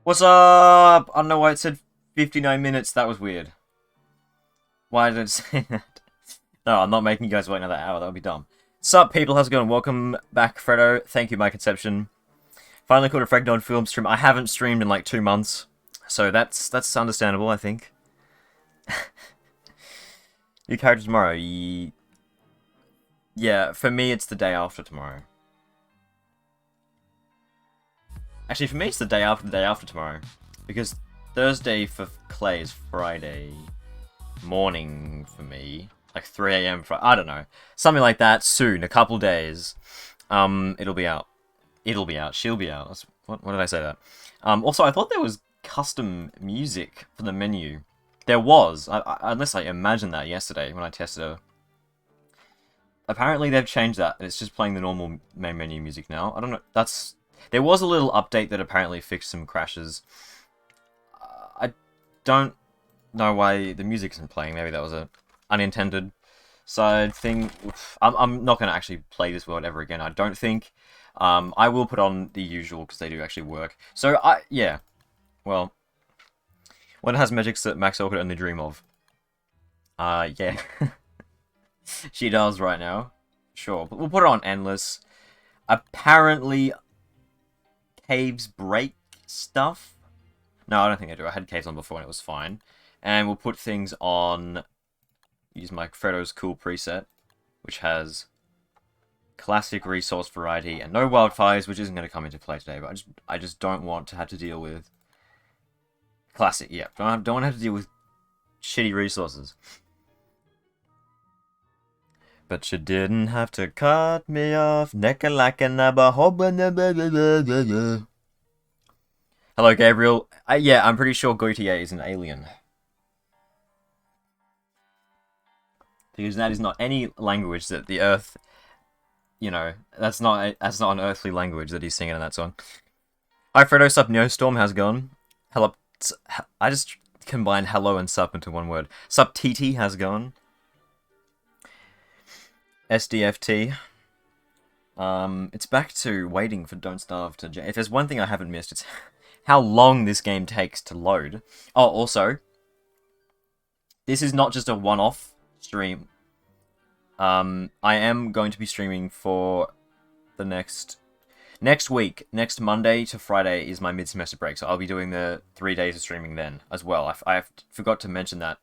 What's up? I don't know why it said 59 minutes. That was weird. Why did it say that? No, I'm not making you guys wait another hour. That would be dumb. Sup, people? How's it going? Welcome back, Freddo. Thank you, my conception. Finally caught a Freddo film stream. I haven't streamed in like 2 months, so that's understandable, I think. Your character tomorrow? Yeah, for me it's the day after tomorrow. Actually, for me it's the day after tomorrow, because Thursday for Klei is Friday morning for me, like 3 a.m. I don't know, something like that. Soon, a couple days, it'll be out. It'll be out. She'll be out. What did I say that? Also, I thought there was custom music for the menu. There was, unless I imagined that yesterday when I tested it. Apparently they've changed that, and it's just playing the normal main menu music now. I don't know. There was a little update that apparently fixed some crashes. I don't know why the music isn't playing. Maybe that was a unintended side thing. I'm not going to actually play this world ever again, I don't think. I will put on the usual, because they do actually work. So, yeah. Well, one has magics that Max could only dream of. Yeah. She does right now. Sure, but we'll put it on endless. Apparently, caves break stuff. No, I don't think I do. I had caves on before and it was fine. And we'll put things on... Use my Freddo's cool preset, which has classic resource variety and no wildfires, which isn't going to come into play today. But I just don't want to have to deal with classic. Yeah, don't want to have to deal with shitty resources. But you didn't have to cut me off. Hello, Gabriel. Yeah, I'm pretty sure Gautier is an alien. Because that is not any language that the Earth, you know, that's not an earthly language that he's singing in that song. Hi, Freddo, sup, Neostorm, how's it going? Hello, I just combined hello and sup into one word. Sup, TT, how's it going? SDFT. It's back to waiting for Don't Starve to... If there's one thing I haven't missed, it's how long this game takes to load. Oh, also, this is not just a one-off stream. I am going to be streaming for the next week. Next Monday to Friday is my mid-semester break, so I'll be doing the 3 days of streaming then as well. I forgot to mention that,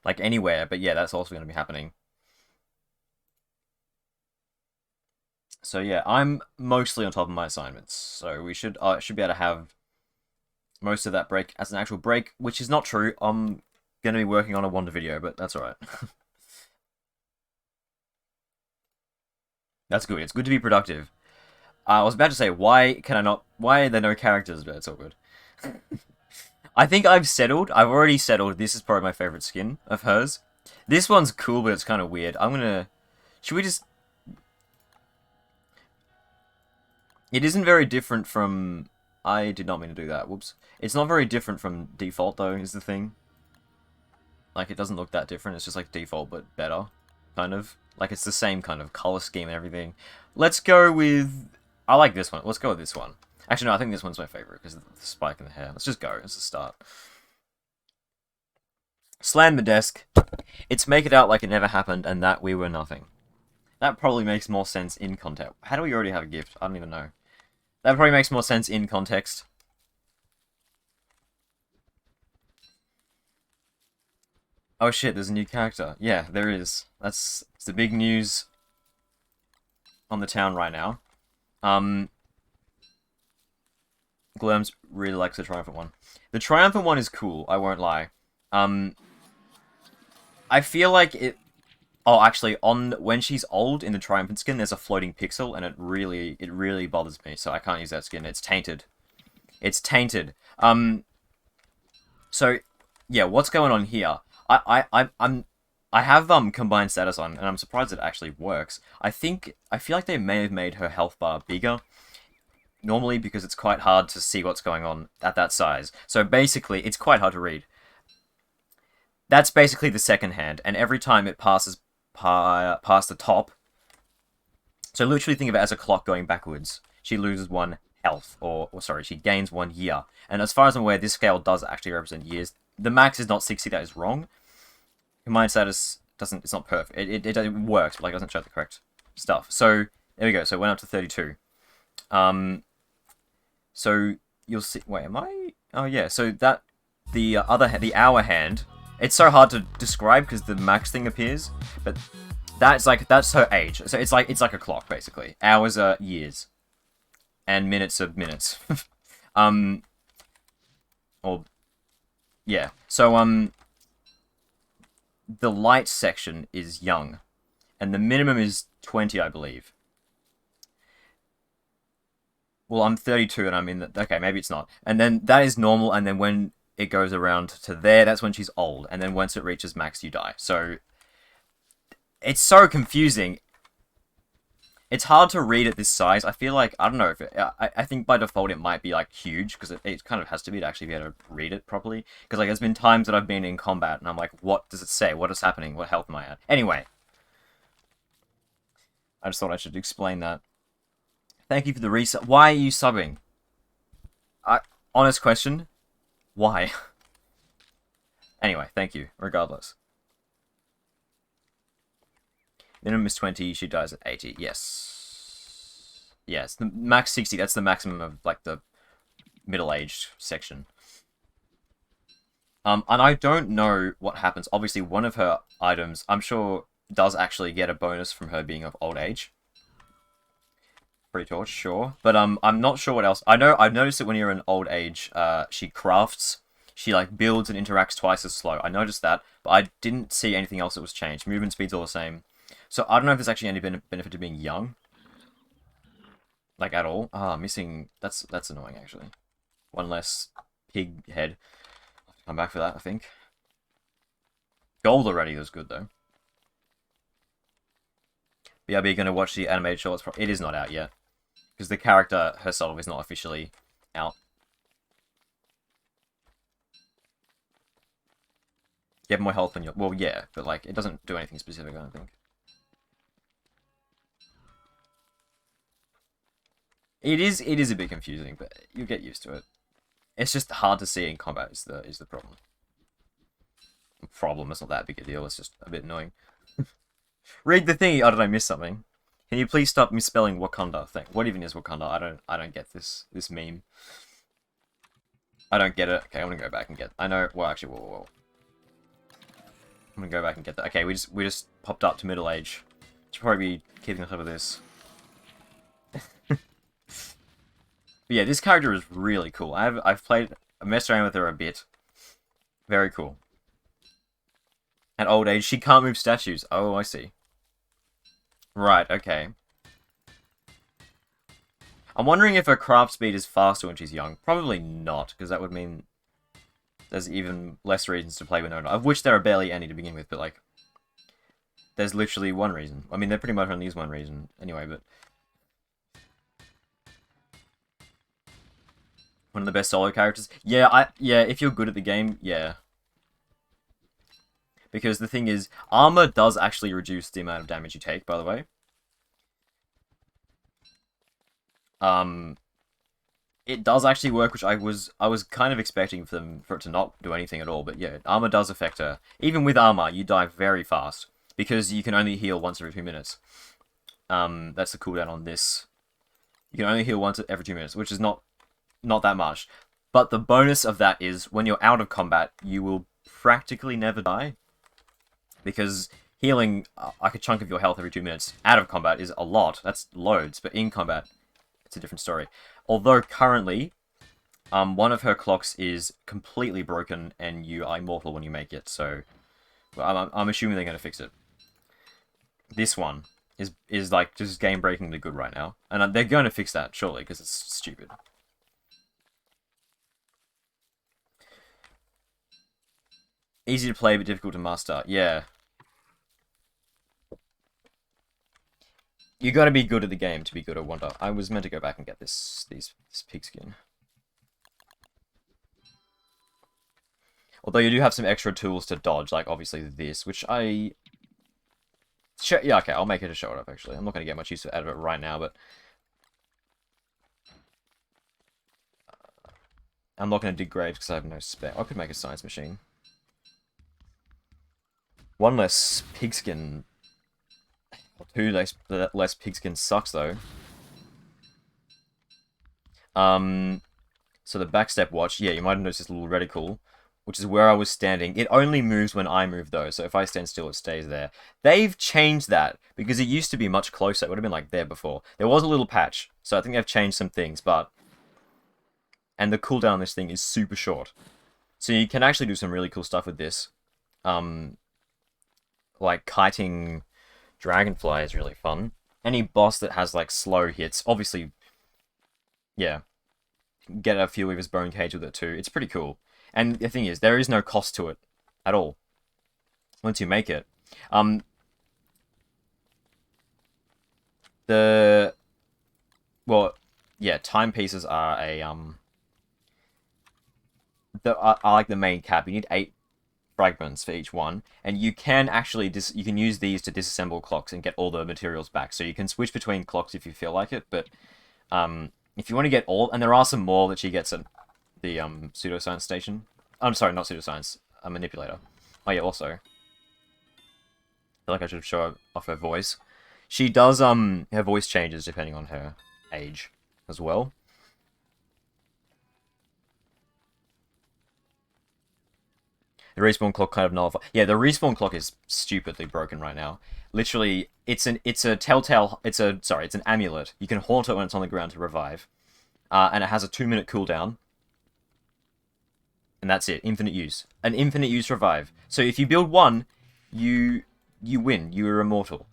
like, anywhere, but yeah, that's also going to be happening. So yeah, I'm mostly on top of my assignments, so we should be able to have most of that break as an actual break, which is not true. I'm going to be working on a WANDA video, but that's alright. That's good. It's good to be productive. I was about to say, why are there no characters, but it's all good. I think I've already settled, this is probably my favorite skin of hers. This one's cool, but it's kind of weird. Should we just... It isn't very different from... I did not mean to do that, whoops. It's not very different from default, though, is the thing. Like, it doesn't look that different, it's just like default, but better, kind of. Like, it's the same kind of color scheme and everything. Let's go with... I like this one. Let's go with this one. Actually, no, I think this one's my favorite, because of the spike in the hair. Let's just go. Let's just start. Slam the desk. It's make it out like it never happened, and that we were nothing. That probably makes more sense in context. How do we already have a gift? I don't even know. That probably makes more sense in context. Oh shit, there's a new character. Yeah, there is. It's the big news on the town right now. Glurms really likes the Triumphant one. The Triumphant one is cool, I won't lie. I feel like it... Oh, actually, when she's old in the Triumphant skin, there's a floating pixel, and it really bothers me, so I can't use that skin. It's tainted. It's tainted. So, yeah, what's going on here? I have combined status on, and I'm surprised it actually works. I feel like they may have made her health bar bigger, normally because it's quite hard to see what's going on at that size. So basically, it's quite hard to read. That's basically the second hand, and every time it passes past the top, so literally think of it as a clock going backwards. She loses one health, or sorry, she gains 1 year. And as far as I'm aware, this scale does actually represent years. The max is not 60, that is wrong. Combined status doesn't, it's not perfect. It works, but like doesn't show the correct stuff. So there we go. So it went up to 32. So you'll see. Wait, am I? Oh yeah. So that the hour hand. It's so hard to describe because the max thing appears, but that's her age. So it's like a clock basically. Hours are years, and minutes are minutes. Or yeah. So the light section is young, and the minimum is 20, I believe. Well, I'm 32 and I'm in the... Okay, maybe it's not. And then that is normal, and then when it goes around to there, that's when she's old. And then once it reaches max, you die. So, it's so confusing. It's hard to read at this size. I feel like... I don't know if it... I think by default it might be, like, huge, because it kind of has to be to actually be able to read it properly. Because, like, there's been times that I've been in combat, and I'm like, what does it say? What is happening? What health am I at? Anyway. I just thought I should explain that. Thank you for the resub. Why are you subbing? Honest question. Why? Anyway, thank you, regardless. Minimum is 20, she dies at 80. Yes. Yes, the max 60, that's the maximum of, like, the middle-aged section. And I don't know what happens. Obviously, one of her items, I'm sure, does actually get a bonus from her being of old age. Free torch, sure. But I'm not sure what else. I know I've noticed that when you're in old age, she crafts, she like builds and interacts twice as slow. I noticed that, but I didn't see anything else that was changed. Movement speed's all the same. So I don't know if there's actually any benefit to being young. Like at all. Missing that's annoying actually. One less pig head. I'll have to come back for that, I think. Gold already was good though. BRB, you're gonna watch the animated shorts. It is not out yet. Because the character herself is not officially out. You have more health than your... Well, yeah, but like, it doesn't do anything specific, I don't think. It is a bit confusing, but you get used to it. It's just hard to see in combat is the problem. Problem, it's not that big a deal, it's just a bit annoying. Read the thingy. Oh, did I miss something? Can you please stop misspelling Wakanda? What even is Wakanda? I don't get this meme. I don't get it. Okay, I'm gonna go back and get. I know. Well, actually, whoa. I'm gonna go back and get that. Okay, we just popped up to middle age. Should probably be keeping on top of this. But yeah, this character is really cool. I've messed around with her a bit. Very cool. At old age, she can't move statues. Oh, I see. Right, okay. I'm wondering if her craft speed is faster when she's young. Probably not, because that would mean there's even less reasons to play Winona. Of which there are barely any to begin with, but like... There's literally one reason. I mean, there pretty much only is one reason anyway, but... One of the best solo characters? Yeah, if you're good at the game, yeah. Because the thing is, armor does actually reduce the amount of damage you take, by the way. It does actually work, which I was kind of expecting for it to not do anything at all, but yeah, armor does affect her. Even with armor, you die very fast, because you can only heal once every 2 minutes. That's the cooldown on this. You can only heal once every 2 minutes, which is not that much. But the bonus of that is, when you're out of combat, you will practically never die. Because healing like a chunk of your health every 2 minutes out of combat is a lot. That's loads. But in combat, it's a different story. Although currently, one of her clocks is completely broken and you are immortal when you make it. So I'm assuming they're going to fix it. This one is like just game-breakingly good right now. And they're going to fix that, surely, because it's stupid. Easy to play, but difficult to master. Yeah. You gotta be good at the game to be good at WANDA. I was meant to go back and get this pigskin. Although you do have some extra tools to dodge, like obviously this, which I... Yeah, okay, I'll make it to show it up, actually. I'm not gonna get much use out of it right now, but... I'm not going to dig graves because I have no spare. I could make a science machine. One less pigskin. Or two less pigskin sucks, though. So the backstep watch, yeah, you might have noticed this little reticle, which is where I was standing. It only moves when I move, though, so if I stand still, it stays there. They've changed that, because it used to be much closer. It would have been, like, there before. There was a little patch, so I think they've changed some things, but... And the cooldown on this thing is super short. So you can actually do some really cool stuff with this. Like, kiting Dragonfly is really fun. Any boss that has, like, slow hits, obviously, yeah, get a few of his bone cage with it too. It's pretty cool. And the thing is, there is no cost to it at all once you make it. Well, yeah, timepieces are a are like the main cap. You need 8 fragments for each one, and you can actually you can use these to disassemble clocks and get all the materials back. So you can switch between clocks if you feel like it, but if you want to get all, and there are some more that she gets at the pseudoscience station. I'm sorry, not pseudoscience, a manipulator. Oh yeah, also, I feel like I should show off her voice. She does her voice changes depending on her age as well. The respawn clock kind of nullifies. Yeah, the respawn clock is stupidly broken right now. Literally, it's an amulet. You can haunt it when it's on the ground to revive. And it has a 2-minute cooldown. And that's it. Infinite use. An infinite use revive. So if you build one, you win. You are immortal.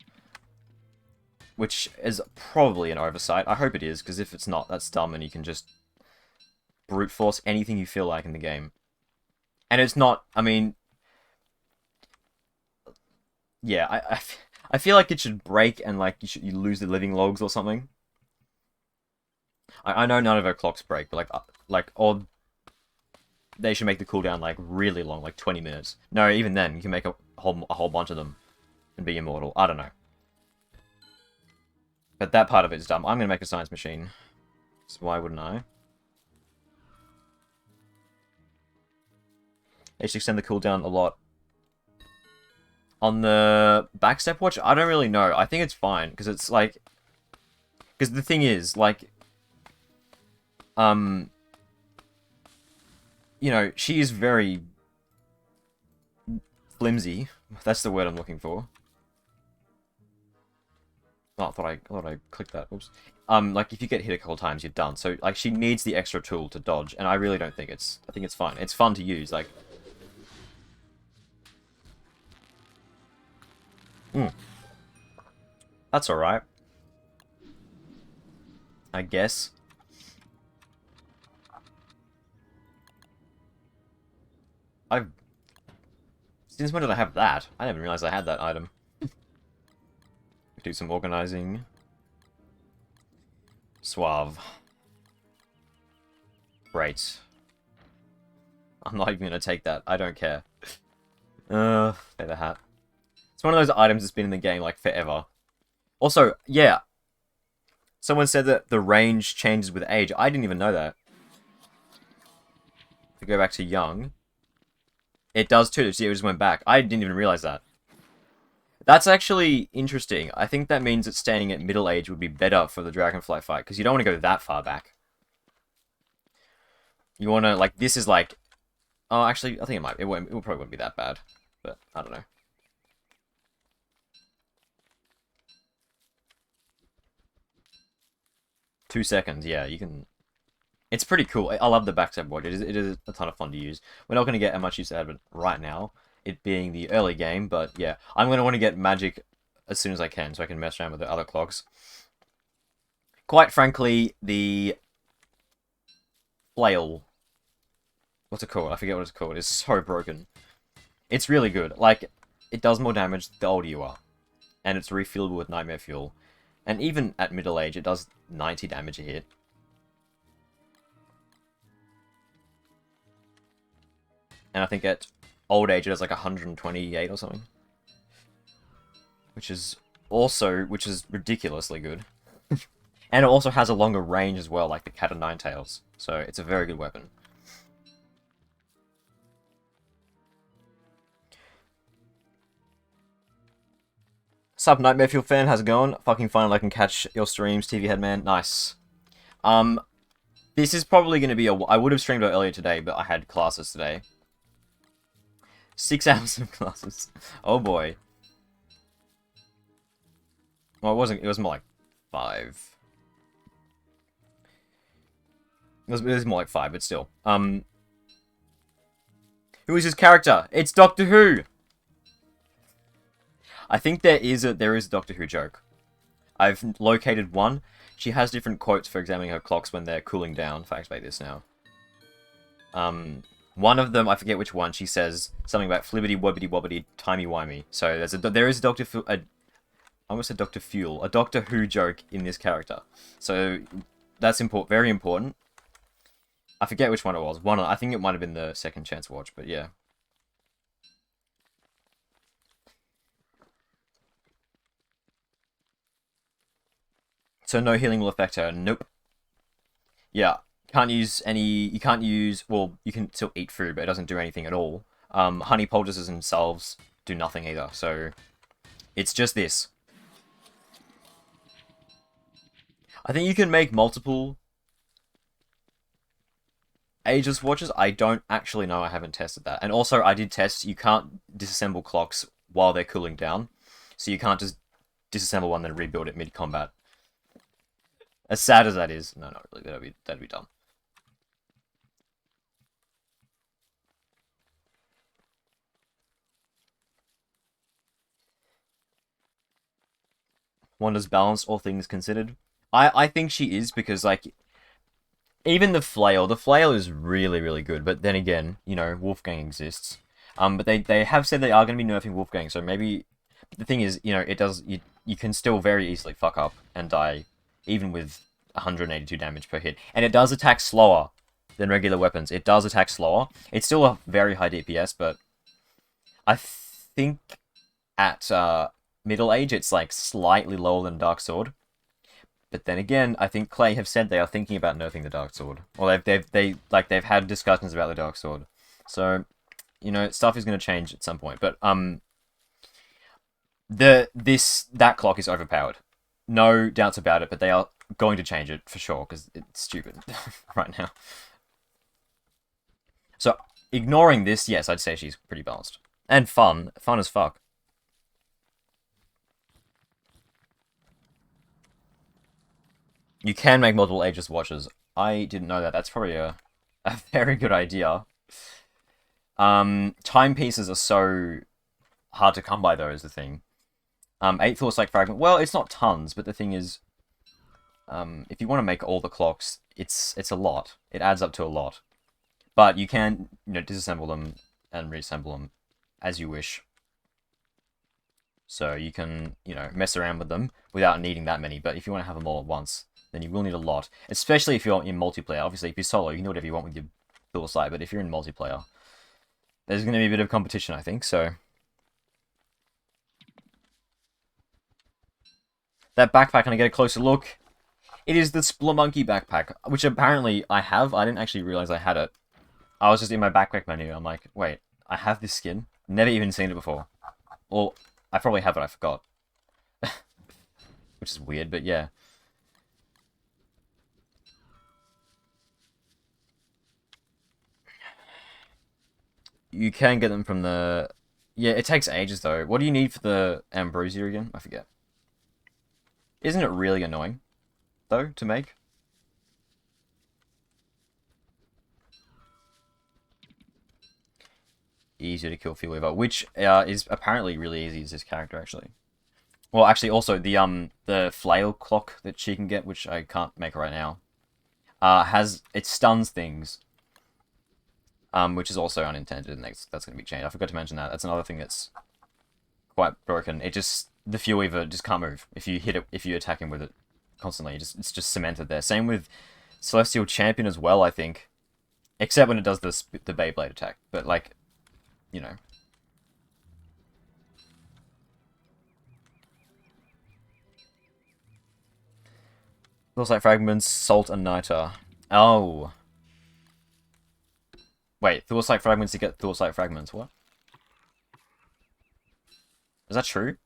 Which is probably an oversight. I hope it is, because if it's not, that's dumb and you can just brute force anything you feel like in the game. And it's not, I mean... Yeah, I feel like it should break and like you lose the living logs or something. I know none of her clocks break, but or they should make the cooldown like really long, like 20 minutes. No, even then you can make a whole bunch of them and be immortal. I don't know. But that part of it is dumb. I'm gonna make a science machine. So why wouldn't I? They should extend the cooldown a lot. On the backstep watch, I don't really know. I think it's fine, because it's like... Because the thing is, like... You know, she is very... flimsy. That's the word I'm looking for. Oh, I thought I clicked that. Oops. Like, if you get hit a couple times, you're done. So, like, she needs the extra tool to dodge, and I really don't think it's... I think it's fine. It's fun to use, like... That's alright. I guess. Since when did I have that? I didn't even realize I had that item. Do some organizing. Suave. Great. I'm not even gonna take that. I don't care. Feather hat. It's one of those items that's been in the game, like, forever. Also, yeah. Someone said that the range changes with age. I didn't even know that. If we go back to young... It does too. See, it just went back. I didn't even realize that. That's actually interesting. I think that means that standing at middle age would be better for the Dragonfly fight, because you don't want to go that far back. You want to, like, this is like... Oh, actually, I think it might. It probably wouldn't be that bad. But, I don't know. Two seconds, yeah, you can... It's pretty cool. I love the backstep watch. It is a ton of fun to use. We're not going to get much use out of it right now, it being the early game, but yeah. I'm going to want to get magic as soon as I can, so I can mess around with the other clocks. Quite frankly, the flail... What's it called? I forget what it's called. It's so broken. It's really good. Like, it does more damage the older you are. And it's refillable with Nightmare Fuel. And even at middle age, it does 90 damage a hit. And I think at old age it does like 128 or something. Which is ridiculously good. And it also has a longer range as well, like the Cat of Nine Tails. So it's a very good weapon. Sup, Nightmare Fuel fan? How's it going? Fucking finally I can catch your streams, TV Headman. Nice. Um, this is probably going to be a... I would have streamed it earlier today, but I had classes today. 6 hours of classes. Oh boy. Well, it wasn't. It was more like 5. It was more like 5, but still. Who is his character? It's Doctor Who! I think there is a Doctor Who joke. I've located one. She has different quotes for examining her clocks when they're cooling down. If I activate this now. One of them, I forget which one, she says something about flibbity wobbity wobbity timey wimey. So there is a Doctor Fuel, I almost said Doctor Fuel, a Doctor Who joke in this character. So that's very important. I forget which one it was. I think it might have been the second chance watch, but yeah. So no healing will affect her. Nope. Yeah. Can't use any... You can't use... Well, you can still eat food, but it doesn't do anything at all. Honey poultices themselves do nothing either, so... It's just this. I think you can make multiple... Ageless watches? I don't actually know. I haven't tested that. And also, I did test, you can't disassemble clocks while they're cooling down. So you can't just disassemble one and rebuild it mid-combat. As sad as that is. No, not really. That'd be dumb. Wanda's balanced, all things considered. I think she is, because, like, even the flail is really, really good, but then again, you know, Wolfgang exists. But they have said they are going to be nerfing Wolfgang, so maybe... The thing is, you know, you can still very easily fuck up and die, even with 182 damage per hit. And it does attack slower than regular weapons. It does attack slower. It's still a very high DPS, but I think at middle age, it's like slightly lower than Dark Sword. But then again, I think Klei have said they are thinking about nerfing the Dark Sword. Or they've had discussions about the Dark Sword. So, you know, stuff is going to change at some point. But that clock is overpowered. No doubts about it, but they are going to change it for sure, because it's stupid right now. So, ignoring this, yes, I'd say she's pretty balanced. And fun. Fun as fuck. You can make multiple Aegis watches. I didn't know that. That's probably a very good idea. Timepieces are so hard to come by, though, is the thing. 8 Thorsight Fragment. Well, it's not tons, but the thing is, if you want to make all the clocks, it's a lot. It adds up to a lot. But you can, you know, disassemble them and reassemble them as you wish. So you can, you know, mess around with them without needing that many. But if you want to have them all at once, then you will need a lot. Especially if you're in multiplayer. Obviously, if you're solo, you can do whatever you want with your Thorsight. But if you're in multiplayer, there's going to be a bit of competition, I think. So that backpack, can I get a closer look? It is the Spelunky backpack, which apparently I have. I didn't actually realize I had it. I was just in my backpack menu. I'm like, wait, I have this skin? Never even seen it before. Or I probably have it, I forgot. Which is weird, but yeah. You can get them from the... Yeah, it takes ages, though. What do you need for the Ambrosia again? I forget. Isn't it really annoying, though, to make? Easier to kill Feelweaver, which is apparently really easy as this character, actually. Well, actually, also, the flail clock that she can get, which I can't make right now, it stuns things, which is also unintended, and that's going to be changed. I forgot to mention that. That's another thing that's quite broken. The Feelweaver just can't move if you hit it, if you attack him with it constantly. It's just cemented there. Same with Celestial Champion as well, I think, except when it does the Beyblade attack. But like, you know. Looks like fragments, salt and niter. Oh. Wait, Thorsight fragments, you get Thorsight fragments. What? Is that true?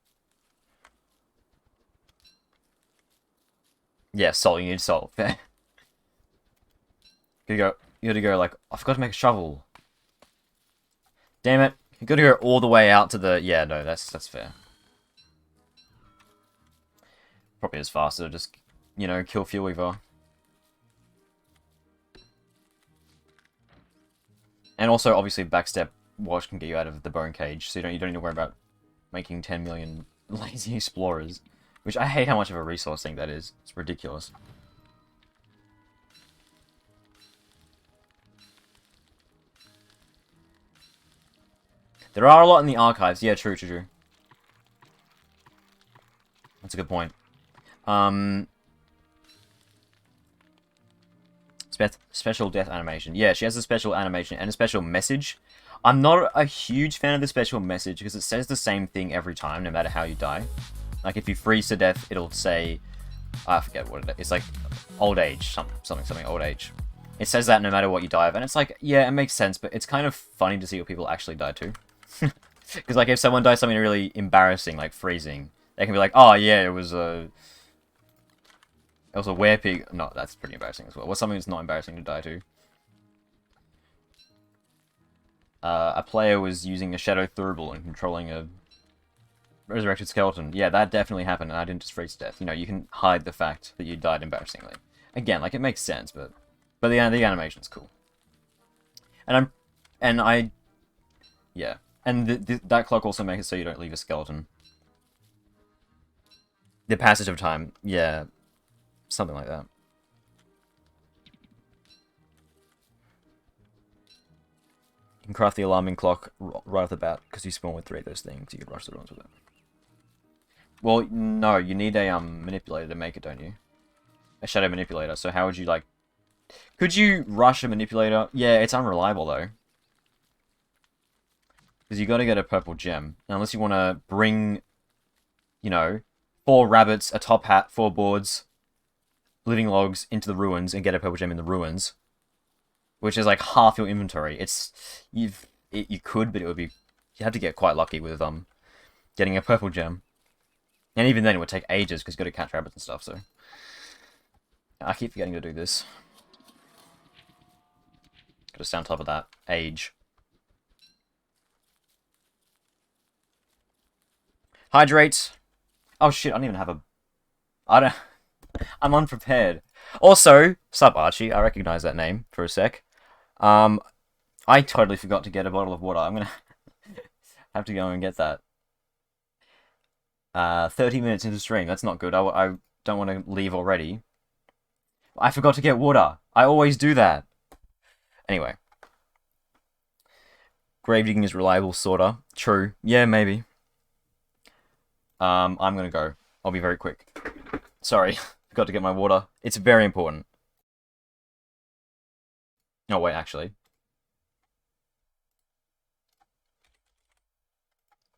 Yeah, salt. You need salt. You gotta go like, I forgot to make a shovel. Damn it. You gotta go all the way out to the... Yeah, no, that's fair. Probably is faster to just, you know, kill Fuel Weaver. And also, obviously, backstep wash can get you out of the bone cage, so you don't need to worry about making 10 million lazy explorers. Which I hate how much of a resource thing that is. It's ridiculous. There are a lot in the archives. Yeah, true. That's a good point. Special death animation. Yeah, she has a special animation and a special message. I'm not a huge fan of the special message because it says the same thing every time, no matter how you die. Like, if you freeze to death, it'll say... I forget what it is. It's like old age. Something old age. It says that no matter what you die of. And it's like, yeah, it makes sense, but it's kind of funny to see what people actually die to. Because, like, if someone dies something really embarrassing, like freezing, they can be like, oh, yeah, it was a werepig. No, that's pretty embarrassing as well. What's something that's not embarrassing to die to? A player was using a Shadow Thurible and controlling a resurrected skeleton. Yeah, that definitely happened, and I didn't just freeze to death. You know, you can hide the fact that you died embarrassingly. Again, like, it makes sense, but the animation's cool. And yeah. And that clock also makes it so you don't leave a skeleton. The passage of time, yeah, something like that. You can craft the alarming clock right off the bat, because you spawn with 3 of those things. You can rush the runs with it. Well, no, you need a manipulator to make it, don't you? A shadow manipulator. So how would you, like... Could you rush a manipulator? Yeah, it's unreliable, though. Because you got to get a purple gem. Now, unless you want to bring, you know, 4 rabbits, a top hat, 4 boards, living logs into the ruins and get a purple gem in the ruins. Which is like half your inventory. You could, but it would be... You have to get quite lucky with getting a purple gem. And even then, it would take ages, because you've got to catch rabbits and stuff, so... I keep forgetting to do this. Gotta stay on top of that. Age. Hydrate. Oh shit, I don't even have a... I'm unprepared. Also, sup Archie, I recognize that name for a sec. I totally forgot to get a bottle of water. I'm gonna have to go and get that. 30 minutes into stream, that's not good. I don't want to leave already. I forgot to get water. I always do that. Anyway. Grave digging is reliable, sorta. True. Yeah, maybe. I'm gonna go. I'll be very quick. Sorry. Forgot to get my water. It's very important. Oh, wait, actually.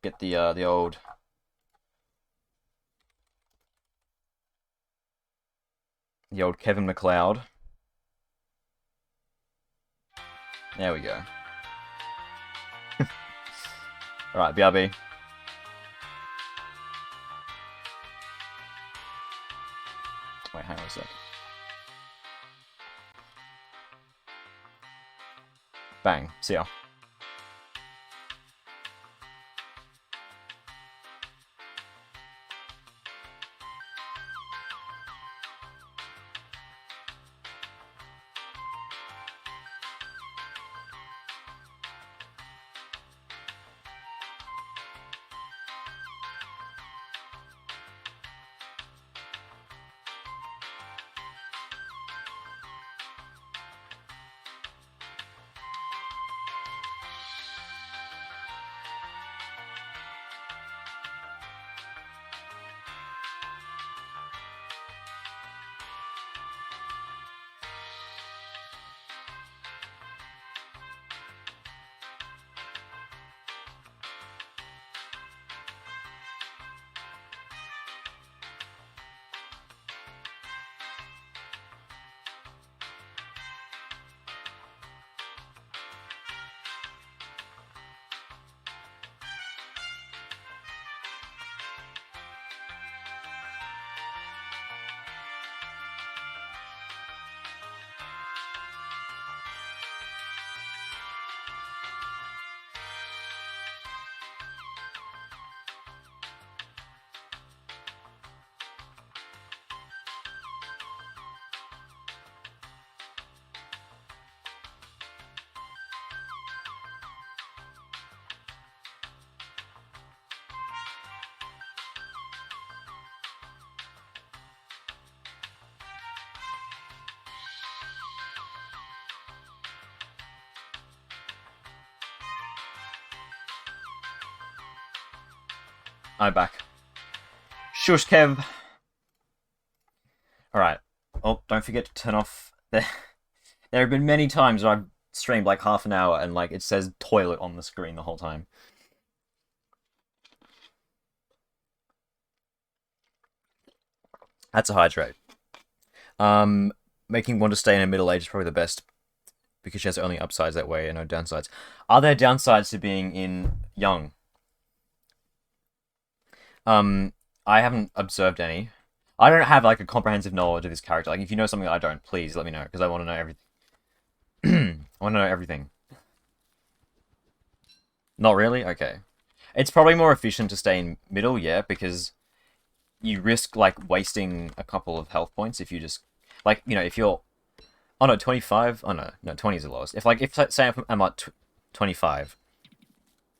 Get the old... The old Kevin McLeod. There we go. Alright, BRB. Wait, hang on a sec. Bang. See ya. I'm back. Shush, Kev. Alright. Oh, don't forget to turn off the... There have been many times where I've streamed like half an hour and like it says toilet on the screen the whole time. That's a hydrate. Making one to stay in a middle age is probably the best because she has only upsides that way and no downsides. Are there downsides to being in young? I haven't observed any. I don't have like a comprehensive knowledge of this character. Like, if you know something I don't, please let me know because I want to know everything. I want to know everything. Not really? Okay. It's probably more efficient to stay in middle, yeah, because you risk like wasting a couple of health points if you just like, you know, if you're oh no, 25. Oh no, 20 is the lowest. If say I'm at 25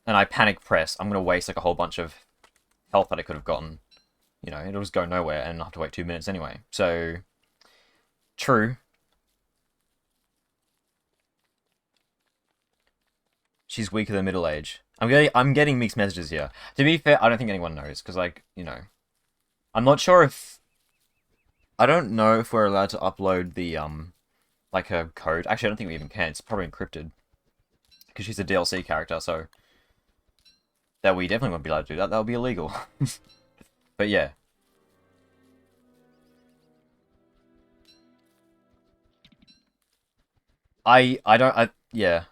and I panic press, I'm gonna waste like a whole bunch of health that I could have gotten. You know, it'll just go nowhere and I'll have to wait 2 minutes anyway. So true. She's weaker than middle age. I'm getting mixed messages here. To be fair, I don't think anyone knows because, like, you know, I'm not sure if I don't know if we're allowed to upload the like her code. Actually, I don't think we even can. It's probably encrypted because she's a DLC character, so that we definitely won't be allowed to do that. That would be illegal. But yeah. Yeah.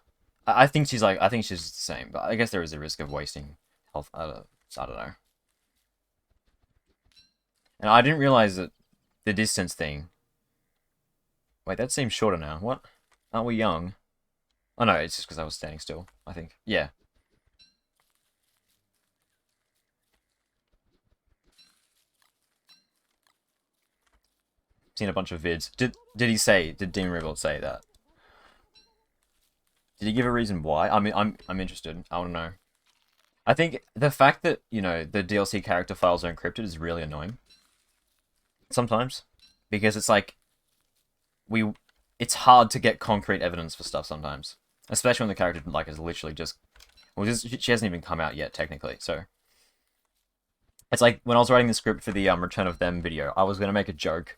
I think she's the same, but I guess there is a risk of wasting health. I don't know. And I didn't realize that the distance thing. Wait, that seems shorter now. What? Aren't we young? Oh no, it's just because I was standing still, I think. Yeah. Seen a bunch of vids. Did Demon Revolt say that? Did he give a reason why? I mean, I'm interested. I want to know. I think the fact that, you know, the DLC character files are encrypted is really annoying. Sometimes. Because it's like it's hard to get concrete evidence for stuff sometimes. Especially when the character like is literally just she hasn't even come out yet technically. So it's like when I was writing the script for the Return of Them video, I was going to make a joke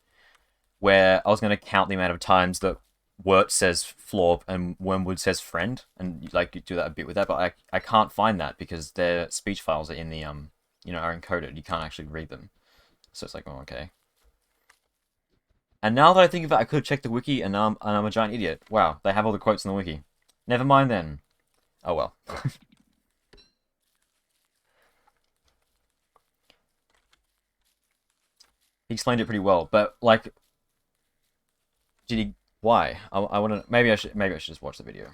where I was going to count the amount of times that Wirt says florp and Wormwood says friend, and like you do that a bit with that, but I can't find that because their speech files are in the you know, are encoded. You can't actually read them, so it's like, oh, okay. And now that I think of it, I could check the wiki, and I'm a giant idiot. Wow, they have all the quotes in the wiki. Never mind then. Oh well. He explained it pretty well, but like, did he? Why? I want to. Maybe I should just watch the video.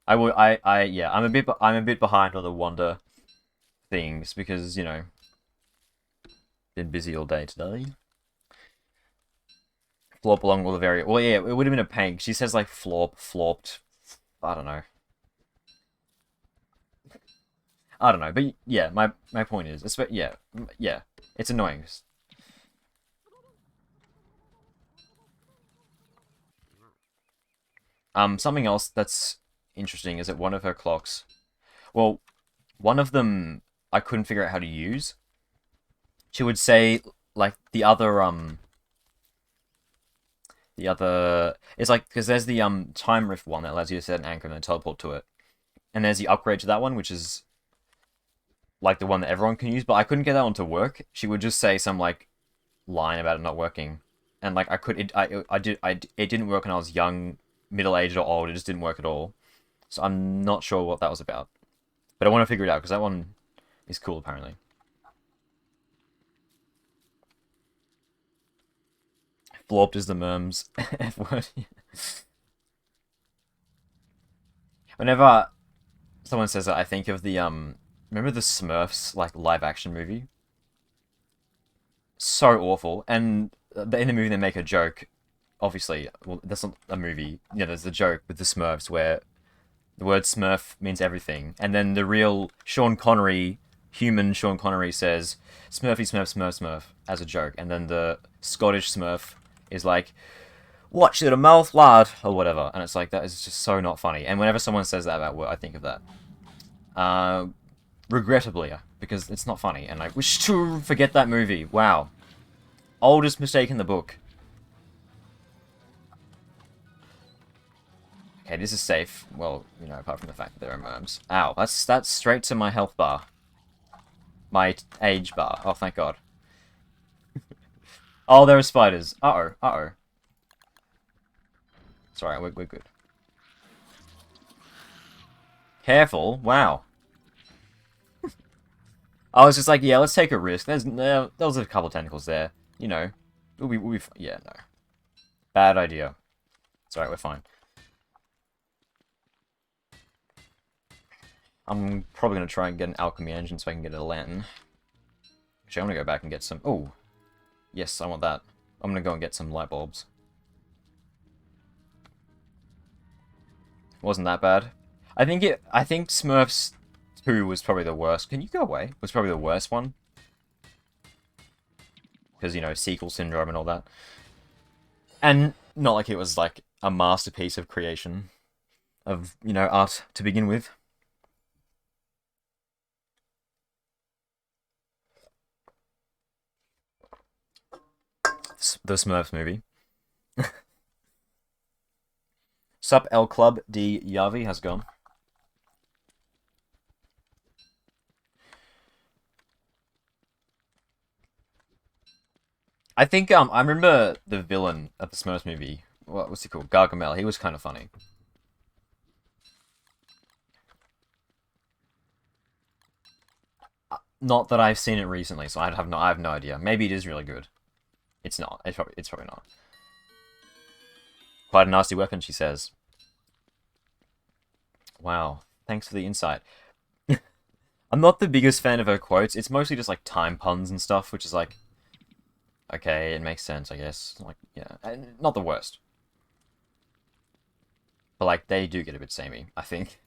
I would. Yeah. I'm a bit behind on the WANDA things because, you know, been busy all day today. Flop along all the very well. Yeah, it would have been a pain. She says like flop, flopped. I don't know. I don't know, but yeah, my point is, yeah, it's annoying. Something else that's interesting is that one of her clocks, well, one of them I couldn't figure out how to use. She would say like it's like because there's the time rift one that allows you to set an anchor and then teleport to it, and there's the upgrade to that one which is like the one that everyone can use, but I couldn't get that one to work. She would just say some like line about it not working, and like it didn't work when I was young, middle aged, or old. It just didn't work at all. So I'm not sure what that was about, but I want to figure it out because that one is cool apparently. Florped is the merms F word. Whenever someone says that, I think of the remember the Smurfs like live action movie? So awful. And in the movie they make a joke. Obviously, well, that's not a movie. You know, there's a joke with the Smurfs where the word Smurf means everything, and then the real Sean Connery, human Sean Connery, says Smurfy Smurf Smurf Smurf as a joke, and then the Scottish Smurf is like, Watch it a mouth lad or whatever, and it's like that is just so not funny. And whenever someone says that about word, I think of that. Regrettably, because it's not funny, and I wish to forget that movie. Wow, oldest mistake in the book. Okay, this is safe. Well, you know, apart from the fact that there are worms. Ow, that's straight to my health bar. My age bar. Oh, thank God. Oh, there are spiders. Uh-oh, uh-oh. Sorry, we're good. Careful. Wow. I was just like, yeah, let's take a risk. There was a couple of tentacles there. You know, yeah, no. Bad idea. It's alright, we're fine. I'm probably going to try and get an alchemy engine so I can get a lantern. Actually, I'm going to go back and get some... Oh, yes, I want that. I'm going to go and get some light bulbs. Wasn't that bad. I think Smurfs 2 was probably the worst. Can you go away? Was probably the worst one. Because, you know, sequel syndrome and all that. And not like it was like a masterpiece of creation of, you know, art to begin with. The Smurfs movie. Sup L Club D Yavi has gone. I think I remember the villain of the Smurfs movie. What's he called? Gargamel. He was kind of funny. Not that I've seen it recently, so I have no idea. Maybe it is really good. It's not. It's probably not. Quite a nasty weapon, she says. Wow. Thanks for the insight. I'm not the biggest fan of her quotes. It's mostly just like time puns and stuff, which is like, okay, it makes sense, I guess. Like, yeah, not the worst. But like, they do get a bit samey, I think.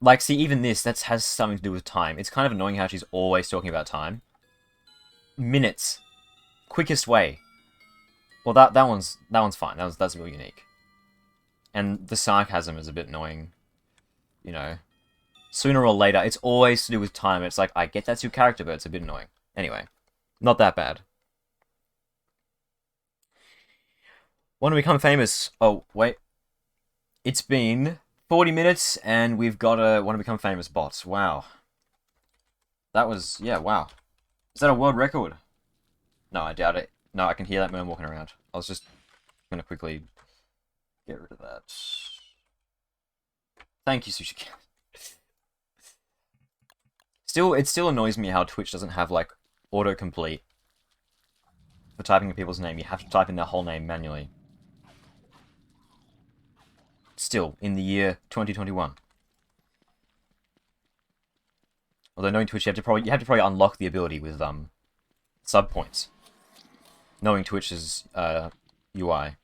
Like, see, even this, that has something to do with time. It's kind of annoying how she's always talking about time. Minutes. Quickest way. Well, that one's fine. That's really unique. And the sarcasm is a bit annoying. You know, sooner or later, it's always to do with time. It's like, I get that's your character, but it's a bit annoying. Anyway, not that bad. Want to become famous? Oh, wait. It's been 40 minutes, and we've got a Want to Become Famous bots. Wow. That was, yeah, wow. Is that a world record? No, I doubt it. No, I can hear that man walking around. I was just going to quickly get rid of that. Thank you, Sushi Cat. It still annoys me how Twitch doesn't have, like, autocomplete. For typing in people's name, you have to type in their whole name manually. Still, in the year 2021. Although knowing Twitch, you have to probably unlock the ability with sub points. Knowing Twitch's UI.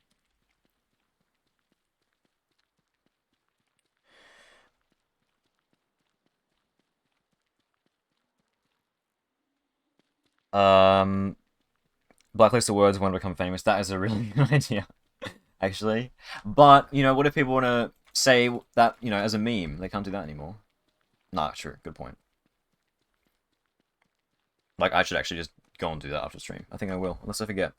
Blacklist the words Want to Become Famous. That is a really good idea, actually. But, you know, what if people want to say that, you know, as a meme? They can't do that anymore. Nah, true. Good point. Like, I should actually just go and do that after stream. I think I will, unless I forget.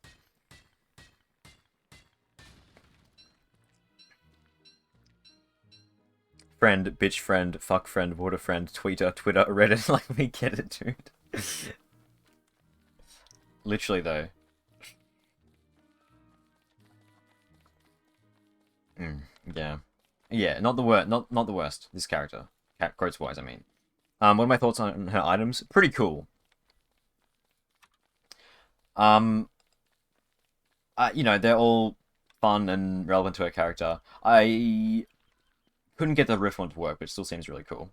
Friend, bitch friend, fuck friend, water friend, tweeter, Twitter, Reddit. Like, we get it, dude. Literally, though. Yeah. Yeah, not the worst. Not the worst. This character, quotes wise, I mean. What are my thoughts on her items? Pretty cool. You know, they're all fun and relevant to her character. I couldn't get the riff one to work, but it still seems really cool.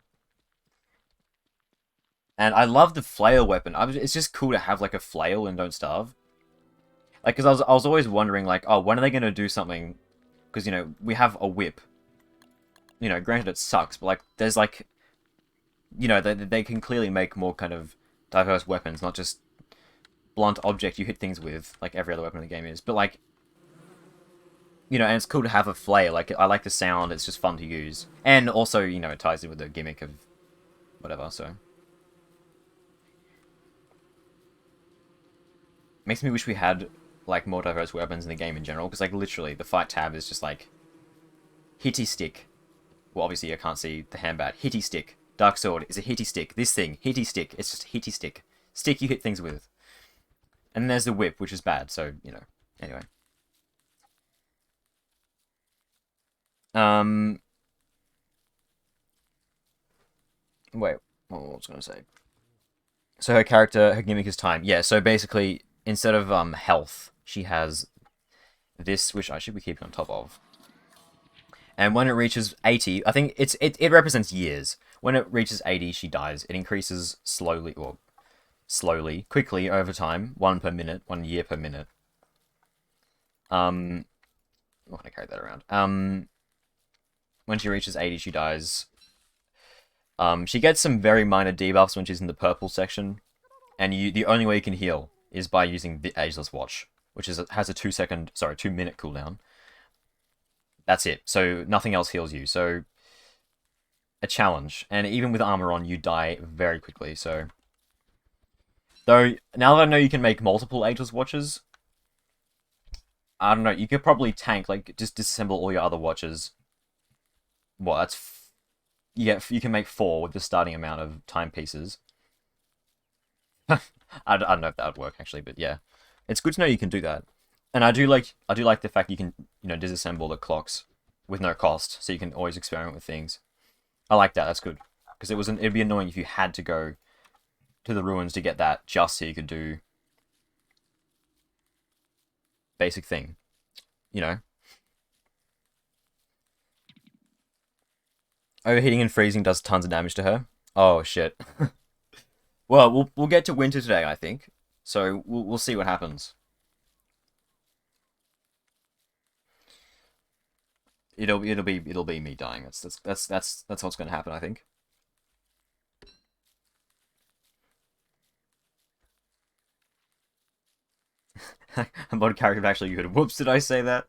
And I love the flail weapon. It's just cool to have like a flail and Don't Starve. Like, because I was always wondering, like, oh, when are they going to do something? Because, you know, we have a whip. You know, granted it sucks, but, like, there's, like, you know, they can clearly make more kind of diverse weapons, not just blunt object you hit things with, like every other weapon in the game is. But, like, You know, and it's cool to have a flare. Like, I like the sound. It's just fun to use, and also, you know, it ties in with the gimmick of whatever. So makes me wish we had like more diverse weapons in the game in general. Because like literally, the fight tab is just like hitty stick. Well, obviously I can't see the handbat. Hitty stick. Dark sword is a hitty stick. This thing, hitty stick. It's just hitty stick. Stick you hit things with. And there's the whip, which is bad. So you know. Anyway. Um. Wait. What was I gonna say? So her character, her gimmick is time. Yeah. So basically, instead of health, she has this, which I should be keeping on top of. And when it reaches 80, I think it represents years. When it reaches 80, she dies. It increases slowly, or slowly, quickly over time, 1 per minute, 1 year per minute. I'm not gonna carry that around. When she reaches 80, she dies. She gets some very minor debuffs when she's in the purple section, and the only way you can heal is by using the Ageless Watch, which has a 2-minute cooldown. That's it. So nothing else heals you. So a challenge, and even with armor on, you die very quickly. So though now that I know you can make multiple Ageless Watches, I don't know. You could probably tank, like just disassemble all your other watches. Well, you can make 4 with the starting amount of timepieces. I don't know if that would work actually, but yeah, it's good to know you can do that. And I do like the fact you can, you know, disassemble the clocks with no cost, so you can always experiment with things. I like that. That's good because it'd be annoying if you had to go to the ruins to get that just so you could do basic thing, you know. Overheating and freezing does tons of damage to her. Oh shit. Well, we'll get to winter today, I think. So we'll see what happens. It'll be me dying. That's what's gonna happen, I think. I'm about character actually good. Whoops, did I say that?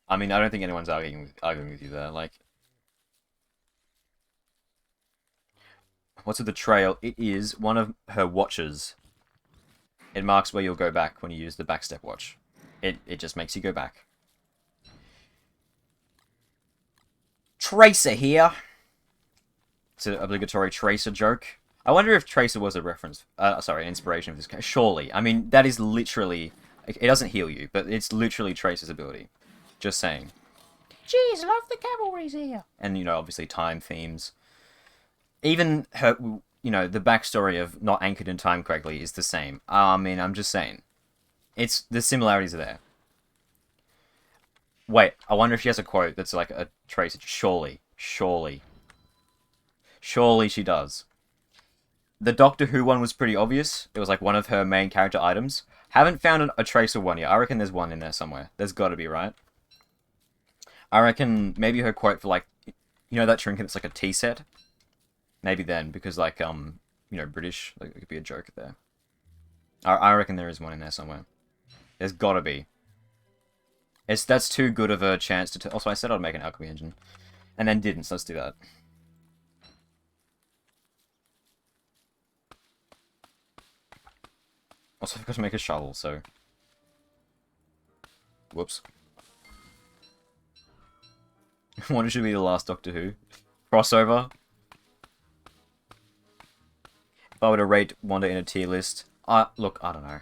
I mean, I don't think anyone's arguing with you there. Like, what's with the trail? It is one of her watches. It marks where you'll go back when you use the backstep watch. It just makes you go back. Tracer here. It's an obligatory Tracer joke. I wonder if Tracer was a reference. Sorry, an inspiration for this character. Surely. I mean, that is literally. It doesn't heal you, but it's literally Tracer's ability. Just saying. Jeez, love the cavalry's here. And, you know, obviously time themes. Even her, you know, the backstory of not anchored in time correctly is the same. I mean, I'm just saying. The similarities are there. Wait, I wonder if she has a quote that's like a Tracer. Surely. Surely. Surely she does. The Doctor Who one was pretty obvious. It was like one of her main character items. Haven't found a Tracer one yet. I reckon there's one in there somewhere. There's got to be, right? I reckon maybe her quote for like, you know that trinket that's like a tea set? Maybe then, because like, you know, British, like, it could be a joke there. I reckon there is one in there somewhere. There's got to be. That's too good of a chance to... Also, I said I'd make an alchemy engine. And then didn't, so let's do that. Also, I've got to make a shovel, so... Whoops. What should be the last Doctor Who? Crossover? If I were to rate Wanda in a tier list... look, I don't know.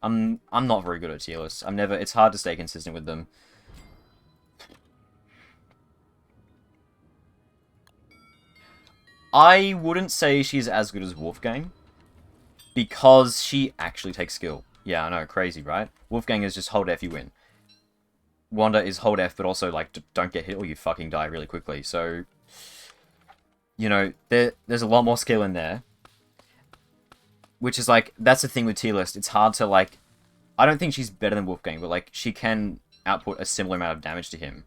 I'm not very good at tier lists. It's hard to stay consistent with them. I wouldn't say she's as good as Wolfgang. Because she actually takes skill. Yeah, I know, crazy, right? Wolfgang is just hold F, you win. Wanda is hold F, but also, like, don't get hit or you fucking die really quickly. So, you know, there's a lot more skill in there. Which is, like, that's the thing with tier list. It's hard to, like... I don't think she's better than Wolfgang, but, like, she can output a similar amount of damage to him.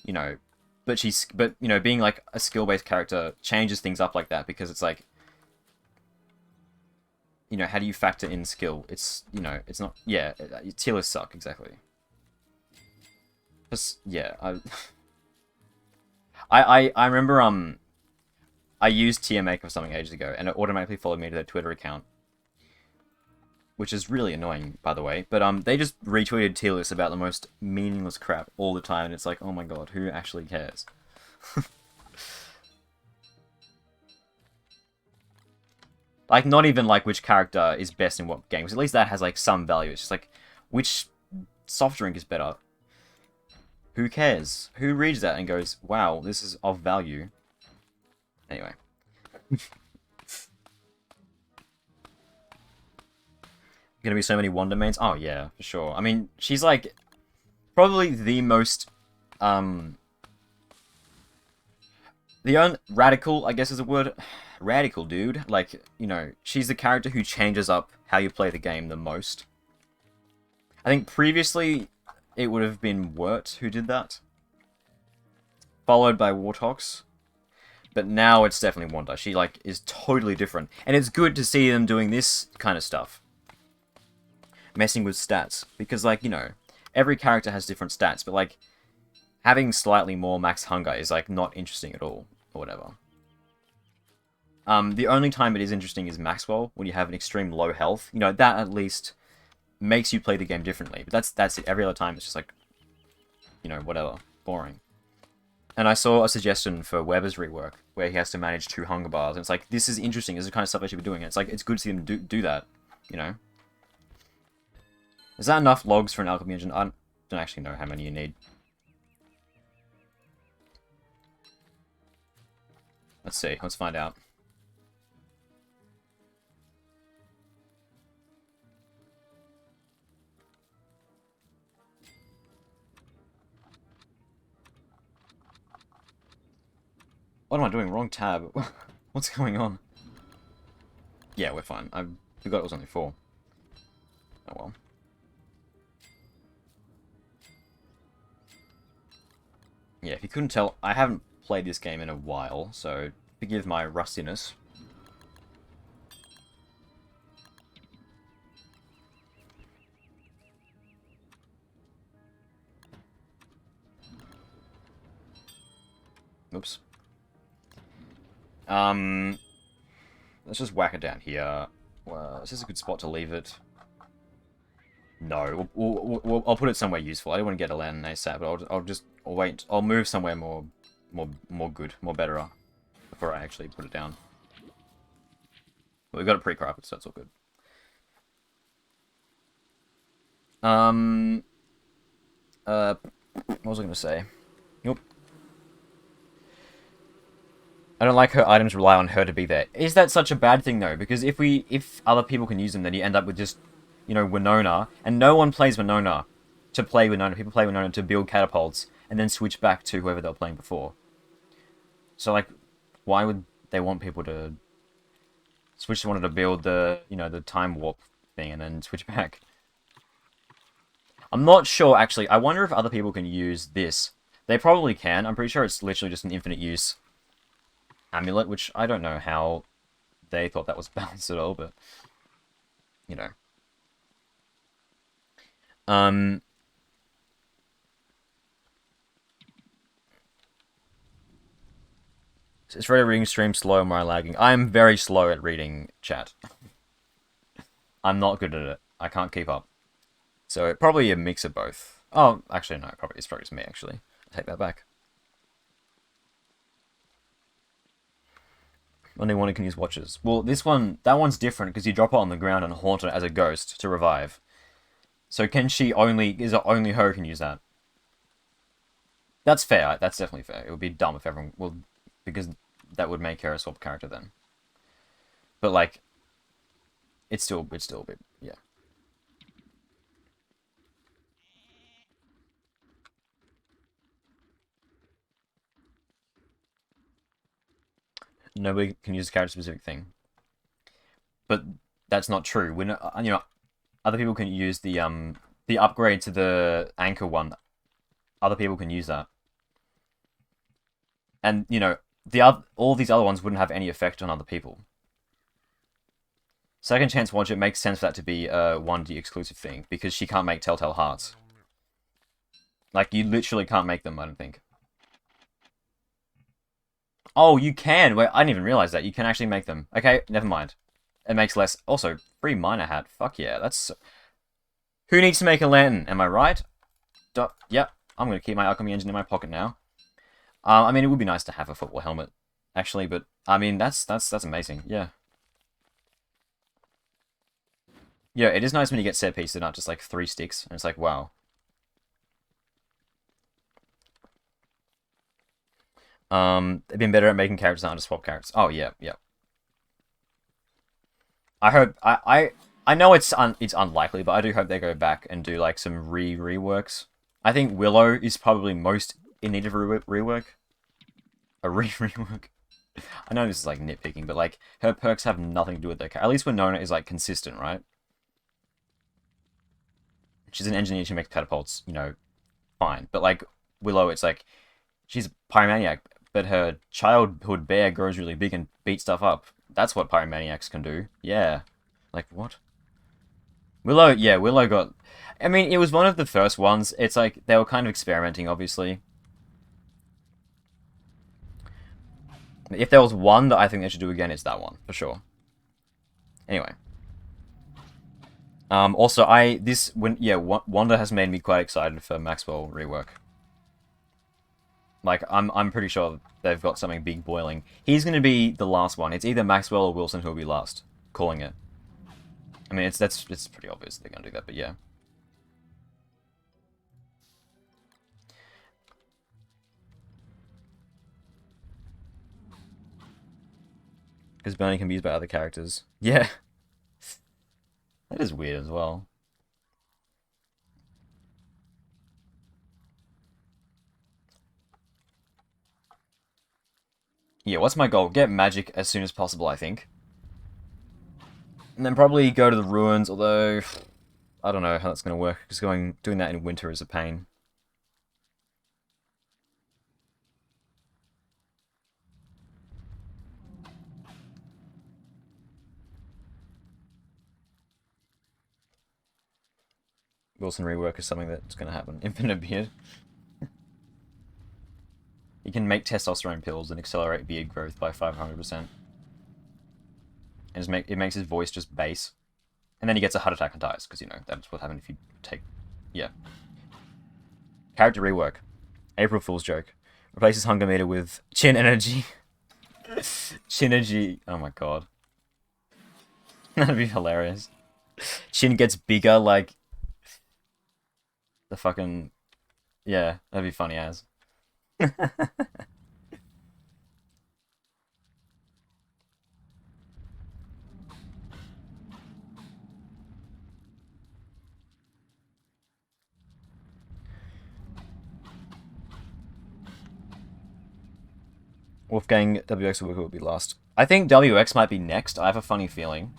You know, but you know, being, like, a skill-based character changes things up like that, because it's, like... You know, how do you factor in skill? It's, you know, it's not... Yeah, tier lists suck, exactly. Yeah, I remember I used TMA or something ages ago, and it automatically followed me to their Twitter account, which is really annoying, by the way. But they just retweeted tier lists about the most meaningless crap all the time, and it's like, oh my god, who actually cares? Like, not even like which character is best in what game, because at least that has like some value. It's just like, which soft drink is better? Who cares? Who reads that and goes, wow, this is of value? Anyway. Gonna be so many Wanda mains? Oh yeah, for sure. I mean, she's like probably the most radical, I guess is a word. Radical dude. Like, you know, she's the character who changes up how you play the game the most. I think previously it would have been Wirt who did that. Followed by Warthog's. But now it's definitely Wanda. She like is totally different. And it's good to see them doing this kind of stuff. Messing with stats. Because like, you know, every character has different stats, but like having slightly more max hunger is like not interesting at all. Or whatever. The only time it is interesting is Maxwell, when you have an extreme low health. You know, that at least makes you play the game differently. But that's it. Every other time it's just like, you know, whatever. Boring. And I saw a suggestion for Weber's rework, where he has to manage 2 hunger bars. And it's like, this is interesting. This is the kind of stuff I should be doing. And it's like, it's good to see them do that, you know? Is that enough logs for an alchemy engine? I don't actually know how many you need. Let's see. Let's find out. What am I doing? Wrong tab. What's going on? Yeah, we're fine. I forgot it was only 4. Oh well. Yeah, if you couldn't tell, I haven't played this game in a while, so forgive my rustiness. Oops. Let's just whack it down here. Well, is this a good spot to leave it? No, I'll put it somewhere useful. I don't want to get a land ASAP, but I'll wait. I'll move somewhere more good, more better before I actually put it down. But we've got it pre-crafted, so that's all good. What was I gonna say? Nope. I don't like her items rely on her to be there. Is that such a bad thing though? Because if other people can use them, then you end up with just, you know, Winona, and no one plays Winona to play Winona. People play Winona to build catapults and then switch back to whoever they were playing before. So like, why would they want people to switch to one to build the, you know, the time warp thing and then switch back? I'm not sure actually. I wonder if other people can use this. They probably can. I'm pretty sure it's literally just an infinite use amulet, which I don't know how they thought that was balanced at all, but you know. Is Freddo reading stream slow or am I lagging? I'm very slow at reading chat. I'm not good at it. I can't keep up. So probably a mix of both. Oh, actually no, it's probably just me actually. I take that back. Only one who can use watches. Well, that one's different because you drop it on the ground and haunt it as a ghost to revive. So is it only her who can use that? That's fair. That's definitely fair. It would be dumb if everyone, well, because that would make her a swap character then. But like, it's still a bit, yeah. Nobody can use a character-specific thing. But that's not true. When you know, other people can use the upgrade to the anchor one. Other people can use that. And you know, all these other ones wouldn't have any effect on other people. Second Chance Watch, it makes sense for that to be a 1D exclusive thing because she can't make Telltale Hearts. Like, you literally can't make them, I don't think. Oh, you can! Wait, I didn't even realize that. You can actually make them. Okay, never mind. It makes less... Also, free miner hat. Fuck yeah, that's... Who needs to make a lantern? Am I right? Yep, I'm gonna keep my alchemy engine in my pocket now. I mean, it would be nice to have a football helmet, actually, but I mean, that's amazing. Yeah, yeah, it is nice when you get set pieces and not just like 3 sticks, and it's like, wow. They've been better at making characters not to swap characters. Oh yeah, yeah. I hope I know it's unlikely, but I do hope they go back and do like some reworks. I think Willow is probably most in need of a rework. A rework. I know this is like nitpicking, but like her perks have nothing to do with their character. At least Winona is like consistent, right? She's an engineer, she makes catapults, you know, fine. But like Willow, it's like she's a pyromaniac, but her childhood bear grows really big and beats stuff up. That's what pyromaniacs can do. Yeah. Like what? Willow, yeah, Willow got. I mean, it was one of the first ones. It's like they were kind of experimenting, obviously. If there was one that I think they should do again, it's that one for sure. Anyway. Also, Wanda has made me quite excited for Maxwell rework. Like, I'm pretty sure they've got something big boiling. He's going to be the last one. It's either Maxwell or Wilson who will be last. Calling it. I mean, it's pretty obvious they're going to do that, but yeah. Because Bernie can be used by other characters. Yeah. That is weird as well. Yeah, what's my goal? Get magic as soon as possible, I think. And then probably go to the ruins, although I don't know how that's going to work, because doing that in winter is a pain. Wilson rework is something that's going to happen. Infinite beard. He can make testosterone pills and accelerate beard growth by 500%. And it makes his voice just bass. And then he gets a heart attack and dies, because, you know, that's what happens if you take... Yeah. Character rework. April Fool's joke. Replaces hunger meter with chin energy. Chin energy. Oh my god. That'd be hilarious. Chin gets bigger, like... The fucking... Yeah, that'd be funny as. Wolfgang WX will be last. I think WX might be next. I have a funny feeling.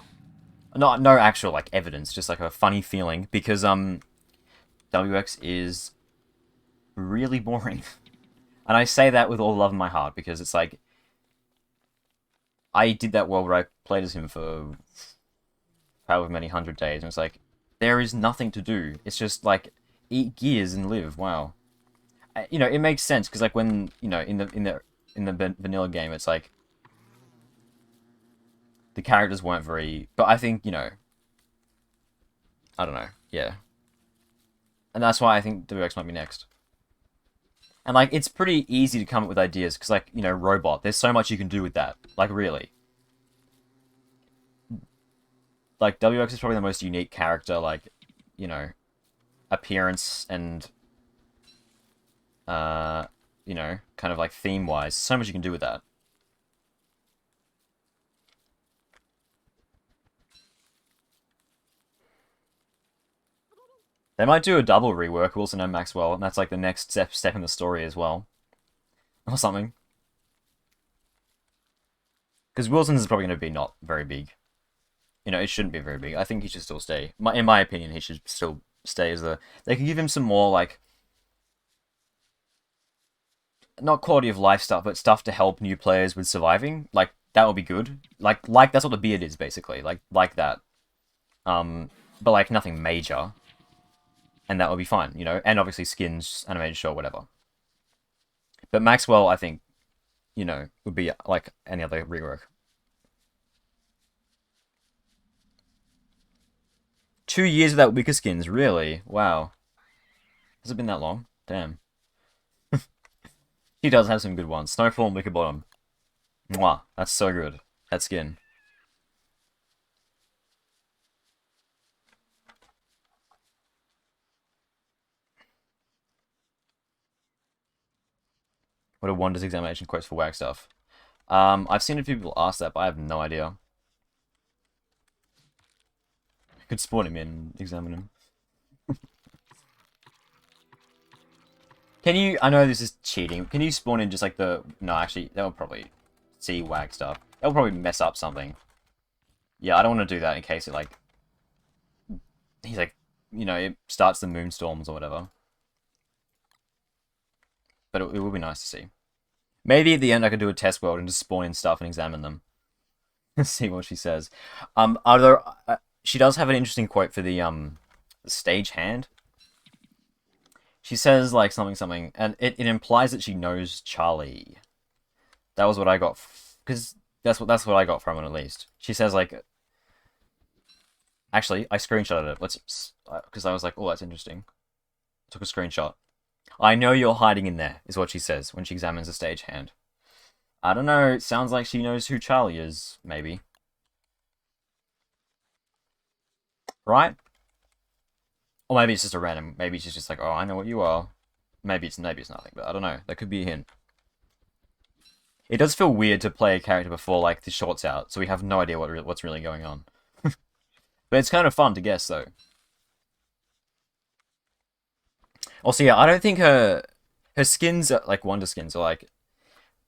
No actual like evidence, just like a funny feeling because WX is really boring. And I say that with all love in my heart because it's like I did that world where I played as him for however many 100 days, and it's like there is nothing to do. It's just like eat gears and live. Wow. You know, it makes sense because like when you know in the vanilla game, it's like the characters weren't very. But I think you know, I don't know. Yeah, and that's why I think WX might be next. And like, it's pretty easy to come up with ideas because like you know, robot. There's so much you can do with that. Like really, like WX is probably the most unique character. Like, you know, appearance and you know, kind of like theme-wise. So much you can do with that. They might do a double rework, Wilson and Maxwell, and that's like the next step in the story as well. Or something. Because Wilson's is probably going to be not very big. You know, it shouldn't be very big. I think he should still stay. In my opinion, he should still stay as the... They could give him some more, like... Not quality of life stuff, but stuff to help new players with surviving. Like, that would be good. Like that's what the beard is, basically. Like that. But like, nothing major. and that would be fine, you know. And obviously skins, animated show, whatever. But Maxwell, I think, you know, would be like any other rework. 2 years without Wicker skins, really? Wow. Has it been that long? Damn. He does have some good ones. Snowfall and Wicker Bottom. Mwah. That's so good. That skin. What are Wanda's examination quotes for WAG stuff? I've seen a few people ask that, but I have no idea. I could spawn him in and examine him. Can you... I know this is cheating. Can you spawn in just like the... No, actually, that would probably see WAG stuff. That would probably mess up something. Yeah, I don't want to do that in case it, like... He's like... You know, it starts the moonstorms or whatever. But it would be nice to see. Maybe at the end I could do a test world and just spawn in stuff and examine them. See what she says. She does have an interesting quote for the stage hand. She says like something, and it implies that she knows Charlie. That was what I got, because that's what I got from it at least. She says like, actually, I screenshotted it. Let's, because I was like, oh, that's interesting. I took a screenshot. I know you're hiding in there, is what she says when she examines the stage hand. I don't know, it sounds like she knows who Charlie is, maybe. Right? Or maybe it's just a random, maybe she's just like, oh, I know what you are. Maybe it's nothing, but I don't know. That could be a hint. It does feel weird to play a character before, like, the short's out, so we have no idea what's really going on. But it's kind of fun to guess, though. Also, yeah, I don't think her skins, like, Wonder skins, are like,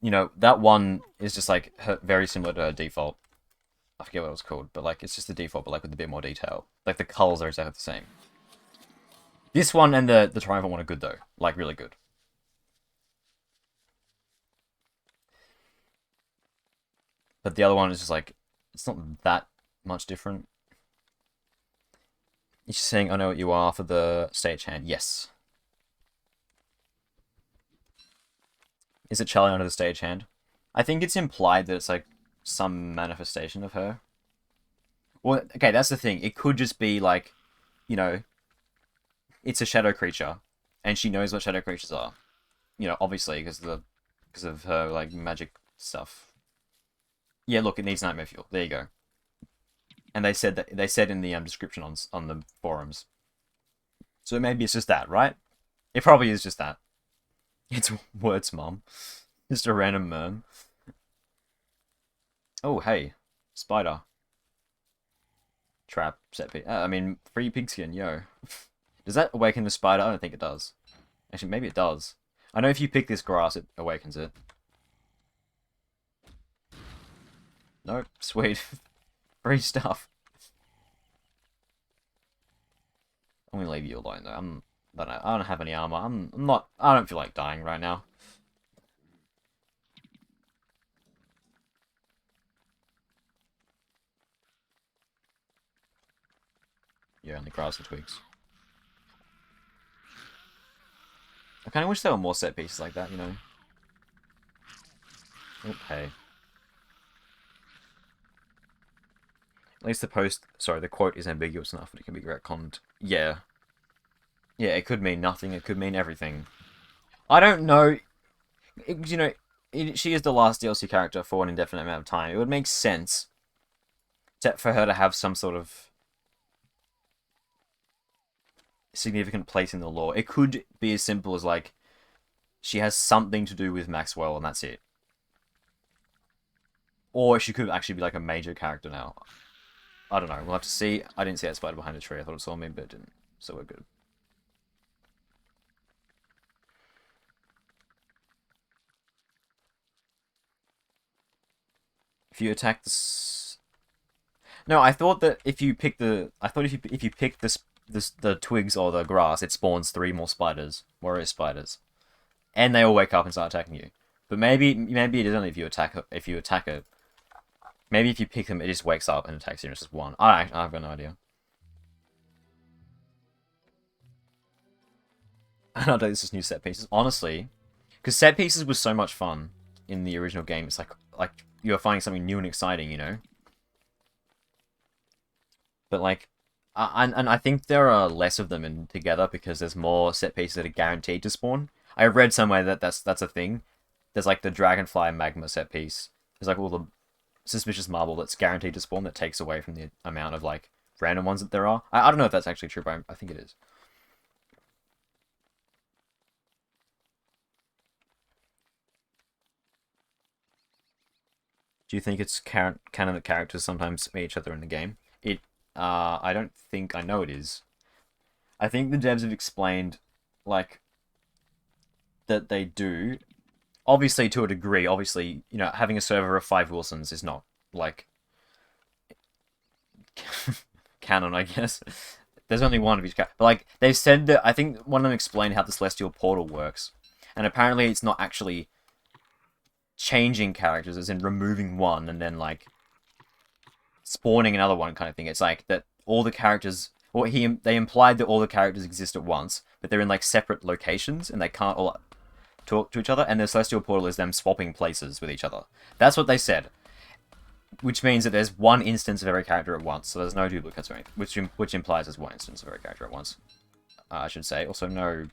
you know, that one is just, like, very similar to her default. I forget what it was called, but, like, it's just the default, but, like, with a bit more detail. Like, the colors are exactly the same. This one and the Triumphant one are good, though. Like, really good. But the other one is just, like, it's not that much different. You're just saying, I know what you are for the stagehand. Yes. Is it Charlie under the stagehand? I think it's implied that it's, like, some manifestation of her. Well, okay, that's the thing. It could just be, like, you know, it's a shadow creature, and she knows what shadow creatures are. You know, obviously, because of her, like, magic stuff. Yeah, look, it needs nightmare fuel. There you go. And they said in the description on the forums. So maybe it's just that, right? It probably is just that. It's words, mom. Just a random merm. Oh, hey, spider. Trap set piece. I mean, free pigskin, yo. Does that awaken the spider? I don't think it does. Actually, maybe it does. I know if you pick this grass, it awakens it. Nope, sweet. Free stuff. I'm gonna leave you alone though. I don't have any armor. I don't feel like dying right now. Yeah, only grass and twigs. I kind of wish there were more set pieces like that, you know. Okay. At least the quote is ambiguous enough that it can be retconned. Yeah. Yeah, it could mean nothing, it could mean everything. I don't know. You know, she is the last DLC character for an indefinite amount of time. It would make sense for her to have some sort of significant place in the lore. It could be as simple as, like, she has something to do with Maxwell and that's it. Or she could actually be, like, a major character now. I don't know. We'll have to see. I didn't see that spider behind the tree. I thought it saw me, but it didn't. So we're good. If you attack the... No, I thought that if you pick the... I thought if you pick the twigs or the grass, it spawns 3 more spiders. Warrior spiders. And they all wake up and start attacking you. But maybe it is only if you attack it. Maybe if you pick them, it just wakes up and attacks you, and it's just one. I've got no idea. And I'll do this as new set pieces. Honestly, because set pieces was so much fun in the original game. It's like you're finding something new and exciting, you know. But like, and I think there are less of them in together because there's more set pieces that are guaranteed to spawn. I read somewhere that that's a thing. There's like the Dragonfly Magma set piece. There's like all the suspicious marble that's guaranteed to spawn that takes away from the amount of like random ones that there are. I don't know if that's actually true, but I think it is. Do you think it's canon that characters sometimes meet each other in the game? I don't think I know it is. I think the devs have explained, like, that they do. Obviously, to a degree, obviously, you know, having a server of 5 Wilsons is not, like, canon, I guess. There's only one of each character. But, like, they've said that, I think one of them explained how the Celestial Portal works. And apparently it's not actually changing characters, as in removing one and then, like, spawning another one kind of thing. It's like that all the characters, or they implied that all the characters exist at once, but they're in like separate locations and they can't all talk to each other. And the Celestial Portal is them swapping places with each other. That's what they said, which means that there's one instance of every character at once. So there's no duplicates or anything, which implies there's one instance of every character at once. I should say. Also, no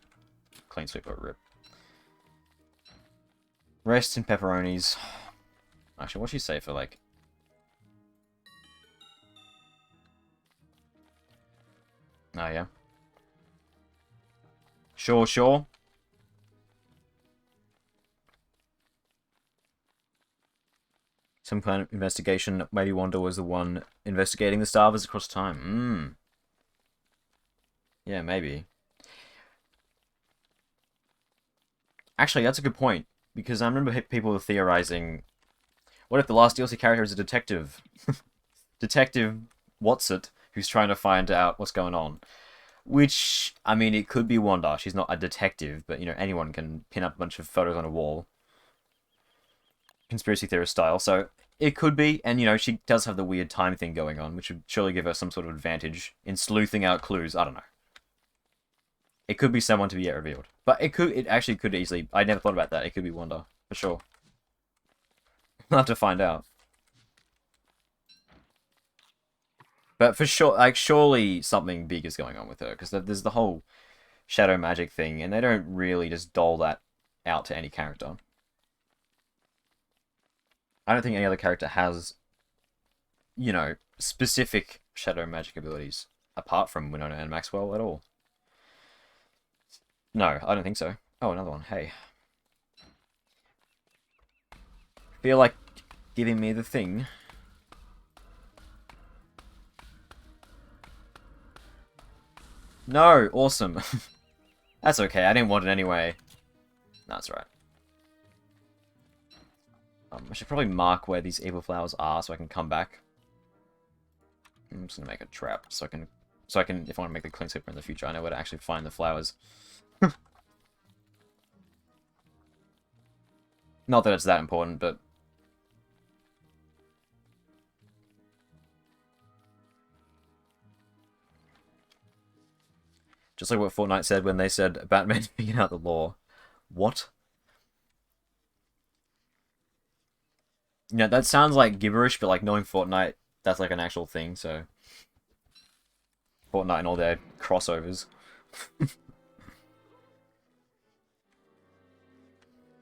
clean sweep or rip. Rest in pepperonis. Actually, what'd she say for like? Oh, yeah. Sure. Some kind of investigation. Maybe Wanda was the one investigating the starvers across time. Yeah, maybe. Actually, that's a good point. Because I remember people were theorizing, what if the last DLC character is a detective? Detective Whatsit, who's trying to find out what's going on. Which, I mean, it could be Wanda. She's not a detective, but, you know, anyone can pin up a bunch of photos on a wall. Conspiracy theorist style. So, it could be, and, you know, she does have the weird time thing going on, which would surely give her some sort of advantage in sleuthing out clues. I don't know. It could be someone to be yet revealed. But it actually could easily, I never thought about that. It could be Wanda, for sure. We'll have to find out. But for sure, like, surely something big is going on with her, because there's the whole shadow magic thing, and they don't really just dole that out to any character. I don't think any other character has, you know, specific shadow magic abilities, apart from Winona and Maxwell at all. No, I don't think so. Oh, another one. Hey. Feel like giving me the thing. No, awesome. That's okay, I didn't want it anyway. That's right. I should probably mark where these evil flowers are so I can come back. I'm just gonna make a trap so I can, if I want to make the clean slipper in the future, I know where to actually find the flowers. Not that it's that important, but... Just like what Fortnite said when they said Batman figured out the law. What? You know, that sounds like gibberish, but like knowing Fortnite, that's like an actual thing, so... Fortnite and all their crossovers.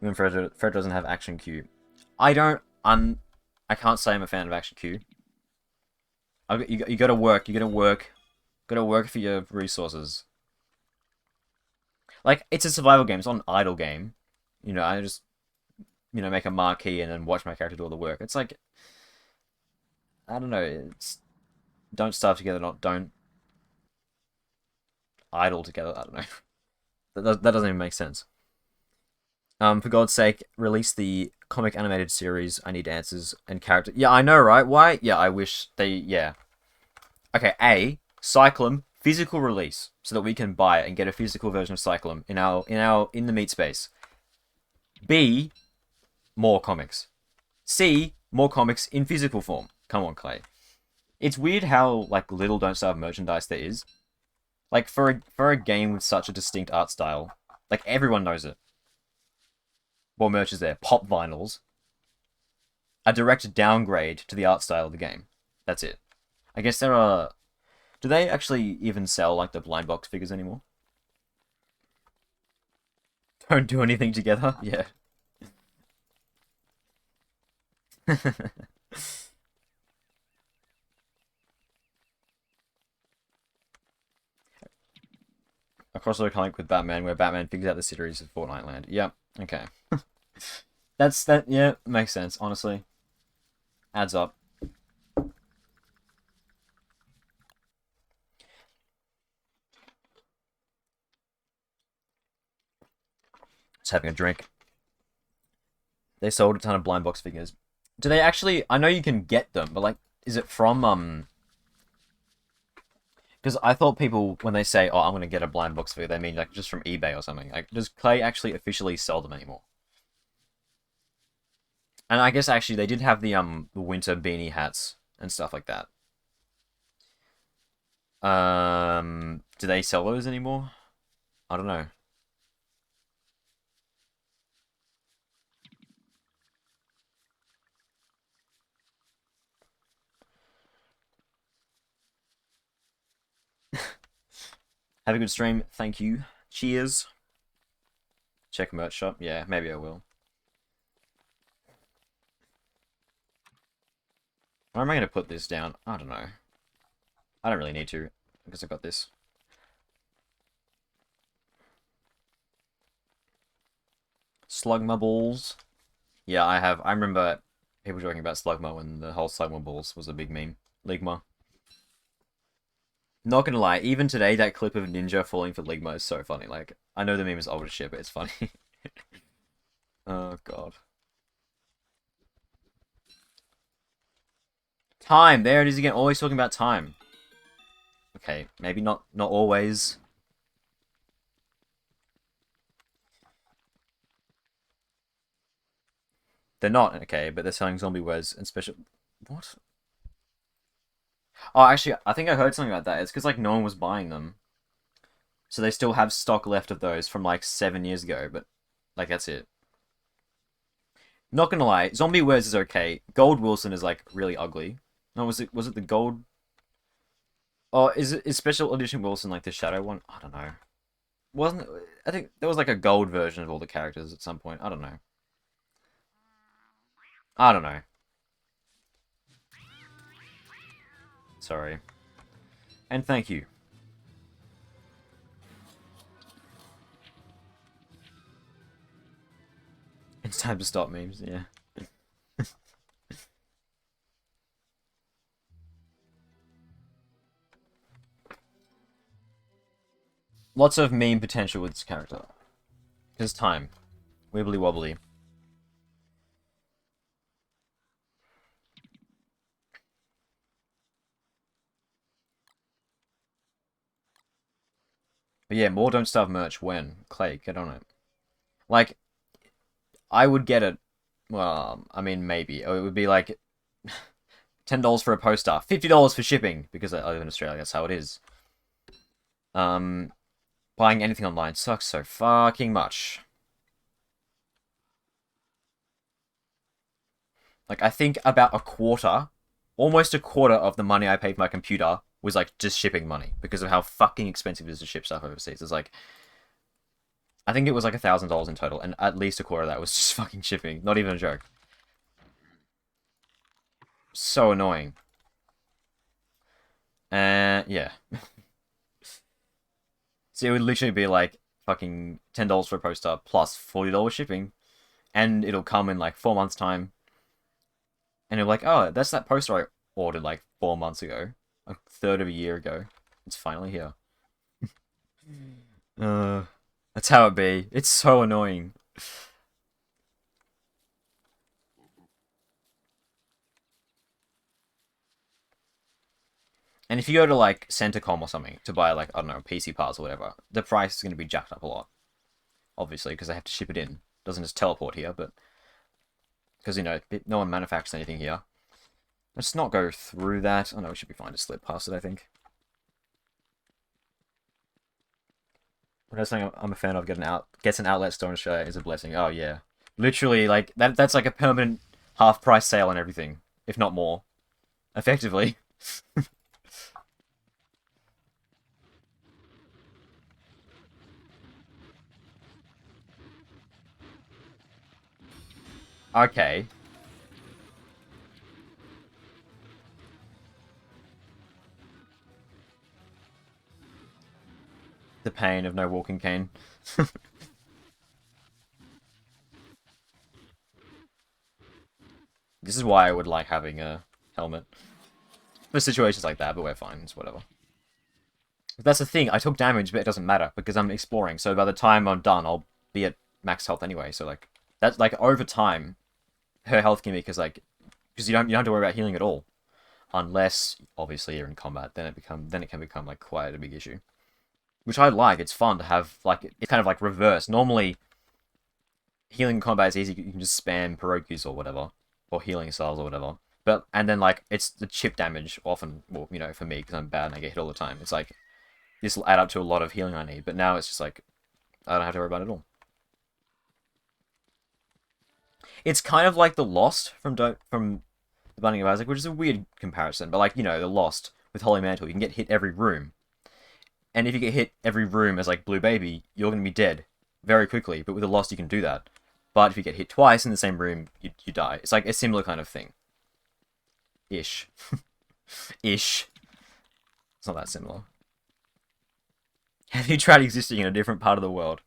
Even Fred doesn't have Action Q. I can't say I'm a fan of Action Q. You gotta work, gotta work for your resources. Like, it's a survival game, it's not an idle game. You know, I just, you know, make a marquee and then watch my character do all the work. It's like, I don't know, it's, don't starve together, don't idle together, I don't know. That doesn't even make sense. For God's sake, release the comic animated series. I need answers and character. Yeah, I know, right? Why? Yeah, I wish they... Yeah. Okay, A, Cyclone, physical release, so that we can buy it and get a physical version of Cyclone in the meat space. B, more comics. C, more comics in physical form. Come on, Klei. It's weird how, like, little Don't Starve merchandise there is. Like, for a game with such a distinct art style, Like, everyone knows it. What merch is there? Pop vinyls. A direct downgrade to the art style of the game. That's it. I guess there are... Do they actually even sell, like, the blind box figures anymore? Don't do anything together? Yeah. A crossover comic with Batman where Batman figures out the series of Fortnite Land. Yep. Okay. That. Yeah, makes sense. Honestly, adds up. Just having a drink. They sold a ton of blind box figures. Do they actually? I know you can get them, but like, is it from? Because I thought people when they say, "Oh, I'm gonna get a blind box figure," they mean like just from eBay or something. Like, does Klei actually officially sell them anymore? And I guess actually they did have the winter beanie hats and stuff like that. Do they sell those anymore? I don't know. Have a good stream. Thank you. Cheers. Check merch shop. Yeah, maybe I will. Where am I going to put this down? I don't know. I don't really need to, because I've got this. Slugma balls. Yeah, I have. I remember people talking about Slugma when the whole Slugma balls was a big meme. Ligma. Not gonna lie, even today, that clip of Ninja falling for Ligma is so funny. Like, I know the meme is old as shit, but it's funny. Oh, God. Time! There it is again. Always talking about time. Okay, maybe not always. They're not, okay, but they're selling zombie wares and special... What? Oh, actually, I think I heard something about that. It's because, like, no one was buying them. So they still have stock left of those from, like, 7 years ago, but, like, that's it. Not gonna lie, Zombie Wares is okay. Gold Wilson is, like, really ugly. No, was it the gold... Oh, is Special Edition Wilson, like, the shadow one? I don't know. Wasn't... I think there was, like, a gold version of all the characters at some point. I don't know. I don't know. Sorry. And thank you. It's time to stop memes, yeah. Lots of meme potential with this character. Because time. Wibbly wobbly. But yeah, more Don't Starve merch when? Klei, get on it. Like, I would get it. Well, I mean, maybe. It would be like $10 for a poster, $50 for shipping, because I live in Australia, that's how it is. Buying anything online sucks so fucking much. Like, I think about a quarter, almost a quarter of the money I paid for my computer was like just shipping money because of how fucking expensive it is to ship stuff overseas. It's like, I think it was like $1,000 in total, and at least a quarter of that was just fucking shipping. Not even a joke. So annoying. Yeah. So it would literally be like fucking $10 for a poster plus $40 shipping, and it'll come in like 4 months' time. And you're like, oh, that's that poster I ordered like 4 months ago, a third of a year ago. It's finally here. Uh, that's how it be. It's so annoying. And if you go to like Centacom or something to buy like, I don't know, PC parts or whatever, the price is going to be jacked up a lot. Obviously, because they have to ship it in. It doesn't just teleport here, but because, you know, no one manufactures anything here. Let's not go through that. Oh no, we should be fine to slip past it, I think. When I was saying I'm a fan of gets an outlet store in Australia is a blessing. Oh yeah, literally like that's like a permanent half price sale on everything, if not more, effectively. Okay, the pain of no walking cane. This is why I would like having a helmet for situations like that, but we're fine. It's whatever. That's the thing. I took damage, but it doesn't matter because I'm exploring. So by the time I'm done, I'll be at max health anyway. So like that's like over time, her health can be because you don't have to worry about healing at all, unless obviously you're in combat. Then it can become like quite a big issue, which I like. It's fun to have like it's kind of like reverse. Normally, healing in combat is easy. You can just spam pierogies or whatever, or healing styles or whatever. But and then like it's the chip damage often. Well, you know, for me because I'm bad and I get hit all the time. It's like this will add up to a lot of healing I need. But now it's just like I don't have to worry about it at all. It's kind of like the Lost from the Binding of Isaac, which is a weird comparison. But like you know, the Lost with Holy Mantle, you can get hit every room, and if you get hit every room as like Blue Baby, you're gonna be dead very quickly. But with the Lost, you can do that. But if you get hit twice in the same room, you die. It's like a similar kind of thing. Ish. Ish. It's not that similar. Have you tried existing in a different part of the world?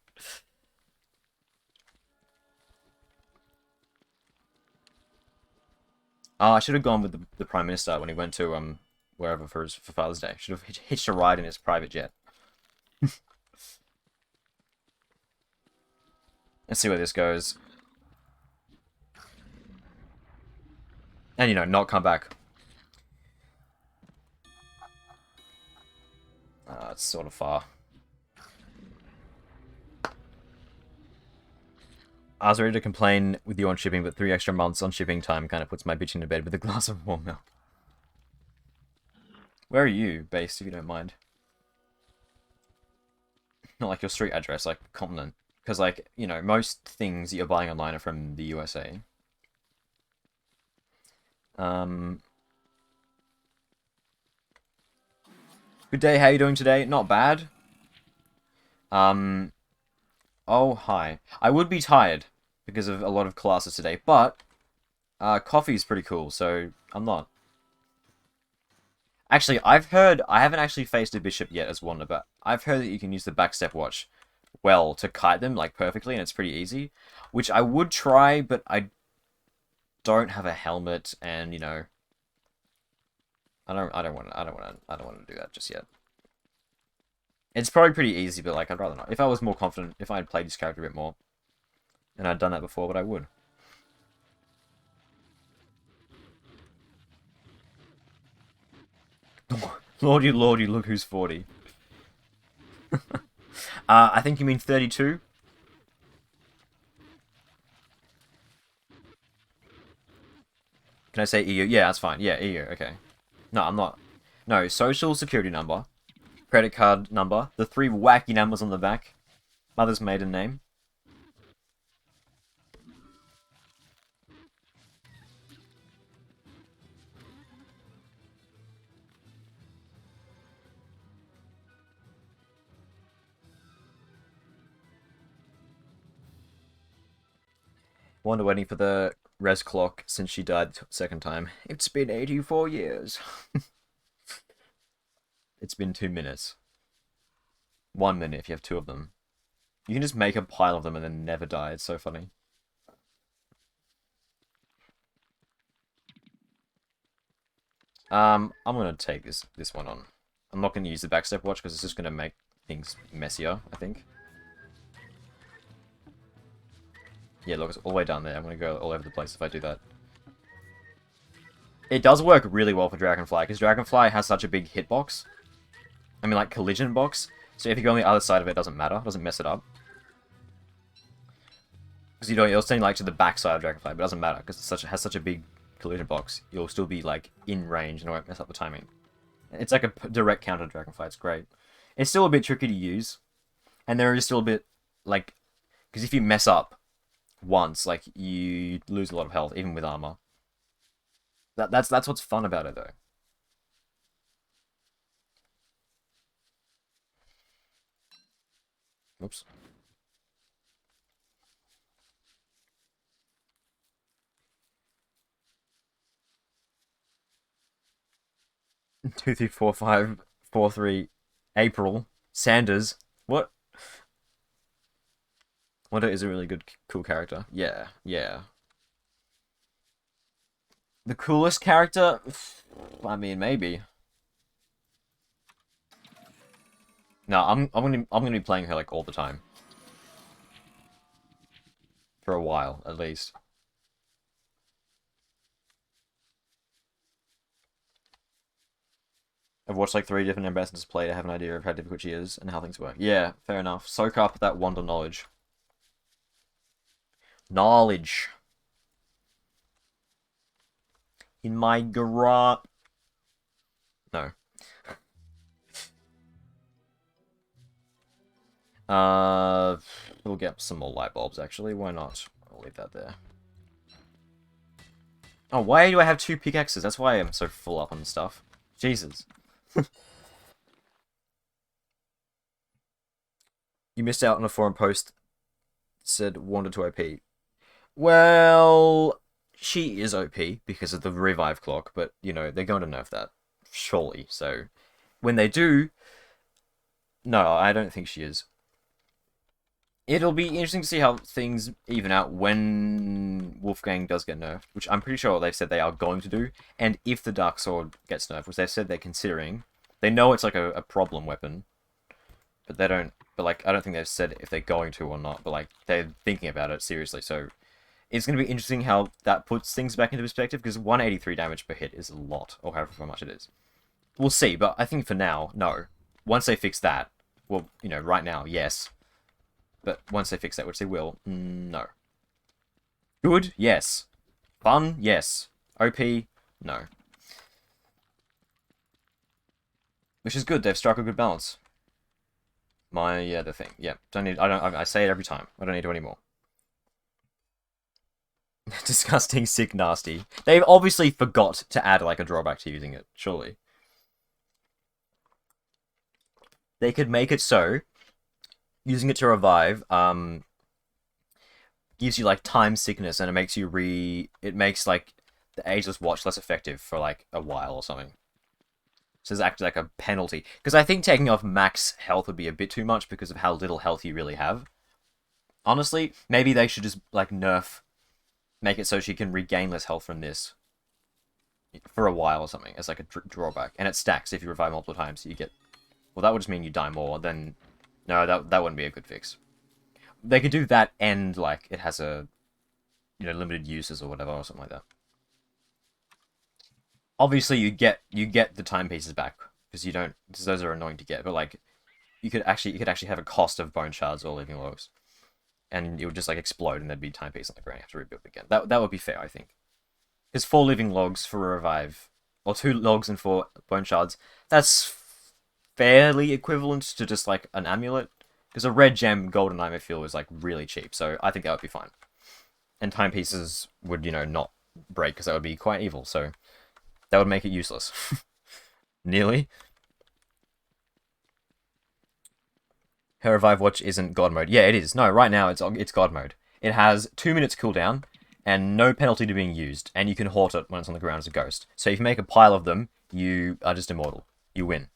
Oh, I should have gone with the Prime Minister when he went to wherever for Father's Day. Should have hitched a ride in his private jet. Let's see where this goes. And you know, not come back. It's sort of far. I was ready to complain with you on shipping, but 3 extra months on shipping time kind of puts my bitch into bed with a glass of warm milk. Where are you based, if you don't mind? Not like your street address, like continent. Because, like, you know, most things that you're buying online are from the USA. Um, Good day, how you doing today? Not bad. Um, oh, hi. I would be tired because of a lot of classes today, but coffee is pretty cool, so I'm not. Actually, I've heard, I haven't actually faced a bishop yet as Wanda, but I've heard that you can use the backstep watch well to kite them, like, perfectly, and it's pretty easy. Which I would try, but I don't have a helmet, and, you know, I don't want to do that just yet. It's probably pretty easy, but, like, I'd rather not. If I was more confident, if I had played this character a bit more, and I'd done that before, but I would. Lordy, lordy, look who's 40. I think you mean 32? Can I say EU? Yeah, that's fine. Yeah, EU, okay. No, I'm not. No, social security number, credit card number, the 3 wacky numbers on the back, mother's maiden name. Wonder waiting for the res clock since she died the second time. It's been 84 years. It's been 2 minutes. 1 minute if you have 2 of them. You can just make a pile of them and then never die. It's so funny. I'm gonna take this one on. I'm not gonna use the backstep watch because it's just gonna make things messier, I think. Yeah, look, it's all the way down there. I'm gonna go all over the place if I do that. It does work really well for Dragonfly, because Dragonfly has such a big hitbox. I mean, like, collision box. So if you go on the other side of it, it doesn't matter. It doesn't mess it up. Because you know, you're staying, like, to the back side of Dragonfly, but it doesn't matter, because it has such a big collision box. You'll still be, like, in range, and it won't mess up the timing. It's like a direct counter to Dragonfly. It's great. It's still a bit tricky to use, And they're just a little bit, like, because if you mess up once, like, you lose a lot of health, even with armor. That's what's fun about it, though. Oops. Two, three, four, five, four, three. April. Sanders. What? Wanda is a really good, cool character. Yeah, yeah. The coolest character? I mean, maybe. No, I'm gonna be playing her like all the time. For a while, at least. I've watched like 3 different ambassadors play to have an idea of how difficult she is and how things work. Yeah, fair enough. Soak up that Wanda knowledge. Knowledge. In my garage. No. We'll get some more light bulbs, actually. Why not? I'll leave that there. Oh, why do I have 2 pickaxes? That's why I'm so full up on stuff. Jesus. You missed out on a forum post that said Wanda to OP. Well, she is OP because of the revive clock, but, you know, they're going to nerf that. Surely. So, when they do... No, I don't think she is. It'll be interesting to see how things even out when Wolfgang does get nerfed, which I'm pretty sure they've said they are going to do, and if the Dark Sword gets nerfed, which they've said they're considering. They know it's like a problem weapon, but they don't. But like, I don't think they've said if they're going to or not. But like, they're thinking about it seriously. So it's going to be interesting how that puts things back into perspective, because 183 damage per hit is a lot, or however much it is. We'll see, but I think for now, no. Once they fix that, well, you know, right now, yes. But once they fix that, which they will, no. Good? Yes. Fun? Yes. OP? No. Which is good. They've struck a good balance. The thing. Yeah. Don't need. I say it every time. I don't need to anymore. Disgusting, sick, nasty. They've obviously forgot to add like a drawback to using it. Surely. They could make it so using it to revive gives you like time sickness, and it makes like the Ageless Watch less effective for like a while or something. So it's actually like a penalty, because I think taking off max health would be a bit too much because of how little health you really have. Honestly, maybe they should just like make it so she can regain less health from this for a while or something as like a drawback, and it stacks if you revive multiple times. So you get, well, that would just mean you die more. Then no, that wouldn't be a good fix. They could do that, and like it has a, you know, limited uses or whatever or something like that. Obviously, you get the timepieces back because you don't, because those are annoying to get. But like, you could actually have a cost of bone shards or living logs, and it would just like explode, and there'd be timepiece on the ground. You have to rebuild again. That would be fair, I think. Because 4 living logs for a revive, or 2 logs and 4 bone shards, that's fairly equivalent to just like an amulet. Because a red gem golden eye, I feel, is like really cheap, so I think that would be fine. And timepieces would, you know, not break because that would be quite evil, so that would make it useless. Nearly. Her revive watch isn't god mode. Yeah, it is. No, right now it's god mode. It has 2 minutes cooldown and no penalty to being used, and you can haunt it when it's on the ground as a ghost. So if you make a pile of them, you are just immortal. You win.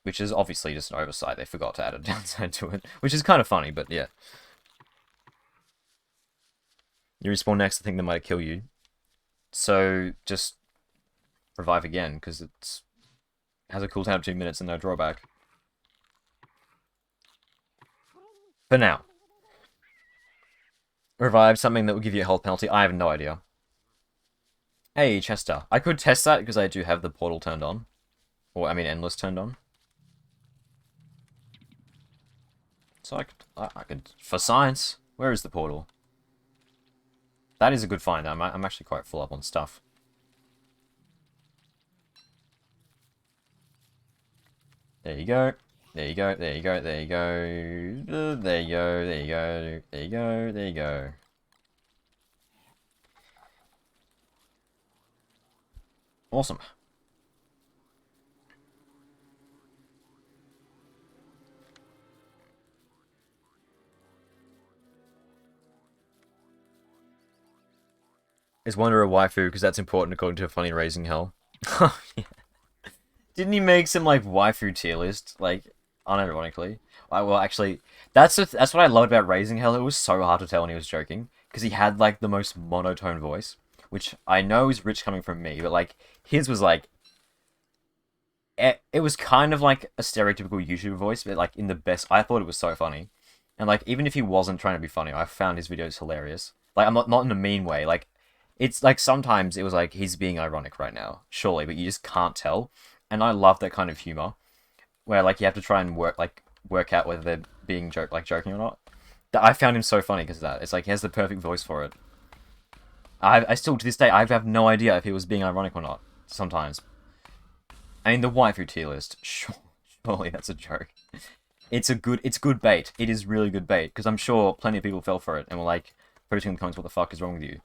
Which is obviously just an oversight. They forgot to add a downside to it, which is kind of funny, but yeah. You respawn next, I think they might kill you. So just revive again, because it has a cooldown of 2 minutes and no drawback. For now. Revive something that will give you a health penalty. I have no idea. Hey, Chester. I could test that because I do have the portal turned on. Or, I mean, endless turned on. So I could, for science. Where is the portal? That is a good find. I'm actually quite full up on stuff. There you go. There you go, there you go, there you go, there you go, there you go, there you go, there you go. Awesome. Is Wonder a waifu? Because that's important according to a funny Raising Hell. Didn't he make some like waifu tier list? Like, unironically. Well, actually, that's what I loved about Raising Hell. It was so hard to tell when he was joking because he had like the most monotone voice, which I know is rich coming from me, but like his was like it was kind of like a stereotypical YouTuber voice, but like in the best. I thought it was so funny, and like even if he wasn't trying to be funny, I found his videos hilarious. Like I'm not in a mean way. Like it's like sometimes it was like he's being ironic right now, surely, but you just can't tell. And I love that kind of humor where like you have to try and work out whether they're being joking or not. I found him so funny because of that. It's like he has the perfect voice for it. I still to this day I have no idea if he was being ironic or not. Sometimes. I mean the waifu tier list. Surely that's a joke. It's good bait. It is really good bait because I'm sure plenty of people fell for it and were like posting in the comments, "What the fuck is wrong with you?"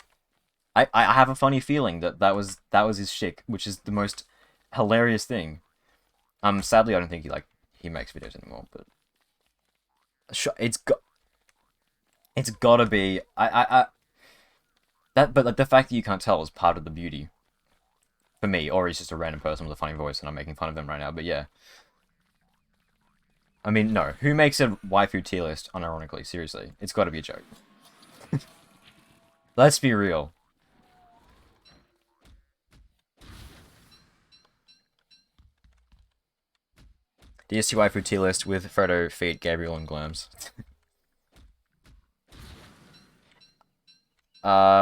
I have a funny feeling that was his shtick, which is the most hilarious thing. Sadly, I don't think he makes videos anymore, but sure, it's gotta be that. But like, the fact that you can't tell is part of the beauty for me, or he's just a random person with a funny voice, and I'm making fun of him right now. But yeah, I mean, no, who makes a waifu tier list? Unironically, seriously, it's got to be a joke. Let's be real. DST waifu tier list with Freddo, Feet, Gabriel, and Glams.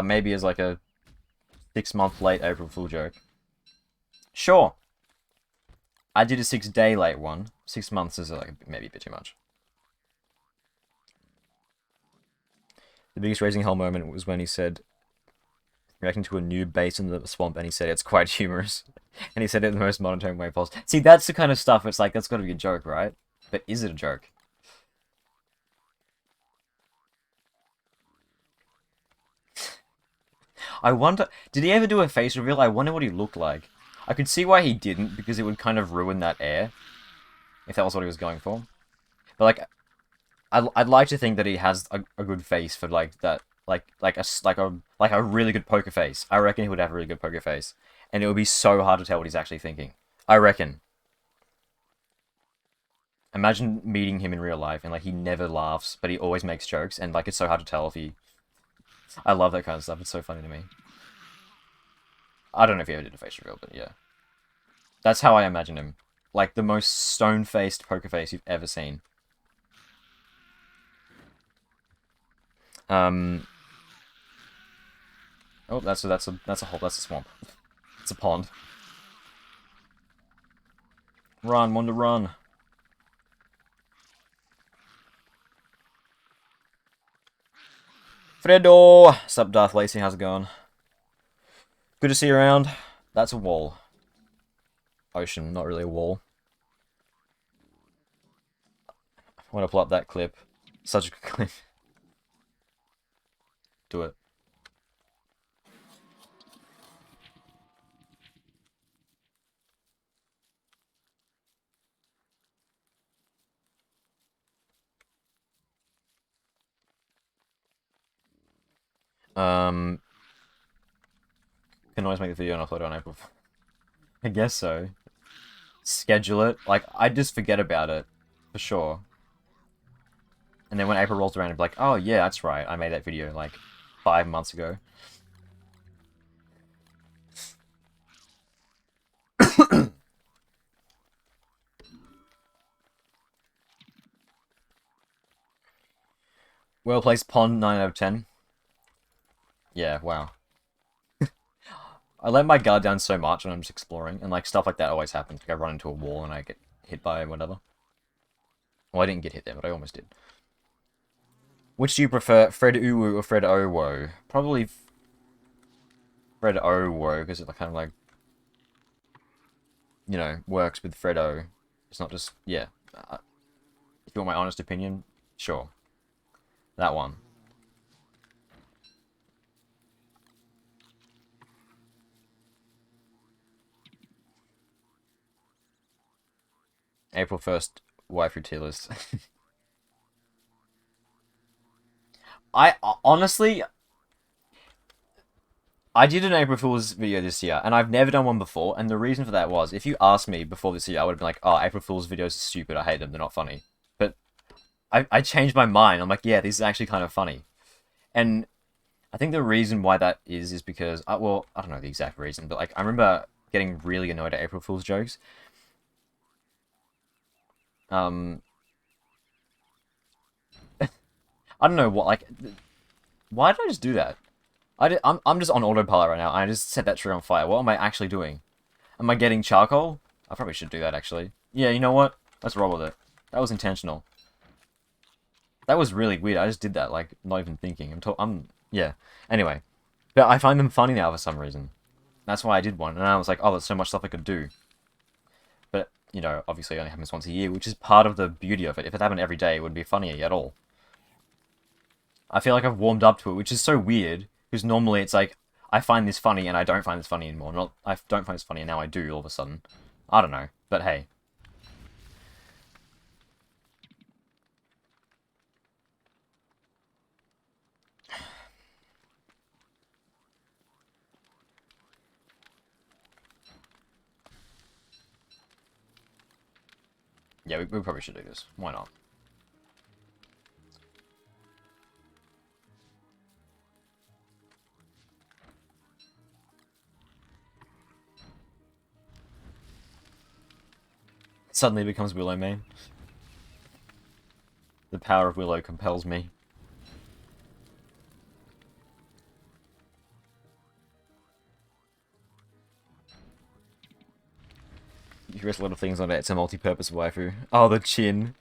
Maybe as like a 6-month late April Fool joke. Sure. I did a 6-day late one. 6 months is like maybe a bit too much. The biggest Raising Hell moment was when he said, reacting to a new base in the swamp, and he said it's quite humorous. And he said it in the most monotone way possible. See, that's the kind of stuff, it's like, that's gotta be a joke, right? But is it a joke? I wonder, did he ever do a face reveal? I wonder what he looked like. I could see why he didn't, because it would kind of ruin that air, if that was what he was going for. But like, I'd like to think that he has a good face for like that, like a really good poker face. I reckon he would have a really good poker face, and it would be so hard to tell what he's actually thinking. I reckon. Imagine meeting him in real life, and like he never laughs, but he always makes jokes, and like it's so hard to tell if he. I love that kind of stuff. It's so funny to me. I don't know if he ever did a face reveal, but yeah, that's how I imagine him. Like the most stone-faced poker face you've ever seen. Oh, that's a hole. That's a swamp. It's a pond. Run, Wanda, run. Freddo! Sup, Darth Lacey, how's it going? Good to see you around. That's a wall. Ocean, not really a wall. I want to pull up that clip. Such a good clip. Do it. Can always make a video and upload it on April. I guess so. Schedule it. Like, I just forget about it. For sure. And then when April rolls around, I'd be like, oh yeah, that's right. I made that video like 5 months ago. Well placed pond, 9 out of 10. Yeah, wow. I let my guard down so much when I'm just exploring, and like stuff like that always happens. Like I run into a wall and I get hit by whatever. Well, I didn't get hit there, but I almost did. Which do you prefer, Fred Uwu or Fred Owo? Probably Fred Owo, because it kind of like, you know, works with Freddo. It's not just, yeah. If you want my honest opinion, sure. That one. April 1st, waifu tier list. I honestly, I did an April Fool's video this year, and I've never done one before, and the reason for that was, if you asked me before this year, I would have been like, oh, April Fool's videos are stupid, I hate them, they're not funny. But I changed my mind, I'm like, yeah, this is actually kind of funny. And I think the reason why that is because, well, I don't know the exact reason, but like, I remember getting really annoyed at April Fool's jokes. Um, I don't know what, like, why did I just do that? I'm just on autopilot right now. I just set that tree on fire. What am I actually doing? Am I getting charcoal? I probably should do that, actually. Yeah, you know what? Let's roll with it. That was intentional. That was really weird. I just did that, like, not even thinking. Yeah. Anyway. But I find them funny now for some reason. That's why I did one. And I was like, oh, there's so much stuff I could do. But, you know, obviously it only happens once a year, which is part of the beauty of it. If it happened every day, it wouldn't be funny at all. I feel like I've warmed up to it, which is so weird. Because normally it's like, I find this funny and I don't find this funny anymore. Not, I don't find this funny and now I do all of a sudden. I don't know. But hey. Yeah, we probably should do this. Why not? Suddenly becomes Willow main. The power of Willow compels me. You rest a lot of things on it. It's a multi-purpose waifu. Oh, the chin.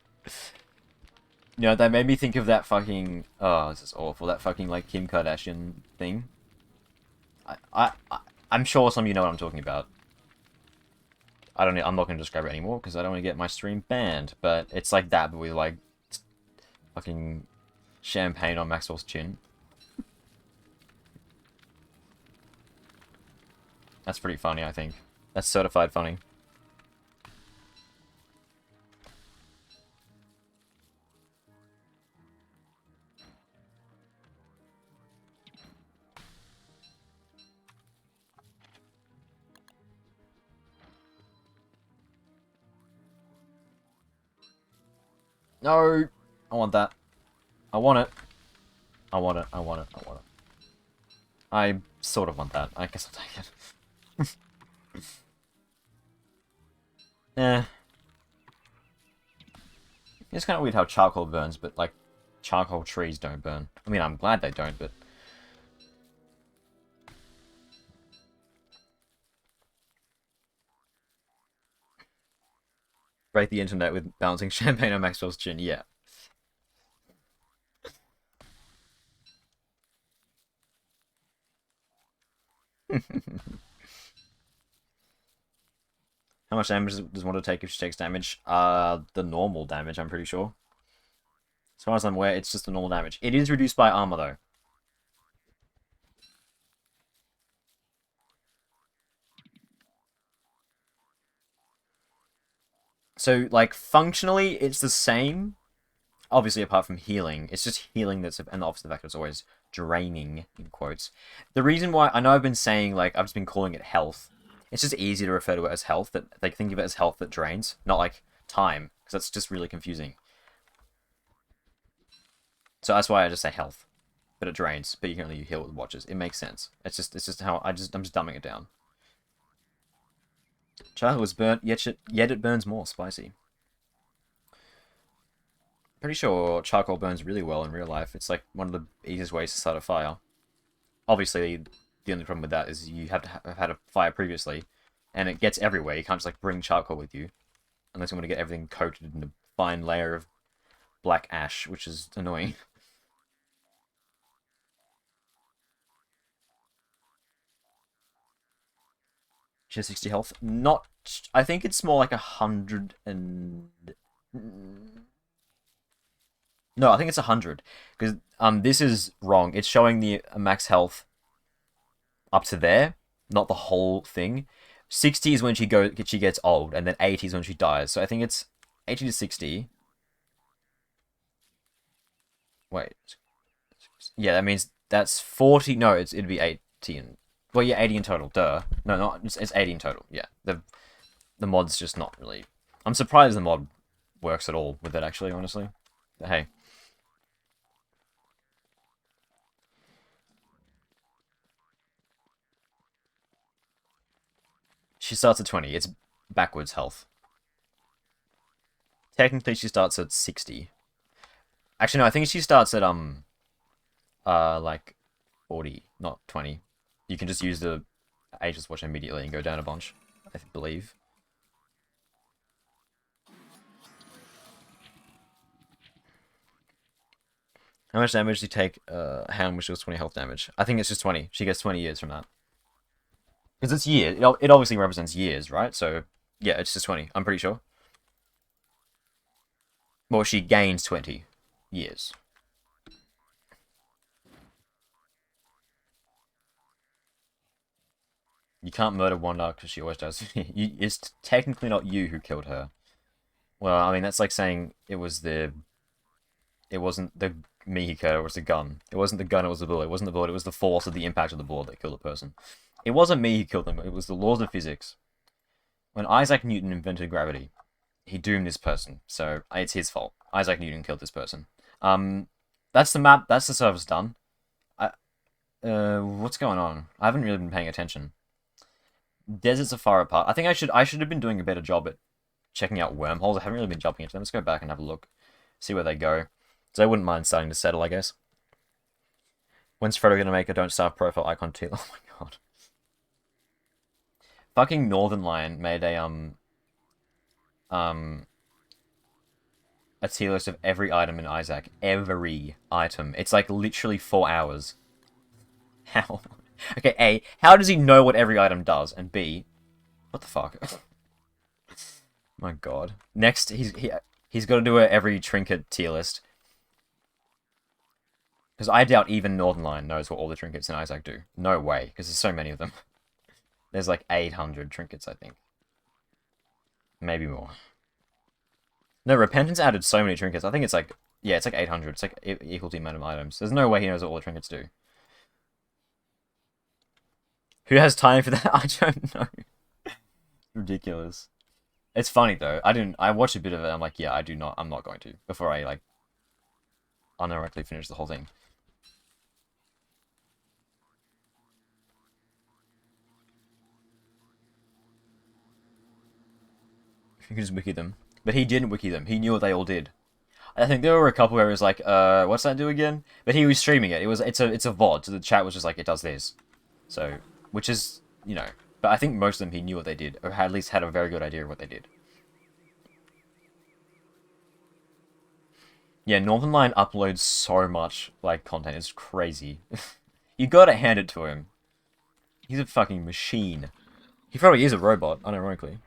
You know, that made me think of that fucking... Oh, this is awful. That fucking, like, Kim Kardashian thing. I'm sure some of you know what I'm talking about. I'm not going to describe it anymore, because I don't want to get my stream banned. But it's like that, but with, like, fucking champagne on Maxwell's chin. That's pretty funny, I think. That's certified funny. No! I want that. I want it. I want it. I want it. I want it. I sort of want that. I guess I'll take it. Eh. It's kind of weird how charcoal burns, but, like, charcoal trees don't burn. I mean, I'm glad they don't, but... Break the internet with bouncing champagne on Maxwell's chin, yeah. How much damage does Wanda take if she takes damage? The normal damage, I'm pretty sure. As far as I'm aware, it's just the normal damage. It is reduced by armor, though. So, like, functionally, it's the same. Obviously, apart from healing. It's just healing that's... And obviously the fact that it's always draining, in quotes. The reason why... I know I've been saying, like, I've just been calling it health. It's just easier to refer to it as health. That they think of it as health that drains. Not, like, time. Because that's just really confusing. So that's why I just say health. But it drains. But you can only heal with watches. It makes sense. It's just how... I'm just dumbing it down. Childhood was burnt, yet it burns more. Spicy. Pretty sure charcoal burns really well in real life. It's like one of the easiest ways to start a fire. Obviously, the only problem with that is you have to have had a fire previously, and it gets everywhere. You can't just like bring charcoal with you, unless you want to get everything coated in a fine layer of black ash, which is annoying. She has 60 health. Not. I think it's more like 100 and. No, I think it's 100 because this is wrong. It's showing the max health up to there, not the whole thing. 60 is when she gets old, and then 80 is when she dies. So I think it's 80 to 60. Wait, yeah, that means that's 40. No, it'd be 80 and well, yeah, 80 in total. Duh. No, not it's 80 in total. Yeah, the mod's just not really. I'm surprised the mod works at all with it. Actually, honestly, but hey, she starts at 20. It's backwards health. Technically, she starts at 60. Actually, no, I think she starts at like 40, not 20. You can just use the Aegis Watch immediately and go down a bunch, I believe. How much damage do you take? How much was 20 health damage? I think it's just 20. She gets 20 years from that. Because it's years. It obviously represents years, right? So, yeah, it's just 20. I'm pretty sure. Well, she gains 20 years. You can't murder Wanda because she always does. It's technically not you who killed her. Well, I mean, that's like saying it was the... It wasn't the me who killed her, it was the gun. It wasn't the gun, it was the bullet. It wasn't the bullet, it was the force of the impact of the bullet that killed the person. It wasn't me who killed them, it was the laws of physics. When Isaac Newton invented gravity, he doomed this person, so it's his fault. Isaac Newton killed this person. That's the map, that's the service done. What's going on? I haven't really been paying attention. Deserts are far apart. I think I should have been doing a better job at checking out wormholes. I haven't really been jumping into them. Let's go back and have a look, see where they go. So I wouldn't mind starting to settle, I guess. When's Freddo gonna make a don't starve profile icon too? Oh my god. Fucking Northern Lion made um a tier list of every item in Isaac. Every item. It's like literally 4 hours. How? Okay, A, how does he know what every item does? And B, what the fuck? My god. Next, he's got to do a every trinket tier list. Because I doubt even Northern Lion knows what all the trinkets in Isaac do. No way, because there's so many of them. There's like 800 trinkets, I think. Maybe more. No, Repentance added so many trinkets. I think it's like, yeah, it's like 800. It's like equal to the amount of items. There's no way he knows what all the trinkets do. Who has time for that? I don't know. Ridiculous. It's funny though. I watched a bit of it. I'm like, yeah, I'm not going to before I like unironically finish the whole thing. You can just wiki them, but he didn't wiki them. He knew what they all did. I think there were a couple where it was like, what's that do again? But he was streaming it. It's a VOD, so the chat was just like, it does this. So, which is, but I think most of them he knew what they did, or at least had a very good idea of what they did. Yeah, Northern Lion uploads so much, like, content. It's crazy. You gotta hand it to him. He's a fucking machine. He probably is a robot, unironically.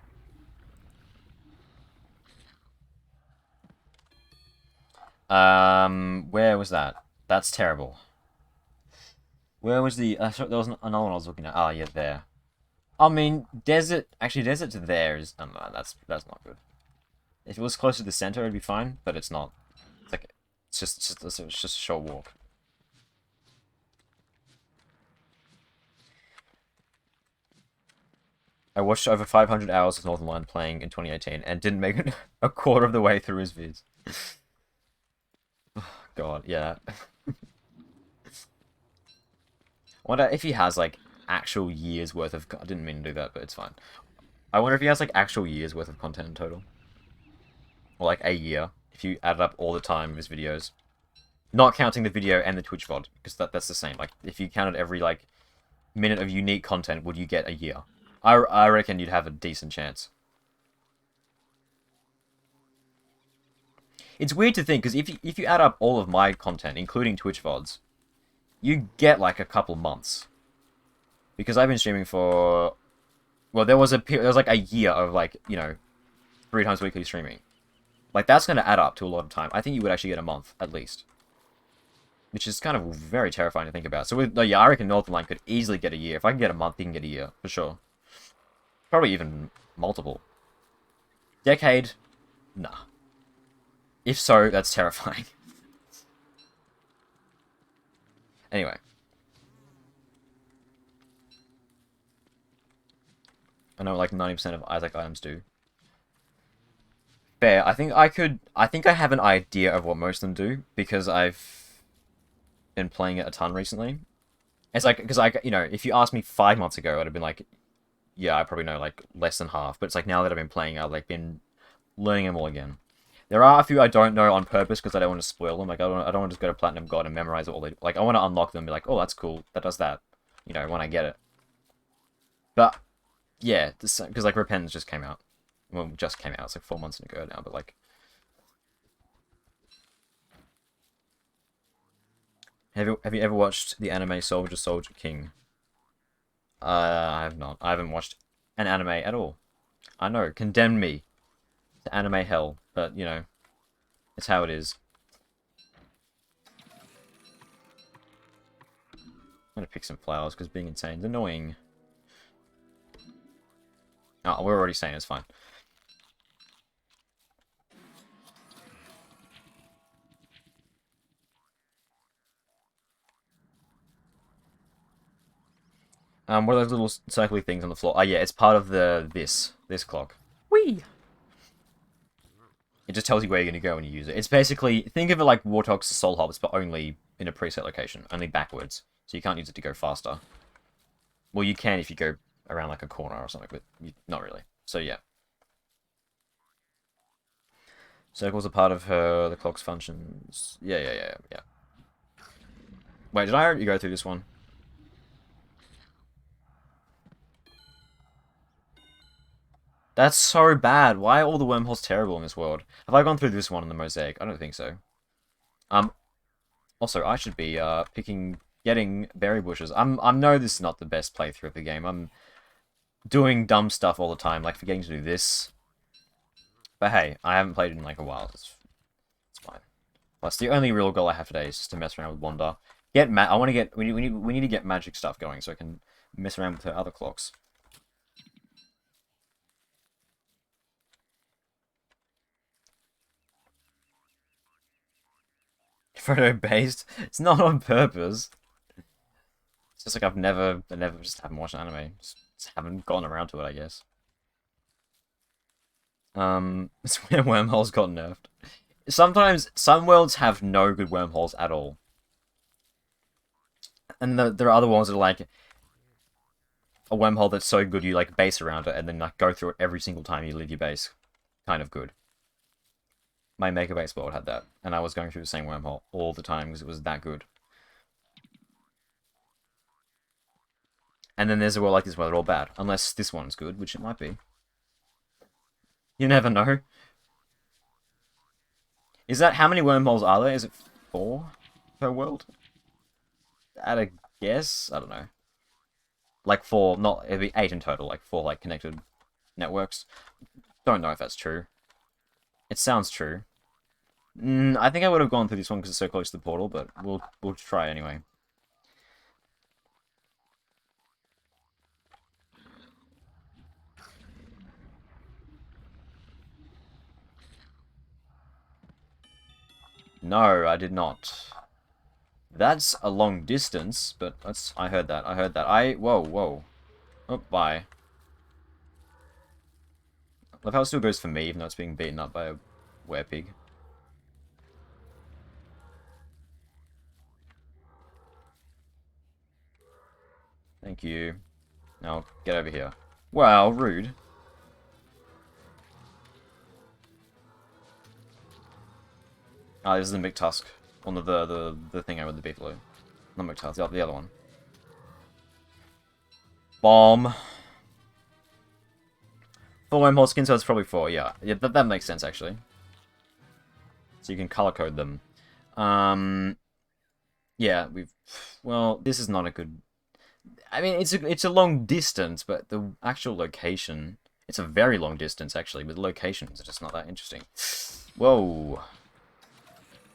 Where was that? That's terrible. Where was the... there was another one I was looking at. Ah, yeah, there. I mean, desert... Actually, desert to there is... Oh, no, that's not good. If it was closer to the center, it'd be fine, but it's not. It's like... it's just a short walk. I watched over 500 hours of Northern Lion playing in 2018 and didn't make it a quarter of the way through his vids. God, yeah. I wonder if he has, like, actual years worth of... I didn't mean to do that, but it's fine. I wonder if he has, like, actual years worth of content in total. Or, like, a year, if you added up all the time of his videos. Not counting the video and the Twitch VOD, because that's the same. Like, if you counted every, like, minute of unique content, would you get a year? I reckon you'd have a decent chance. It's weird to think, because if you add up all of my content, including Twitch VODs, you get, like, a couple months. Because I've been streaming for... Well, there was like a year of, like, 3 times weekly streaming. Like, that's going to add up to a lot of time. I think you would actually get a month, at least. Which is kind of very terrifying to think about. So, yeah, I reckon Northern Line could easily get a year. If I can get a month, he can get a year, for sure. Probably even multiple. Decade? Nah. If so, that's terrifying. Anyway. I know like 90% of Isaac items do. Fair. I think I have an idea of what most of them do, because I've been playing it a ton recently. It's like, because if you asked me 5 months ago, I'd have been like, yeah, I probably know like less than half. But it's like now that I've been playing, I've like been learning them all again. There are a few I don't know on purpose because I don't want to spoil them. Like I don't want to just go to Platinum God and memorize all they like. I want to unlock them and be like, oh, that's cool. That does that. When I get it. But yeah, because like Repentance just came out. Well, just came out. It's like 4 months ago now. But like, have you ever watched the anime Soldier King? I have not. I haven't watched an anime at all. I know, condemn me to anime hell, but it's how it is. I'm gonna pick some flowers because being insane is annoying. Oh, we're already saying it's fine. What are those little circly things on the floor? Oh yeah, it's part of this clock. Whee! It just tells you where you're gonna go when you use it. It's basically, think of it like Warthog's Soul Hops, but only in a preset location, only backwards. So you can't use it to go faster. Well, you can if you go around like a corner or something, but not really. So yeah. Circles are part of the clock's functions. Yeah. Wait, did I already go through this one? That's so bad. Why are all the wormholes terrible in this world? Have I gone through this one in the mosaic? I don't think so. Also, I should be getting berry bushes. I know this is not the best playthrough of the game. I'm doing dumb stuff all the time, like forgetting to do this. But hey, I haven't played in like a while. It's fine. Plus, the only real goal I have today is just to mess around with WANDA. I want to get. We need to get magic stuff going so I can mess around with her other clocks. Freddo based. It's not on purpose. It's just like I never just haven't watched anime. Just haven't gotten around to it, I guess. It's where wormholes got nerfed. Sometimes some worlds have no good wormholes at all, and there are other ones that are like a wormhole that's so good you like base around it and then like go through it every single time you leave your base. Kind of good. My Maker Base world had that, and I was going through the same wormhole all the time because it was that good. And then there's a world like this where they're all bad, unless this one's good, which it might be. You never know. Is that how many wormholes are there? Is it 4 per world? At a guess, I don't know. Like 4, not it'd be 8 in total, like 4 like connected networks. Don't know if that's true. It sounds true. I think I would have gone through this one because it's so close to the portal, but we'll try anyway. No, I did not. That's a long distance, but I heard that. Whoa. Oh, bye. Love how it still goes for me, even though it's being beaten up by a werepig. Thank you. Now, get over here. Wow, rude. Ah, this is the McTusk. One of the thing over the beefalo. Not McTusk, the other one. Bomb. 4 wormhole skins, so it's probably 4, yeah. Yeah, that makes sense, actually. So you can color code them. Yeah, well, this is not a good... I mean, it's a long distance, but the actual location... It's a very long distance, actually, but the locations are just not that interesting. Whoa.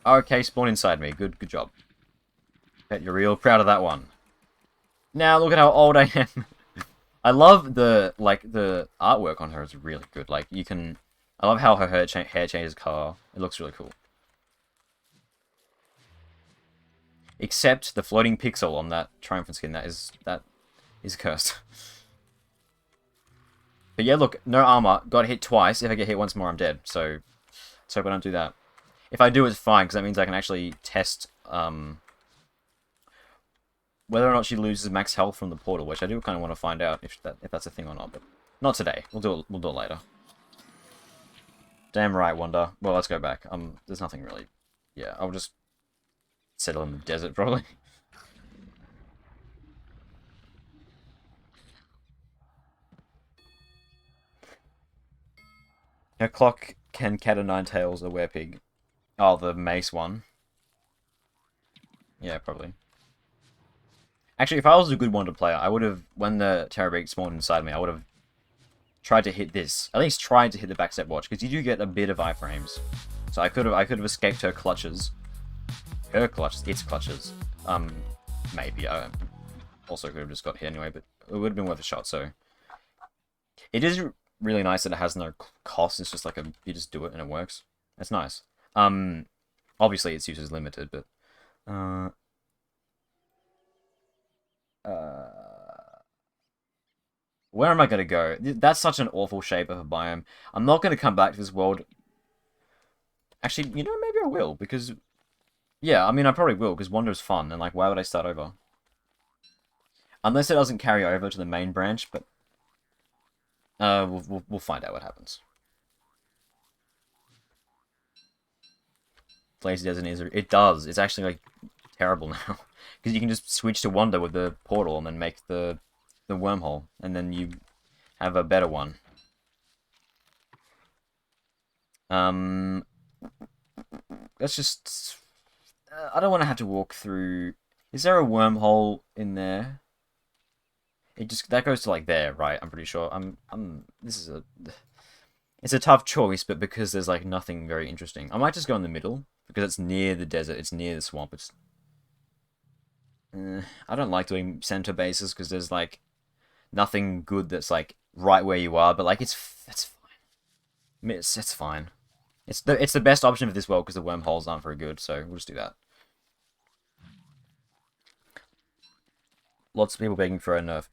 Okay, spawn inside me. Good job. Bet you're real proud of that one. Now look at how old I am. I love the artwork on her is really good. Like you can, I love how her hair changes color. It looks really cool. Except the floating pixel on that Triumphant skin, that is cursed. But yeah, look, no armor, got hit twice. If I get hit once more, I'm dead. So let's hope I don't do that. If I do, it's fine, because that means I can actually test whether or not she loses max health from the portal, which I do kind of want to find out if that's a thing or not. But not today. We'll do it later. Damn right, Wanda. Well, let's go back. There's nothing really. Yeah, I'll just settle in the desert, probably. Her clock can cat o' nine tails or werepig. Oh, the mace one. Yeah, probably. Actually, if I was a good Wanda player, I would have, when the Terrorbeak spawned inside me, I would have tried to hit this. At least tried to hit the backstep watch, because you do get a bit of iframes. So I could have escaped her clutches. Her clutches, its clutches. Maybe. I also could have just got hit anyway, but it would have been worth a shot, so. It is really nice that it has no cost. It's just like you just do it and it works. It's nice. Obviously its use is limited, but where am I gonna go? That's such an awful shape of a biome. I'm not gonna come back to this world. Actually, you know, maybe I will, because yeah, I mean I probably will, because Wanda's fun, and like why would I start over? Unless it doesn't carry over to the main branch, but we'll find out what happens. Lazy Desert is it does. It's actually like terrible now because you can just switch to Wanda with the portal and then make the wormhole, and then you have a better one. Let's just. I don't want to have to walk through. Is there a wormhole in there? That goes to like there, right? I'm pretty sure. This is it's a tough choice, but because there's like nothing very interesting, I might just go in the middle because it's near the desert. It's near the swamp. It's. I don't like doing center bases because there's like nothing good that's like right where you are, but like it's fine. It's fine. It's the best option for this world because the wormholes aren't very good, so we'll just do that. Lots of people begging for a nerf.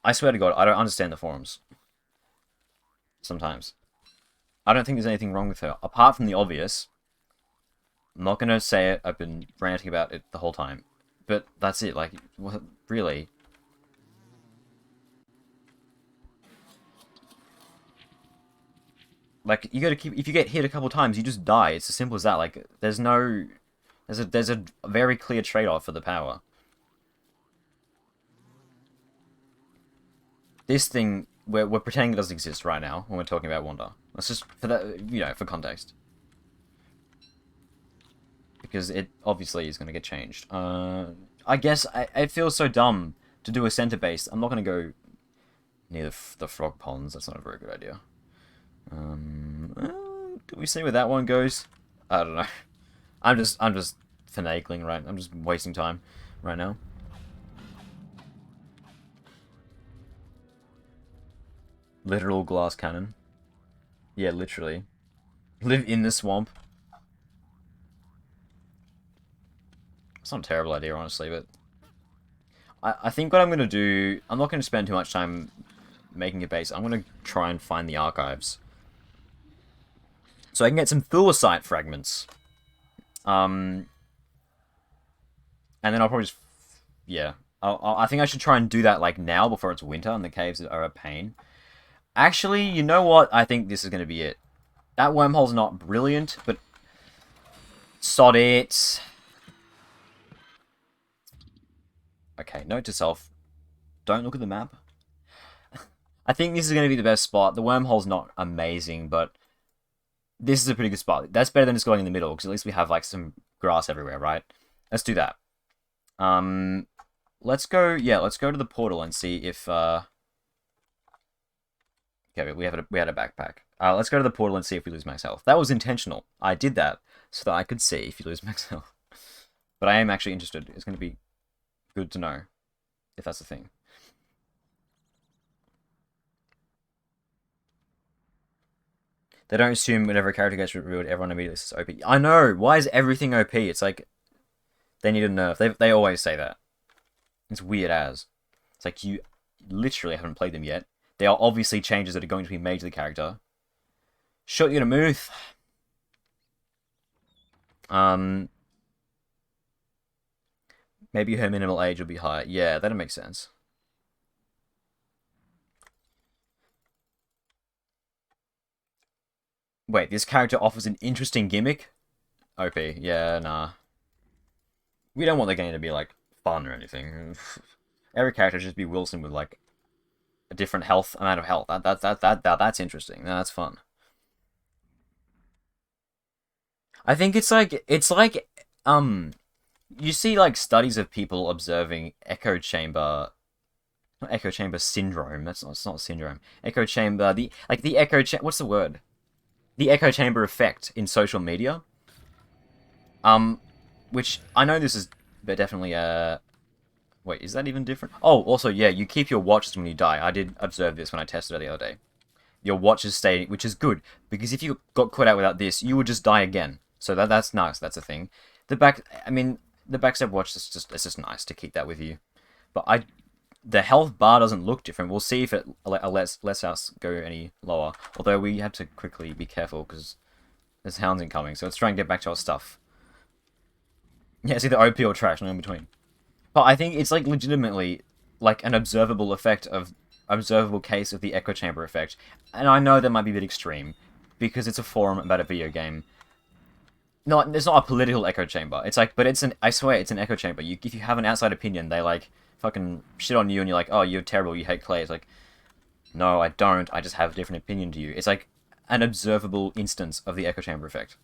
I swear to God, I don't understand the forums. Sometimes. I don't think there's anything wrong with her. Apart from the obvious. I'm not going to say it. I've been ranting about it the whole time. But that's it. Like, what, really? Like, you gotta keep... If you get hit a couple times, you just die. It's as simple as that. Like, there's no... There's a very clear trade-off for the power. This thing, we're pretending it doesn't exist right now when we're talking about Wanda. That's just for that, you know, for context. Because it obviously is going to get changed. I guess it feels so dumb to do a center base. I'm not going to go near the frog ponds. That's not a very good idea. Do we see where that one goes? I don't know. I'm just finagling, right? I'm just wasting time right now. Literal glass cannon. Yeah, literally. Live in the swamp. It's not a terrible idea, honestly, but... I think what I'm going to do... I'm not going to spend too much time making a base. I'm going to try and find the archives. So I can get some thulecite fragments. And then I'll probably just... Yeah. I think I should try and do that, like, now, before it's winter, and the caves are a pain. Actually, you know what? I think this is going to be it. That wormhole's not brilliant, but... Sod it. Okay, note to self. Don't look at the map. I think this is going to be the best spot. The wormhole's not amazing, but... This is a pretty good spot. That's better than just going in the middle, because at least we have, like, some grass everywhere, right? Let's do that. Let's go... Yeah, let's go to the portal and see if... Okay, we had a backpack. Let's go to the portal and see if we lose max health. That was intentional. I did that so that I could see if you lose max health. But I am actually interested. It's going to be good to know if that's the thing. They don't assume whenever a character gets revealed, everyone immediately says OP. I know! Why is everything OP? It's like, they need a nerf. They always say that. It's weird as. It's like, you literally haven't played them yet. They are obviously changes that are going to be made to the character. Shot you in a mouth. Maybe her minimal age will be higher. Yeah, that'll make sense. Wait, this character offers an interesting gimmick? OP. Yeah, nah. We don't want the game to be, like, fun or anything. Every character should just be Wilson with, like, a different amount of health. That's interesting. That's fun. I think it's like, you see, like, studies of people observing echo chamber, not echo chamber syndrome, it's not syndrome. Echo chamber, the echo chamber, what's the word? The echo chamber effect in social media. Which, I know this is definitely, wait, is that even different? Oh, also, yeah, you keep your watches when you die. I did observe this when I tested it the other day. Your watches stay, which is good, because if you got caught out without this, you would just die again. So that's nice, that's a thing. The backstep watch is it's just nice to keep that with you. But the health bar doesn't look different. We'll see if it lets us go any lower. Although we have to quickly be careful because there's hounds incoming. So let's try and get back to our stuff. Yeah, it's either OP or trash, no in between. But I think it's like legitimately like an observable case of the echo chamber effect. And I know that might be a bit extreme because it's a forum about a video game. No, it's not a political echo chamber. It's like, but I swear, it's an echo chamber. If you have an outside opinion, they like fucking shit on you and you're like, oh, you're terrible, you hate klei. It's like, no, I don't. I just have a different opinion to you. It's like an observable instance of the echo chamber effect,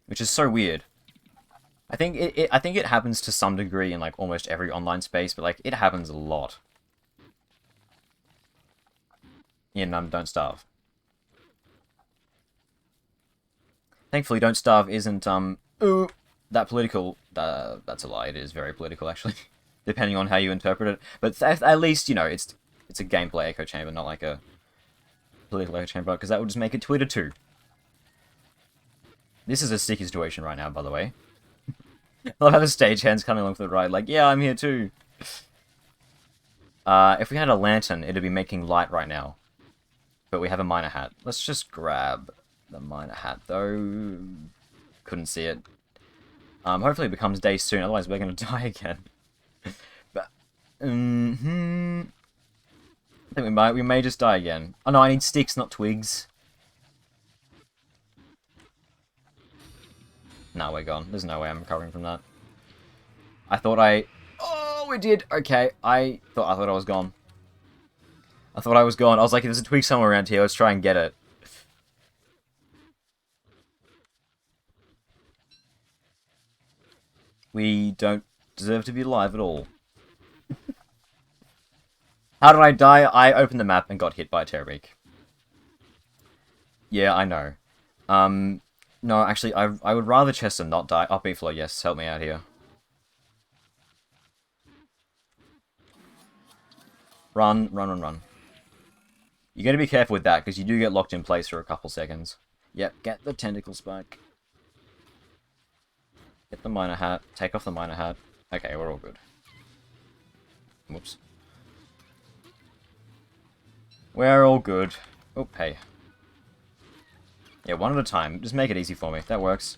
which is so weird. I think it happens to some degree in like almost every online space, but like it happens a lot. Yeah, Don't Starve. Thankfully, Don't Starve isn't that political. That's a lie. It is very political, actually, depending on how you interpret it. But at least, you know, it's a gameplay echo chamber, not like a political echo chamber, because that would just make it Twitter too. This is a sticky situation right now, by the way. I'll have a stagehands coming along for the ride, like, yeah, I'm here too. If we had a lantern, it'd be making light right now. But we have a miner hat. Let's just grab the miner hat, though. Couldn't see it. Hopefully it becomes day soon, otherwise we're going to die again. But, I think we may just die again. Oh no, I need sticks, not twigs. No, we're gone. There's no way I'm recovering from that. Oh, we did! Okay, I thought I was gone. I thought I was gone. I was like, if there's a twig somewhere around here, let's try and get it. We don't deserve to be alive at all. How did I die? I opened the map and got hit by a Terrorbeak. Yeah, I know. No, actually, I would rather Chester not die. Up B floor, yes, help me out here. Run, run, run, run. You gotta be careful with that, because you do get locked in place for a couple seconds. Yep, get the tentacle spike. Get the miner hat. Take off the miner hat. Okay, we're all good. Whoops. We're all good. Oh, hey. Yeah, one at a time. Just make it easy for me. That works.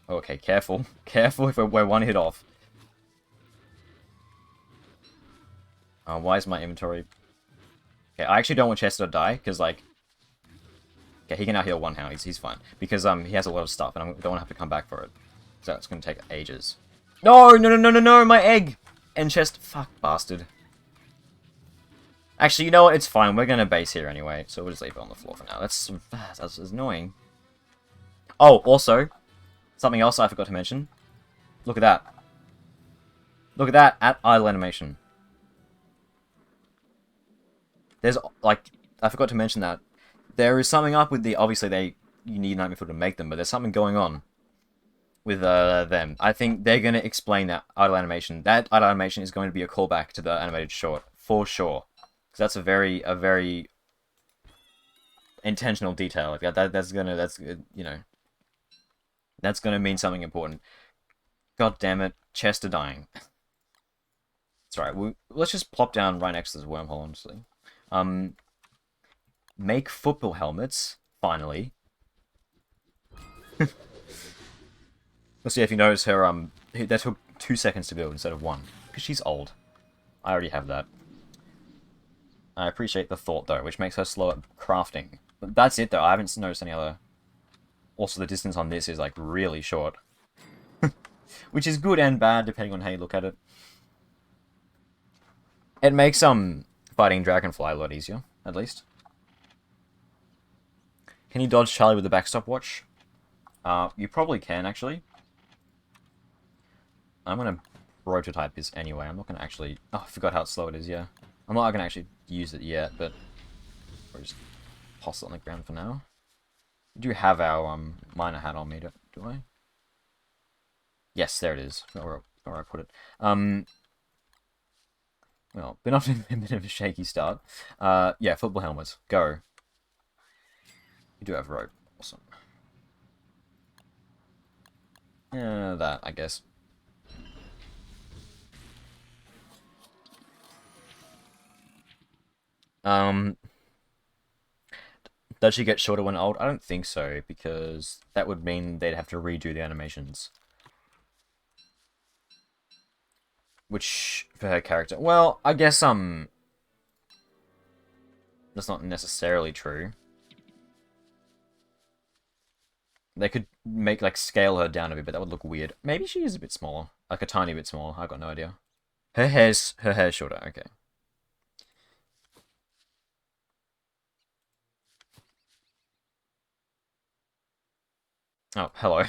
Okay, careful. Careful if we're one hit off. Why is my inventory... Okay, I actually don't want Chester to die, because, like... Okay, he can now heal one hound. He's fine. Because, he has a lot of stuff, and I don't want to have to come back for it. So it's going to take ages. No! No, no, no, no, no! My egg! End chest. Fuck, bastard. Actually, you know what? It's fine. We're going to base here anyway, so we'll just leave it on the floor for now. That's annoying. Oh, also, something else I forgot to mention. Look at that. Look at that, at idle animation. There's, like, I forgot to mention that. there is something up with the... Obviously, you need Nightmare Fuel to make them, but there's something going on with them. I think they're going to explain that idle animation. That idle animation is going to be a callback to the animated short, for sure. Because that's a very intentional detail. Like that's gonna mean something important. God damn it, Chester dying. It's alright. Let's just plop down right next to this wormhole, honestly. Make football helmets, finally. Let's see if you notice her, that took 2 seconds to build instead of 1. Because she's old. I already have that. I appreciate the thought, though, which makes her slow at crafting. But that's it, though. I haven't noticed any other... Also, the distance on this is, like, really short. Which is good and bad, depending on how you look at it. It makes, fighting Dragonfly a lot easier, at least. Can you dodge Charlie with the backstop watch? You probably can, actually. I'm gonna prototype this anyway. I'm not gonna actually... Oh, I forgot how slow it is, yeah. I'm not gonna actually use it yet, but... We'll just toss it on the ground for now. We do have our, miner hat on me, do I? Yes, there it is. Not where I put it. Well, been off to a bit of a shaky start. Yeah, football helmets. Go. You do have rope. Awesome. That, I guess. Does she get shorter when old? I don't think so, because that would mean they'd have to redo the animations. Which, for her character... Well, I guess, that's not necessarily true. They could make, like, scale her down a bit, but that would look weird. Maybe she is a bit smaller. Like, a tiny bit smaller. I've got no idea. Her hair's shorter, okay. Oh, hello.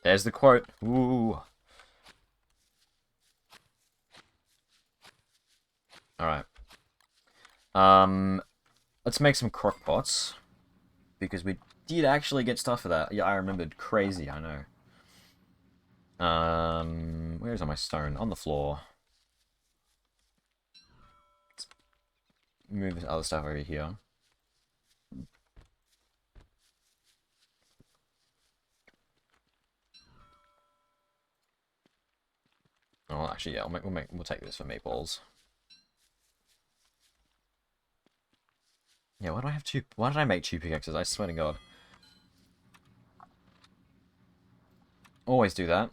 There's the quote. Ooh. Alright. Let's make some crock pots. Because we did actually get stuff for that. Yeah, I remembered. Crazy, I know. Where's all my stone? On the floor. Let's move this other stuff over here. Oh, actually, yeah, we'll take this for meatballs. Yeah, why do I have two? Why did I make 2 pickaxes? I swear to God. Always do that.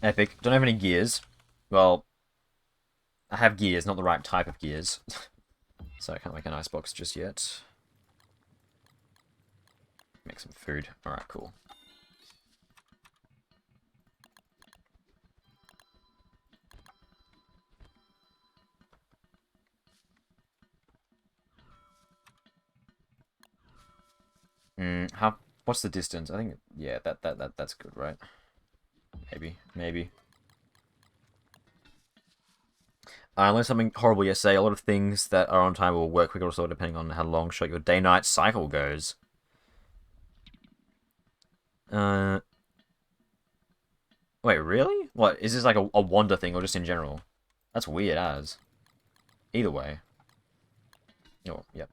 Epic. Don't have any gears. Well, I have gears, not the right type of gears. So I can't make an icebox just yet. Make some food. Alright, cool. What's the distance? I think, yeah, that's good, right? Maybe. I learned something horrible yesterday. A lot of things that are on time will work quicker or slower depending on how long your day-night cycle goes. Wait, really? What, is this like a WANDA thing or just in general? That's weird as. Either way. Oh, yep.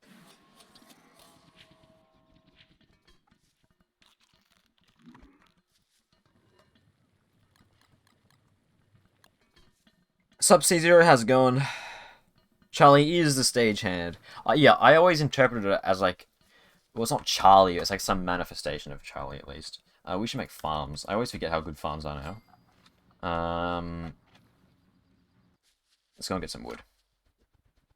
Sup, C0, how's it going? Charlie is the stagehand. Yeah, I always interpreted it as like... Well, it's not Charlie, it's like some manifestation of Charlie, at least. We should make farms. I always forget how good farms are now. Let's go and get some wood.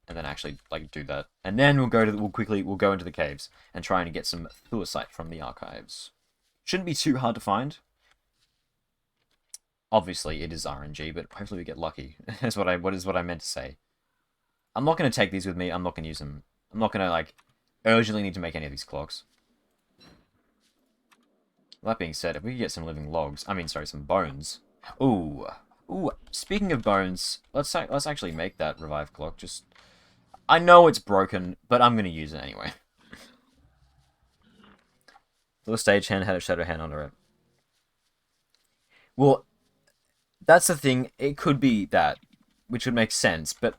And then actually, like, do that. And then we'll go into the caves and try and get some thuasite from the archives. Shouldn't be too hard to find. Obviously, it is RNG, but hopefully we get lucky. That's what I meant to say. I'm not going to take these with me. I'm not going to use them. I'm not going to, like, urgently need to make any of these clocks. That being said, if we could get some living logs, I mean, sorry, some bones. Ooh, ooh. Speaking of bones, let's actually make that revive clock. Just, I know it's broken, but I'm gonna use it anyway. The stage hand had a shadow hand under it. Well, that's the thing. It could be that, which would make sense, but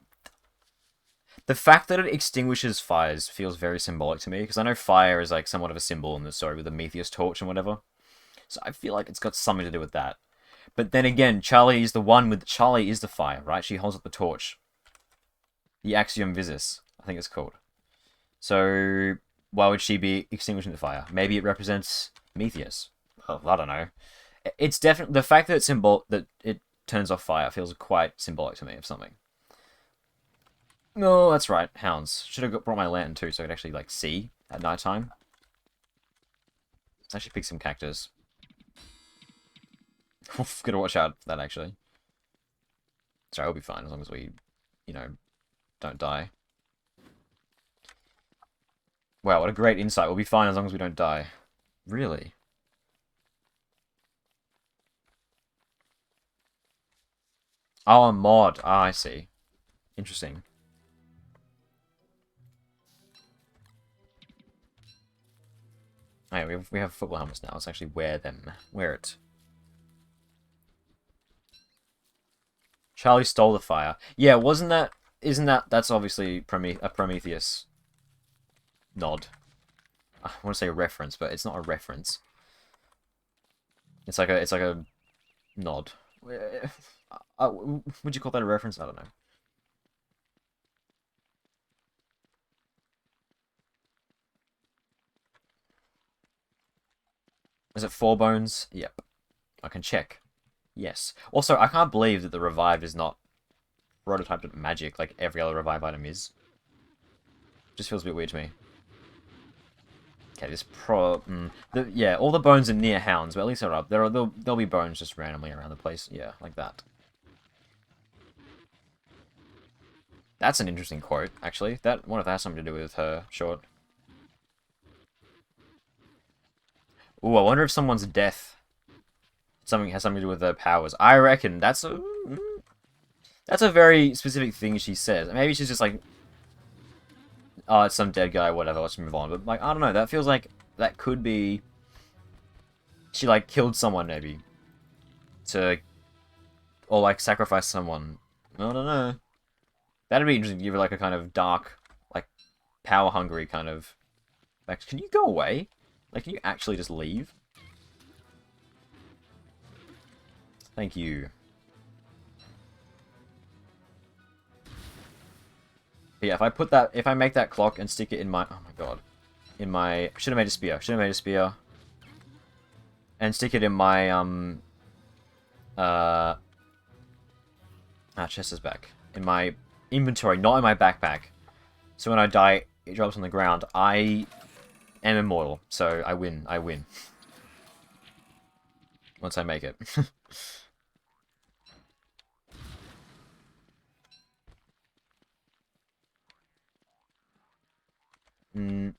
the fact that it extinguishes fires feels very symbolic to me, because I know fire is like somewhat of a symbol in the story with the Metheus torch and whatever. So I feel like it's got something to do with that. But then again, Charlie is the fire, right? She holds up the torch. The Axiom Visus, I think it's called. So why would she be extinguishing the fire? Maybe it represents Metheus. Oh, I don't know. It's definitely the fact that it turns off fire feels quite symbolic to me of something. No, that's right. Hounds. Should have brought my lantern too, so I could actually like see at nighttime. Let's actually pick some cactus. Gotta watch out for that actually. Sorry, we'll be fine as long as we, you know, don't die. Wow, what a great insight. We'll be fine as long as we don't die. Really? Oh, a mod. Ah, I see. Interesting. Oh, yeah, we have football helmets now. Let's actually wear them. Wear it. Charlie stole the fire. Yeah, wasn't that... That's obviously a Prometheus nod. I want to say a reference, but it's not a reference. It's like a nod. Would you call that a reference? I don't know. Is it 4 bones? Yep. I can check. Yes. Also, I can't believe that the revive is not prototyped at magic like every other revive item is. Just feels a bit weird to me. Okay, yeah, all the bones are near hounds, but at least they're up. There'll be bones just randomly around the place. Yeah, like that. That's an interesting quote, actually. What if that has something to do with her short? Ooh, I wonder if someone's death has something to do with their powers. I reckon that's a very specific thing she says. Maybe she's just like, oh, it's some dead guy, whatever, let's move on. But, like, I don't know, that feels like that could be... She, like, killed someone, maybe. Or, like, sacrificed someone. I don't know. That'd be interesting to give her, like, a kind of dark, like, power-hungry kind of... Like, can you go away? Like, can you actually just leave? Thank you. But yeah, if I make that clock and stick it in my, oh my god, should have made a spear, and stick it in my, chest is back, in my inventory, not in my backpack, so when I die, it drops on the ground. I am immortal, so I win, once I make it. Go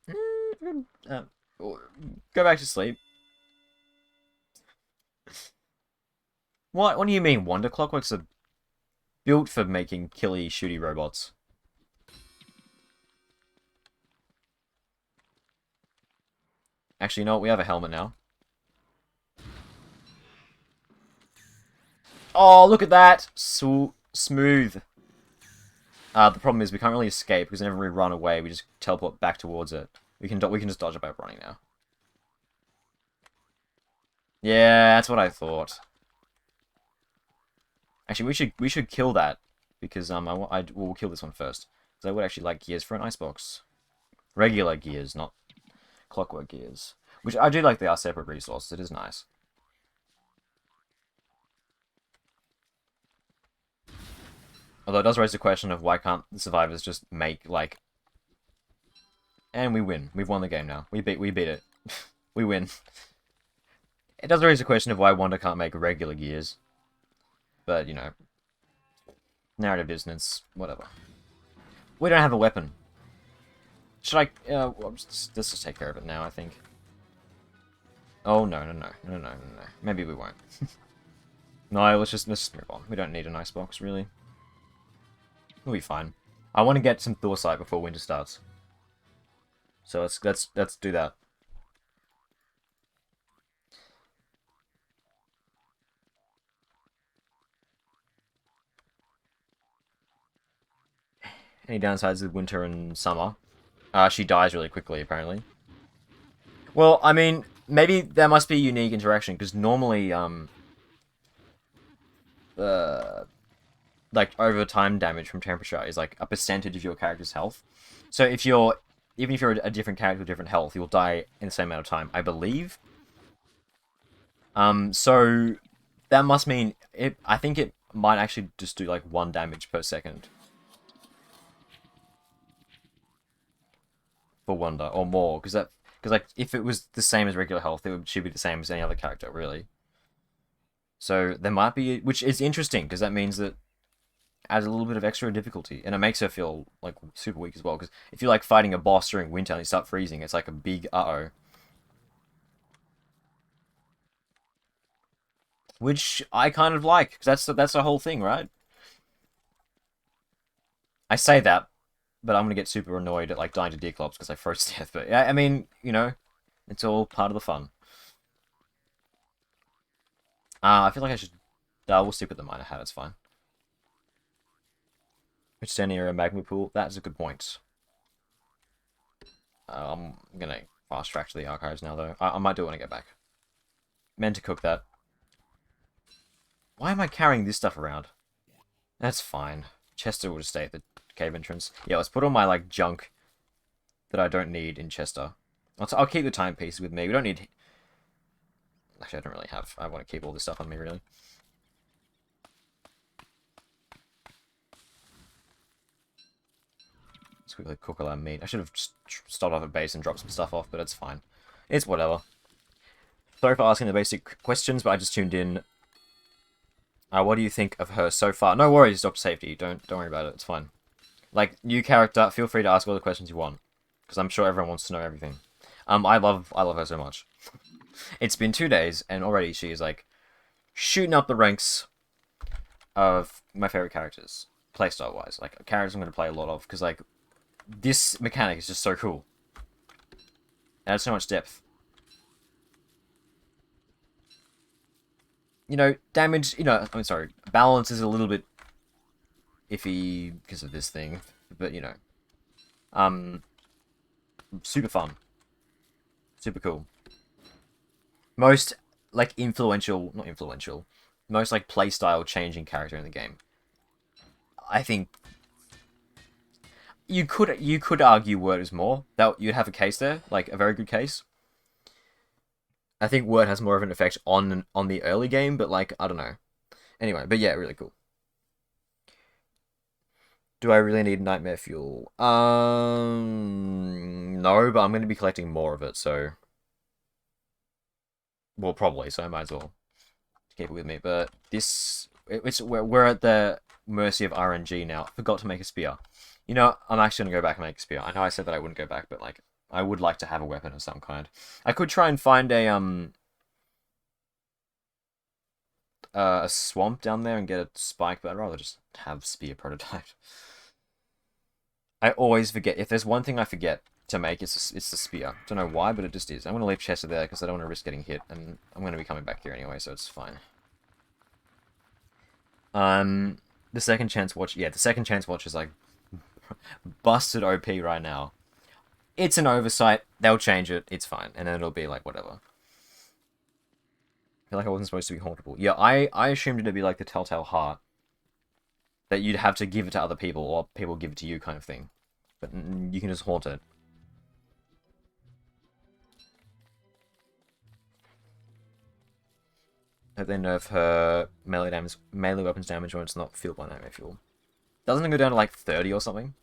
back to sleep. What do you mean? Wanda Clockworks are built for making killy, shooty robots. Actually, you know what? We have a helmet now. Oh, look at that! So smooth. The problem is we can't really escape because whenever we run away, we just teleport back towards it. We can just dodge it by running now. Yeah, that's what I thought. Actually, we should kill that because we'll kill this one first because I would actually like gears for an icebox. Regular gears, not clockwork gears. Which I do like they are separate resources. It is nice. Although it does raise the question of why can't the survivors just make, like... And we win. We've won the game now. We beat it. We win. It does raise the question of why Wanda can't make regular gears. But, you know... Narrative dissonance. Whatever. We don't have a weapon. Should I... let's just take care of it now, I think. Oh, no, no, no, no, no, no, no. Maybe we won't. No, let's move on. We don't need an icebox, really. We'll be fine. I want to get some Thorsight before winter starts. So let's do that. Any downsides with winter and summer? She dies really quickly, apparently. Well, I mean, maybe there must be a unique interaction, because normally, uh, like, overtime damage from temperature is, like, a percentage of your character's health. So if you're, even if you're a different character with different health, you'll die in the same amount of time, I believe. So that must mean, I think it might actually just do, like, 1 damage per second. For Wanda, or more, because like, if it was the same as regular health, should be the same as any other character, really. So there might be, which is interesting, because that means that adds a little bit of extra difficulty, and it makes her feel like super weak as well. Because if you're like fighting a boss during winter and you start freezing, it's like a big uh-oh. Which I kind of like, because that's the whole thing, right? I say that, but I'm gonna get super annoyed at like dying to Deerclops because I froze to death. But yeah, I mean, it's all part of the fun. I feel like I should. We'll stick with the minor hat. It's fine. Which standing near a magma pool. That's a good point. I'm gonna fast track to the archives now, though. I might do it when I get back. Meant to cook that. Why am I carrying this stuff around? That's fine. Chester will just stay at the cave entrance. Yeah, let's put all my like junk that I don't need in Chester. I'll keep the timepieces with me. We don't need. Actually, I don't really have. I want to keep all this stuff on me, really. Let's quickly cook all our meat. I should have just stopped off at base and dropped some stuff off, but it's fine. It's whatever. Sorry for asking the basic questions, but I just tuned in. What do you think of her so far? No worries, Dr. Safety. Don't worry about it. It's fine. Like, new character, feel free to ask all the questions you want. Because I'm sure everyone wants to know everything. I love her so much. It's been 2 days, and already she is, like, shooting up the ranks of my favorite characters. Playstyle-wise. Like, characters I'm going to play a lot of. Because, like, this mechanic is just so cool. It adds so much depth. Damage, sorry, balance is a little bit iffy because of this thing, but, super fun. Super cool. Most, like, not influential, most, like, playstyle changing character in the game. I think you could argue Word is more. That you'd have a case there, like, a very good case. I think Word has more of an effect on the early game, but, like, I don't know. Anyway, but yeah, really cool. Do I really need nightmare fuel? No, but I'm going to be collecting more of it, so... Well, probably, so I might as well keep it with me. But we're at the mercy of RNG now. Forgot to make a spear. I'm actually going to go back and make a spear. I know I said that I wouldn't go back, but, like, I would like to have a weapon of some kind. I could try and find a swamp down there and get a spike, but I'd rather just have spear prototype. I always forget. If there's one thing I forget to make, it's the spear. Don't know why, but it just is. I'm going to leave Chester there because I don't want to risk getting hit, and I'm going to be coming back here anyway, so it's fine. The second chance watch. Yeah, the second chance watch is, like, busted OP right now. It's an oversight. They'll change it. It's fine. And then it'll be like, whatever. I feel like I wasn't supposed to be hauntable. Yeah, I assumed it'd be like the Telltale Heart. That you'd have to give it to other people, or people give it to you kind of thing. But you can just haunt it. Hope they nerf her melee weapons damage when it's not fueled by nightmare fuel. Doesn't it go down to like 30 or something?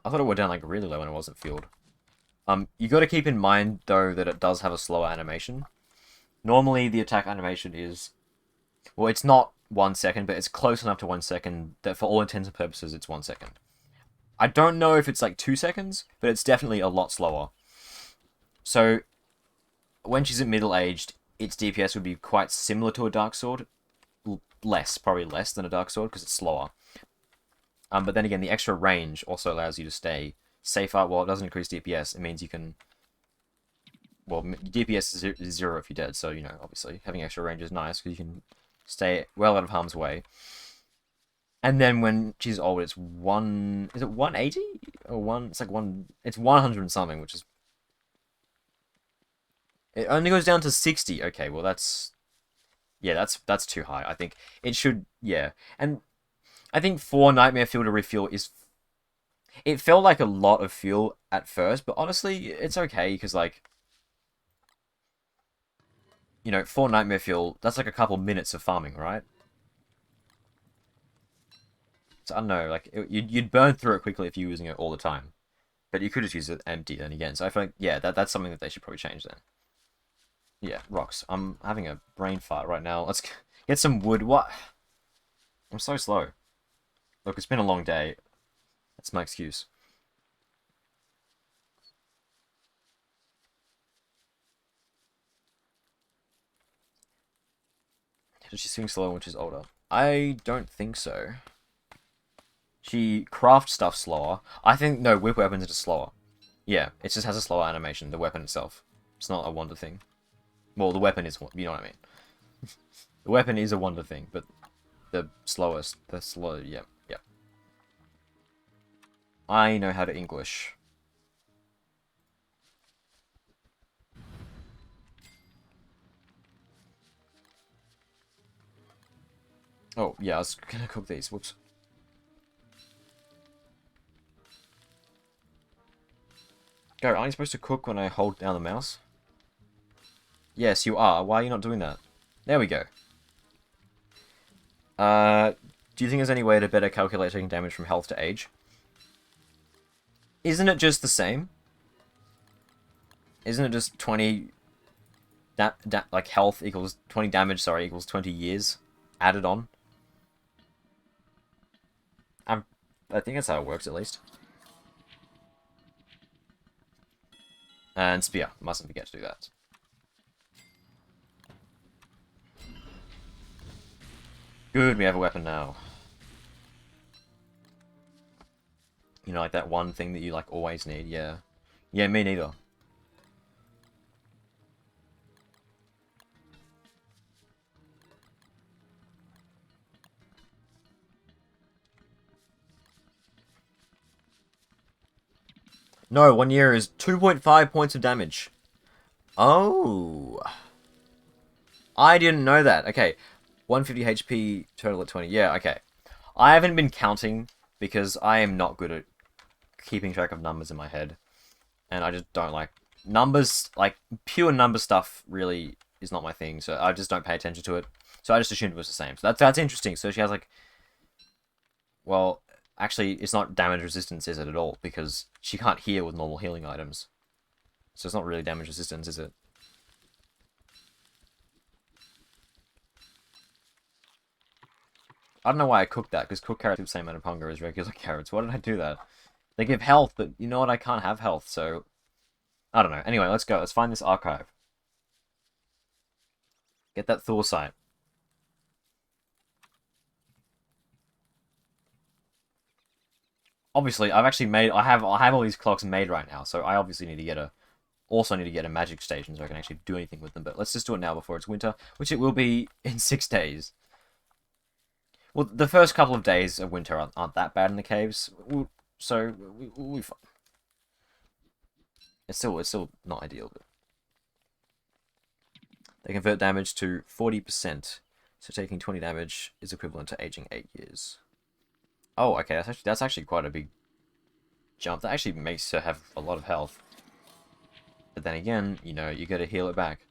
I thought it went down like really low when it wasn't fueled. You got to keep in mind though that it does have a slower animation. Normally the attack animation is, well, it's not 1 second, but it's close enough to 1 second that for all intents and purposes it's 1 second. I don't know if it's like 2 seconds, but it's definitely a lot slower. So when she's middle-aged, its DPS would be quite similar to a Dark Sword. Less, probably less than a Dark Sword, because it's slower. But then again, the extra range also allows you to stay safer. While it doesn't increase DPS, it means you can... Well, DPS is 0 if you're dead, so, you know, obviously, having extra range is nice, because you can stay well out of harm's way. And then when she's old, it's one... Is it 180? Or one... It's like one... It's 100 and something, which is... It only goes down to 60. Okay, well, that's... Yeah, that's too high. I think it should... Yeah. And I think 4 Nightmare Fuel to refuel is... It felt like a lot of fuel at first, but honestly, it's okay, because, like... You know, 4 Nightmare Fuel, that's like a couple minutes of farming, right? So, I don't know, like, you'd burn through it quickly if you were using it all the time. But you could just use it empty then again. So I feel like, yeah, that's something that they should probably change then. Yeah, rocks. I'm having a brain fart right now. Let's get some wood. What? I'm so slow. Look, it's been a long day. That's my excuse. Does she swing slower when she's older? I don't think so. She crafts stuff slower. I think, no, whip weapons are just slower. Yeah, it just has a slower animation, the weapon itself. It's not a wonder thing. Well, the weapon is, you know what I mean. The weapon is a wonder thing, but the slow, yeah, yeah. I know how to English. Oh, yeah, I was gonna cook these. Whoops. Go, aren't you supposed to cook when I hold down the mouse? Yes, you are. Why are you not doing that? There we go. Do you think there's any way to better calculate taking damage from health to age? Isn't it just the same? Isn't it just 20... like, health equals... 20 damage, sorry, equals 20 years added on? I think that's how it works, at least. And spear. Mustn't forget to do that. Good, we have a weapon now. You know, like that one thing that you, like, always need, yeah. Yeah, me neither. No, 1 year is 2.5 points of damage. Oh. I didn't know that. Okay. 150 HP, total at 20. Yeah, okay. I haven't been counting because I am not good at keeping track of numbers in my head. And I just don't like... Numbers, like, pure number stuff really is not my thing. So I just don't pay attention to it. So I just assumed it was the same. So that's interesting. So she has, like... Well... Actually, it's not damage resistance, is it, at all? Because she can't heal with normal healing items. So it's not really damage resistance, is it? I don't know why I cooked that, because cooked carrots have the same amount of hunger as regular carrots. Why did I do that? They give health, but you know what? I can't have health, so... I don't know. Anyway, let's go. Let's find this archive. Get that Thor site. Obviously, I've actually made... I have all these clocks made right now, so I obviously need to get a... Also need to get a magic station so I can actually do anything with them. But let's just do it now before it's winter, which it will be in 6 days. Well, the first couple of days of winter aren't that bad in the caves, so we'll be fine. It's still not ideal, but... They convert damage to 40%, so taking 20 damage is equivalent to aging 8 years. Oh, okay, that's actually quite a big jump. That actually makes her have a lot of health. But then again, you know, you gotta heal it back.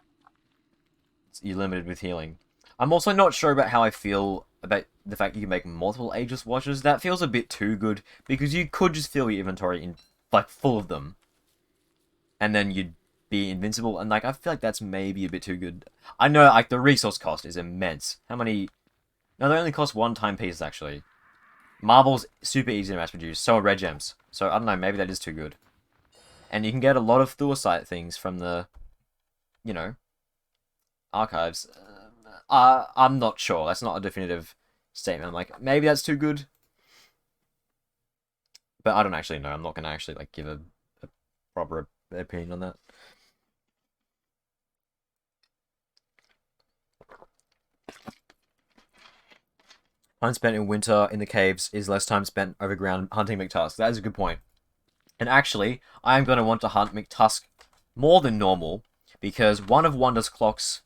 You're limited with healing. I'm also not sure about how I feel about the fact you can make multiple ageless watches. That feels a bit too good, because you could just fill your inventory in, like, full of them. And then you'd be invincible, and, like, I feel like that's maybe a bit too good. I know, like, the resource cost is immense. How many... No, they only cost 1 timepiece, actually. Marble's super easy to mass produce, so are red gems. So, I don't know, maybe that is too good. And you can get a lot of Thursite things from the you know, archives. I'm not sure. That's not a definitive statement. I'm like, maybe that's too good. But I don't actually know. I'm not going to actually like give a proper opinion on that. Time spent in winter in the caves is less time spent overground hunting McTusk. That is a good point. And actually, I am going to want to hunt McTusk more than normal because one of Wanda's clocks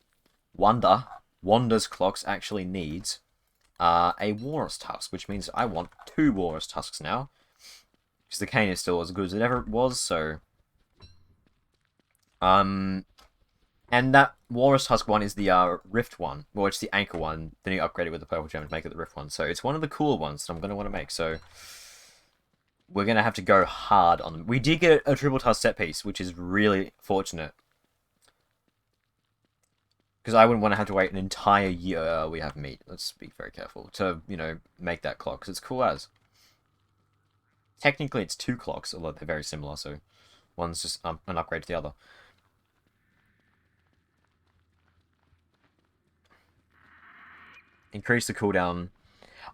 actually needs a Walrus Tusk, which means I want 2 Walrus Tusks now. Because the cane is still as good as it ever was, so... And that Walrus Tusk one is the Rift one. Well, it's the Anchor one. Then you upgrade it with the Purple Gem to make it the Rift one. So it's one of the cooler ones that I'm going to want to make, so... We're going to have to go hard on them. We did get a Triple Tusk set piece, which is really fortunate. Because I wouldn't want to have to wait an entire year. We have meat. Let's be very careful to, you know, make that clock. Because it's cool as. Technically, it's 2 clocks, although they're very similar. So one's just an upgrade to the other. Increase the cooldown.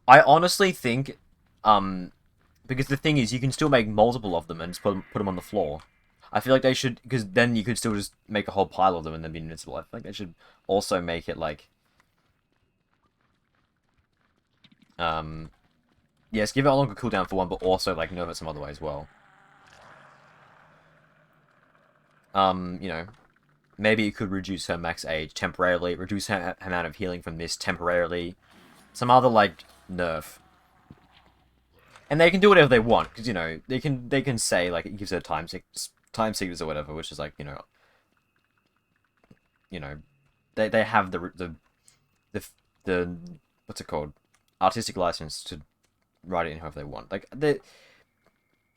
I honestly think, because the thing is, you can still make multiple of them and just put them on the floor. I feel like they should, because then you could still just make a whole pile of them and then be invincible. I feel like they should also make it like, yes, give it a longer cooldown for one, but also like nerf it some other way as well. You know, maybe it could reduce her max age temporarily, reduce her amount of healing from this temporarily, some other like nerf. And they can do whatever they want, because, you know, they can say, like, it gives her time seekers or whatever, which is, like, you know, they have the what's it called? Artistic license to write it in however they want. Like,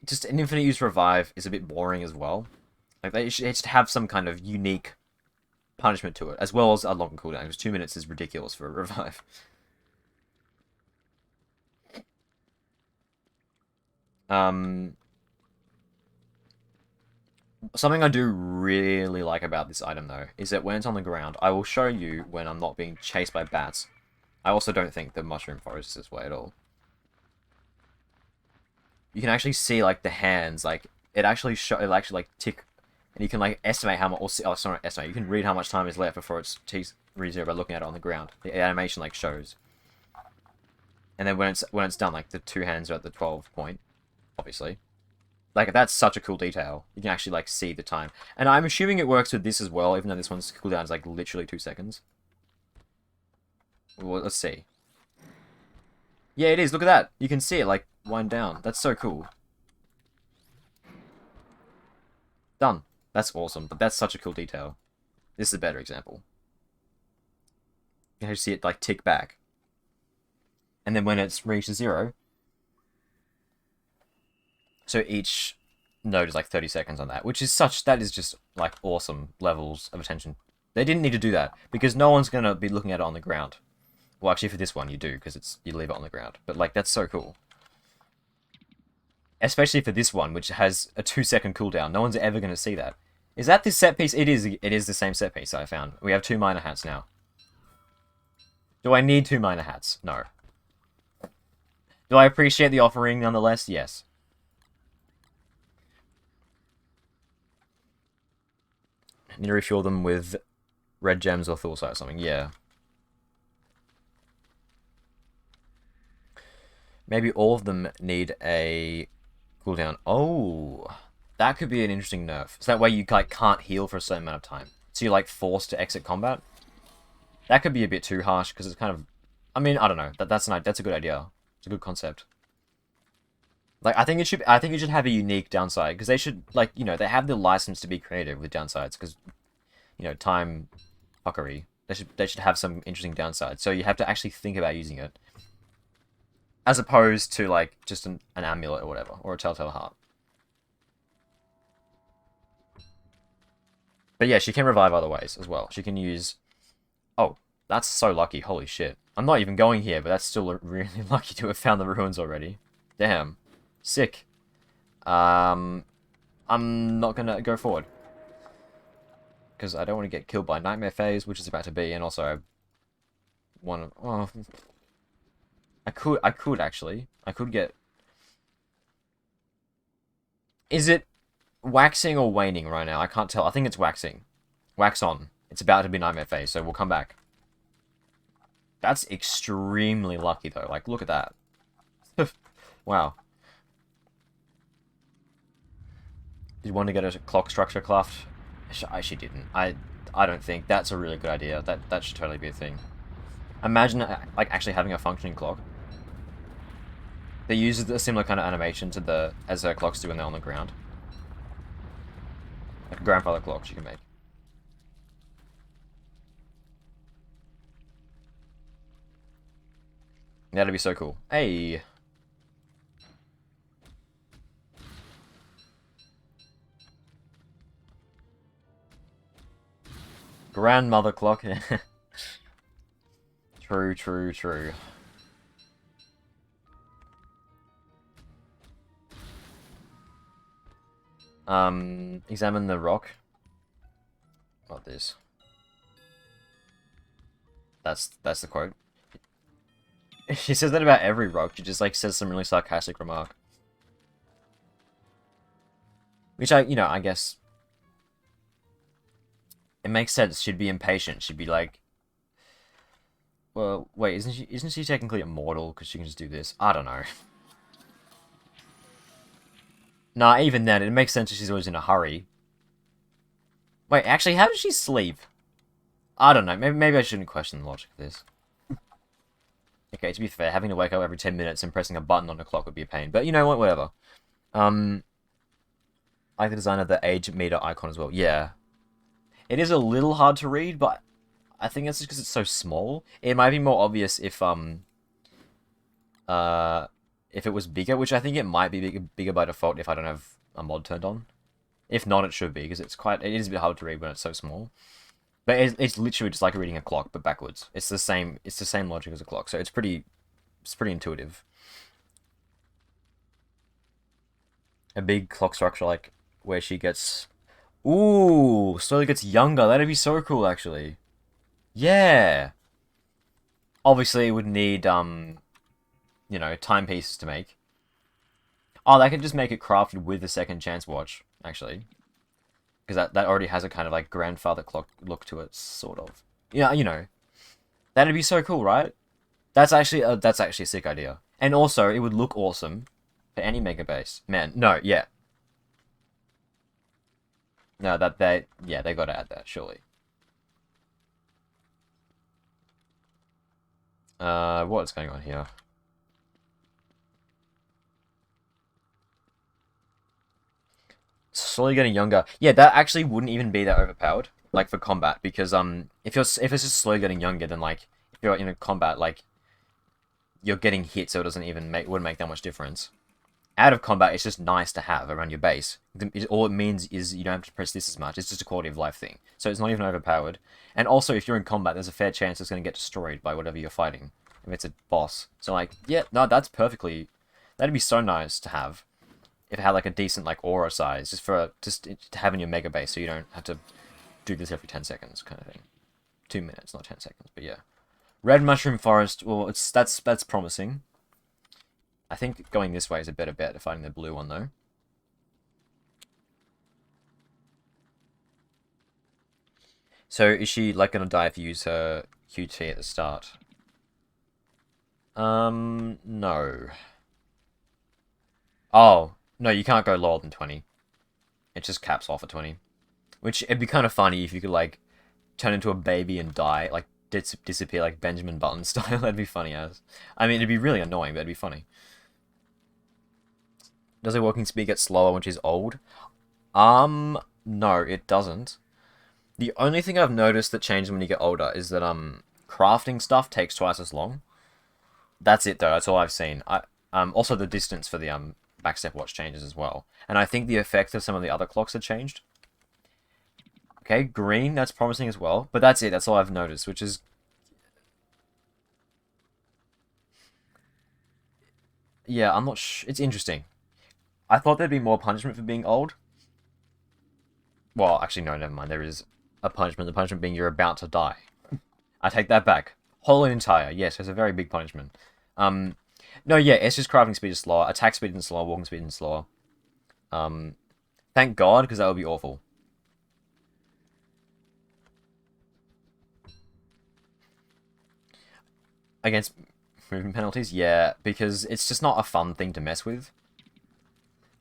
just an infinite use revive is a bit boring as well. Like, they should have some kind of unique punishment to it, as well as a longer cooldown, because 2 minutes is ridiculous for a revive. Something I do really like about this item, though, is that when it's on the ground, I will show you when I'm not being chased by bats. I also don't think the mushroom forest is this way at all. You can actually see, like, the hands, like, it'll actually, like, tick, and you can, like, estimate how much, oh, sorry, not estimate, you can read how much time is left before it's re-zero by looking at it on the ground. The animation, like, shows. And then when it's done, like, the 2 hands are at the 12 point, obviously. Like, that's such a cool detail. You can actually, like, see the time. And I'm assuming it works with this as well, even though this one's cooldown is, like, literally 2 seconds. Well, let's see. Yeah, it is. Look at that. You can see it, like, wind down. That's so cool. Done. That's awesome. But that's such a cool detail. This is a better example. You can see it, like, tick back. And then when it's reached 0... So each node is like 30 seconds on that, which is that is just like awesome levels of attention. They didn't need to do that because no one's going to be looking at it on the ground. Well, actually for this one you do because you leave it on the ground. But like that's so cool. Especially for this one, which has a 2-second cooldown. No one's ever going to see that. Is that this set piece? It is the same set piece I found. We have 2 minor hats now. Do I need 2 minor hats? No. Do I appreciate the offering nonetheless? Yes. Need to refuel them with red gems or thulsite or something. Yeah. Maybe all of them need a cooldown. Oh, that could be an interesting nerf. So that way you like can't heal for a certain amount of time. So you're like forced to exit combat. That could be a bit too harsh because it's kind of. I mean, I don't know. That's a good idea. It's a good concept. Like I think it should have a unique downside because they should like they have the license to be creative with downsides because time fuckery. They should have some interesting downsides. So you have to actually think about using it as opposed to like just an amulet or whatever or a telltale heart. But yeah, she can revive other ways as well. She can use. Oh, that's so lucky! Holy shit! I'm not even going here, but that's still really lucky to have found the ruins already. Damn. Sick. I'm not gonna go forward. because I don't want to get killed by Nightmare Phase, which is about to be, and also I want to... Oh, I could actually. I could get... Is it waxing or waning right now? I can't tell. I think it's waxing. Wax on. It's about to be Nightmare Phase, so we'll come back. That's extremely lucky, though. Like, look at that. Wow. Did you want to get a clock structure craft? She didn't. I don't think. That's a really good idea. That should totally be a thing. Imagine, like, actually having a functioning clock. They use a similar kind of animation to as her clocks do when they're on the ground. Like grandfather clocks you can make. That'd be so cool. Hey! Grandmother clock. True, true, true. Examine the rock. Not this. That's the quote. She says that about every rock. She just, like, says some really sarcastic remark. Which I guess... It makes sense. She'd be impatient. She'd be like... Well, wait, isn't she technically immortal? Because she can just do this. I don't know. Nah, even then, it makes sense that she's always in a hurry. Wait, actually, how does she sleep? I don't know. Maybe I shouldn't question the logic of this. Okay, to be fair, having to wake up every 10 minutes and pressing a button on the clock would be a pain. But you know what? Whatever. I like the design of the age meter icon as well. Yeah. It is a little hard to read, but I think it's just because it's so small. It might be more obvious if it was bigger, which I think it might be bigger by default if I don't have a mod turned on. If not, it should be, because it is a bit hard to read when it's so small. But it's literally just like reading a clock, but backwards. It's the same logic as a clock, so it's pretty intuitive. A big clock structure like where she gets... Ooh, slowly gets younger. That'd be so cool, actually. Yeah. Obviously, it would need, timepieces to make. Oh, they could just make it crafted with the second chance watch, actually. Because that already has a kind of, like, grandfather clock look to it, sort of. Yeah, That'd be so cool, right? That's actually a sick idea. And also, it would look awesome for any mega base. Man, no, yeah. No, they gotta add that, surely. What's going on here? Slowly getting younger. Yeah, that actually wouldn't even be that overpowered, like, for combat, because, if it's just slowly getting younger, then, like, if you're in a combat, like, you're getting hit, so it wouldn't make that much difference. Out of combat, it's just nice to have around your base. All it means is you don't have to press this as much. It's just a quality of life thing. So it's not even overpowered. And also, if you're in combat, there's a fair chance it's going to get destroyed by whatever you're fighting. If it's a boss. So, like, yeah, no, that'd be so nice to have. If it had, like, a decent, like, aura size. Just to have in your mega base, so you don't have to do this every 10 seconds, kind of thing. 2 minutes, not 10 seconds, but yeah. Red Mushroom Forest, well, that's promising. I think going this way is a better bet than finding the blue one, though. So, is she, like, gonna die if you use her QT at the start? No. Oh, no, you can't go lower than 20. It just caps off at 20. Which, it'd be kind of funny if you could, like, turn into a baby and die, like, disappear like Benjamin Button style. That'd be funny as. I mean, it'd be really annoying, but it'd be funny. Does her walking speed get slower when she's old? No, it doesn't. The only thing I've noticed that changes when you get older is that, crafting stuff takes twice as long. That's it, though. That's all I've seen. Also the distance for the, backstep watch changes as well. And I think the effect of some of the other clocks have changed. Okay, green, that's promising as well. But that's it, that's all I've noticed, which is... Yeah, I'm not it's interesting. I thought there'd be more punishment for being old. Well, actually, no, never mind. There is. a punishment. The punishment being you're about to die. I take that back. Whole and entire. Yes, it's a very big punishment. No, yeah, it's just crafting speed is slower. Attack speed is slower. Walking speed is slower. Thank God, because that would be awful. Against movement penalties, yeah, because it's just not a fun thing to mess with.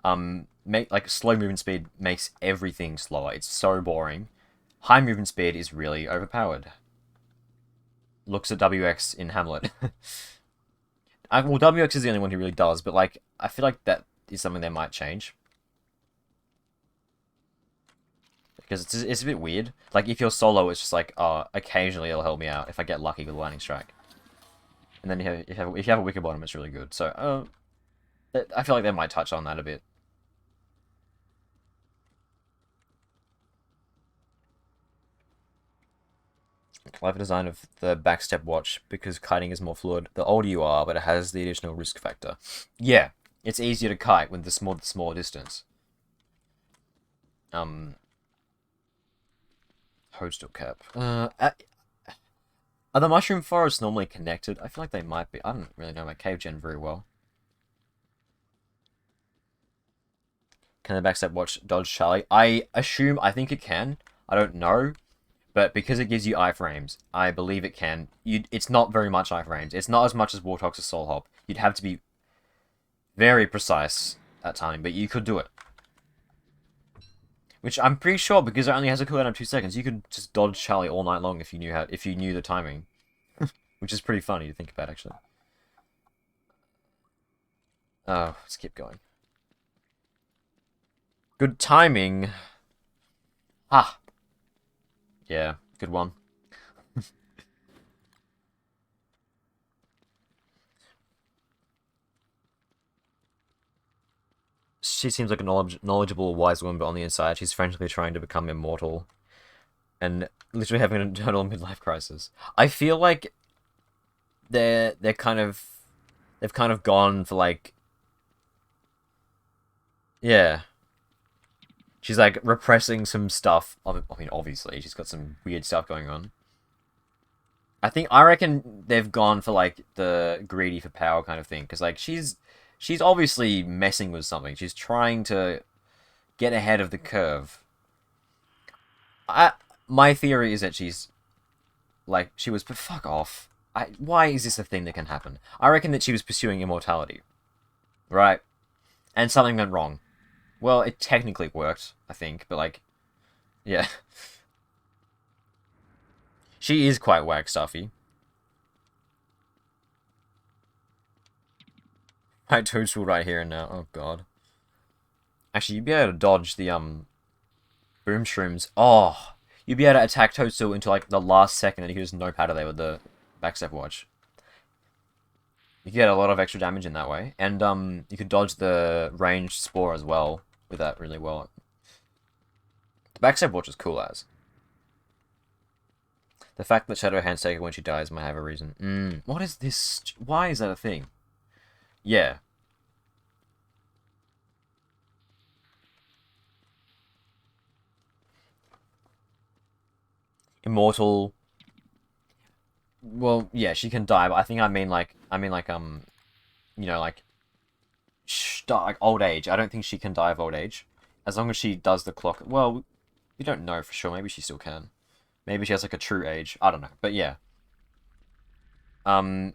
Like slow movement speed makes everything slower. It's so boring. High movement speed is really overpowered. Looks at WX in Hamlet. Well, WX is the only one who really does, but like I feel like that is something they might change because it's a bit weird. Like if you're solo, it's just like occasionally it'll help me out if I get lucky with lightning strike. And then if you have a wicked bottom, it's really good. So I feel like they might touch on that a bit. Clever design of the backstep watch because kiting is more fluid. The older you are, but it has the additional risk factor. Yeah, it's easier to kite with the smaller distance. Toadstool cap. Are the mushroom forests normally connected? I feel like they might be. I don't really know my cave gen very well. Can the backstep watch dodge Charlie? I think it can. I don't know. But because it gives you iframes, I believe it can. It's not very much iframes. It's not as much as Warthog's Soul Hop. You'd have to be very precise at timing, but you could do it. Which I'm pretty sure, because it only has a cooldown of 2 seconds, you could just dodge Charlie all night long if you knew the timing. Which is pretty funny to think about, actually. Oh, let's keep going. Good timing. Ah. Yeah, good one. She seems like a knowledgeable, wise woman, but on the inside, she's frantically trying to become immortal. And literally having an internal midlife crisis. I feel like they've kind of gone for like, yeah. She's like repressing some stuff. I mean, obviously, she's got some weird stuff going on. I reckon they've gone for like the greedy for power kind of thing, because like she's obviously messing with something. She's trying to get ahead of the curve. My theory is that she's like but fuck off. Why is this a thing that can happen? I reckon that she was pursuing immortality, right? And something went wrong. Well, it technically worked, I think, but like, yeah. She is quite whack stuffy. Right, Toadstool right here and now. Oh god. Actually, you'd be able to dodge the boom shrooms. Oh, you'd be able to attack Toadstool into like the last second, and you could just nope out of there with the backstep watch. You could get a lot of extra damage in that way, and you could dodge the ranged spore as well with that really well. The backstep watch is cool as. The fact that Shadow Hands take her when she dies might have a reason. What is this? Why is that a thing? Yeah. Immortal. Well, yeah, she can die, but I mean like, you know, like old age. I don't think she can die of old age. As long as she does the clock. Well, we don't know for sure. Maybe she still can. Maybe she has like a true age. I don't know. But yeah. No,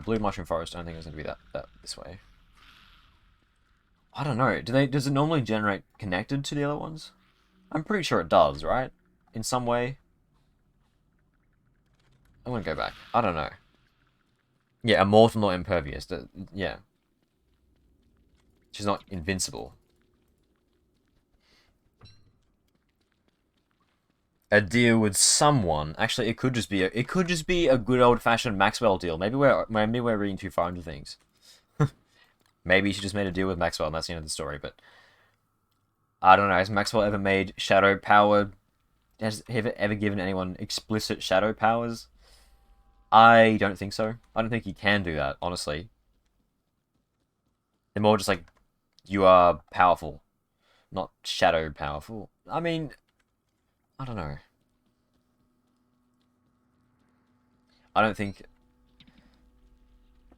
Blue Mushroom Forest. I don't think it's going to be that this way. I don't know. Does it normally generate connected to the other ones? I'm pretty sure it does, right? In some way. I'm gonna go back. I don't know. Yeah, immortal, not impervious. Yeah. She's not invincible. A deal with someone. Actually, it could just be a good old fashioned Maxwell deal. Maybe we're reading too far into things. Maybe she just made a deal with Maxwell, and that's the end of the story. But I don't know. Has Maxwell ever made shadow power? Has he ever given anyone explicit shadow powers? I don't think so. I don't think he can do that, honestly. They're more just like, you are powerful. Not shadow powerful. I mean, I don't know. I don't think.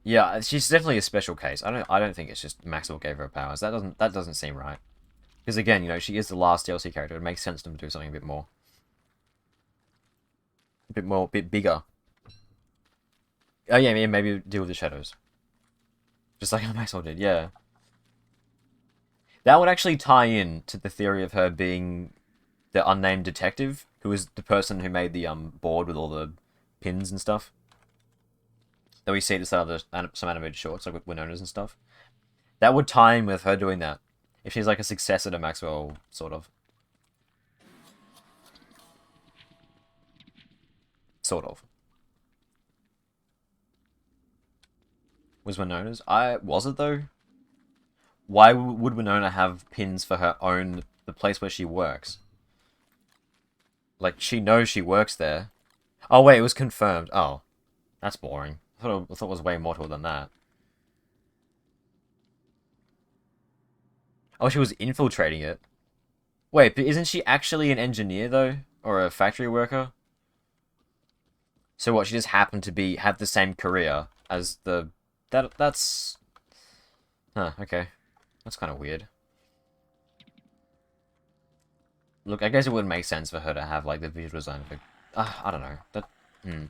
Yeah, she's definitely a special case. I don't think it's just Maxwell gave her powers. That doesn't seem right. Because again, you know, she is the last DLC character. It makes sense to them to do something a bit more. A bit bigger. Oh yeah, maybe deal with the shadows. Just like how Maxwell did, yeah. That would actually tie in to the theory of her being the unnamed detective, who was the person who made the board with all the pins and stuff. That we see at the start of some animated shorts, like with Winona's and stuff. That would tie in with her doing that. If she's like a successor to Maxwell, sort of. Sort of. Was Winona's? Was it though? Why would Winona have pins for her own, the place where she works? Like, she knows she works there. Oh wait, it was confirmed. Oh. That's boring. I thought it was way more to it than that. Oh, she was infiltrating it. Wait, but isn't she actually an engineer though? Or a factory worker? So what, she just happened to have the same career as the... That's... Huh, okay. That's kind of weird. Look, I guess it wouldn't make sense for her to have, like, the visual design of it. I don't know.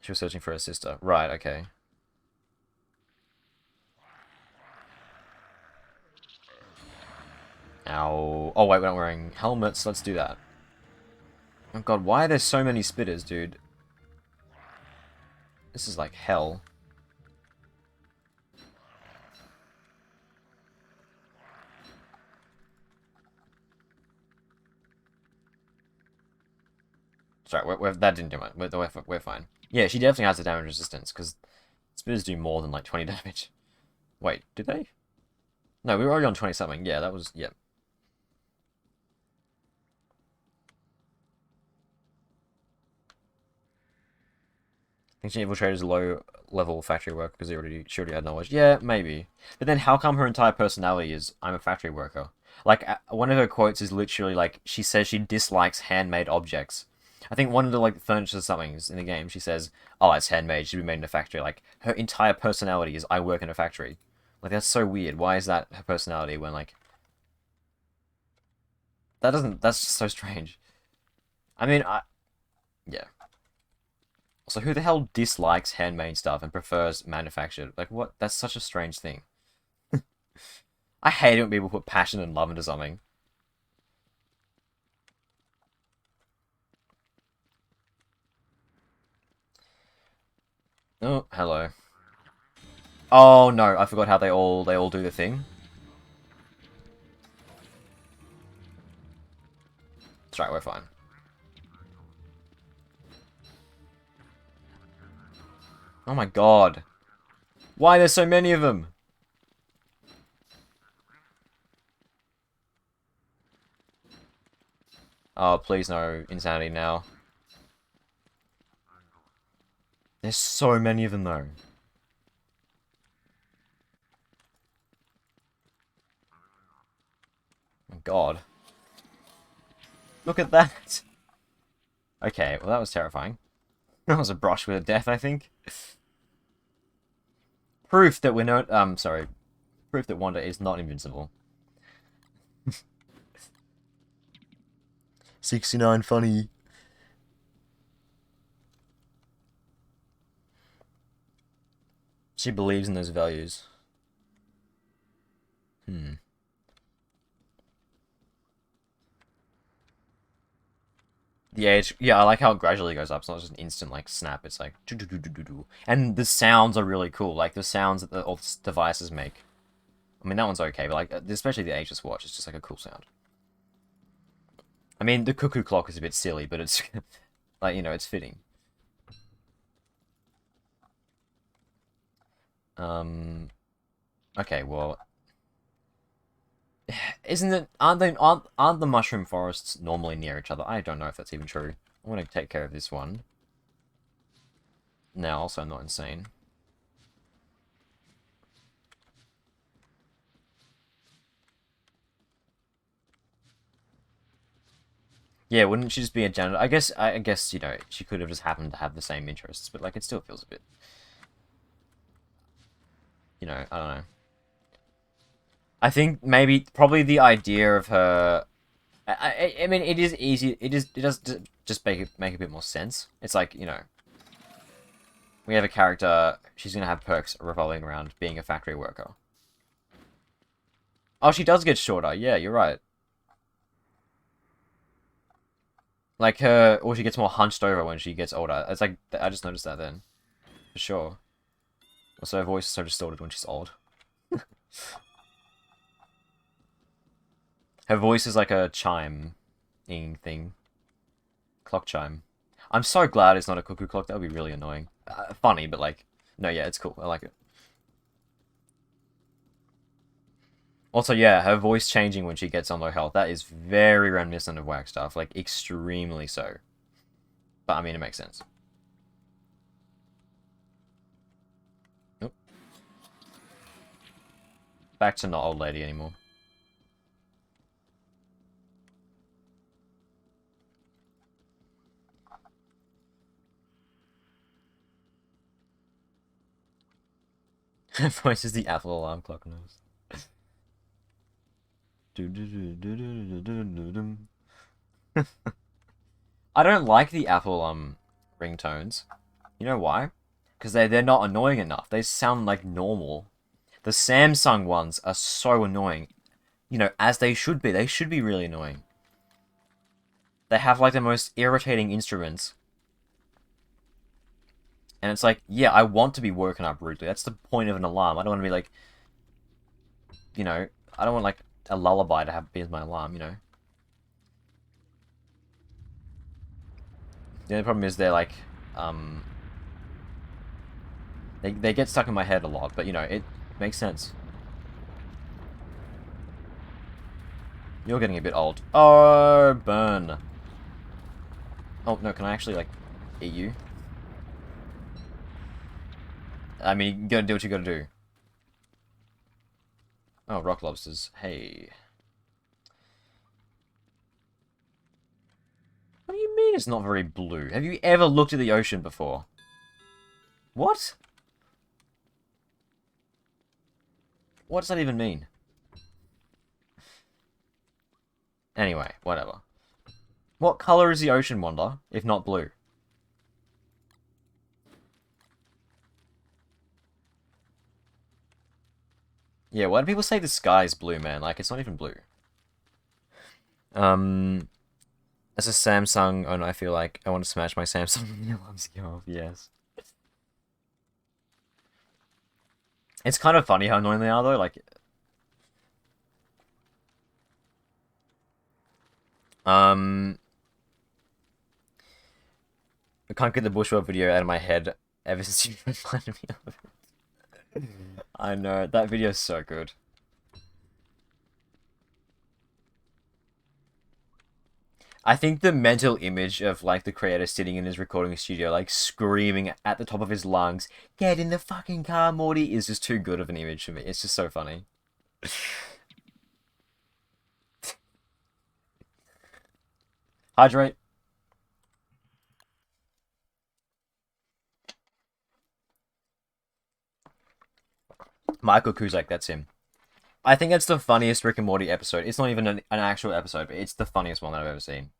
She was searching for her sister. Right, okay. Ow. Oh, wait, we're not wearing helmets. Let's do that. Oh god, why are there so many spitters, dude? This is like hell. Sorry, that didn't do much. We're fine. Yeah, she definitely has a damage resistance, because spitters do more than like 20 damage. Wait, did they? No, we were already on 20 something. Yeah, that was... Yeah. Think she infiltrated a low-level factory worker because she already had knowledge. Yeah, maybe. But then how come her entire personality is, I'm a factory worker? Like, one of her quotes is literally like, she says she dislikes handmade objects. I think one of the, like, furniture or something in the game, she says, oh, it's handmade, should be made in a factory. Like, her entire personality is, I work in a factory. Like, that's so weird. Why is that her personality when, like... That's just so strange. I mean, yeah. So who the hell dislikes handmade stuff and prefers manufactured? Like, what? That's such a strange thing. I hate it when people put passion and love into something. Oh, hello. Oh no, I forgot how they all do the thing. That's right, we're fine. Oh my god. Why are there so many of them? Oh, please no insanity now. There's so many of them though. Oh god. Look at that. Okay, well that was terrifying. That was a brush with a death, I think. Proof that we're not, sorry. Proof that Wanda is not invincible. 69 funny. She believes in those values. The age, yeah, I like how it gradually goes up. It's not just an instant like snap. It's like do do do do do do, and the sounds are really cool. Like the sounds that all the devices make. I mean that one's okay, but like especially the ageless watch, it's just like a cool sound. I mean the cuckoo clock is a bit silly, but it's like you know it's fitting. Okay, well, isn't it? Aren't the mushroom forests normally near each other? I don't know if that's even true. I want to take care of this one. Now, also, I'm not insane. Yeah, wouldn't she just be a janitor? I guess, you know, she could have just happened to have the same interests, but, like, it still feels a bit, you know, I don't know. I think maybe, probably the idea of her... I mean, it is easy, it does just make a bit more sense. It's like, you know, we have a character, she's gonna have perks revolving around being a factory worker. Oh, she does get shorter, yeah, you're right. Like her, or she gets more hunched over when she gets older. It's like, I just noticed that then. For sure. Also, her voice is so distorted when she's old. Her voice is like a chime-ing thing. Clock chime. I'm so glad it's not a cuckoo clock. That would be really annoying. Funny, but like... No, yeah, it's cool. I like it. Also, yeah, her voice changing when she gets on low health. That is very reminiscent of Whack stuff. Like, extremely so. But, I mean, it makes sense. Nope. Back to not old lady anymore. Her voice is the Apple alarm clock knows. I don't like the Apple ringtones. You know why? Because they're not annoying enough. They sound like normal. The Samsung ones are so annoying. You know, as they should be. They should be really annoying. They have like the most irritating instruments. And it's like, yeah, I want to be woken up rudely. That's the point of an alarm. I don't want to be like, you know, I don't want like a lullaby to have be as my alarm, you know. The only problem is they're like, um, they get stuck in my head a lot, but you know, it makes sense. You're getting a bit old. Oh, burn. Oh, no, can I actually, like, eat you? I mean, you gotta do what you gotta do. Oh, rock lobsters. Hey. What do you mean it's not very blue? Have you ever looked at the ocean before? What? What does that even mean? Anyway, whatever. What color is the ocean, Wanda, if not blue? Yeah, why do people say the sky's blue, man? Like, it's not even blue. Um, as a Samsung owner, I feel like I want to smash my Samsung when the alarms go off, yes. It's kind of funny how annoying they are, though. Like, um, I can't get the Bushwell video out of my head ever since you reminded me of it. I know, that video is so good. I think the mental image of, like, the creator sitting in his recording studio, like, screaming at the top of his lungs, "Get in the fucking car, Morty," is just too good of an image for me. It's just so funny. Hydrate. Michael Kuzak, that's him. I think it's the funniest Rick and Morty episode. It's not even an actual episode, but it's the funniest one that I've ever seen.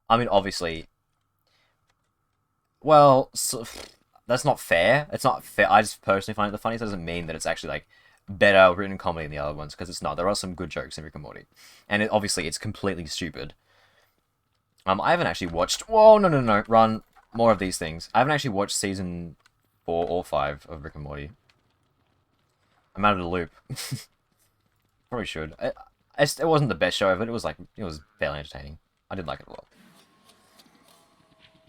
I mean, obviously, well, so, that's not fair. It's not fair. I just personally find it the funniest. It doesn't mean that it's actually like better written comedy than the other ones because it's not. There are some good jokes in Rick and Morty, and obviously it's completely stupid. I haven't actually watched. Whoa, no, no, no, run more of these things. I haven't actually watched season 4 or 5 of Rick and Morty. I'm out of the loop. Probably should. It wasn't the best show ever. It was fairly entertaining. I did like it a lot.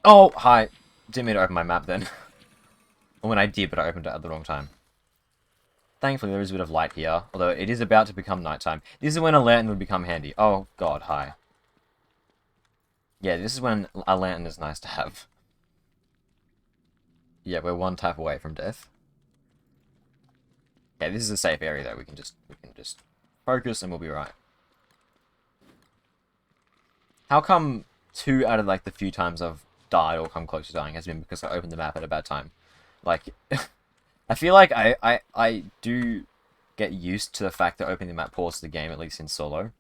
Oh, hi. Didn't mean to open my map then. Or when I did, but I opened it at the wrong time. Thankfully, there is a bit of light here, although it is about to become nighttime. This is when a lantern would become handy. Oh, God, hi. Yeah, this is when a lantern is nice to have. Yeah, we're one tap away from death. Yeah, this is a safe area, though. We can just focus and we'll be right. How come 2 out of like the few times I've died or come close to dying has been because I opened the map at a bad time? Like, I feel like I do get used to the fact that opening the map pauses the game, at least in solo.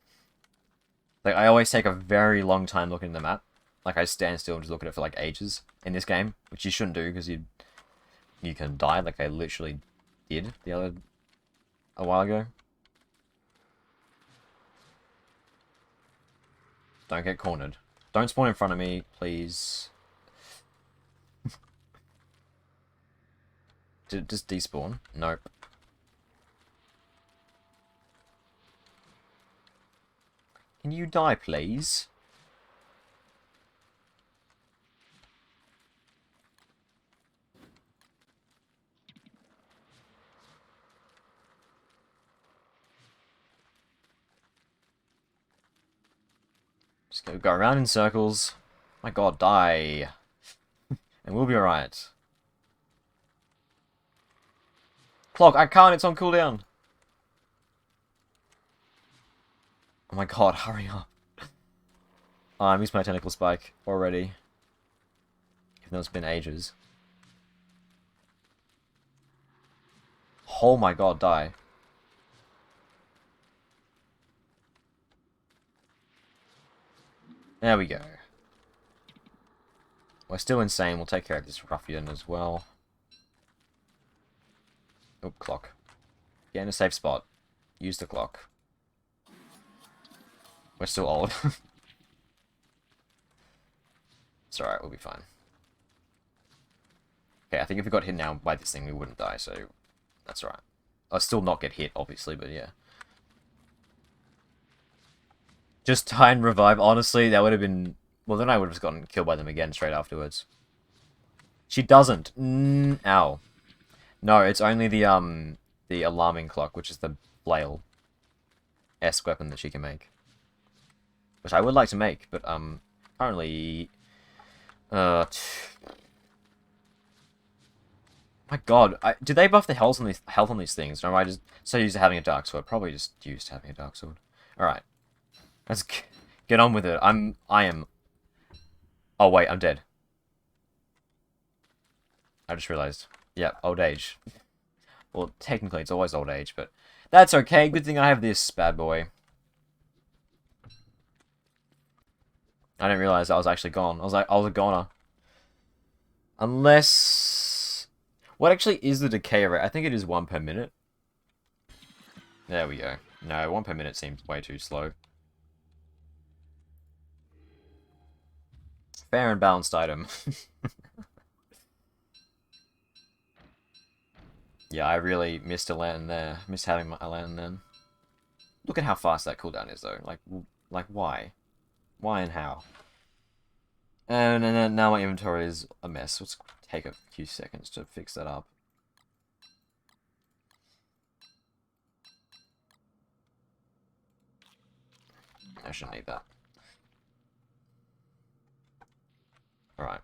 Like, I always take a very long time looking at the map. Like, I stand still and just look at it for like ages in this game, which you shouldn't do because you can die, like I literally did a while ago. Don't get cornered. Don't spawn in front of me, please. Just despawn. Nope. Can you die, please? Just go around in circles. My god, die. And we'll be alright. Clock, I can't, it's on cooldown. Oh my god, hurry up. Oh, I missed my tentacle spike already. Even though it's been ages. Oh my god, die. There we go. We're still insane. We'll take care of this ruffian as well. Oh, clock. Get in a safe spot. Use the clock. We're still old. It's alright, we'll be fine. Okay, I think if we got hit now by this thing, we wouldn't die, so that's alright. I'll still not get hit, obviously, but yeah. Just die and revive. Honestly, that would have been... Well, then I would have just gotten killed by them again straight afterwards. She doesn't. Ow. No, it's only the alarming clock, which is the flail-esque weapon that she can make. Which I would like to make, but currently... My god, did they buff the health on these things? Or am I just so used to having a dark sword? Probably just used to having a dark sword. Alright. Let's get on with it. I am... Oh wait, I'm dead. I just realized. Yeah, old age. Well, technically it's always old age, but that's okay. Good thing I have this bad boy. I didn't realize I was actually gone. I was a goner. Unless... What actually is the decay rate? I think it is 1 per minute. There we go. No, 1 per minute seems way too slow. Fair and balanced item. Yeah, I really missed a lantern there. Missed having a lantern then. Look at how fast that cooldown is, though. Like why? Why and how? And then now my inventory is a mess. Let's take a few seconds to fix that up. I shouldn't need that. Alright.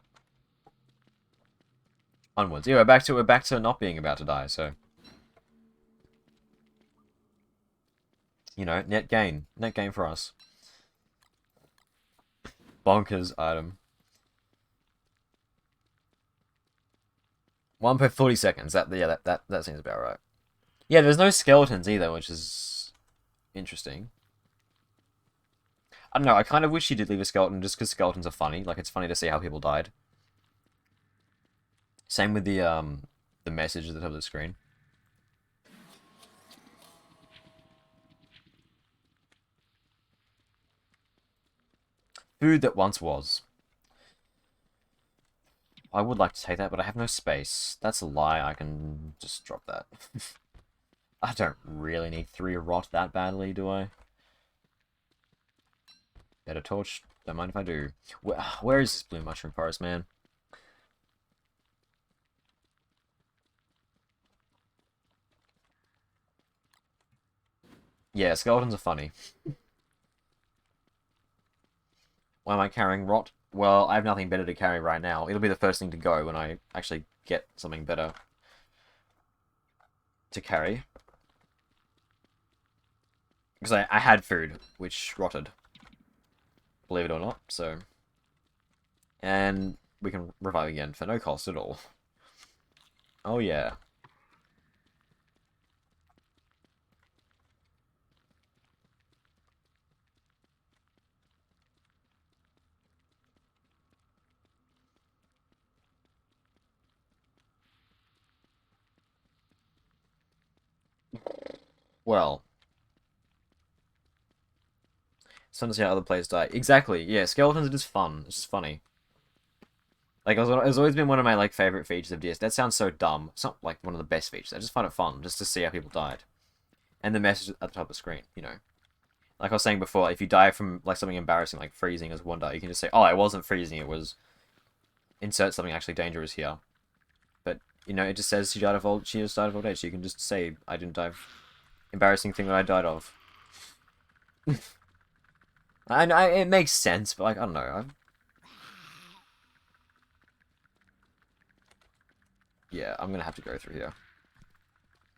Onwards. Yeah, we're back to not being about to die, so. You know, net gain. Net gain for us. Bonkers item. 1 per 40 seconds. That seems about right. Yeah, there's no skeletons either, which is interesting. I don't know, I kind of wish she did leave a skeleton just because skeletons are funny. Like, it's funny to see how people died. Same with the message at the top of the screen. Food that once was. I would like to take that, but I have no space. That's a lie. I can just drop that. I don't really need 3 rot that badly, do I? Better torch. Don't mind if I do. Where is this blue mushroom forest, man? Yeah, skeletons are funny. Why am I carrying rot? Well, I have nothing better to carry right now. It'll be the first thing to go when I actually get something better to carry. Because I had food, which rotted. believe it or not, so... And we can revive again for no cost at all. Oh yeah. Well, it's fun to see how other players die. Exactly, yeah, skeletons are just fun. It's just funny. Like, it's always been one of my, like, favorite features of DS. That sounds so dumb. It's not, like, one of the best features. I just find it fun, just to see how people died. And the message at the top of the screen, you know. Like I was saying before, if you die from, like, something embarrassing, like freezing as WANDA, you can just say, oh, it wasn't freezing, it was... Insert something actually dangerous here. But, you know, it just says she just died of old age, so you can just say, I didn't die of... Embarrassing thing that I died of. It makes sense, but, like, I don't know. Yeah, I'm gonna have to go through here.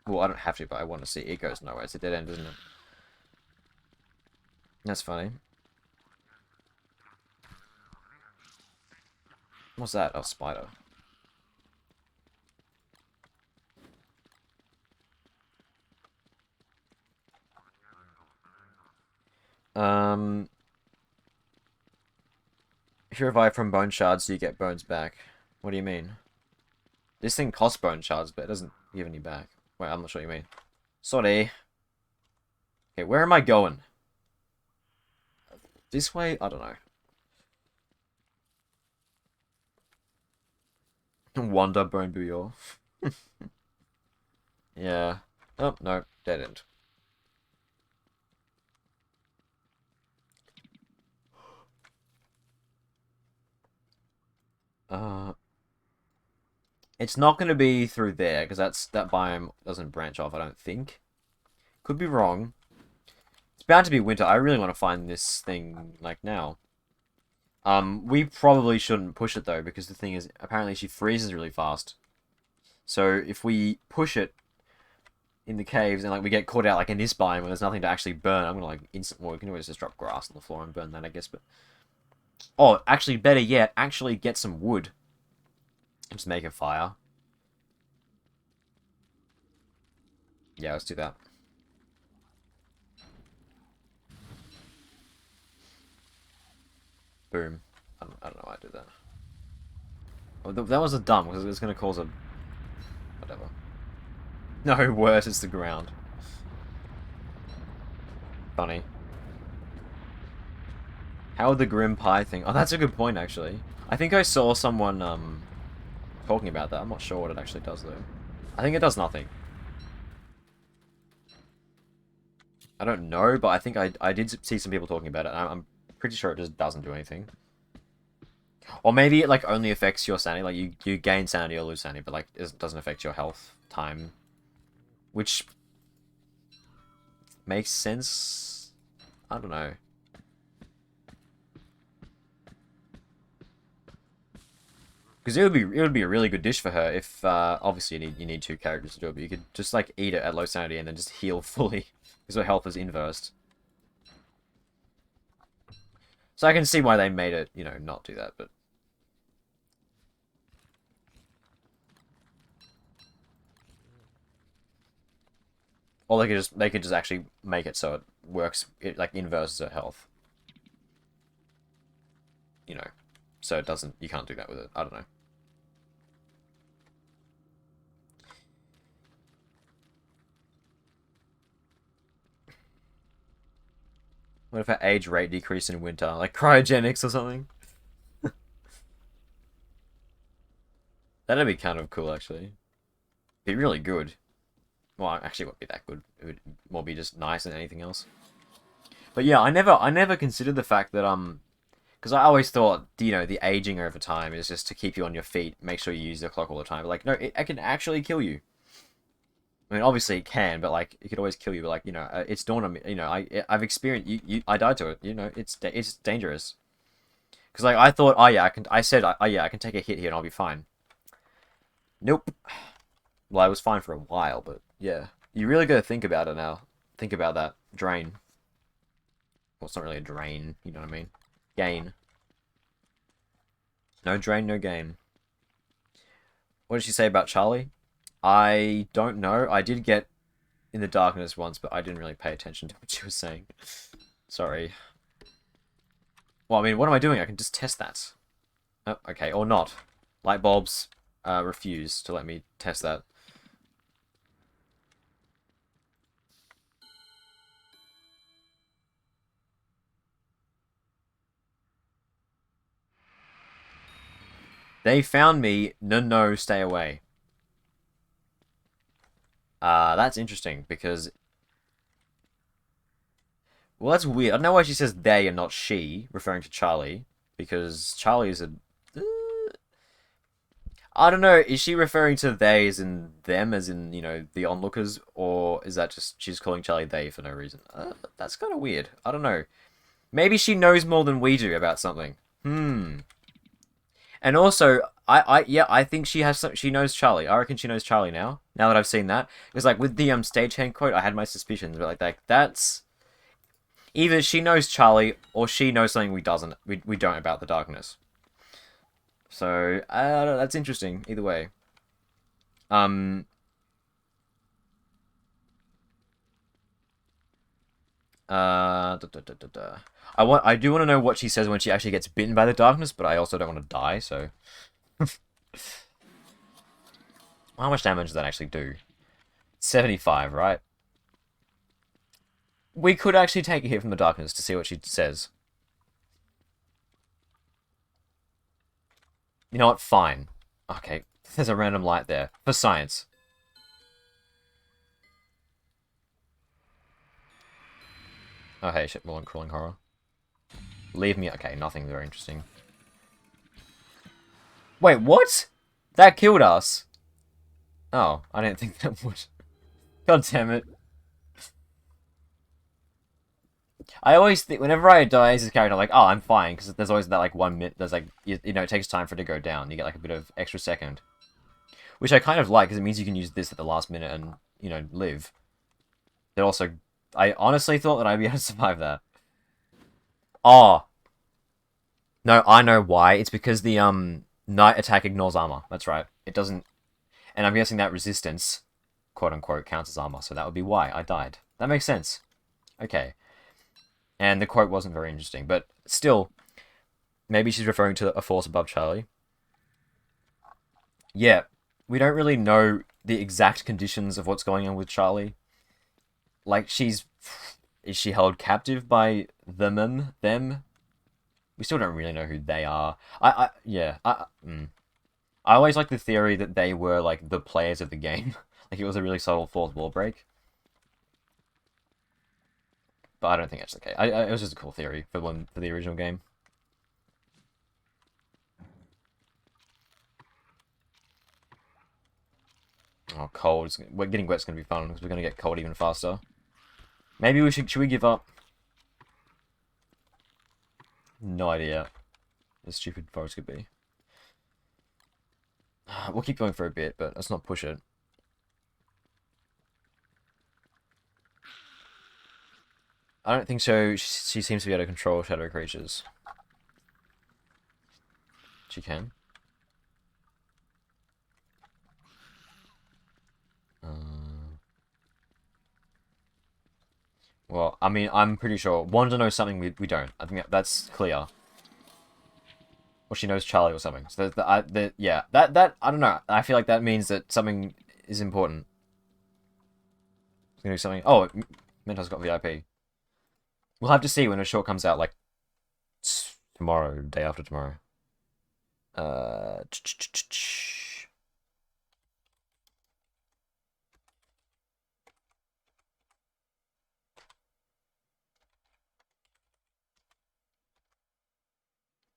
Well, I don't have to, but I want to see. It goes nowhere. It's a dead end, isn't it? That's funny. What's that? Oh, spider. If you revive from bone shards, do you get bones back? What do you mean? This thing costs bone shards, but it doesn't give any back. Wait, I'm not sure what you mean. Sorry. Okay, where am I going? This way? I don't know. Wanda Bone Booyah. Yeah. Oh, no. Dead end. It's not going to be through there, because that biome doesn't branch off, I don't think. Could be wrong. It's bound to be winter. I really want to find this thing, like, now. We probably shouldn't push it, though, because the thing is, apparently she freezes really fast. So, if we push it in the caves, and, like, we get caught out, like, in this biome where there's nothing to actually burn, I'm gonna, like, well, we can always just drop grass on the floor and burn that, I guess, but... Oh, actually, better yet, actually get some wood. Just make a fire. Yeah, let's do that. Boom. I don't know why I did that. Oh, that was a dumb, because it's going to cause a... Whatever. No, worse, it's the ground. Funny. How would the Grim Pie thing... Oh, that's a good point, actually. I think I saw someone, talking about that. I'm not sure what it actually does, though. I think it does nothing. I don't know, but I think I did see some people talking about it. I'm pretty sure it just doesn't do anything. Or maybe it, like, only affects your sanity. Like, you gain sanity or lose sanity, but, like, it doesn't affect your health time. Which... makes sense? I don't know. Because it would be a really good dish for her if, obviously you need two characters to do it, but you could just, like, eat it at low sanity and then just heal fully. Because her health is inversed. So I can see why they made it, you know, not do that, but... Or they could just actually make it so it works, it, like, inverses her health. You know. So it doesn't, you can't do that with it. I don't know. What if her age rate decreased in winter? Like cryogenics or something? That'd be kind of cool, actually. Be really good. Well, actually, it wouldn't be that good. It would more be just nice than anything else. But yeah, I never considered the fact that, because I always thought, you know, the aging over time is just to keep you on your feet, make sure you use the clock all the time. But, like, no, it can actually kill you. I mean, obviously it can, but, like, it could always kill you. But, like, you know, it's dawned on me, you know, I've experienced, I died to it, you know, it's dangerous. Because, like, I thought, oh yeah, oh yeah, I can take a hit here and I'll be fine. Nope. Well, I was fine for a while, but yeah. You really gotta think about it now. Think about that. Drain. Well, it's not really a drain, you know what I mean? Gain. No drain, no gain. What did she say about Charlie? I don't know. I did get in the darkness once, but I didn't really pay attention to what she was saying. Sorry. Well, I mean, what am I doing? I can just test that. Oh, okay, or not. Light bulbs refuse to let me test that. They found me. No, stay away. That's interesting because... Well, that's weird. I don't know why she says they and not she, referring to Charlie. Because Charlie is a... I don't know, is she referring to they as in them, as in, you know, the onlookers? Or is that just she's calling Charlie they for no reason? That's kind of weird. I don't know. Maybe she knows more than we do about something. Hmm. And also, yeah, I think she knows Charlie. I reckon she knows Charlie now. Now that I've seen that, because like with the stagehand quote, I had my suspicions, but like that's either she knows Charlie or she knows something we don't about the darkness. So that's interesting. Either way, um, I do want to know what she says when she actually gets bitten by the darkness, but I also don't want to die. So, how much damage does that actually do? 75, right? We could actually take a hit from the darkness to see what she says. You know what? Fine. Okay, there's a random light there. For science. Oh, hey, shit, more crawling horror. Leave me... Okay, nothing very interesting. Wait, what? That killed us. Oh, I didn't think that would. God damn it. I always think, whenever I die as a character, I'm like, oh, I'm fine, because there's always that, like, 1 minute, there's, like, you know, it takes time for it to go down. You get, like, a bit of extra second. Which I kind of like, because it means you can use this at the last minute and, you know, live. But also, I honestly thought that I'd be able to survive that. Oh. No, I know why. It's because the, night attack ignores armor. That's right. It doesn't... And I'm guessing that resistance, quote-unquote, counts as armor, so that would be why I died. That makes sense. Okay. And the quote wasn't very interesting, but still, maybe she's referring to a force above Charlie. Yeah, we don't really know the exact conditions of what's going on with Charlie. Like, is she held captive by them? We still don't really know who they are. Yeah, I always like the theory that they were, like, the players of the game. Like, it was a really subtle fourth wall break. But I don't think that's the case. It was just a cool theory for the original game. Oh, cold. We're getting wet's gonna be fun because we're gonna get cold even faster. Maybe should we give up? No idea. The stupid forest could be. We'll keep going for a bit, but let's not push it. I don't think so. She seems to be able to control shadow creatures. She can. Well, I mean, I'm pretty sure. Wanda knows something we don't. I think that's clear. Or she knows Charlie or something. So yeah, that I don't know. I feel like that means that something is important. It's gonna do something. Oh, Mentos got VIP. We'll have to see when a short comes out, like tomorrow, day after tomorrow.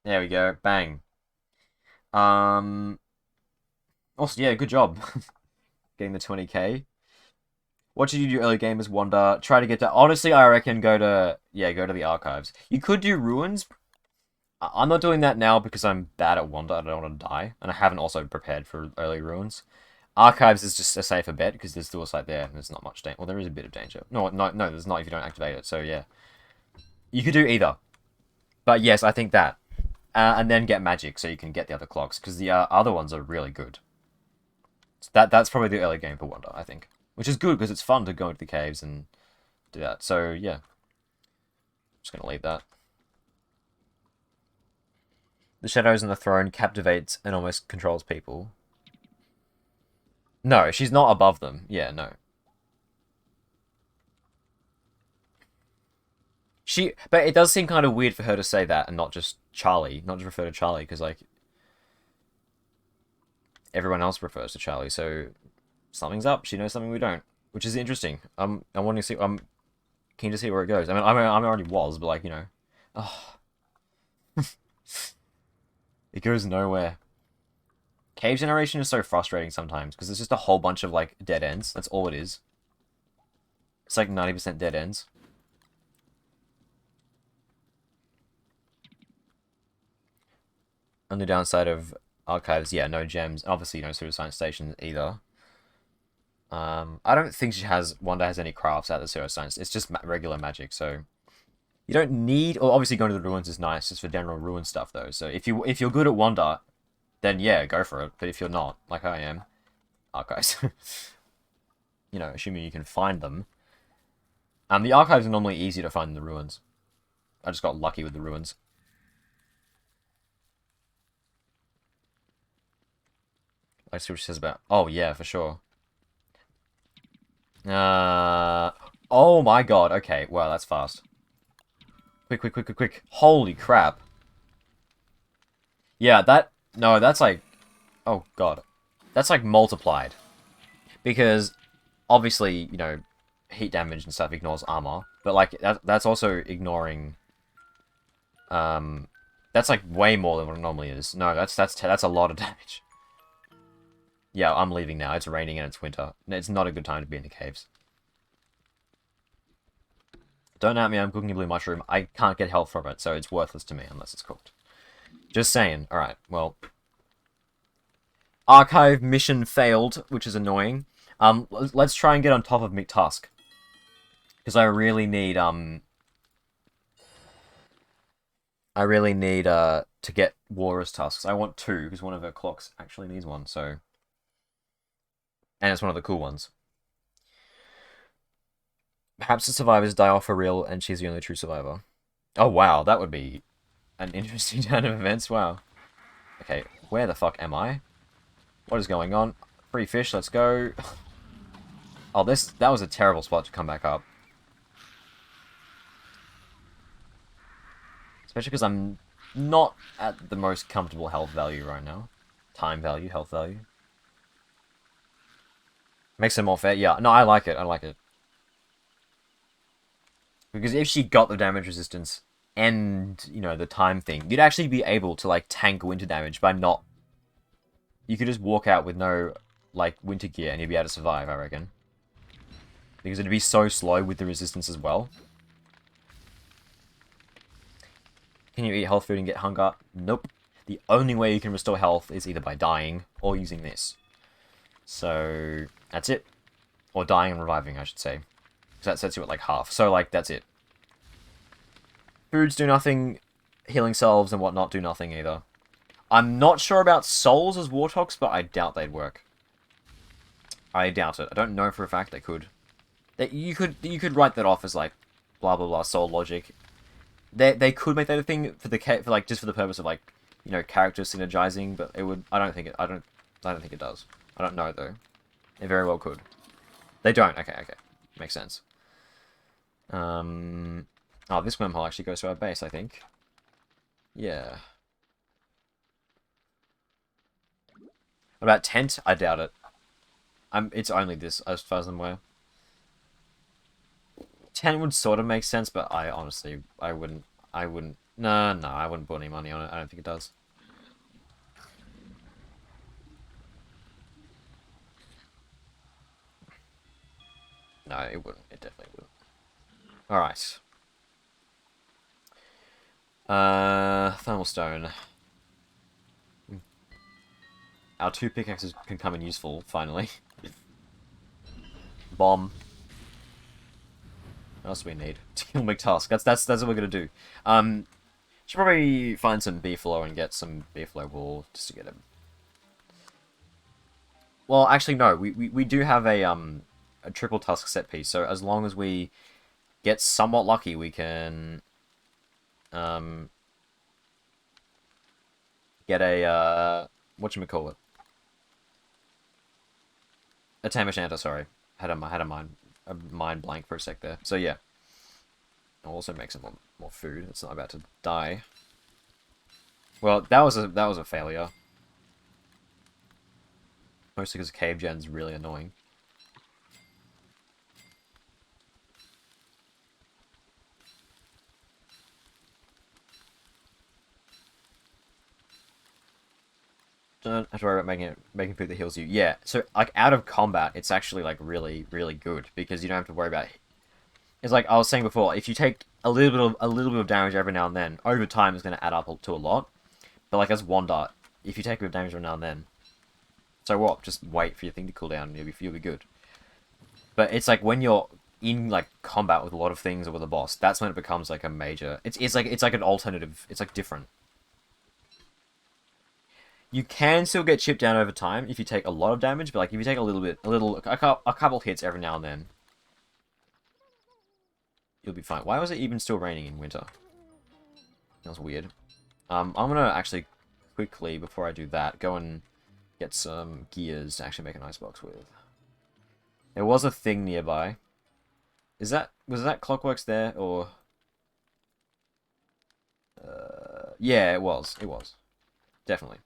There we go. Bang. Also, yeah, good job. Getting the 20k. What did you do early game as Wanda? Try to get to... Honestly, I reckon go to the archives. You could do ruins. I'm not doing that now because I'm bad at Wanda. I don't want to die. And I haven't also prepared for early ruins. Archives is just a safer bet because there's still a site there and there's not much danger. Well, there is a bit of danger. No, there's not if you don't activate it. So, yeah. You could do either. But yes, I think that. And then get magic so you can get the other clocks, because the other ones are really good. So that's probably the early game for WANDA, I think. Which is good, because it's fun to go into the caves and do that. So, yeah. Just gonna leave that. The shadows on the throne captivates and almost controls people. No, she's not above them. Yeah, no. But it does seem kind of weird for her to say that and not just Charlie, not just refer to Charlie, because like everyone else refers to Charlie, so something's up. She knows something we don't, which is interesting. I want to see. I'm keen to see where it goes. I mean, I already was, but like oh, it goes nowhere. Cave generation is so frustrating sometimes because it's just a whole bunch of like dead ends. That's all it is. It's like 90% dead ends. Only downside of archives, yeah, no gems. Obviously, no pseudoscience stations either. I don't think WANDA has any crafts out of the pseudoscience. It's just regular magic, so you don't need. Or obviously, going to the ruins is nice, just for general ruin stuff, though. So if you're good at WANDA, then yeah, go for it. But if you're not, like I am, archives, assuming you can find them. The archives are normally easier to find than the ruins. I just got lucky with the ruins. Let's see what she says about. Oh yeah, for sure. Oh my god. Okay, wow, that's fast. Quick, quick, quick, quick, quick. Holy crap. Yeah, no, that's like, oh god. That's like multiplied. Because, obviously, heat damage and stuff ignores armor. But like, that's also ignoring, that's like way more than what it normally is. No, that's a lot of damage. Yeah, I'm leaving now. It's raining and it's winter. It's not a good time to be in the caves. Don't at me, I'm cooking a blue mushroom. I can't get health from it, so it's worthless to me unless it's cooked. Just saying. Alright, well. Archive mission failed, which is annoying. Let's try and get on top of McTusk. Because I really need, to get Walrus Tusks. I want 2, because one of her clocks actually needs one, so... And it's one of the cool ones. Perhaps the survivors die off for real, and she's the only true survivor. Oh, wow, that would be an interesting turn of events. Wow. Okay, where the fuck am I? What is going on? Free fish, let's go. Oh, that was a terrible spot to come back up. Especially because I'm not at the most comfortable health value right now. Time value, health value. Makes it more fair. Yeah, no, I like it. I like it. Because if she got the damage resistance and, the time thing, you'd actually be able to, like, tank winter damage by not... You could just walk out with no, like, winter gear and you'd be able to survive, I reckon. Because it'd be so slow with the resistance as well. Can you eat health food and get hunger? Nope. The only way you can restore health is either by dying or using this. So, that's it. Or dying and reviving, I should say. Because that sets you at like half. So, like, that's it. Foods do nothing. Healing salves and whatnot do nothing either. I'm not sure about souls as warthogs, but I doubt they'd work. I doubt it. I don't know for a fact they could. You could write that off as like blah blah blah soul logic. They could make that a thing for just for the purpose of like character synergizing, but it would. I don't think it does. I don't know though. It very well could. They don't. Okay. Makes sense. Oh, this wormhole actually goes to our base, I think. Yeah. What about tent? I doubt it. It's only this, as far as I'm aware. Tent would sort of make sense, but I honestly, I wouldn't. No, I wouldn't put any money on it. I don't think it does. No, it wouldn't. It definitely wouldn't. Alright. Thermal stone. Our 2 pickaxes can come in useful, finally. Bomb. What else do we need? To kill McTusk. That's what we're gonna do. Should probably find some beefalo and get some beefalo wool just to get him. Well, actually, no. We do have a triple tusk set piece, so as long as we get somewhat lucky, we can get a whatchamacallit? A Tamer Shanta, sorry. Had a mind blank for a sec there. So yeah. I'll also make some more food. It's not about to die. Well, that was a failure. Mostly because cave gen's really annoying. Don't have to worry about making food that heals you. Yeah, so like out of combat, it's actually like really, really good because you don't have to worry about. It's like I was saying before, if you take a little bit of damage every now and then, over time it's going to add up to a lot. But like as WANDA, if you take a bit of damage every now and then, so what? Just wait for your thing to cool down, and you'll be good. But it's like when you're in like combat with a lot of things or with a boss, that's when it becomes like a major. It's like an alternative. It's like different. You can still get chipped down over time if you take a lot of damage, but like if you take a couple hits every now and then, you'll be fine. Why was it even still raining in winter? That was weird. I'm gonna actually quickly, before I do that, go and get some gears to actually make an icebox with. There was a thing nearby. Was that Clockworks there, or... yeah, it was. It was. Definitely.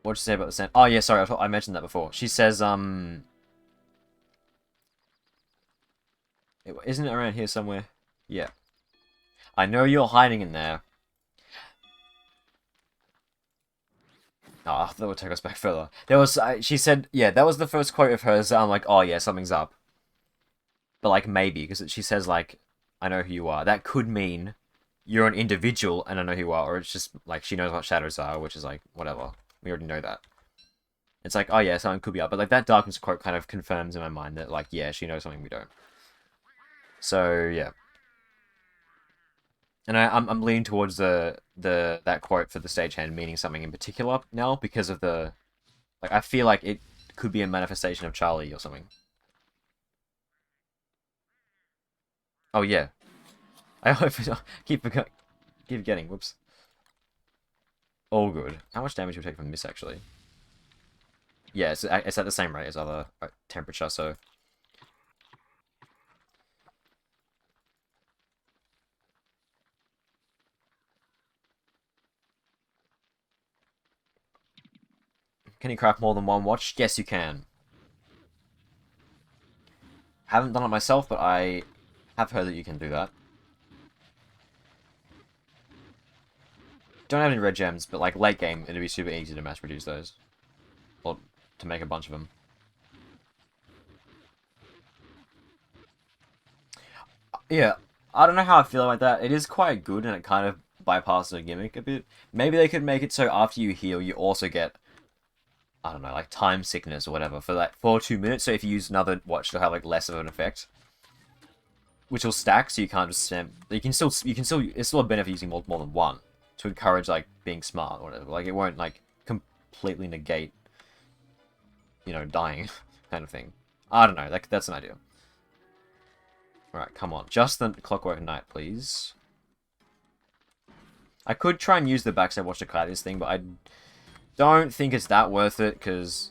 What'd you say about the sand? Oh, yeah, sorry, I mentioned that before. She says, isn't it around here somewhere? Yeah. I know you're hiding in there. Oh, that would take us back further. There was, she said, yeah, that was the first quote of hers. I'm like, oh yeah, something's up. But like, maybe, because she says like, I know who you are. That could mean you're an individual and I know who you are, or it's just like she knows what shadows are, which is like, whatever. We already know that. It's like, oh yeah, something could be up. But like, that darkness quote kind of confirms in my mind that like, yeah, she knows something we don't. So, yeah. And I'm leaning towards that quote for the stagehand meaning something in particular now because of the like I feel like it could be a manifestation of Charlie or something. Oh yeah, I hope keep forgetting. Whoops. All good. How much damage will take from this actually? Yeah, it's at the same rate as other temperature, so. Can you craft more than one watch? Yes, you can. Haven't done it myself, but I have heard that you can do that. Don't have any red gems, but like late game, it'd be super easy to mass produce those. Or to make a bunch of them. Yeah, I don't know how I feel about that. It is quite good, and it kind of bypasses the gimmick a bit. Maybe they could make it so after you heal, you also get, I don't know, like time sickness or whatever for like for 2 minutes. So if you use another watch, it'll have like less of an effect, which will stack. So you can't just spam. It's still a benefit using more than one to encourage like being smart or whatever. Like it won't like completely negate, dying kind of thing. I don't know. That's an idea. Alright, come on. Just the Clockwork Knight, please. I could try and use the backside watch to clear this thing, but I don't think it's that worth it, because...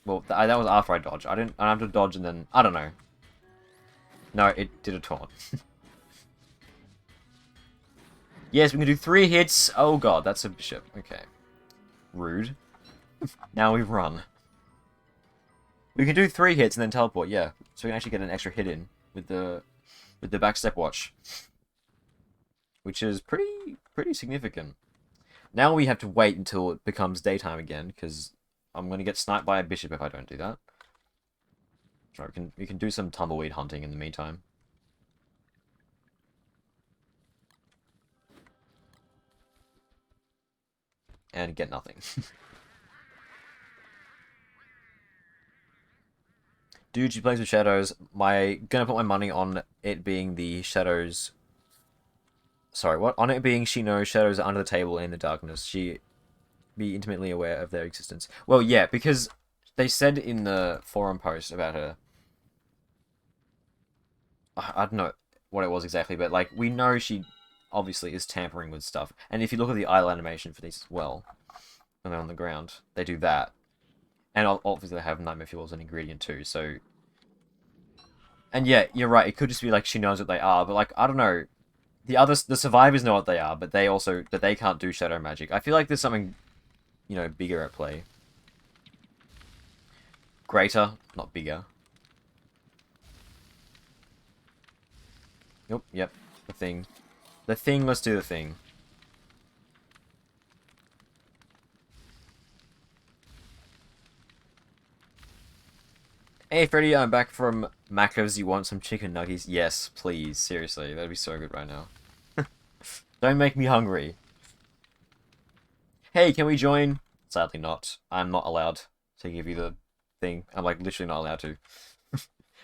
Well, that was after I dodged. I don't have to dodge and then... I don't know. No, it did a taunt. Yes, we can do 3 hits. Oh god, that's a bishop. Okay. Rude. Now we run. We can do 3 hits and then teleport, yeah. So we can actually get an extra hit in with the backstep watch, which is pretty significant. Now we have to wait until it becomes daytime again, because I'm going to get sniped by a bishop if I don't do that. So we can do some tumbleweed hunting in the meantime. And get nothing. Dude, she plays with shadows. Gonna put my money on it being the shadows. Sorry, what? On it being she knows shadows are under the table in the darkness. She be intimately aware of their existence. Well, yeah, because they said in the forum post about her. I don't know what it was exactly, but like we know she obviously is tampering with stuff. And if you look at the idle animation for these as well, when they're on the ground, they do that. And obviously they have nightmare fuel as an ingredient too. So, and yeah, you're right. It could just be like she knows what they are, but like I don't know. The survivors know what they are, but they also that they can't do shadow magic. I feel like there's something, bigger at play. Greater, not bigger. Yep. The thing. The thing, let's do the thing. Hey, Freddy, I'm back from Macca's. You want some chicken nuggies? Yes, please. Seriously, that'd be so good right now. Don't make me hungry. Hey, can we join? Sadly not. I'm not allowed to give you the thing. I'm like literally not allowed to.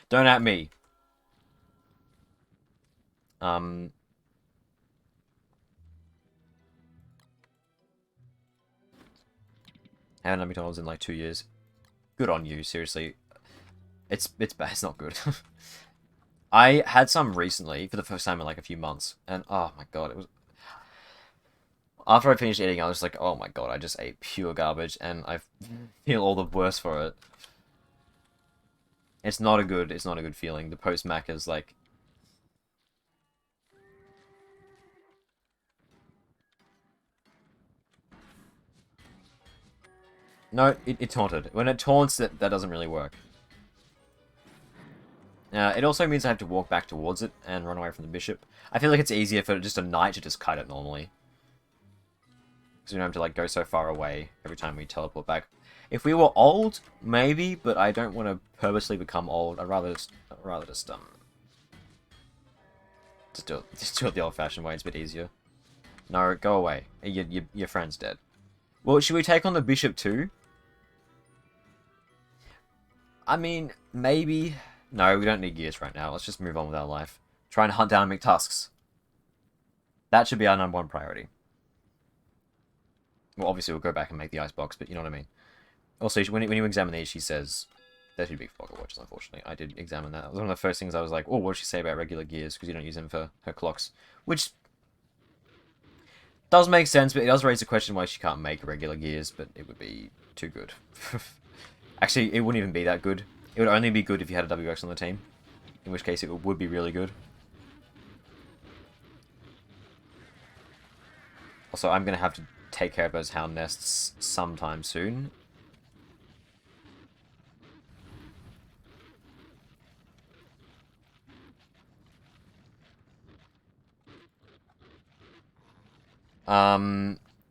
Don't at me. Um, haven't had McDonald's in like 2 years. Good on you, seriously. It's bad. It's not good. I had some recently for the first time in like a few months, and oh my god, it was. After I finished eating, I was like, oh my god, I just ate pure garbage, and I feel all the worse for it. It's not a good feeling. The post Mac is like, no, it taunted. When it taunts, that doesn't really work. It also means I have to walk back towards it and run away from the bishop. I feel like it's easier for just a knight to just kite it normally. Because we don't have to like go so far away every time we teleport back. If we were old, maybe, but I don't want to purposely become old. I'd rather just do it the old-fashioned way. It's a bit easier. No, go away. Your friend's dead. Well, should we take on the bishop too? I mean, maybe. No, we don't need gears right now. Let's just move on with our life. Try and hunt down McTusks. That should be our #1 priority. Well, obviously we'll go back and make the icebox, but you know what I mean. Also, when you examine these, she says they're too big for pocket watches, unfortunately. I did examine that. It was one of the first things I was like, oh, what does she say about regular gears? Because you don't use them for her clocks. Which does make sense, but it does raise the question why she can't make regular gears, but it would be too good. Actually, it wouldn't even be that good. It would only be good if you had a WX on the team. In which case, it would be really good. Also, I'm going to have to take care of those hound nests sometime soon.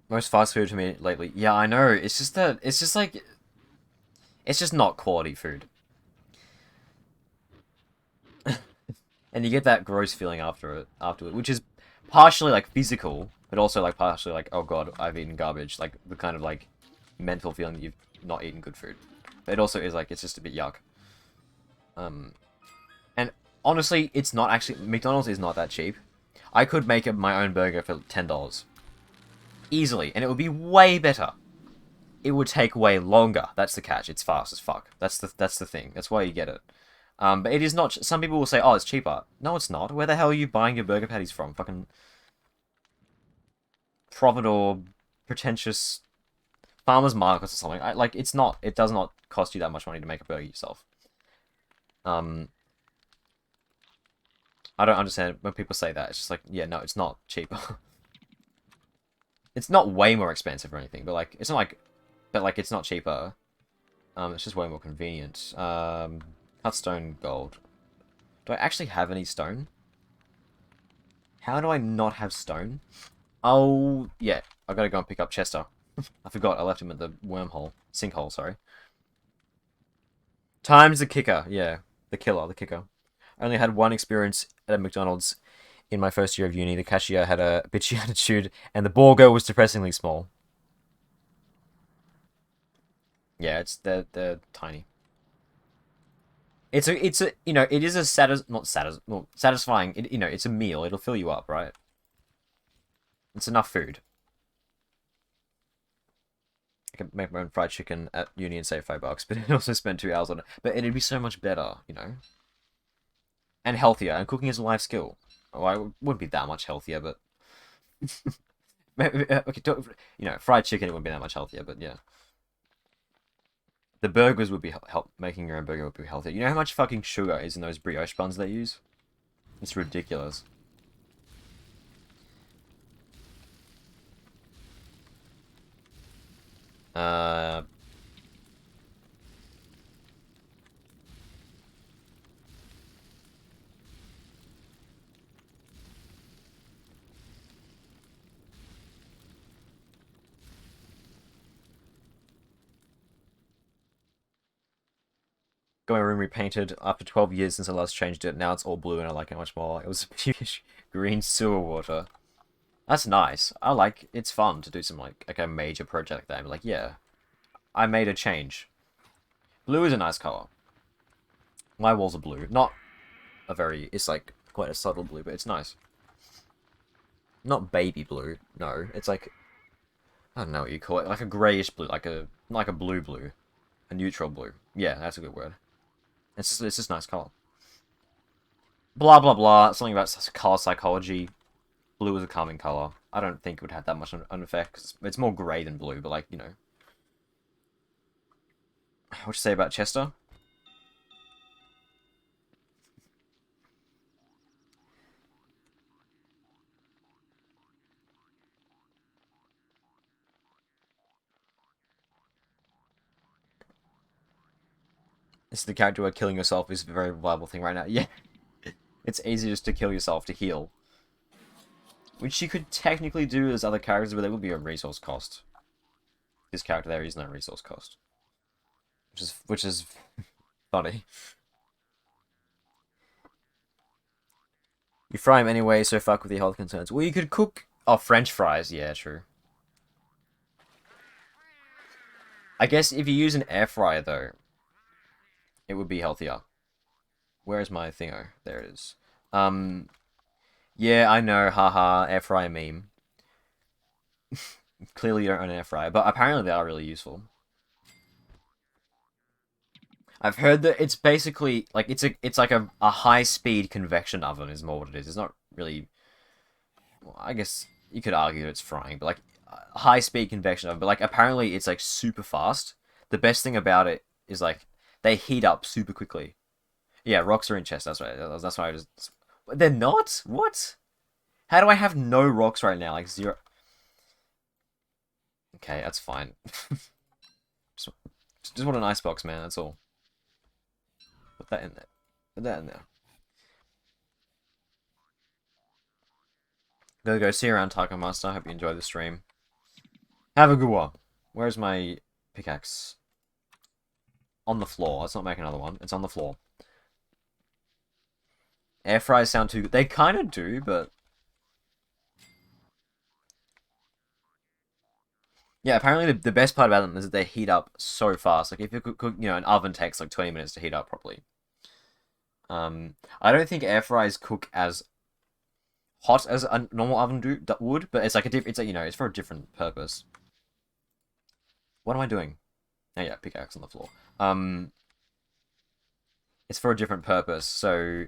Most fast food to me lately. Yeah, I know. It's just that it's just like it's just not quality food. And you get that gross feeling afterward, which is partially like physical, but also like partially like, oh god, I've eaten garbage. Like the kind of like mental feeling that you've not eaten good food. But it also is like it's just a bit yuck. And honestly, it's not actually McDonald's is not that cheap. I could make my own burger for $10 easily, and it would be way better. It would take way longer. That's the catch. It's fast as fuck. That's the thing. That's why you get it. But it is not. Some people will say, "Oh, it's cheaper." No, it's not. Where the hell are you buying your burger patties from? Fucking Providor, or pretentious farmers markets or something. Like it's not. It does not cost you that much money to make a burger yourself. I don't understand when people say that. It's just like, yeah, no, it's not cheaper. It's not way more expensive or anything, but like it's not like, but like it's not cheaper. It's just way more convenient. Cut stone gold. Do I actually have any stone? How do I not have stone? Oh, yeah. I gotta go and pick up Chester. I forgot. I left him at the wormhole. Sinkhole, sorry. Time's the kicker. Yeah. The killer, the kicker. I only had one experience at a McDonald's in my first year of uni. The cashier had a bitchy attitude, and the burger was depressingly small. Yeah, they're tiny. it's a it is a well, satisfying. It's a meal. It'll fill you up, right? It's enough food. I can make my own fried chicken at uni and save $5, but also spend 2 hours on it. But it'd be so much better, and healthier. And cooking is a life skill. Well, I wouldn't be that much healthier, but okay, fried chicken it wouldn't be that much healthier, but yeah. The burgers would be help making your own burger would be healthier. You know how much fucking sugar is in those brioche buns they use? It's ridiculous. Uh, got my room repainted after 12 years since I last changed it. Now it's all blue and I like it much more. It was green sewer water. That's nice. It's fun to do some like a major project like that. I'm like, yeah, I made a change. Blue is a nice color. My walls are blue. Not it's like quite a subtle blue, but it's nice. Not baby blue. No, it's like, I don't know what you call it. Like a grayish blue, like a blue. A neutral blue. Yeah, that's a good word. It's just nice color. Blah blah blah. Something about color psychology. Blue is a calming color. I don't think it would have that much an effect because it's more grey than blue. But like what you say about Chester? This is the character where killing yourself is a very viable thing right now. Yeah, it's easy just to kill yourself to heal. Which you could technically do as other characters, but there would be a resource cost. This character there is no resource cost. Which is funny. You fry them anyway, so fuck with your health concerns. Well, you could cook... Oh, French fries. Yeah, true. I guess if you use an air fryer, though, it would be healthier. Where's my thingo? There it is. Yeah, I know, haha, air fryer meme. Clearly you don't own an air fryer, but apparently they are really useful. I've heard that it's basically like it's like a high speed convection oven is more what it is. It's not really, well, I guess you could argue that it's frying, but like high speed convection oven. But like apparently it's like super fast. The best thing about it is like they heat up super quickly. Yeah, rocks are in chest. That's right. That's why I just. They're not. What? How do I have no rocks right now? Like zero. Okay, that's fine. just, just want an icebox, man. That's all. Put that in there. Put that in there. Go see you around, Taco Master. Hope you enjoy the stream. Have a good one. Where's my pickaxe? On the floor. Let's not make another one. It's on the floor. Air fryers sound too good. They kind of do, but... Yeah, apparently the best part about them is that they heat up so fast. Like, if you cook, an oven takes like 20 minutes to heat up properly. I don't think air fryers cook as hot as a normal oven would, but it's like it's for a different purpose. What am I doing? Oh yeah, pickaxe on the floor. It's for a different purpose, so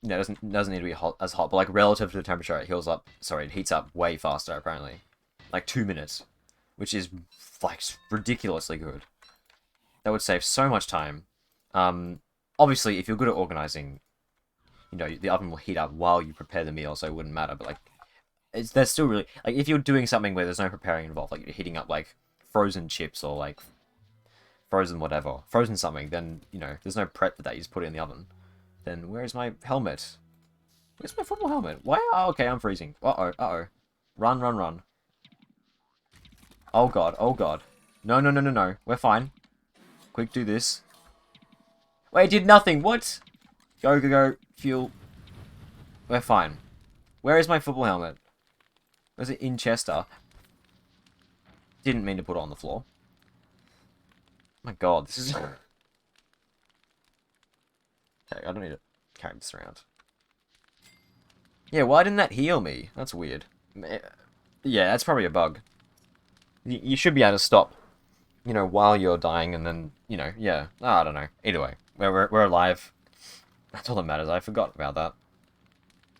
it doesn't need to be as hot, but like relative to the temperature, it heats up way faster apparently, like 2 minutes, which is like ridiculously good. That would save so much time. Obviously, if you're good at organizing, the oven will heat up while you prepare the meal, so it wouldn't matter. But like, there's still really like if you're doing something where there's no preparing involved, like you're heating up like frozen chips or like frozen something, then there's no prep for that. You just put it in the oven. Then where's my helmet? Where's my football helmet? Why? Oh, okay, I'm freezing. Uh-oh. Run. Oh god. No. We're fine. Quick, do this. Wait, it did nothing. What? Go. Fuel. We're fine. Where is my football helmet? Was it in Chester? Didn't mean to put it on the floor. My god, this is... Okay, I don't need to carry this around. Yeah, why didn't that heal me? That's weird. Yeah, that's probably a bug. You should be able to stop, you know, while you're dying, and then, you know, yeah. I don't know. Either way, we're alive. That's all that matters. I forgot about that.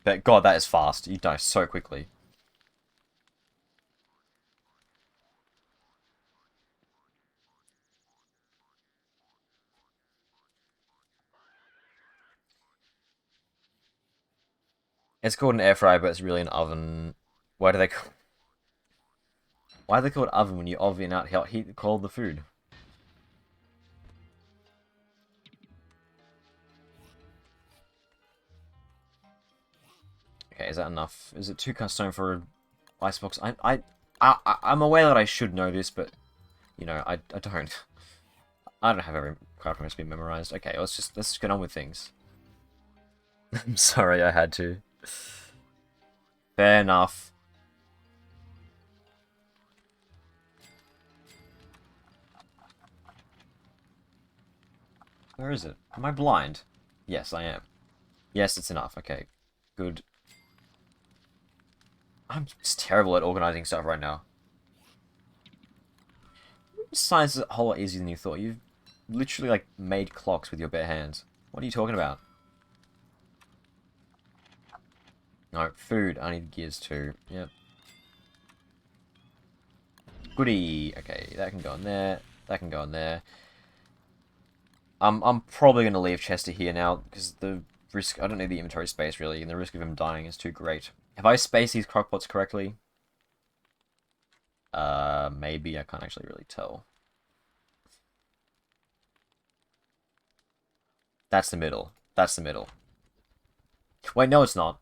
But God, that is fast. You die so quickly. It's called an air fryer, but it's really an oven. Why do they call... Why do they call it oven when you oven out heat cold the food? Okay, is that enough? Is it too custom for icebox? I'm aware that I should know this, but you know, I don't. I don't have every craft recipe memorized. Okay, let's just get on with things. I'm sorry, I had to. Fair enough. Where is it? Am I blind? Yes, I am. Yes, it's enough. Okay, good. I'm just terrible at organizing stuff right now. Science is a whole lot easier than you thought. You've literally, like, made clocks with your bare hands. What are you talking about? No, food. I need gears too. Yep. Goody. Okay, that can go in there. That can go in there. I'm probably going to leave Chester here now, because the risk... I don't need the inventory space, really, and the risk of him dying is too great. Have I spaced these crockpots correctly? Maybe. I can't actually really tell. That's the middle. That's the middle. Wait, no, it's not.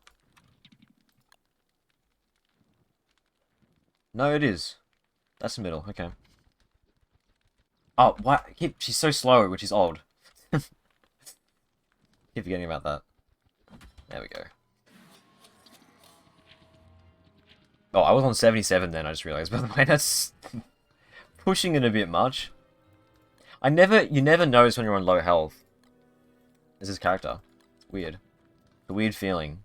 No, it is. That's the middle. Okay. Oh, why? She's so slow, which is odd. Keep forgetting about that. There we go. Oh, I was on 77 then, I just realized. By the way, that's pushing it a bit much. You never notice when you're on low health. This is character. It's weird. It's a weird feeling.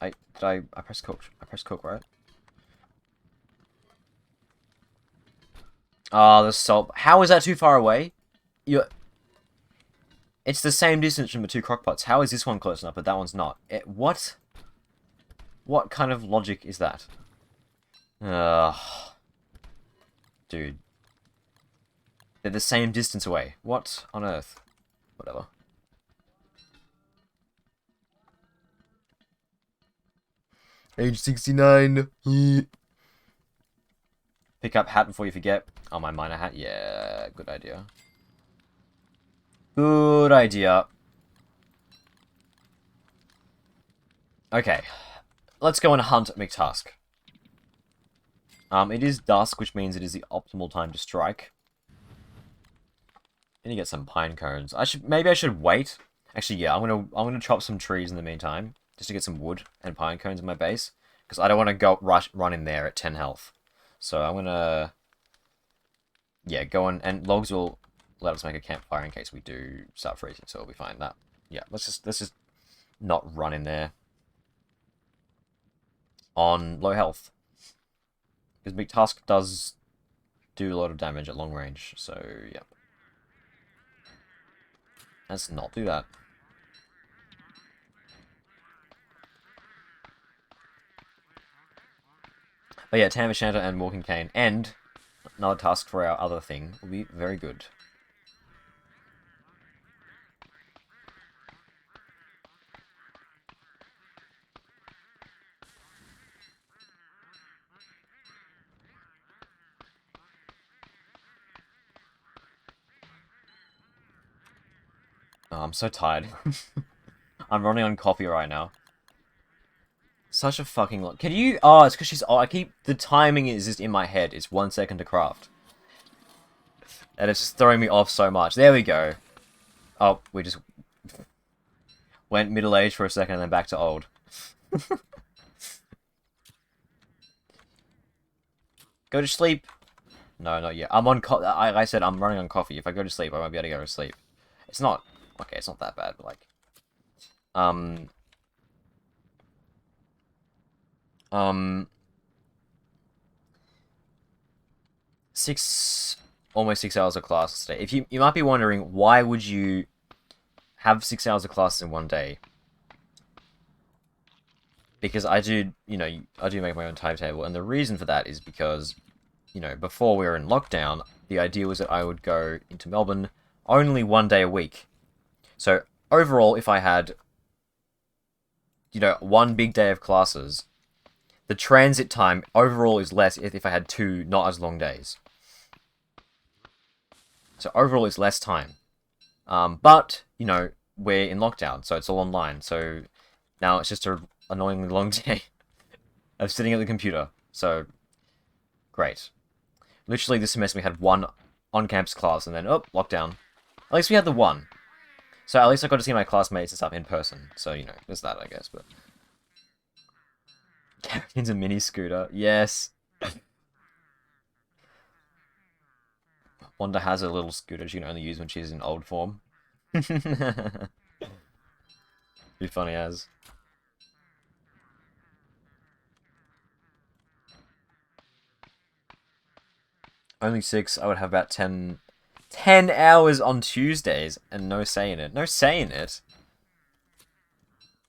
I pressed cook. I pressed cook, right? Oh, the salt. How is that too far away? It's the same distance from the two crockpots. How is this one close enough, but that one's not? What? What kind of logic is that? Dude. They're the same distance away. What on earth? Whatever. Age 69. Pick up hat before you forget. Oh, my miner hat? Yeah, good idea. Good idea. Okay. Let's go and hunt McTusk. It is dusk, which means it is the optimal time to strike. I need to get some pine cones. Maybe I should wait. Actually, yeah, I'm gonna chop some trees in the meantime, just to get some wood and pine cones in my base, because I don't want to run in there at 10 health. So I'm gonna, yeah, go on, and logs will let us make a campfire in case we do start freezing, so we'll be fine. That, yeah, let's just not run in there on low health, because McTusk does do a lot of damage at long range. So yeah, let's not do that. But yeah, Tam O'Shanter and Walking Cane, and another task for our other thing will be very good. Oh, I'm so tired. I'm running on coffee right now. Such a fucking lot. Can you... Oh, it's because she's... Oh, the timing is just in my head. It's 1 second to craft. And it's just throwing me off so much. There we go. Oh, we just... went middle-aged for a second and then back to old. Go to sleep. No, not yet. I'm on. Like I said, I'm running on coffee. If I go to sleep, I won't be able to go to sleep. It's not okay. It's not that bad, but like, um, um, six, almost 6 hours of class today. If you might be wondering why would you have 6 hours of class in one day? Because I do, I do make my own timetable, and the reason for that is because, before we were in lockdown, the idea was that I would go into Melbourne only one day a week. So overall, if I had, one big day of classes, the transit time overall is less if I had two not as long days. So overall, it's less time. But, we're in lockdown, so it's all online. So now it's just a annoyingly long day of sitting at the computer. So, great. Literally this semester we had one on-campus class and then, oh, lockdown. At least we had the one. So at least I got to see my classmates and stuff in person. So, there's that, I guess. But Karen's a mini scooter. Yes. Wanda has a little scooter she can only use when she's in old form. Be funny as. Only 6, I would have about 10 hours on Tuesdays, and no say in it. No say in it.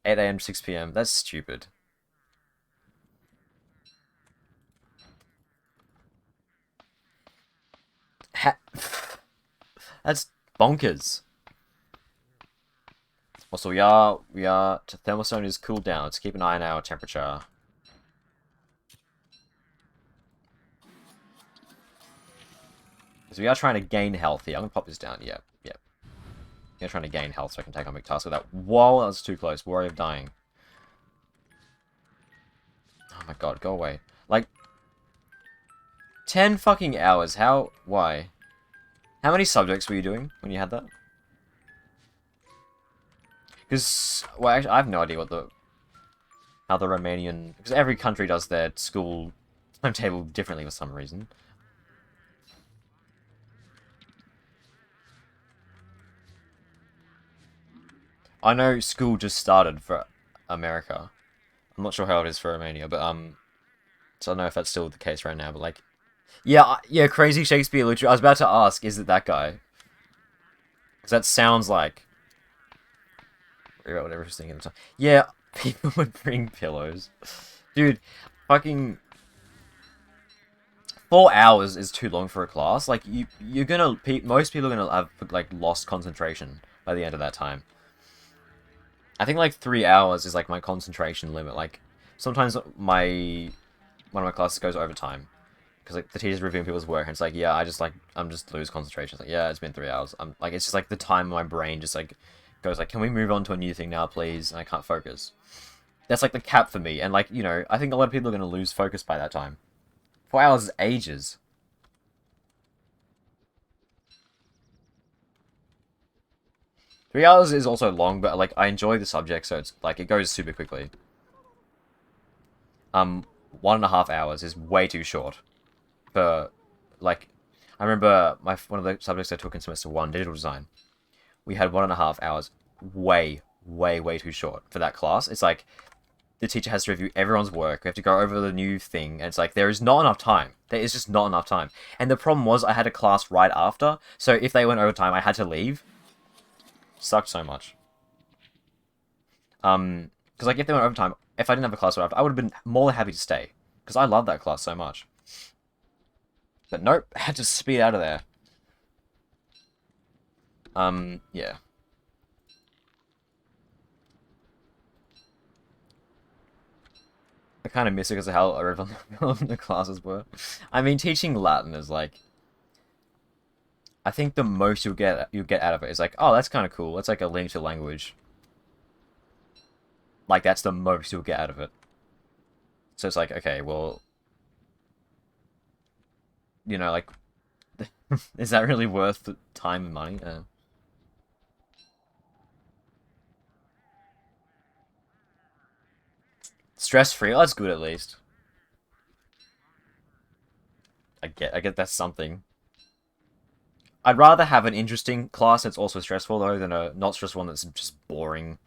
8 a.m. to 6 p.m. That's stupid. That's bonkers. Also, we are. Thermostone is cooled down. Let's keep an eye on our temperature. Because we are trying to gain health here. I'm gonna pop this down. Yep, yep. We are trying to gain health so I can take on big tasks without. Whoa, that was too close. Worry of dying. Oh my god, go away. Like, 10 fucking hours. How? Why? How many subjects were you doing when you had that? Because, well, actually, I have no idea how the Romanian, because every country does their school timetable differently for some reason. I know school just started for America. I'm not sure how it is for Romania, but so I don't know if that's still the case right now. But like, yeah, yeah, crazy Shakespeare literature. I was about to ask, is it that guy? Because that sounds like whatever he's thinking at the time. Yeah, people would bring pillows, dude. Fucking 4 hours is too long for a class. Like you're gonna most people are gonna have like lost concentration by the end of that time. I think like 3 hours is like my concentration limit. Like sometimes one of my classes goes overtime because like the teacher's reviewing people's work and it's like yeah I'm just lose concentration. It's like yeah it's been 3 hours. I'm like it's just like the time my brain just like goes like can we move on to a new thing now please? And I can't focus. That's like the cap for me. And like I think a lot of people are gonna lose focus by that time. 4 hours is ages. 3 hours is also long, but like I enjoy the subject, so it's like it goes super quickly. 1.5 hours is way too short. For like, I remember one of the subjects I took in semester one, digital design. We had 1.5 hours, way, way, way too short for that class. It's like the teacher has to review everyone's work. We have to go over the new thing, and it's like there is not enough time. There is just not enough time. And the problem was I had a class right after, so if they went over time, I had to leave. Sucked so much. Because like if they went overtime, if I didn't have a class right after, I would have been more than happy to stay because I love that class so much. But nope, I had to speed out of there. Yeah. I kind of miss it because of how irrelevant the classes were. I mean, teaching Latin is like, I think the most you'll get out of it is like, oh, that's kind of cool. That's like a link to language. Like that's the most you'll get out of it. So it's like, okay, well, like, is that really worth the time and money? Stress free. Oh, that's good at least. I get that's something. I'd rather have an interesting class that's also stressful though than a not stressful one that's just boring.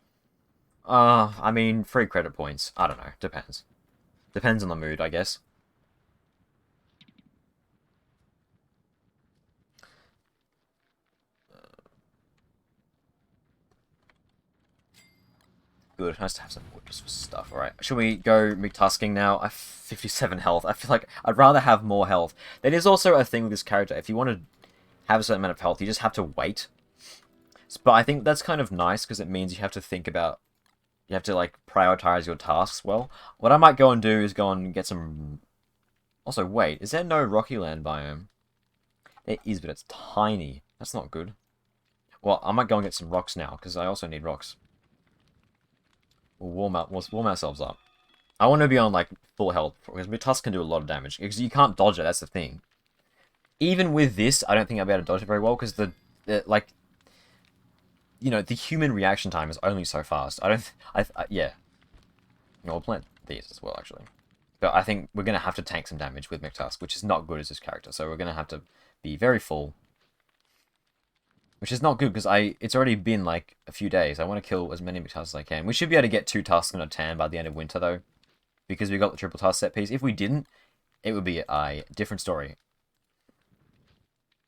I mean, free credit points. I don't know. Depends. Depends on the mood, I guess. Good. Nice to have some wood just for stuff. Alright. Should we go McTusking now? I have 57 health. I feel like I'd rather have more health. There is also a thing with this character. If you want to have a certain amount of health, you just have to wait. But I think that's kind of nice because it means you have to think about... You have to, like, prioritize your tasks well. What I might go and do is go and get some... Also, wait. Is there no Rocky Land biome? There is, but it's tiny. That's not good. Well, I might go and get some rocks now because I also need rocks. We'll warm ourselves up. I want to be on, like, full health, because Tusk can do a lot of damage. Because you can't dodge it, that's the thing. Even with this, I don't think I'll be able to dodge it very well, because like... You know, the human reaction time is only so fast. Yeah. No, we'll plant these as well, actually. But I think we're going to have to tank some damage with McTusk, which is not good as this character, so we're going to have to be very full. Which is not good, because it's already been, like, a few days. I want to kill as many McTusks as I can. We should be able to get 2 Tusks and a Tan by the end of winter, though. Because we got the triple Tusk set piece. If we didn't, it would be a different story.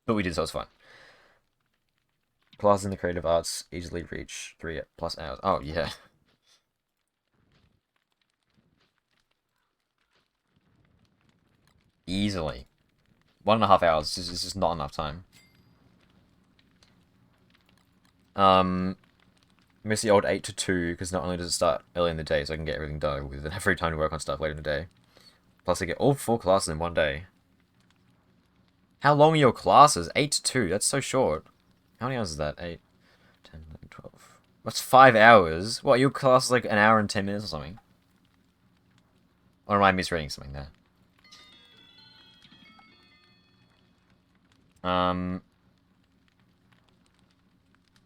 But we did, so it's fun. Classes in the creative arts easily reach 3+ hours. Oh, yeah. Easily. 1.5 hours is just not enough time. Miss the old 8 to 2, because not only does it start early in the day, so I can get everything done with and have free time to work on stuff later in the day. Plus I get all 4 classes in one day. How long are your classes? 8 to 2, that's so short. How many hours is that? 8, 10, 11, 12. What's 5 hours? What, your class is like an hour and 10 minutes or something? Or am I misreading something there?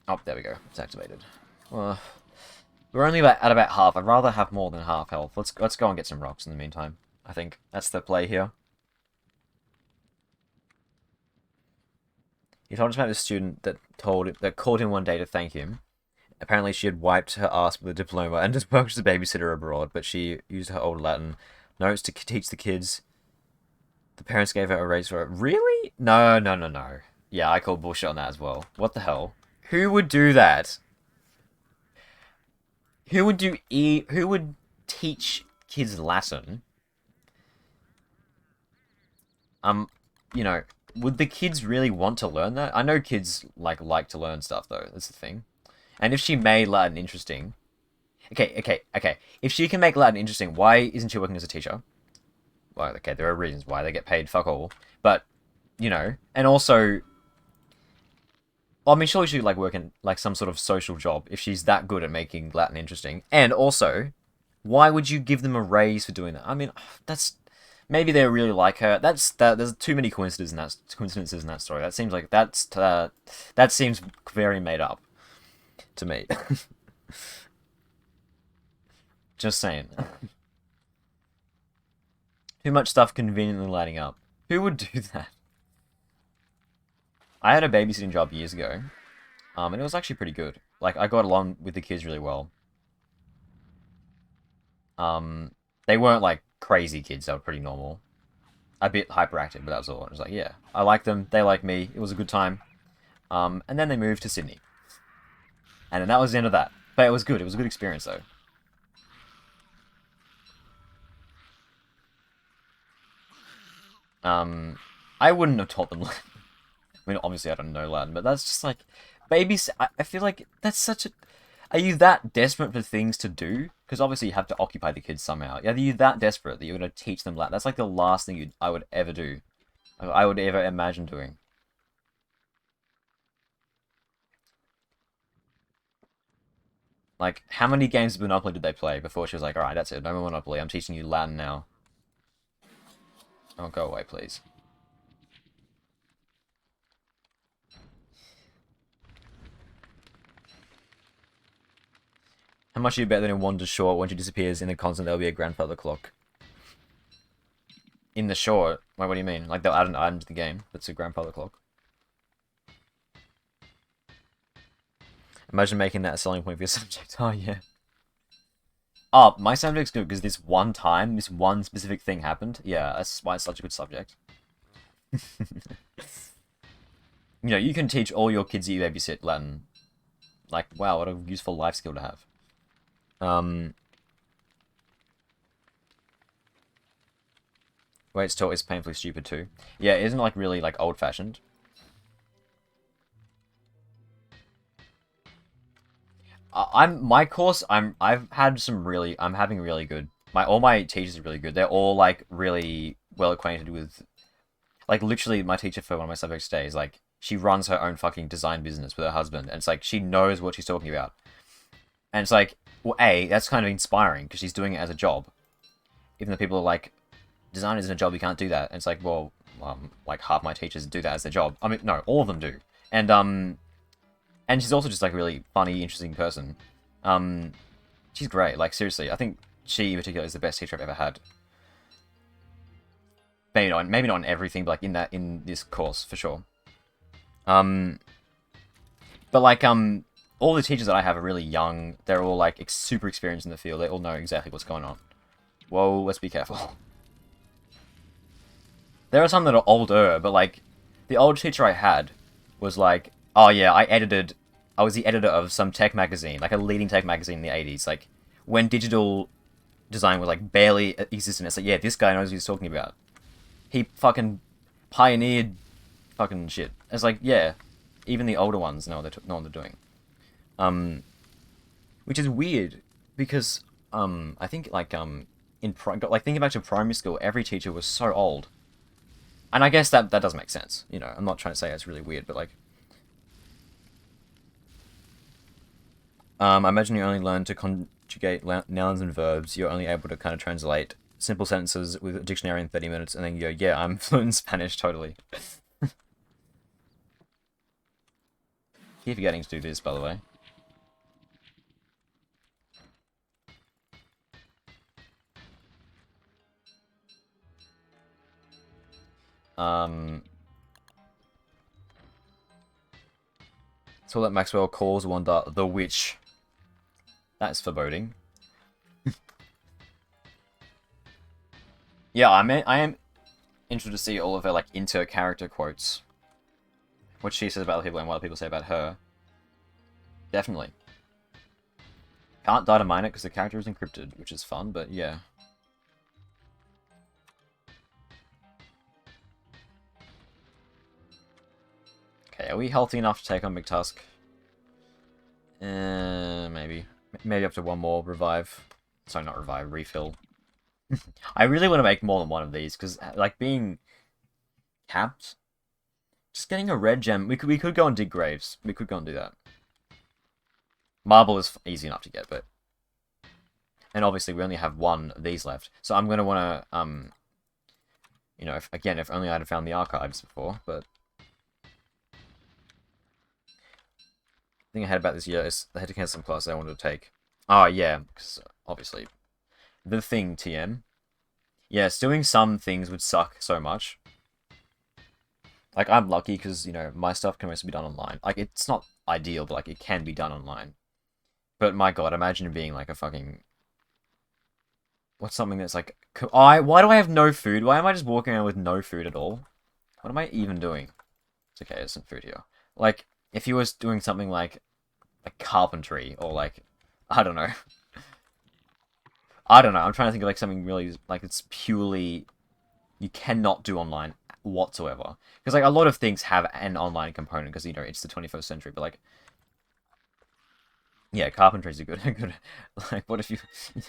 Oh, there we go. It's activated. We're only at about half. I'd rather have more than half health. Let's go and get some rocks in the meantime. I think that's the play here. He told us about a student that called him one day to thank him. Apparently, she had wiped her ass with a diploma and just worked as a babysitter abroad, but she used her old Latin notes to teach the kids. The parents gave her a raise for it. Really? No. Yeah, I call bullshit on that as well. What the hell? Who would do that? Who would teach kids Latin? You know, would the kids really want to learn that? I know kids like to learn stuff though. That's the thing. And if she made Latin interesting, okay. If she can make Latin interesting, why isn't she working as a teacher? Well, okay, there are reasons why they get paid fuck all, but you know, and also. Well, I mean, surely she'd like work in like some sort of social job if she's that good at making Latin interesting. And also, why would you give them a raise for doing that? I mean, that's maybe they really like her. There's too many coincidences in that story. That seems like that seems very made up to me. Just saying. Too much stuff conveniently lighting up. Who would do that? I had a babysitting job years ago, and it was actually pretty good. Like, I got along with the kids really well. They weren't, like, crazy kids. They were pretty normal. A bit hyperactive, but that was all. It was like, yeah, I like them. They like me. It was a good time. And then they moved to Sydney. And then that was the end of that. But it was good. It was a good experience, though. I wouldn't have taught them Latin. I mean, obviously I don't know Latin, but that's just like... Babies... I feel like that's such a... Are you that desperate for things to do? Because obviously you have to occupy the kids somehow. Are you that desperate that you're going to teach them Latin? That's like the last thing I would ever do. I would ever imagine doing. Like, how many games of Monopoly did they play before she was like, alright, that's it, no more Monopoly, I'm teaching you Latin now. Oh, go away, please. How much do you bet that in Wanda's short, when she disappears in a constant, there'll be a grandfather clock? In the short, wait, what do you mean? Like they'll add an item to the game that's a grandfather clock. Imagine making that a selling point for your subject. Oh yeah. Oh, my subject's good because this one time, this one specific thing happened. Yeah, that's why it's such a good subject. You know, you can teach all your kids that you babysit Latin. Like, wow, what a useful life skill to have. Wait's talk is painfully stupid too. Yeah, it isn't like really like old-fashioned. My course. I've had some really. I'm having really good. All my teachers are really good. They're all like really well acquainted with. Like literally, my teacher for one of my subjects today is like she runs her own fucking design business with her husband, and it's like she knows what she's talking about. And it's like, well, that's kind of inspiring because she's doing it as a job. Even though people are like, design isn't a job, you can't do that. And it's like, well, like half my teachers do that as their job. I mean, no, all of them do. And she's also just like a really funny, interesting person. She's great. Like seriously, I think she in particular is the best teacher I've ever had. Maybe not in everything, but like in this course for sure. But like all the teachers that I have are really young. They're all like super experienced in the field. They all know exactly what's going on. Whoa, let's be careful. There are some that are older, but like the old teacher I had was like, oh yeah, I was the editor of some tech magazine, like a leading tech magazine in the 80s, like when digital design was like barely existent. It's like, yeah, this guy knows what he's talking about. He fucking pioneered fucking shit. It's like, yeah, even the older ones know what they're doing. Which is weird because I think like thinking back to primary school, every teacher was so old. And I guess that does make sense. You know, I'm not trying to say it's really weird, but like I imagine you only learn to conjugate nouns and verbs. You're only able to kind of translate simple sentences with a dictionary in 30 minutes, and then you go, yeah, I'm fluent in Spanish, totally. Keep forgetting to do this, by the way. So that Maxwell calls Wanda the witch. That's foreboding. Yeah, I am interested to see all of her like inter-character quotes. What she says about other people and what other people say about her. Definitely. Can't data mine it because the character is encrypted, which is fun, but yeah. Okay, are we healthy enough to take on big task? Maybe. Maybe up to one more revive. Sorry, not revive, refill. I really want to make more than one of these, because, like, being capped, just getting a red gem, we could go and dig graves. We could go and do that. Marble is easy enough to get, but... And obviously we only have one of these left. So I'm going to want to, you know, if only I'd have found the archives before, but... The thing I had about this year is I had to cancel some classes I wanted to take. Oh, yeah, because obviously... The thing, TM. Yes, doing some things would suck so much. Like, I'm lucky because, you know, my stuff can mostly be done online. Like, it's not ideal, but, like, it can be done online. But, my god, imagine it being, like, a fucking... What's something that's, like... Why do I have no food? Why am I just walking around with no food at all? What am I even doing? It's okay, there's some food here. Like, if you was doing something like carpentry, or, like... I don't know. I don't know, I'm trying to think of, like, something really... Like, it's purely... You cannot do online whatsoever. Because, like, a lot of things have an online component, because, you know, it's the 21st century, but, like... Yeah, carpentry's a good... Like, what if you...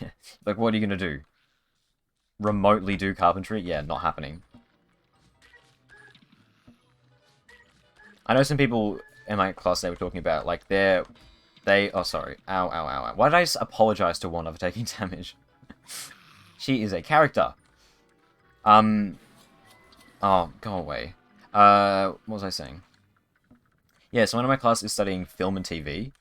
Yeah, like, what are you gonna do? Remotely do carpentry? Yeah, not happening. I know some people in my class, they were talking about, like, oh, sorry. Ow, ow, ow, ow. Why did I apologize to Wanda for taking damage? She is a character. Oh, go away. What was I saying? Yeah, so one of my classes is studying film and TV,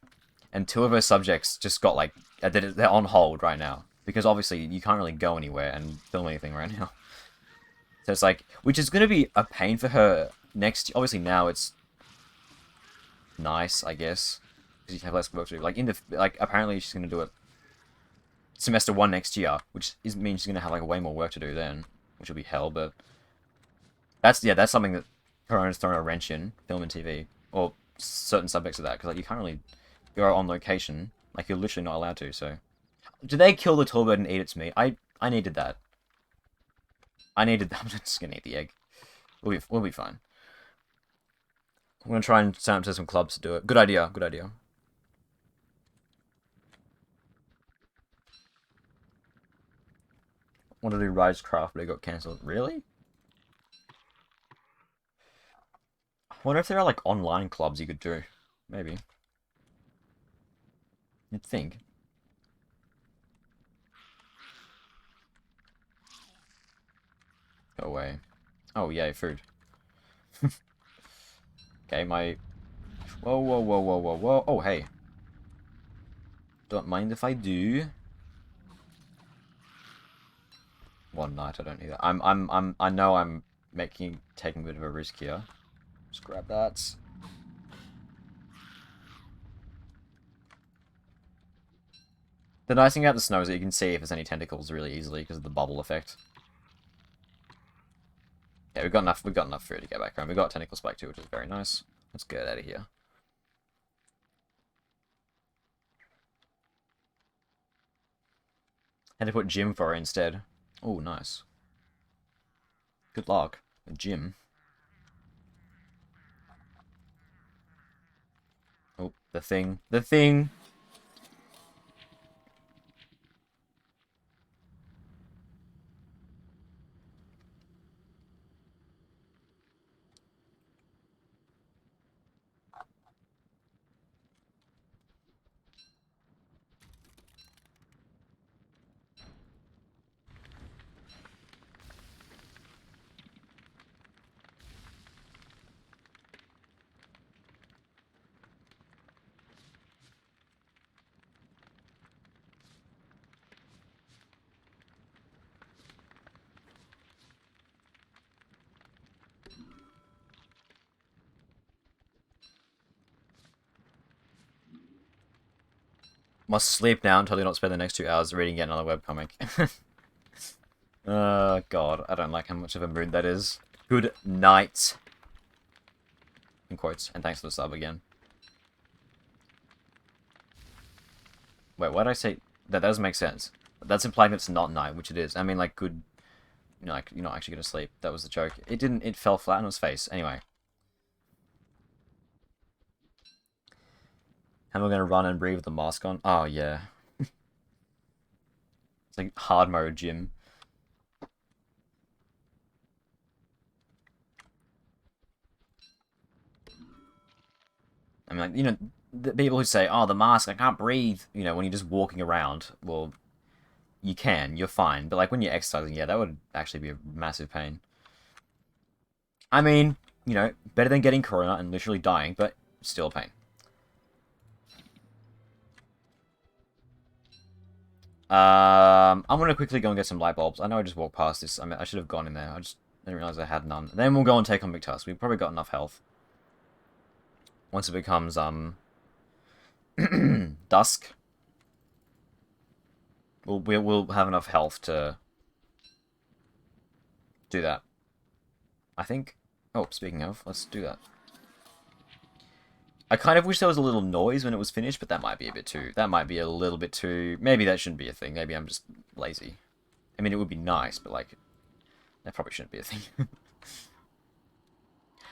and two of her subjects just got, like, they're on hold right now. Because obviously you can't really go anywhere and film anything right now. So it's like, which is going to be a pain for her next. Obviously now it's nice, I guess, because you have less work to do. Like apparently she's going to do it semester 1 next year, which means she's going to have like way more work to do then, which will be hell. But that's something that Corona's thrown a wrench in film and TV, or certain subjects of that, because like you can't really go on location, like you're literally not allowed to. So, do they kill the tall bird and eat its meat? I needed that. I needed that. I'm just gonna eat the egg. We'll be fine. I'm gonna try and sign up to some clubs to do it. Good idea. Good idea. Wanted to do Ridecraft, but it got cancelled. Really? I wonder if there are like online clubs you could do. Maybe. You'd think. Go away. Oh, yay, food. Okay, my... Whoa, whoa, whoa, whoa, whoa, whoa. Oh, hey. Don't mind if I do. One night, I don't need that. I know I'm taking a bit of a risk here. Just grab that. The nice thing about the snow is that you can see if there's any tentacles really easily because of the bubble effect. Yeah, we've got enough food to get back home. We've got tentacle spike too, which is very nice. Let's get out of here. Had to put gym for her instead. Oh, nice. Good luck. A gym. Oh, the thing. The thing! Must sleep now until you not spend the next 2 hours reading yet another webcomic. God, I don't like how much of a mood that is. Good night. In quotes, and thanks for the sub again. Wait, why did I say... That doesn't make sense. That's implying that it's not night, which it is. I mean, like, good... You know, like, you're not actually gonna sleep. That was the joke. It didn't... It fell flat on his face. Anyway. How am I gonna run and breathe with the mask on? Oh, yeah. It's like hard mode gym. I mean, like, you know, the people who say, oh, the mask, I can't breathe, you know, when you're just walking around, well, you can, you're fine. But, like, when you're exercising, yeah, that would actually be a massive pain. I mean, you know, better than getting corona and literally dying, but still a pain. I'm gonna quickly go and get some light bulbs. I know I just walked past this. I mean, I should have gone in there. I just didn't realize I had none. Then we'll go and take on big tasks. We've probably got enough health. Once it becomes, dusk, we'll have enough health to do that. I think. Oh, speaking of, let's do that. I kind of wish there was a little noise when it was finished, but that might be a bit too... That might be a little bit too... Maybe that shouldn't be a thing. Maybe I'm just lazy. I mean, it would be nice, but, like... That probably shouldn't be a thing.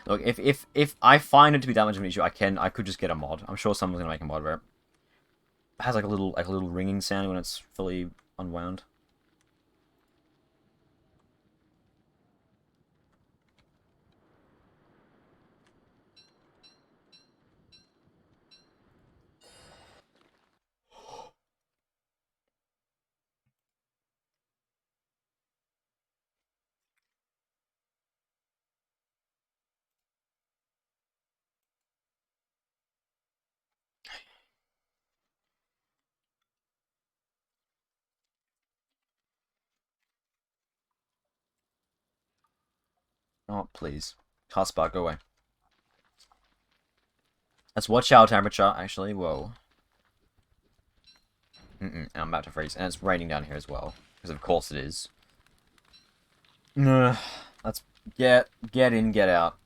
Look, if I find it to be that much of an issue, I could just get a mod. I'm sure someone's gonna make a mod where it has like a little ringing sound when it's fully unwound. Oh, please. Taskbar, go away. Let's watch our temperature, actually. Whoa. I'm about to freeze. And it's raining down here as well. Because of course it is. Let's get in, get out.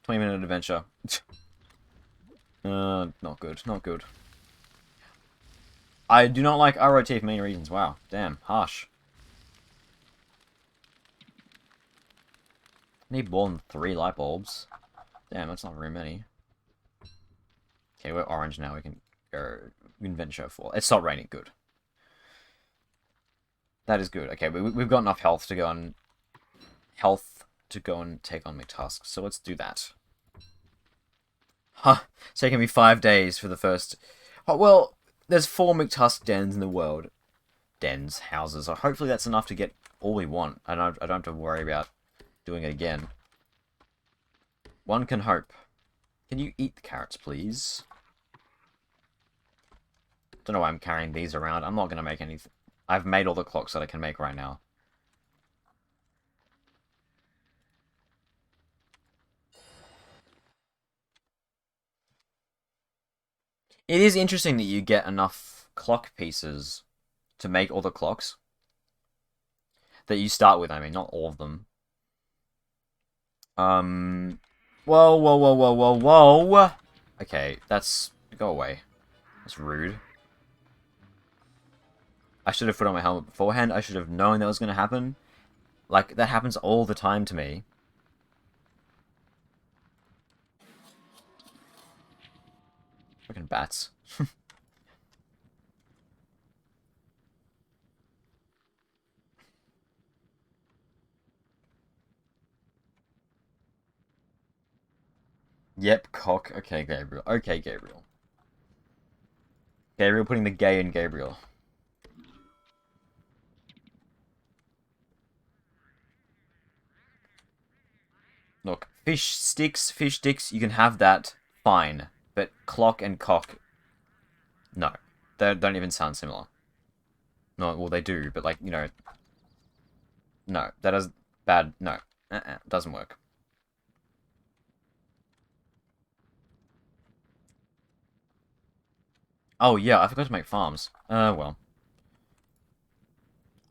$20-minute adventure. Not good, not good. I do not like ROT for many reasons. Wow, damn, harsh. Need more than 3 light bulbs. Damn, that's not very many. Okay, we're orange now. We can go adventure 4. It's not raining. Good. That is good. Okay, we've got enough health to go and take on McTusk. So let's do that. Huh. It's taking me 5 days for the first... Oh, well, there's 4 McTusk dens in the world. Dens, houses. So hopefully that's enough to get all we want. I don't have to worry about doing it again. One can hope. Can you eat the carrots, please? Don't know why I'm carrying these around. I'm not going to make anything. I've made all the clocks that I can make right now. It is interesting that you get enough clock pieces to make all the clocks that you start with. I mean, not all of them. Whoa, whoa, whoa, whoa, whoa, whoa. Okay, that's... Go away. That's rude. I should have put on my helmet beforehand. I should have known that was going to happen. Like, that happens all the time to me. Freaking bats. Yep, cock. Okay, Gabriel. Okay, Gabriel. Gabriel putting the gay in Gabriel. Look, fish sticks, you can have that, fine. But clock and cock, no. They don't even sound similar. No, well, they do, but, like, you know... No, that is bad. No. Doesn't work. Oh, yeah, I forgot to make farms. Well.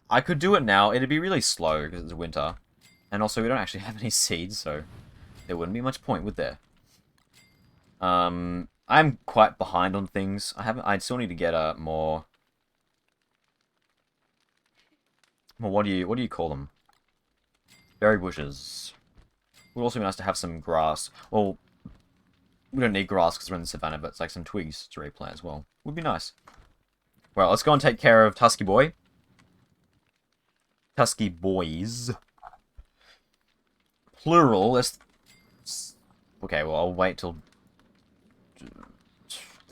I could do it now. It'd be really slow, because it's winter. And also, we don't actually have any seeds, so... There wouldn't be much point, would there? I'm quite behind on things. I still need to get more... Well, what do you call them? Berry bushes. Would also be nice to have some grass. Well, we don't need grass because we're in the savannah, but it's like some twigs to replant as well. Would be nice. Well, let's go and take care of Tusky Boy. Tusky Boys. Plural. Let's... Okay, well, I'll wait till...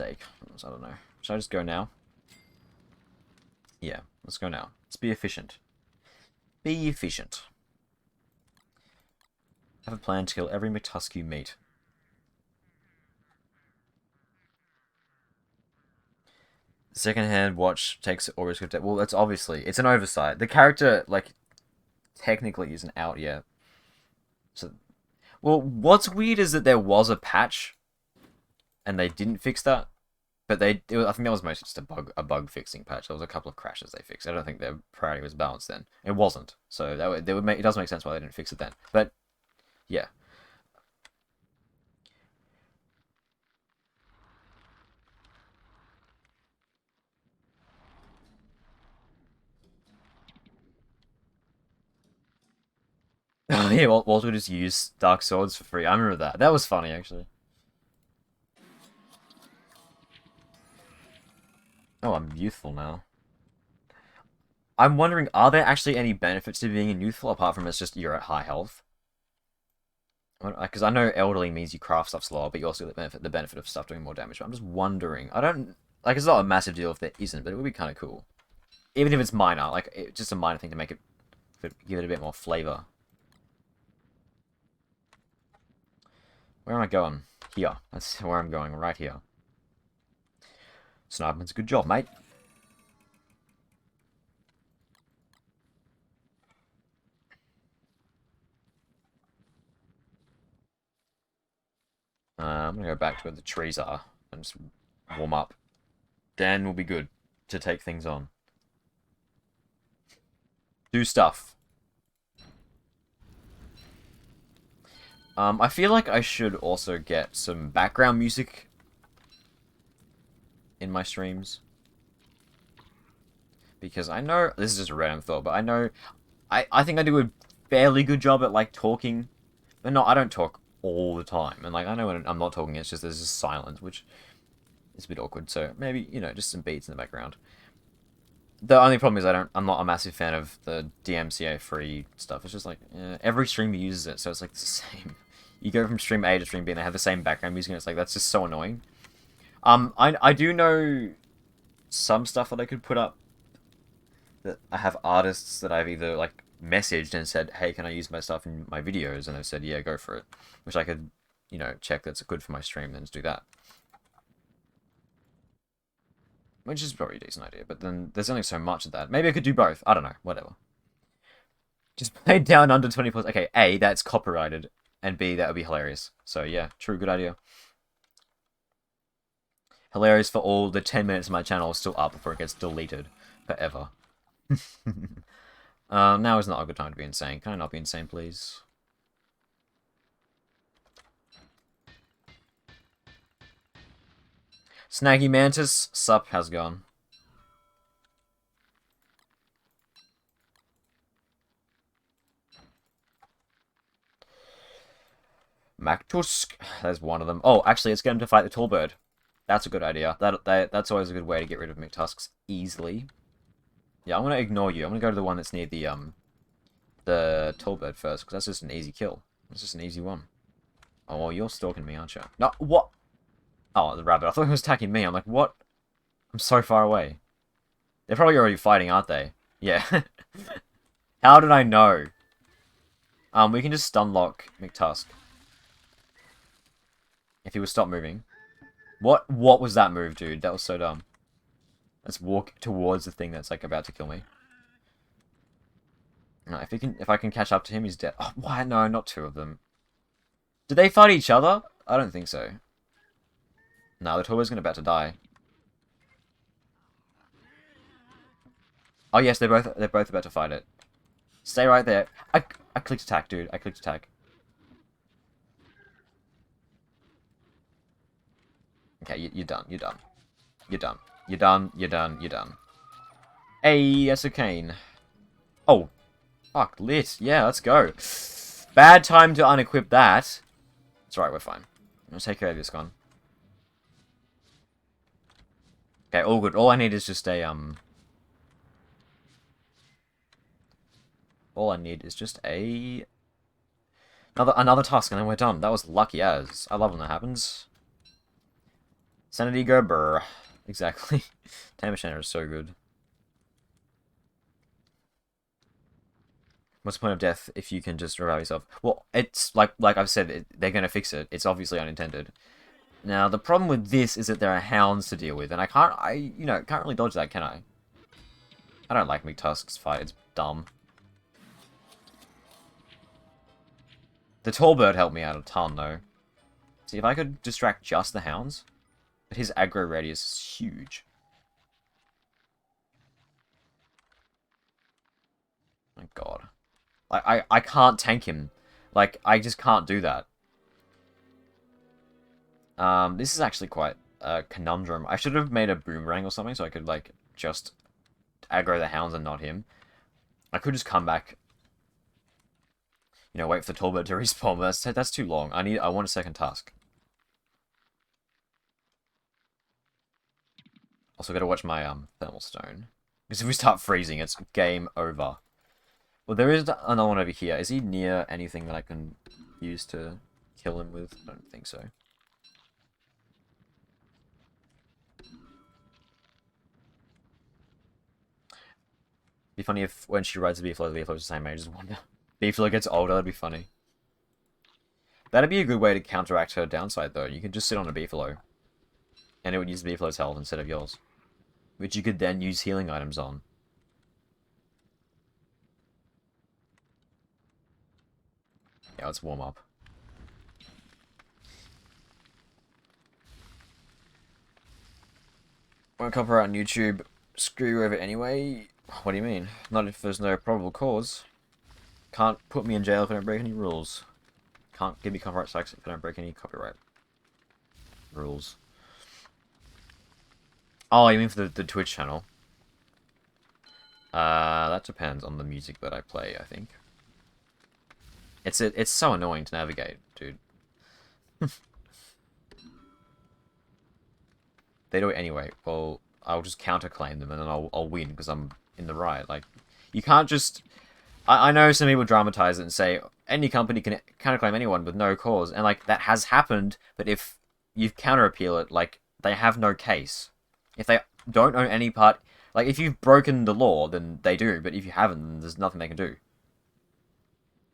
I don't know. Should I just go now? Yeah, let's go now. Let's be efficient. Be efficient. Have a plan to kill every McTusk you meet. Secondhand watch takes or risk of death. Well, that's obviously... It's an oversight. The character, like, technically isn't out yet. So... Well, what's weird is that there was a patch, and they didn't fix that. But I think that was mostly just a bug fixing patch. There was a couple of crashes they fixed. I don't think their priority was balanced then. It wasn't. So it does make sense why they didn't fix it then. But yeah. Yeah, Walter just used Dark Swords for free. I remember that. That was funny, actually. Oh, I'm youthful now. I'm wondering, are there actually any benefits to being youthful apart from it's just you're at high health? Because I know elderly means you craft stuff slower, but you also get the benefit of stuff doing more damage. But I'm just wondering. I don't... Like, it's not a massive deal if there isn't, but it would be kind of cool. Even if it's minor. Like, just a minor thing to make it... Give it a bit more flavor. Where am I going? Here. That's where I'm going, right here. Sniperman's a good job, mate. back to where the trees are and just warm up. Then we'll be good to take things on. Do stuff. I feel like I should also get some background music in my streams. Because I know, this is just a random thought, but I know, I think I do a fairly good job at, like, talking. But no, I don't talk all the time. And, like, I know when I'm not talking, it's just, there's just silence, which is a bit awkward. So maybe, you know, just some beats in the background. The only problem is I'm not a massive fan of the DMCA free stuff. It's just like, every streamer uses it, so it's like the same. You go from stream A to stream B and they have the same background music, and it's like, that's just so annoying. I do know some stuff that I could put up. That I have artists that I've either, like, messaged and said, hey, can I use my stuff in my videos? And they've said, yeah, go for it. Which I could, you know, check that's good for my stream, then just do that. Which is probably a decent idea, but then there's only so much of that. Maybe I could do both. I don't know. Whatever. Just play down under 20 plus. Okay, A, that's copyrighted. And B, that would be hilarious. So, yeah, true, good idea. Hilarious for all the 10 minutes of my channel is still up before it gets deleted forever. Now is not a good time to be insane. Can I not be insane, please? Snaggy Mantis, sup, how's it going? Mactusk, there's one of them. Oh, actually, let's get him to fight the tall bird. That's a good idea. That's always a good way to get rid of McTusks easily. Yeah, I'm gonna ignore you. I'm gonna go to the one that's near the tall bird first, because that's just an easy kill. That's just an easy one. Oh, well, you're stalking me, aren't you? No, what? Oh, the rabbit. I thought he was attacking me. I'm like, what? I'm so far away. They're probably already fighting, aren't they? Yeah. How did I know? We can just stun lock McTusk. If he would stop moving. What was that move, dude? That was so dumb. Let's walk towards the thing that's, like, about to kill me. No, if I can catch up to him, he's dead. Oh, why? No, not two of them. Did they fight each other? I don't think so. No, the Torbo's about to die. Oh yes, they're both about to fight it. Stay right there. I clicked attack, dude. I clicked attack. Okay, you're done. You're done. You're done. You're done. You're done. You're done. Hey, that's a cane. Oh, fuck, lit. Yeah, let's go. Bad time to unequip that. It's alright, we're fine. Let's take care of this gun. Okay, all good. All I need is just a, all I need is just a... Another task, and then we're done. That was lucky as. I love when that happens. Sanity go brr. Exactly. Tamashanner is so good. What's the point of death if you can just revive yourself? Well, it's like I've said, they're going to fix it. It's obviously unintended. Now, the problem with this is that there are hounds to deal with, and can't really dodge that, can I? I don't like McTusk's fight. It's dumb. The tall bird helped me out a ton, though. See, if I could distract just the hounds... But his aggro radius is huge. My god. I can't tank him. Like, I just can't do that. This is actually quite a conundrum. I should have made a boomerang or something so I could, like, just aggro the hounds and not him. I could just come back. You know, wait for the tallbird to respawn, but that's too long. I want a second task. Also gotta watch my thermal stone. Because if we start freezing, it's game over. Well, there is another one over here. Is he near anything that I can use to kill him with? I don't think so. Be funny if when she rides the Beefalo is the same age as Wanda. Beefalo gets older, that'd be funny. That'd be a good way to counteract her downside, though. You could just sit on a Beefalo. And it would use the Beefalo's health instead of yours. Which you could then use healing items on. Yeah, let's warm up. Won't copyright on YouTube. Screw you over anyway. What do you mean? Not if there's no probable cause. Can't put me in jail if I don't break any rules. Can't give me copyright strikes if I don't break any copyright rules. Oh, you mean for the Twitch channel? That depends on the music that I play, I think. It's so annoying to navigate, dude. They do it anyway. Well, I'll just counterclaim them and then I'll win because I'm in the right. Like, you can't just... I know some people dramatize it and say any company can counterclaim anyone with no cause, and like that has happened. But if you counter appeal it, like they have no case. If they don't own any part, like if you've broken the law, then they do. But if you haven't, then there's nothing they can do.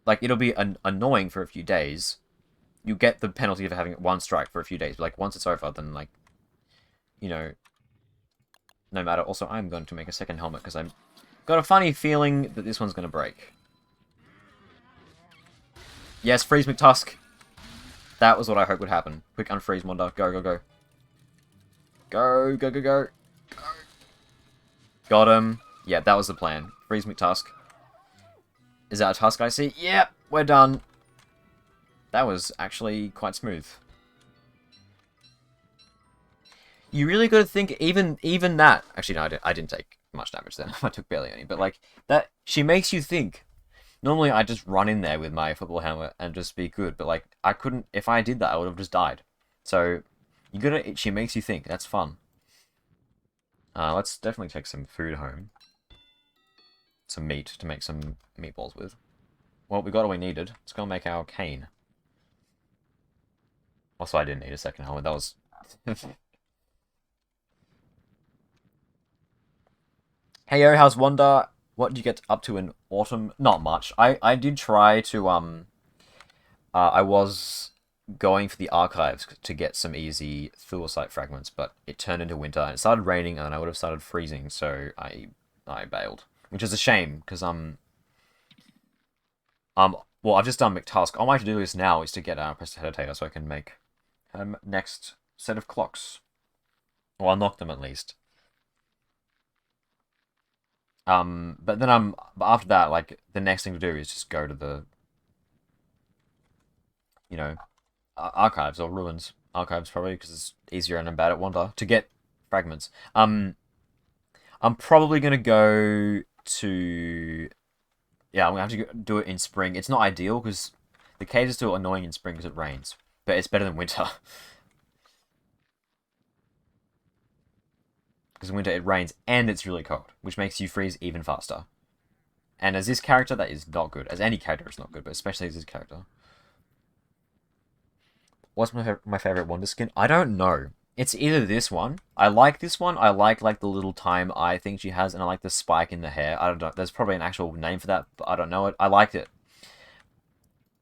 Like it'll be annoying for a few days. You get the penalty of having one strike for a few days. But like once it's over, then like, you know, no matter. Also, I'm going to make a second helmet because I'm got a funny feeling that this one's going to break. Yes, freeze McTusk. That was what I hoped would happen. Quick unfreeze Wanda. Go, go, go. Go, go, go, go. Go. Got him. Yeah, that was the plan. Freeze McTusk. Is that a Tusk I see? Yep, we're done. That was actually quite smooth. You really got to think, even that... Actually, no, I didn't take much damage then. I took barely any. But, like, that... She makes you think. Normally, I just run in there with my football helmet and just be good. But, like, I couldn't... If I did that, I would have just died. So, you gotta... She makes you think. That's fun. Let's definitely take some food home. Some meat to make some meatballs with. Well, we got all we needed. Let's go make our cane. Also, I didn't need a second helmet. That was... Hey yo, how's Wanda? What did you get up to in autumn? Not much. I did try to I was going for the archives to get some easy thulecite fragments, but it turned into winter and it started raining and I would have started freezing, so I bailed. Which is a shame, because well, I've just done McTask. All my to-do list now is to get Prestidigitator so I can make next set of clocks. Or unlock them at least. But then after that, like, the next thing to do is just go to the, you know, archives or ruins. Archives, probably, because it's easier and I'm bad at Wanda to get fragments. I'm probably going to go to... Yeah, I'm going to have to do it in spring. It's not ideal, because the caves are still annoying in spring because it rains. But it's better than winter. Because in winter it rains and it's really cold, which makes you freeze even faster. And as this character, that is not good. As any character, it's not good, but especially as this character. What's my favorite Wanda skin? I don't know. It's either this one. I like this one. I like the little time eye thing she has, and I like the spike in the hair. I don't know. There's probably an actual name for that, but I don't know it. I liked it.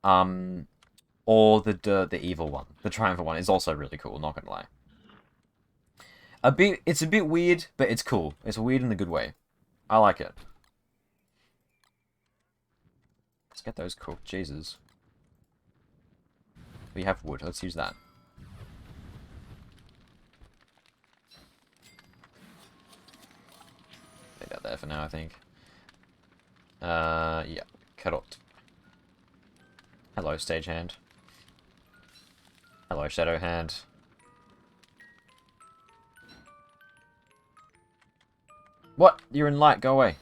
Or the evil one, the triumphant one, is also really cool. Not gonna lie. It's a bit weird, but it's cool. It's weird in a good way. I like it. Let's get those cooked. Jesus. We have wood. Let's use that. Leave that there for now, I think. Yeah. Carrot. Hello, stagehand. Hello, shadowhand. What? You're in light. Go away.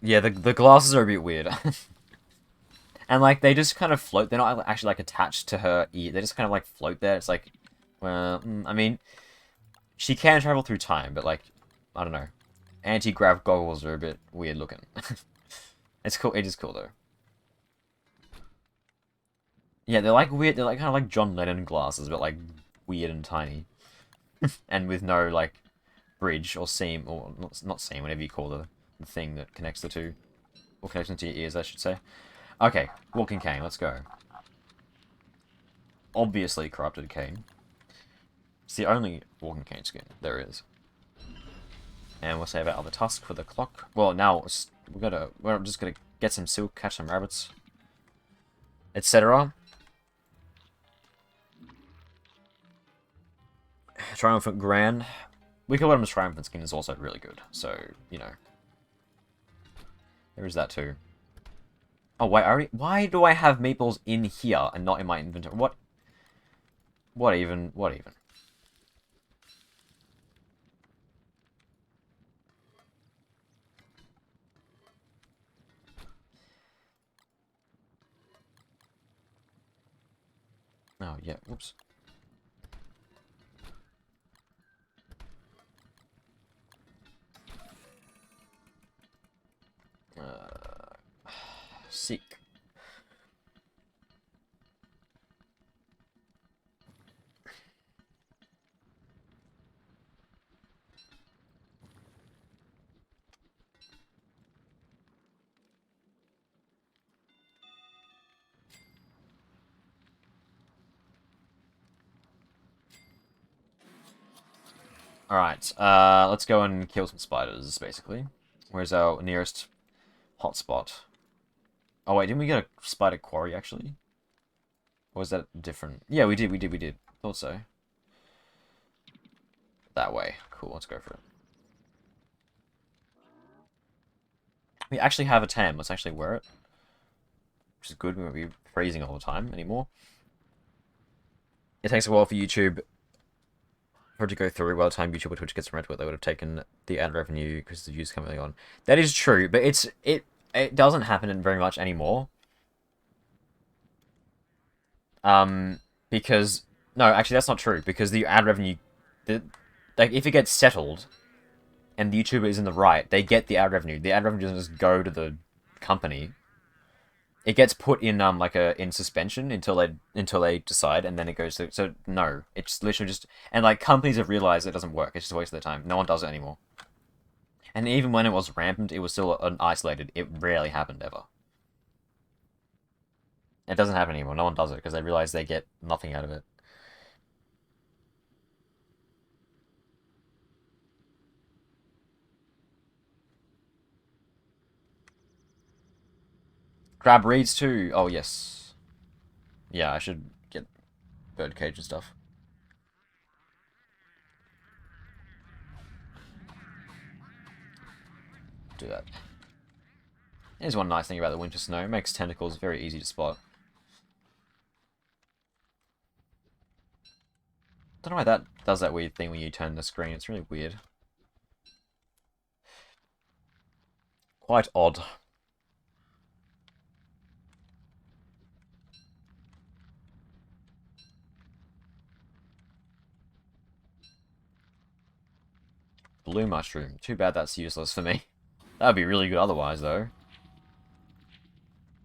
Yeah, the glasses are a bit weird. And, like, they just kind of float. They're not actually, like, attached to her ear. They just kind of, like, float there. It's like, well, I mean, she can travel through time, but, like, I don't know. Anti-grav goggles are a bit weird looking. It's cool. It is cool, though. Yeah, they're, like, weird. They're, like, kind of like John Lennon glasses, but, like, weird and tiny. And with no, like, bridge or seam, or not seam, whatever you call the thing that connects the two. Or connects them to your ears, I should say. Okay, walking cane, let's go. Obviously corrupted cane. It's the only walking cane skin there is. And we'll save our other task for the clock. Well, now we're just gonna get some silk, catch some rabbits, etc. Triumphant Grand. Wickerwoodham's Triumphant skin is also really good, so, you know. There is that too. Oh, wait, why do I have meatballs in here and not in my inventory? What? What even? What even? Oh, yeah, whoops. Seek. Alright, let's go and kill some spiders, basically. Where's our nearest hotspot? Oh wait, didn't we get a spider quarry, actually? Or was that different? Yeah, we did. Thought so. That way. Cool, let's go for it. We actually have a tam, let's actually wear it. Which is good, we won't be freezing all the time anymore. It takes a while for YouTube for it to go through. By the time YouTube or Twitch gets around to it, they would have taken the ad revenue because the views coming on. That is true, but it doesn't happen very much anymore. Because no, actually that's not true because the ad revenue, like if it gets settled, and the YouTuber is in the right, they get the ad revenue. The ad revenue doesn't just go to the company. It gets put in in suspension until they decide, and then it goes to. So no, it's literally just, and like companies have realized it doesn't work. It's just a waste of their time. No one does it anymore. And even when it was rampant, it was still an isolated. It rarely happened ever. It doesn't happen anymore. No one does it because they realize they get nothing out of it. Grab reeds too. Oh yes. Yeah, I should get birdcage and stuff. Do that. Here's one nice thing about the winter snow. It makes tentacles very easy to spot. Don't know why that does that weird thing when you turn the screen. It's really weird. Quite odd. Blue mushroom. Too bad that's useless for me. That would be really good otherwise, though.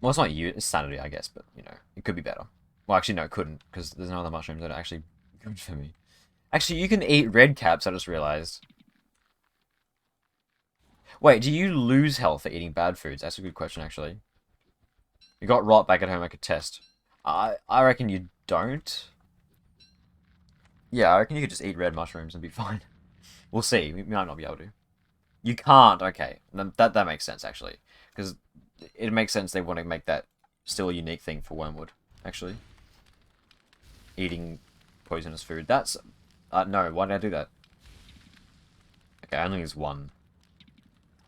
Well, it's not you. It's sanity, I guess, but, you know, it could be better. Well, actually, no, it couldn't, because there's no other mushrooms that are actually good for me. Actually, you can eat red caps, I just realized. Wait, do you lose health for eating bad foods? That's a good question, actually. You got rot back at home, I could test. I reckon you don't. Yeah, I reckon you could just eat red mushrooms and be fine. We'll see. We might not be able to. You can't. Okay, that makes sense actually, because it makes sense they want to make that still a unique thing for Wormwood. Actually, eating poisonous food. That's no. Why did I do that? Okay, I only use one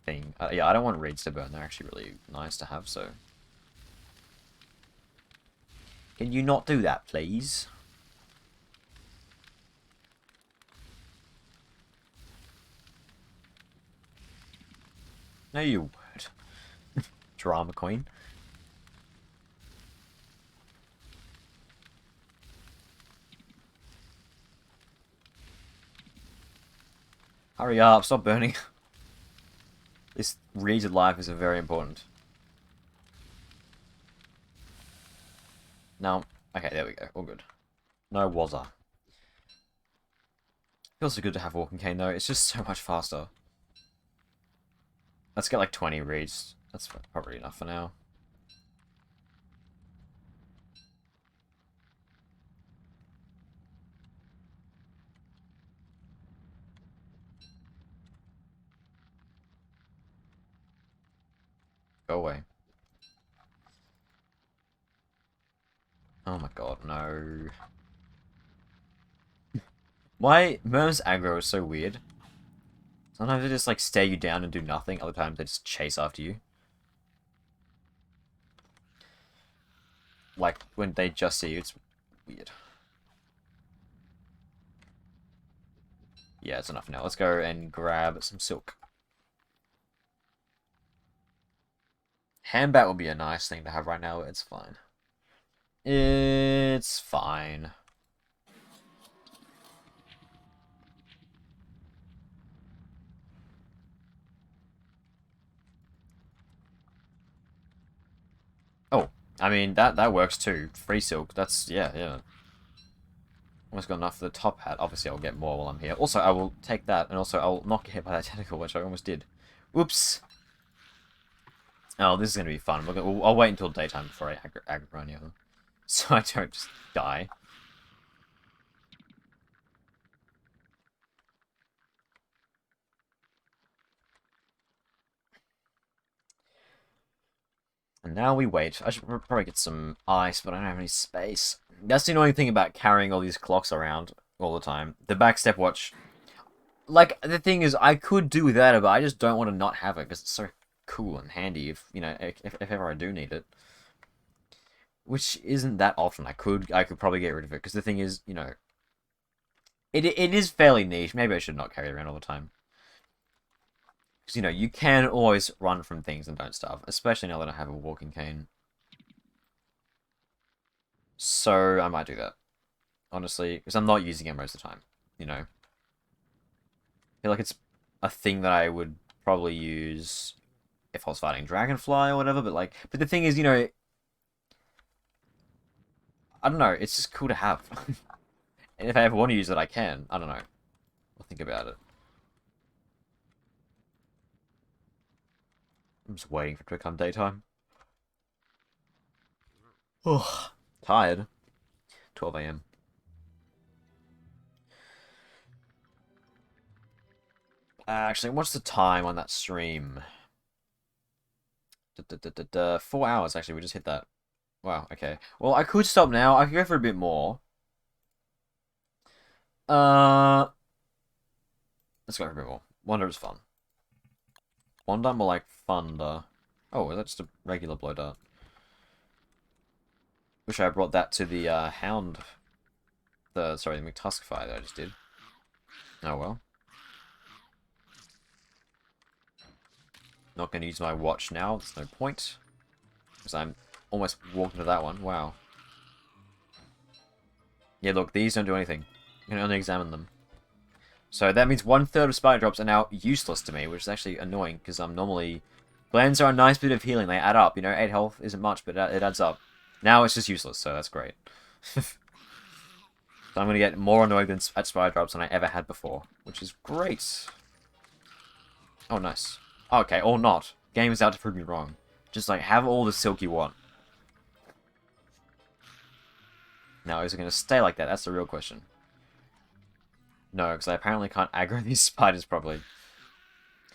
thing. Yeah, I don't want reeds to burn. They're actually really nice to have. So, can you not do that, please? No, you would. Drama queen. Hurry up, stop burning. This reeded life is very important. No. Okay, there we go. All good. No wazza. Feels so good to have walking cane though. It's just so much faster. Let's get like 20 reeds. That's probably enough for now. Go away. Oh my god, no. Why Merm's aggro is so weird. Sometimes they just like stare you down and do nothing, other times they just chase after you. Like when they just see you, it's weird. Yeah, it's enough now. Let's go and grab some silk. Handbat would be a nice thing to have right now, but it's fine. It's fine. Oh, I mean, that works too. Free silk, that's, yeah. Almost got enough for the top hat. Obviously, I'll get more while I'm here. Also, I will take that, and also I'll not get hit by that tentacle, which I almost did. Whoops. Oh, this is going to be fun. I'll wait until daytime before I aggro on you. So I don't just die. And now we wait. I should probably get some ice, but I don't have any space. That's the annoying thing about carrying all these clocks around all the time. The back stepwatch. Like, the thing is, I could do without it, but I just don't want to not have it, because it's so cool and handy if, you know, if ever I do need it. Which isn't that often. I could probably get rid of it, because the thing is, you know, it is fairly niche. Maybe I should not carry it around all the time. Because, you know, you can always run from things and don't starve. Especially now that I have a walking cane. So, I might do that. Honestly. Because I'm not using it most of the time. You know. I feel like it's a thing that I would probably use if I was fighting Dragonfly or whatever. But, like... But the thing is, you know... I don't know. It's just cool to have. And if I ever want to use it, I can. I don't know. I'll think about it. I'm just waiting for it to become daytime. Oh, tired. 12 a.m. Actually, what's the time on that stream? 4 hours, actually. We just hit that. Wow, okay. Well, I could stop now. I could go for a bit more. Uh, let's go for a bit more. Wanda is fun. Wanda more like thunder. Oh, is that just a regular blow dart? Wish I brought that to the hound. Sorry, the McTusk fire that I just did. Oh well. Not going to use my watch now. There's no point. Because I'm almost walked into that one. Wow. Yeah, look, these don't do anything. You can only examine them. So that means 1/3 of spider drops are now useless to me, which is actually annoying, because I'm normally... Glands are a nice bit of healing. They add up. You know, 8 health isn't much, but it adds up. Now it's just useless, so that's great. So I'm going to get more annoyed at spider drops than I ever had before, which is great. Oh, nice. Okay, or not. Game is out to prove me wrong. Just, like, have all the silk you want. Now, is it going to stay like that? That's the real question. No, because I apparently can't aggro these spiders properly.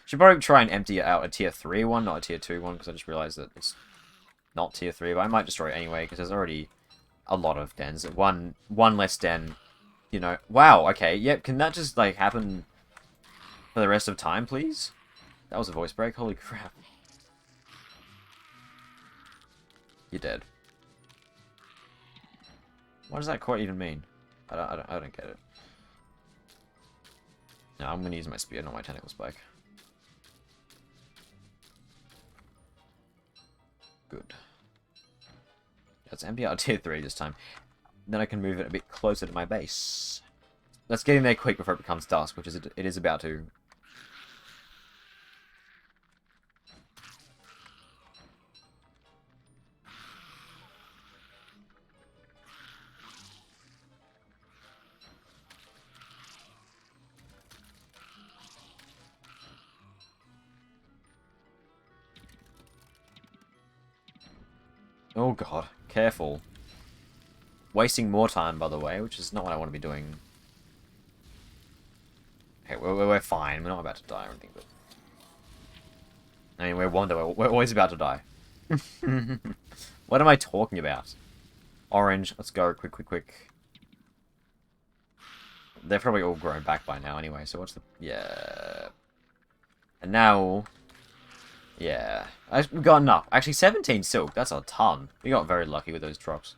Should probably try and empty out a tier 3 one, not a tier 2 one, because I just realized that it's not tier 3, but I might destroy it anyway, because there's already a lot of dens. One less den, you know. Wow, okay, yep, can that just, like, happen for the rest of time, please? That was a voice break, holy crap. You're dead. What does that quite even mean? I don't get it. No, I'm gonna use my spear, not my tentacle spike. Good. Let's empty out tier 3 this time. Then I can move it a bit closer to my base. Let's get in there quick before it becomes dusk, which it is about to. Oh god, careful. Wasting more time, by the way, which is not what I want to be doing. Okay, we're fine. We're not about to die or anything, but... I mean, we're Wanda. We're always about to die. What am I talking about? Orange. Let's go. Quick, quick, quick. They're probably all grown back by now anyway, so what's the... Yeah. And now... Yeah. We've got enough. Actually, 17 silk. That's a ton. We got very lucky with those drops.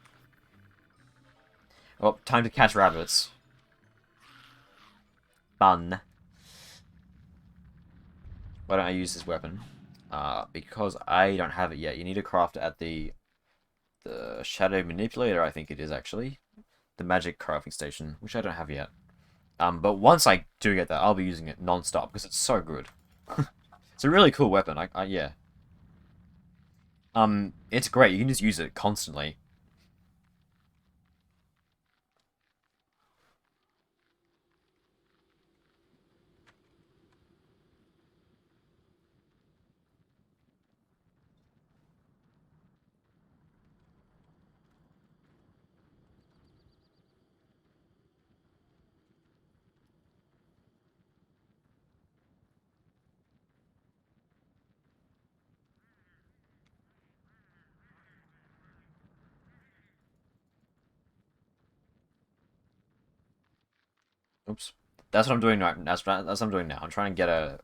Well, time to catch rabbits. Fun. Why don't I use this weapon? Because I don't have it yet. You need to craft it at the Shadow Manipulator, I think it is, actually. The magic crafting station, which I don't have yet. But once I do get that, I'll be using it non-stop, because it's so good. It's a really cool weapon, yeah. It's great, you can just use it constantly. Oops. That's what I'm doing right. That's what I'm doing now. I'm trying to get a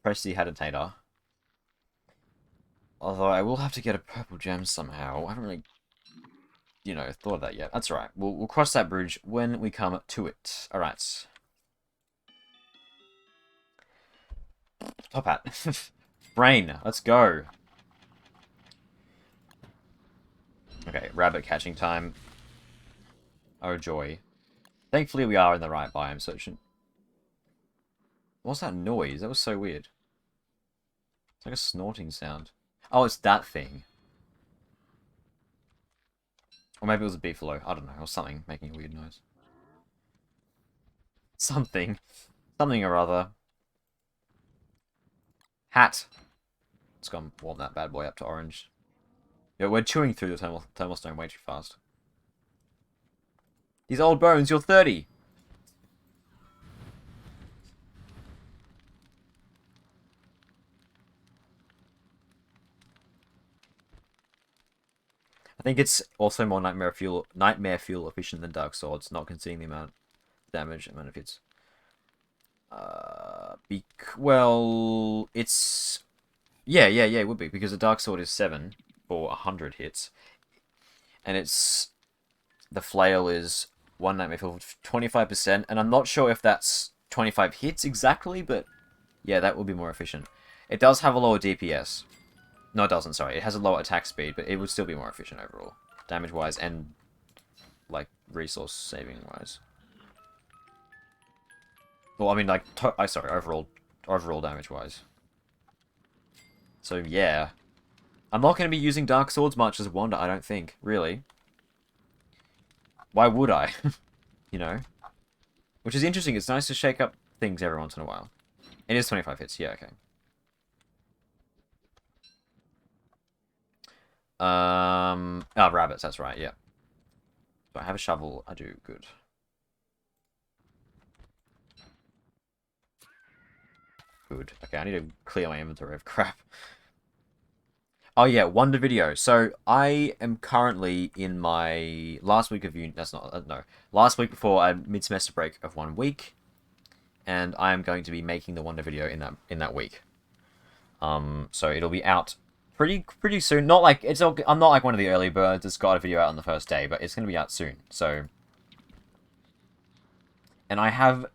press the agitator. Although I will have to get a purple gem somehow. I haven't really, you know, thought of that yet. That's alright. We'll cross that bridge when we come to it. Alright. Top hat. Brain. Let's go. Okay, rabbit catching time. Oh joy. Thankfully we are in the right biome, so it shouldn't... What's that noise? That was so weird. It's like a snorting sound. Oh, it's that thing. Or maybe it was a beefalo. I don't know. Or something making a weird noise. Something. Something or other. Hat. Let's go and warm that bad boy up to orange. Yeah, we're chewing through the thermal stone way too fast. These old bones, you're 30! I think it's also more nightmare fuel efficient than Dark Swords, not considering the amount of damage, amount of hits. Well, it's... Yeah, it would be, because the Dark Sword is 7 for 100 hits. And it's... The flail is 1 nightmare fuel for 25%, and I'm not sure if that's 25 hits exactly, but yeah, that would be more efficient. It does have a lower DPS. No, it doesn't, sorry. It has a lower attack speed, but it would still be more efficient overall. Damage-wise and, like, resource-saving-wise. Well, I mean, like, sorry, overall damage-wise. So, yeah. I'm not going to be using Dark Swords much as Wanda, I don't think, really. Why would I? You know? Which is interesting, it's nice to shake up things every once in a while. It is 25 hits, yeah, okay. Rabbits, that's right, yeah. Do I have a shovel? I do, good. Good. Okay, I need to clear my inventory of crap. Oh yeah, Wonder video. So I am currently in my last week of uni. That's not no. Last week before a mid-semester break of 1 week, and I am going to be making the Wonder video in that week. So it'll be out pretty soon. Not like I'm not like one of the early birds that's got a video out on the first day, but it's going to be out soon. So, and I have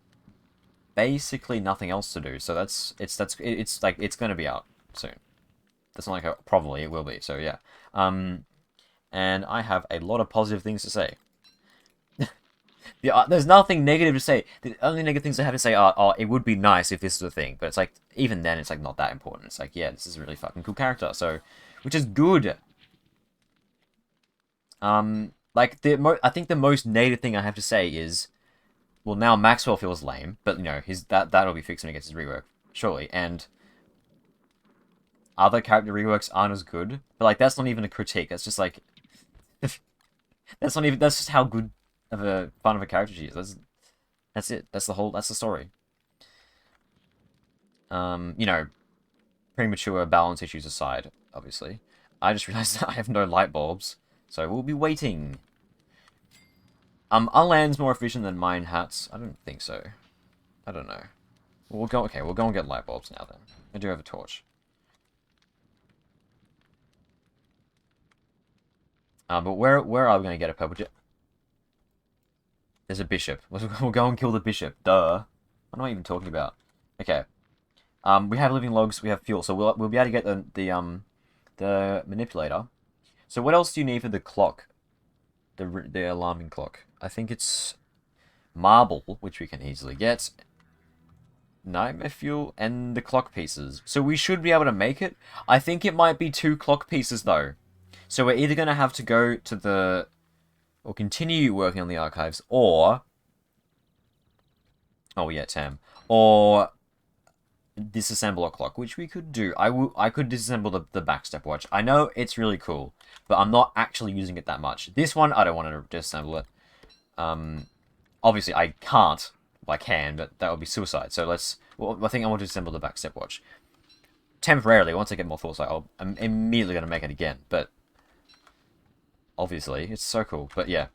basically nothing else to do. So it's like it's going to be out soon. That's not like probably it will be. So yeah. And I have a lot of positive things to say. There's nothing negative to say. The only negative things I have to say are, oh, it would be nice if this was a thing. But it's like, even then, it's like not that important. It's like, yeah, this is a really fucking cool character. So, which is good. Like, I think the most negative thing I have to say is, well, now Maxwell feels lame. But, you know, that'll be fixed when he gets his rework, surely. And other character reworks aren't as good. But, like, that's not even a critique. That's just, like... that's just how good of a fun of a character she is. That's it. That's the story. You know, premature balance issues aside, obviously. I just realized that I have no light bulbs, so we'll be waiting. Our land's more efficient than mine hats. I don't think so. I don't know. We'll go. Okay, we'll go and get light bulbs now then. I do have a torch. But where are we gonna get a purple jet? There's a bishop. We'll go and kill the bishop. Duh. What am I even talking about? Okay. We have living logs. We have fuel, so we'll be able to get the manipulator. So what else do you need for the clock? The alarming clock. I think it's marble, which we can easily get. Nightmare fuel and the clock pieces. So we should be able to make it. I think it might be 2 clock pieces though. So we're either going to have to go to the... or continue working on the archives, or... oh yeah, Tam. Or disassemble a clock, which we could do. I could disassemble the back stopwatch. I know it's really cool, but I'm not actually using it that much. This one, I don't want to disassemble it. Obviously, I can't. Well, I can, but that would be suicide. So let's... well, I think I want to disassemble the back stopwatch. Temporarily, once I get more foresight, I'm immediately going to make it again, but... obviously, it's so cool, but yeah.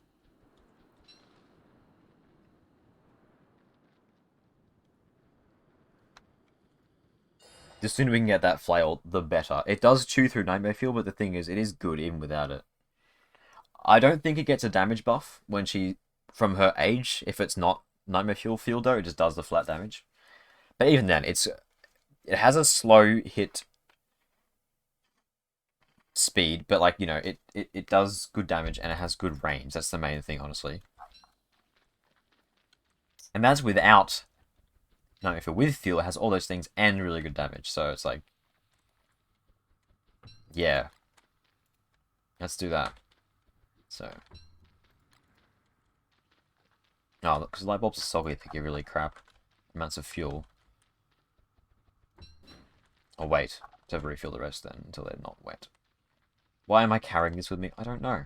The sooner we can get that flail, the better. It does chew through Nightmare Fuel, but the thing is, it is good even without it. I don't think it gets a damage buff when she... from her age, if it's not Nightmare Fuel though, it just does the flat damage. But even then, it has a slow hit speed, but like, you know, it does good damage and it has good range. That's the main thing, honestly. And that's without... no, if it with fuel, it has all those things and really good damage. So it's like... yeah. Let's do that. So... oh, look, because light bulbs are soggy, they give really crap amounts of fuel. Oh, wait. To refill the rest then, until they're not wet. Why am I carrying this with me? I don't know.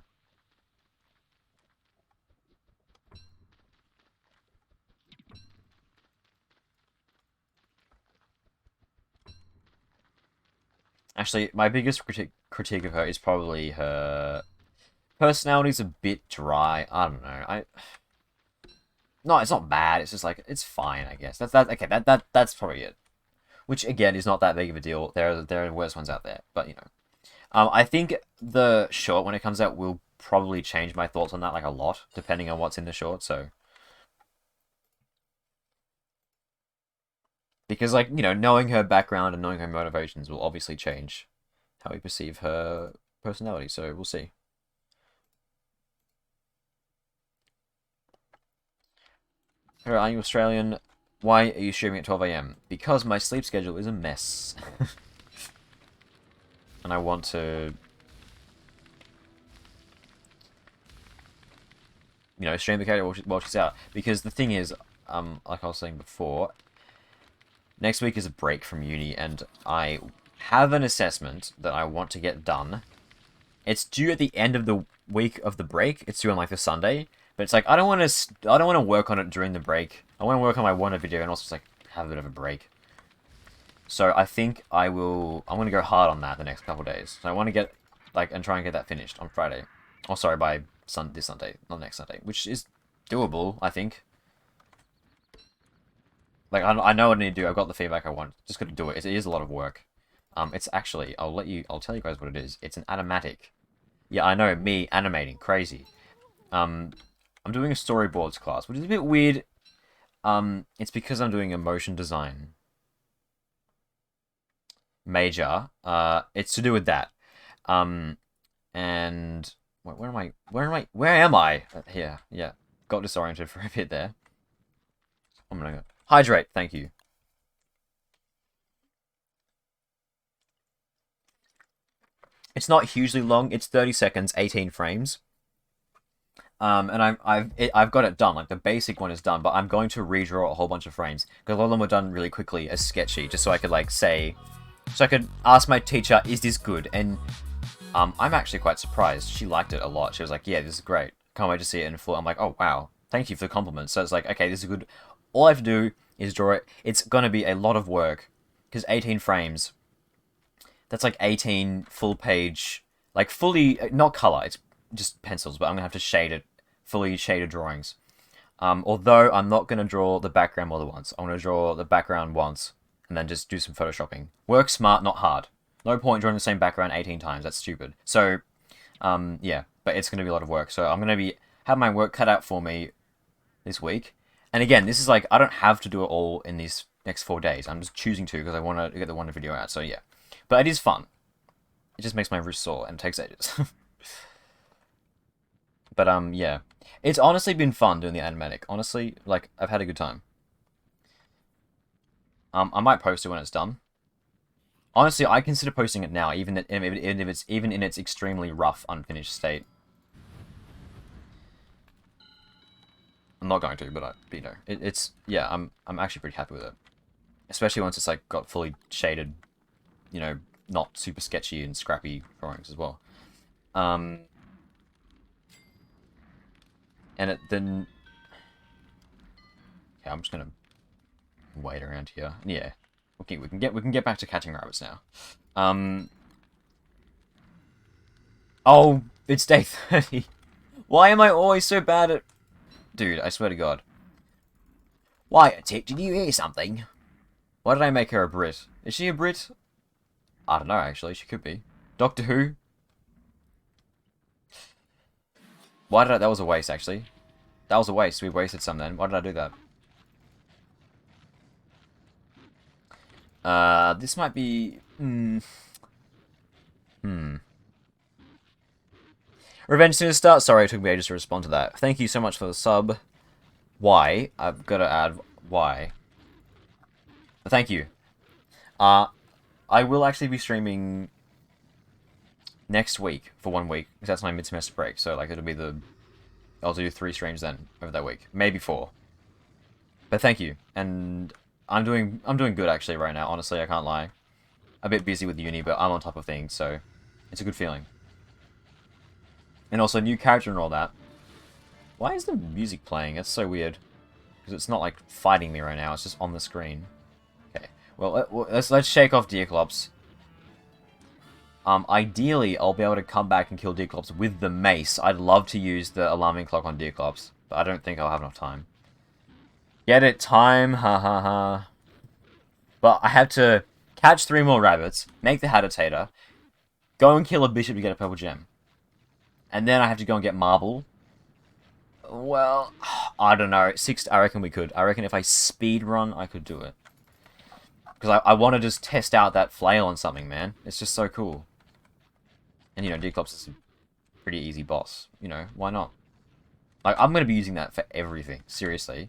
Actually, my biggest critique of her is probably her personality's a bit dry. I don't know. No, it's not bad. It's just like it's fine, I guess. Okay. That's probably it. Which again is not that big of a deal. There are worse ones out there, but you know. I think the short when it comes out will probably change my thoughts on that like a lot, depending on what's in the short. So. Because, like, you know, knowing her background and knowing her motivations will obviously change how we perceive her personality, so we'll see. Are you Australian? Why are you streaming at 12 AM? Because my sleep schedule is a mess. And I want to... you know, stream the character while she's out. Because the thing is, like I was saying before... next week is a break from uni, and I have an assessment that I want to get done. It's due at the end of the week of the break. It's due on like the Sunday, but it's like I don't want to work on it during the break. I want to work on my WANDA video and also just like have a bit of a break. So I think I'm going to go hard on that the next couple of days. So I want to get like and try and get that finished on Friday. Oh, sorry, by this Sunday, not next Sunday, which is doable, I think. Like, I know what I need to do. I've got the feedback I want. Just got to do it. It is a lot of work. It's actually... I'll tell you guys what it is. It's an animatic. Yeah, I know. Me animating. Crazy. I'm doing a storyboards class, which is a bit weird. It's because I'm doing a motion design major. It's to do with that. And... where am I? Here. Yeah. Got disoriented for a bit there. I'm gonna go... hydrate, thank you. It's not hugely long. It's 30 seconds, 18 frames. And I've got it done. Like the basic one is done, but I'm going to redraw a whole bunch of frames because a lot of them were done really quickly as sketchy, just so I could like say, so I could ask my teacher, "Is this good?" And I'm actually quite surprised. She liked it a lot. She was like, "Yeah, this is great. Can't wait to see it in full." I'm like, "Oh wow, thank you for the compliment." So it's like, okay, this is good. All I have to do is draw it. It's gonna be a lot of work because 18 frames. That's like 18 full page, like fully, not color, it's just pencils, but I'm gonna have to shade it, fully shaded drawings. Although I'm not gonna draw the background more than once. I'm gonna draw the background once, and then just do some photoshopping. Work smart, not hard. No point drawing the same background 18 times, that's stupid. So, yeah, but it's gonna be a lot of work. So I'm gonna have my work cut out for me this week. And again, this is like, I don't have to do it all in these next 4 days. I'm just choosing to because I want to get the one video out, so yeah. But it is fun. It just makes my wrist sore and takes ages. But yeah. It's honestly been fun doing the animatic. Honestly, like, I've had a good time. I might post it when it's done. Honestly, I consider posting it now, even if it's even in its extremely rough, unfinished state. I'm not going to, but you know, it's yeah. I'm actually pretty happy with it, especially once it's like got fully shaded, you know, not super sketchy and scrappy drawings as well. And it then, yeah, I'm just gonna wait around here. Yeah, okay, we can get back to catching rabbits now. Oh, it's day 30. Why am I always so bad at? Dude, I swear to God. Why, Tick, did you hear something? Why did I make her a Brit? Is she a Brit? I don't know, actually. She could be. Doctor Who? Why did I... That was a waste, actually. That was a waste. We wasted some then. Why did I do that? This might be... Revenge soon to start. Sorry, it took me ages to respond to that. Thank you so much for the sub. Why? I've got to add why. Thank you. I will actually be streaming next week for 1 week, because that's my mid-semester break. So, like, it'll be I'll do 3 streams then over that week, maybe 4. But thank you, and I'm doing good actually right now. Honestly, I can't lie. A bit busy with uni, but I'm on top of things, so it's a good feeling. And also, new character and all that. Why is the music playing? It's so weird. Because it's not, like, fighting me right now. It's just on the screen. Okay. Well, let's shake off Deerclops. Ideally, I'll be able to come back and kill Deerclops with the mace. I'd love to use the alarming clock on Deerclops. But I don't think I'll have enough time. Get it? Time? Ha ha ha. But I have to catch 3 more rabbits, make the Hattitator, go and kill a bishop to get a purple gem. And then I have to go and get marble. Well, I don't know. I reckon we could. I reckon if I speed run, I could do it. Because I want to just test out that flail on something, man. It's just so cool. And, you know, Deerclops is a pretty easy boss. You know, why not? Like, I'm going to be using that for everything. Seriously.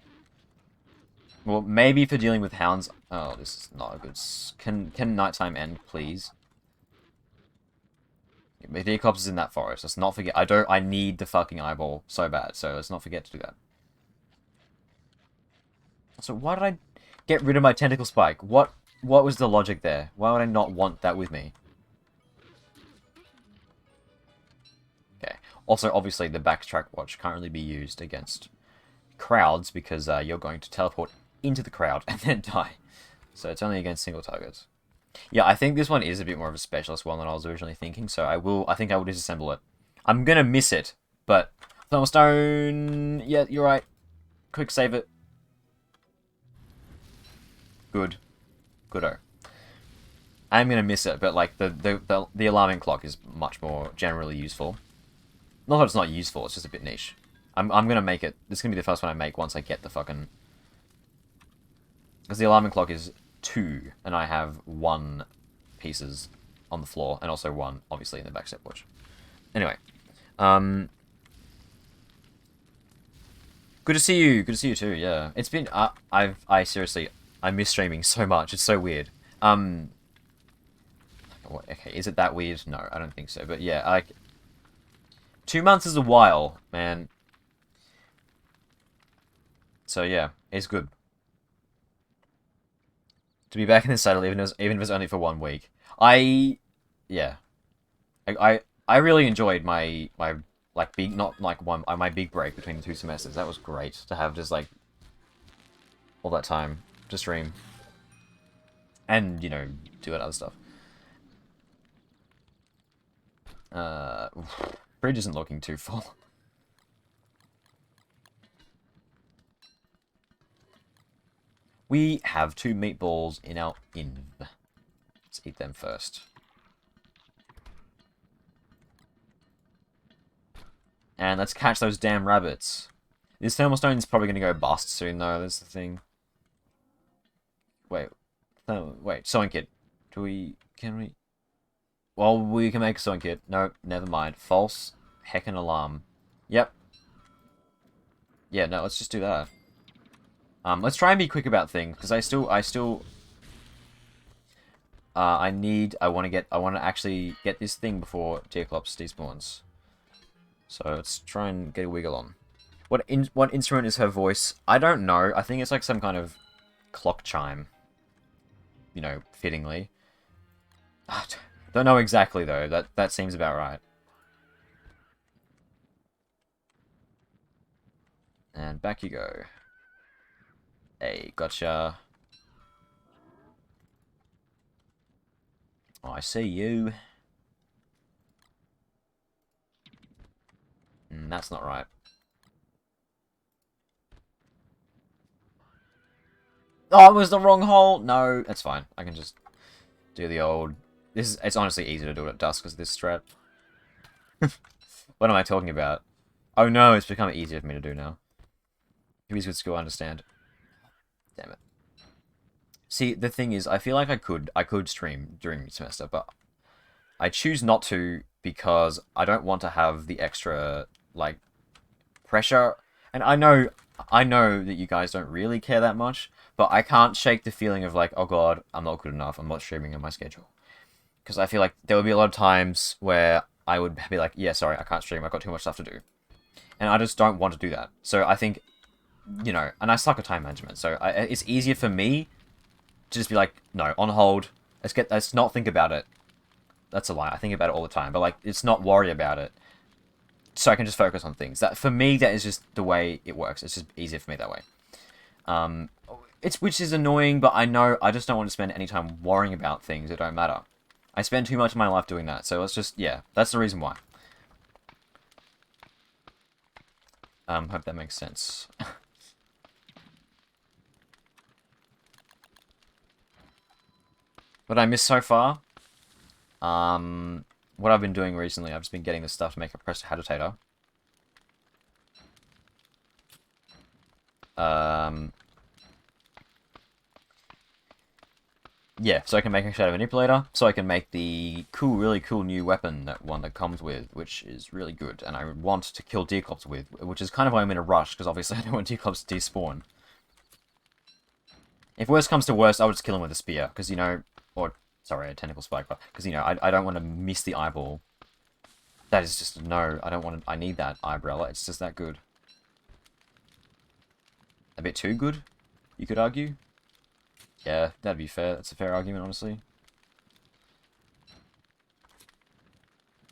Well, maybe for dealing with hounds. Oh, this is not a good... Can nighttime end, please? Deerclops is in that forest. Let's not forget. I need the fucking eyeball so bad, so let's not forget to do that. So why did I get rid of my tentacle spike? What was the logic there? Why would I not want that with me? Okay. Also, obviously, the backtrack watch can't really be used against crowds because you're going to teleport into the crowd and then die. So it's only against single targets. Yeah, I think this one is a bit more of a specialist one than I was originally thinking, so I think I will disassemble it. I'm gonna miss it, but Thermal Stone, yeah, you're right. Quick save it. Good. Goodo. I'm gonna miss it, but like the alarming clock is much more generally useful. Not that it's not useful, it's just a bit niche. I'm gonna make it. This is gonna be the first one I make once I get the fucking... Because the alarming clock is 2, and I have 1 pieces on the floor, and also 1, obviously, in the back stepwatch. Anyway, good to see you. Good to see you too. Yeah, it's been. I seriously, I miss streaming so much. It's so weird. Okay, is it that weird? No, I don't think so. But yeah, like 2 months is a while, man. So yeah, it's good to be back in the saddle, even if it's only for 1 week. Yeah, I really enjoyed my like big, not like my big break between the 2 semesters. That was great to have just like all that time to stream and, you know, do that other stuff. Fridge isn't looking too full. We have 2 meatballs in our inn. Let's eat them first. And let's catch those damn rabbits. This thermal stone is probably going to go bust soon, though. That's the thing. Wait. Wait, sewing kit. Can we? Well, we can make a sewing kit. No, never mind. False heckin' alarm. Yep. Yeah, no, let's just do that. Let's try and be quick about things, because I want to actually get this thing before Geoclops despawns. So let's try and get a wiggle on. What instrument is her voice? I don't know. I think it's like some kind of clock chime. You know, fittingly. Don't know exactly though. That seems about right. And back you go. Hey, gotcha. Oh, I see you. That's not right. Oh, it was the wrong hole! No, that's fine. I can just do the old... It's honestly easy to do it at dusk because of this strat. What am I talking about? Oh no, it's become easier for me to do now. Who's good skill, I understand. Damn it. See, the thing is, I feel like I could stream during semester, but I choose not to because I don't want to have the extra, like, pressure. And I know that you guys don't really care that much, but I can't shake the feeling of like, oh god, I'm not good enough, I'm not streaming on my schedule. Because I feel like there would be a lot of times where I would be like, yeah, sorry, I can't stream, I've got too much stuff to do. And I just don't want to do that. So I think, you know, and I suck at time management, so it's easier for me to just be like, no, on hold, let's not think about it. That's a lie, I think about it all the time, but like, let's not worry about it. So I can just focus on things. That for me, that is just the way it works. It's just easier for me that way. Which is annoying, but I know I just don't want to spend any time worrying about things that don't matter. I spend too much of my life doing that, so let's just, yeah, that's the reason why. Hope that makes sense. What I missed so far? What I've been doing recently, I've just been getting this stuff to make a prestidigitator. Yeah, so I can make a shadow manipulator, so I can make the really cool new weapon that WANDA comes with, which is really good, and I want to kill Deerclops with, which is kind of why I'm in a rush, because obviously I don't want Deerclops to despawn. If worst comes to worst, I would just kill him with a spear, because, you know, or, sorry, a tentacle spike, because, you know, I don't want to miss the eyeball. That is just, no, I don't want to, I need that eyebrow, it's just that good. A bit too good, you could argue. Yeah, that'd be fair. That's a fair argument, honestly.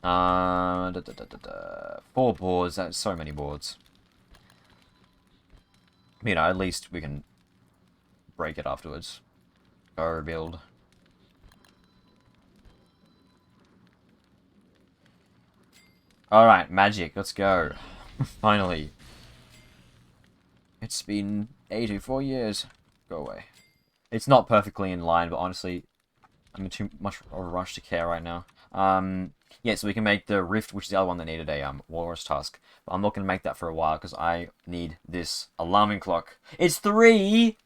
4 boards. That's so many boards. You know, at least we can break it afterwards. Go rebuild. Alright, magic. Let's go. Finally. It's been 84 years. Go away. It's not perfectly in line, but honestly, I'm in too much of a rush to care right now. Yeah, so we can make the Rift, which is the other one that needed a Walrus Tusk. But I'm not going to make that for a while, because I need this alarming clock. It's 3!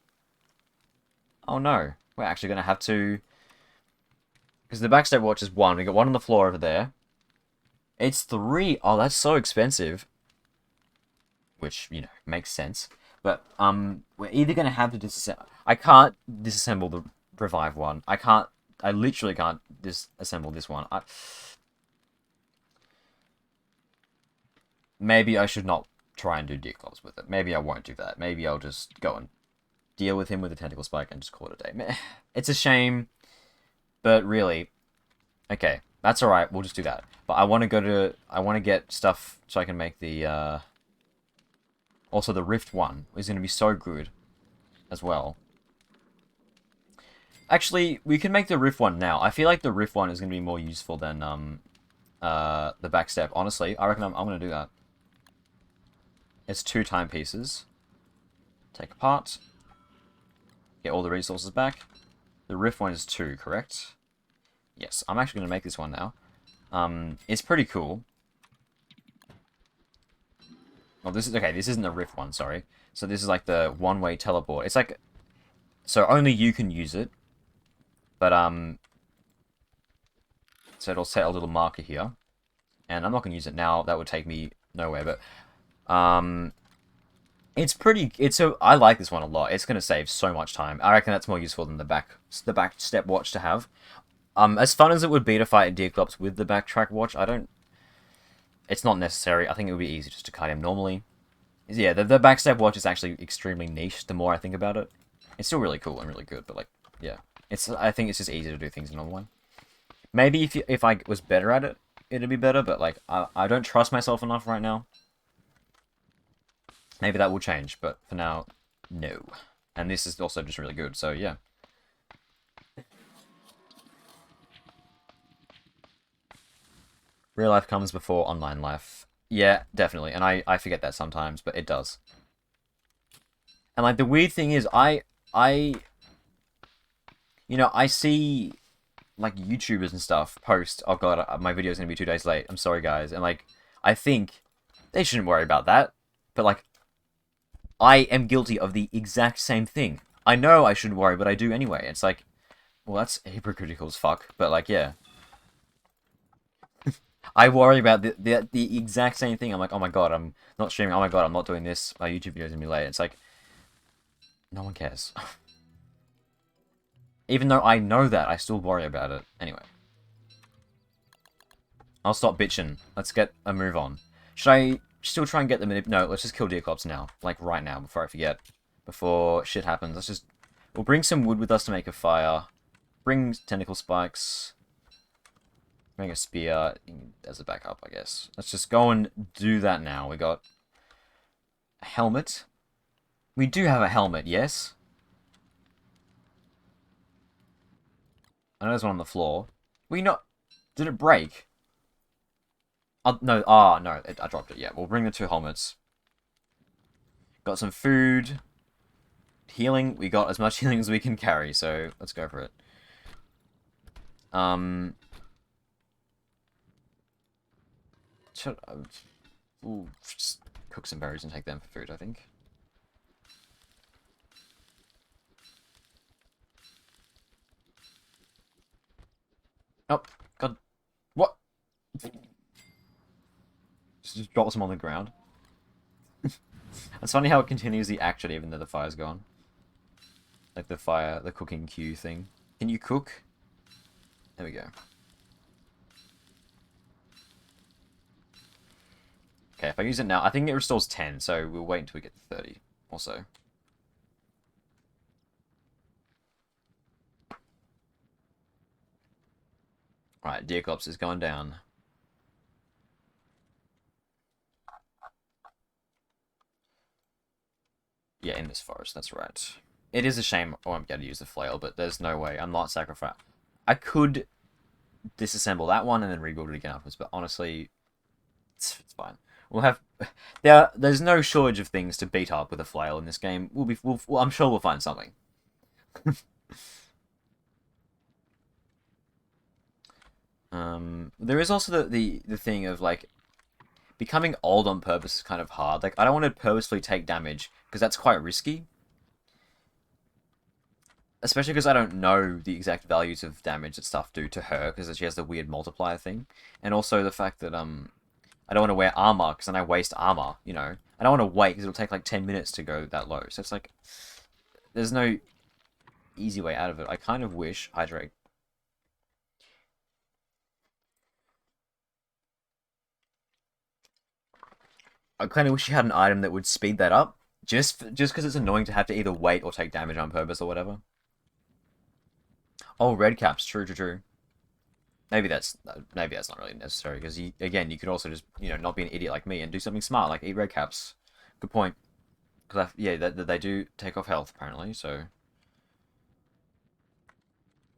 Oh no, we're actually going to have to... Because the backstage watch is 1, we got 1 on the floor over there. It's 3! Oh, that's so expensive. Which, you know, makes sense. But, we're either going to have to disassemble... I can't disassemble the Revive one. I literally can't disassemble this one. Maybe I should not try and do Deerclops with it. Maybe I won't do that. Maybe I'll just go and deal with him with a tentacle spike and just call it a day. It's a shame, but really... Okay, that's alright, we'll just do that. But I want to get stuff so I can make the, Also, the Rift one is going to be so good as well. Actually, we can make the Rift one now. I feel like the Rift one is going to be more useful than the back step. Honestly, I reckon I'm gonna do that. It's 2 timepieces. Take apart. Get all the resources back. The rift one is 2, correct? Yes, I'm actually gonna make this one now. It's pretty cool. Well, this is okay. This isn't the rift one. Sorry. So this is like the one-way teleport. It's like, so only you can use it. But so it'll set a little marker here, and I'm not gonna use it now. That would take me nowhere. But it's pretty. I like this one a lot. It's gonna save so much time. I reckon that's more useful than the back step watch to have. As fun as it would be to fight Deerclops with the backtrack watch, I don't. It's not necessary. I think it would be easy just to kite him normally. Yeah, the backstep watch is actually extremely niche. The more I think about it, it's still really cool and really good. But like, yeah, I think it's just easier to do things a normal way. Maybe if I was better at it, it'd be better. But like, I don't trust myself enough right now. Maybe that will change, but for now, no. And this is also just really good. So yeah. Real life comes before online life. Yeah, definitely. And I forget that sometimes, but it does. And like the weird thing is I see like YouTubers and stuff post, oh god, my video's gonna be 2 days late. I'm sorry guys. And like I think they shouldn't worry about that. But like I am guilty of the exact same thing. I know I shouldn't worry, but I do anyway. It's like, well, that's hypocritical as fuck. But like, yeah. I worry about the exact same thing. I'm like, oh my god, I'm not streaming. Oh my god, I'm not doing this. My YouTube video's gonna be late. It's like, no one cares. Even though I know that, I still worry about it. Anyway. I'll stop bitching. Let's get a move on. Should I still try and get them in? No, let's just kill Deerclops now. Like, right now, before I forget. Before shit happens. Let's just... We'll bring some wood with us to make a fire. Bring tentacle spikes. Bring a spear as a backup, I guess. Let's just go and do that now. We got a helmet. We do have a helmet, yes. I know there's one on the floor. We not... Did it break? No, no, I dropped it. Yeah, we'll bring the 2 helmets. Got some food. Healing. We got as much healing as we can carry, so let's go for it. We'll just cook some berries and take them for food, I think. Oh, God. What? Just drop some on the ground. It's funny how it continues the action even though the fire's gone. Like the cooking queue thing. Can you cook? There we go. Okay, if I use it now, I think it restores 10, so we'll wait until we get to 30 also. Alright, Deerclops is going down. Yeah, in this forest, that's right. It is a shame I won't be able to use the flail, but there's no way. I'm not sacrificing. I could disassemble that one and then rebuild it again afterwards, but honestly, it's fine. We'll have... There's no shortage of things to beat up with a flail in this game. I'm sure we'll find something. There is also the thing of, like, becoming old on purpose is kind of hard. Like, I don't want to purposefully take damage, because that's quite risky. Especially because I don't know the exact values of damage that stuff do to her, because she has the weird multiplier thing. And also the fact that, I don't want to wear armor, because then I waste armor, you know? I don't want to wait, because it'll take, like, 10 minutes to go that low. So it's like, there's no easy way out of it. I kind of wish Hydrate... I kind of wish you had an item that would speed that up, just because it's annoying to have to either wait or take damage on purpose or whatever. Oh, red caps, true, true, true. Maybe that's not really necessary, because again, you could also just, not be an idiot like me and do something smart, like eat red caps. Good point. Because, yeah, they do take off health, apparently, so...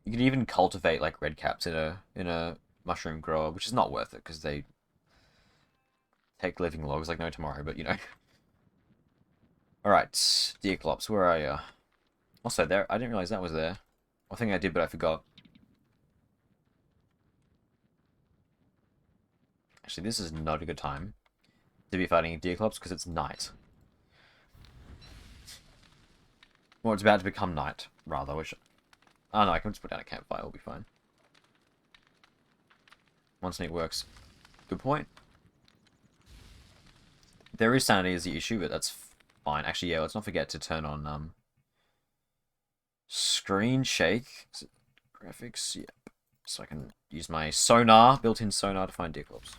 You could even cultivate, like, red caps in a mushroom grower, which is not worth it because they take living logs like no tomorrow, but you know. Alright, Deerclops, where are you? Also there, I didn't realize that was there. I think I did, but I forgot. Actually, this is not a good time to be fighting Deerclops because it's night. Well, it's about to become night, rather, which... Oh no, I can just put down a campfire, it'll be fine. One sneak works. Good point. There is sanity as the issue, but that's fine. Actually, yeah, let's not forget to turn on, screen shake. Graphics, yep. So I can use my sonar, built-in sonar to find Deerclops.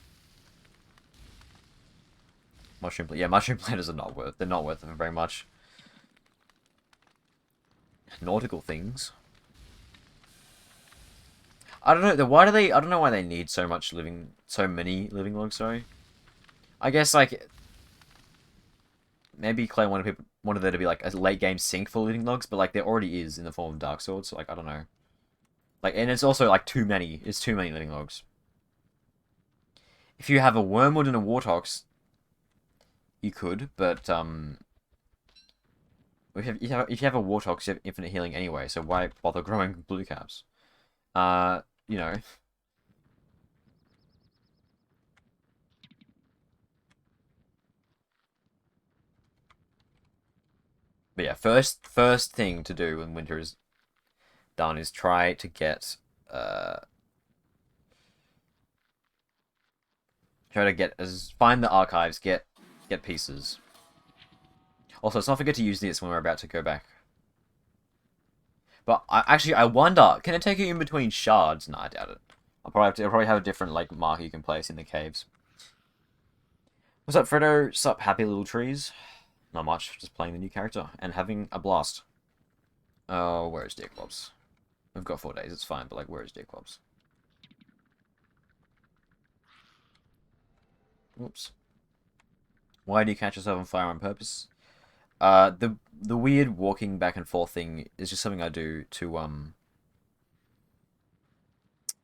Mushroom plant. Yeah, mushroom planters are not worth. They're not worth it very much. Nautical things. I don't know. Why do they? I don't know why they need so many living logs. Sorry. I guess like maybe Clay wanted there to be like a late game sink for living logs, but like there already is in the form of Dark Swords. So like I don't know. Like, and it's also like too many. It's too many living logs. If you have a wormwood and a wartox, you could, but if you have a wartox, you have infinite healing anyway. So why bother growing blue caps? You know. But yeah, first thing to do when winter is done is try to get find the archives, get pieces. Also, let's not forget to use this when we're about to go back. But I wonder, can it take you in between shards? No, I doubt it. I'll probably have a different like marker you can place in the caves. What's up, Freddo? Sup, happy little trees? Not much, just playing the new character and having a blast. Oh, where is Deerclops? We've got 4 days, it's fine, but like, where is Deerclops? Whoops. Why do you catch yourself on fire on purpose? The weird walking back and forth thing is just something I do to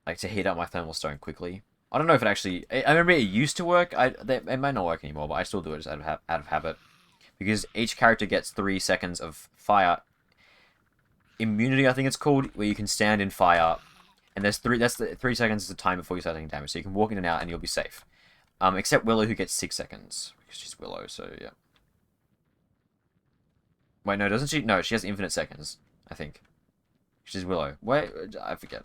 like to heat up my thermal stone quickly. I don't know if it actually. I remember it used to work. It might not work anymore, but I still do it just out of habit because each character gets 3 seconds of fire immunity. I think it's called, where you can stand in fire, and there's 3. That's the 3 seconds is the time before you start taking damage, so you can walk in and out and you'll be safe. Except Willow, who gets 6 seconds because she's Willow. So yeah. Wait, no, doesn't she? No, she has infinite seconds, I think. She's Willow. Where? I forget.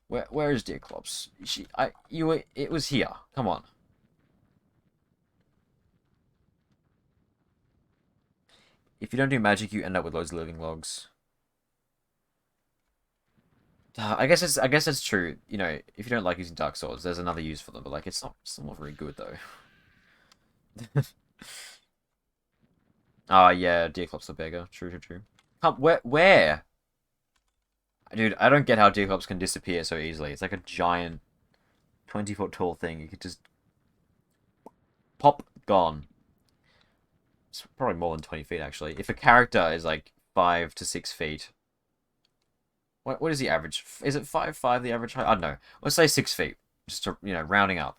Where is Deerclops? It was here. Come on. If you don't do magic, you end up with loads of living logs. I guess it's true. You know, if you don't like using dark swords, there's another use for them, but like it's not very good though. Oh, yeah, Deerclops the beggar. True. Where? Dude, I don't get how Deerclops can disappear so easily. It's like a giant 20-foot tall thing. You could just... Pop, gone. It's probably more than 20 feet, actually. If a character is like 5 to 6 feet... What is the average? Is it 5'5", the average height? I don't know. Let's say 6 feet. Just to, you know, rounding up.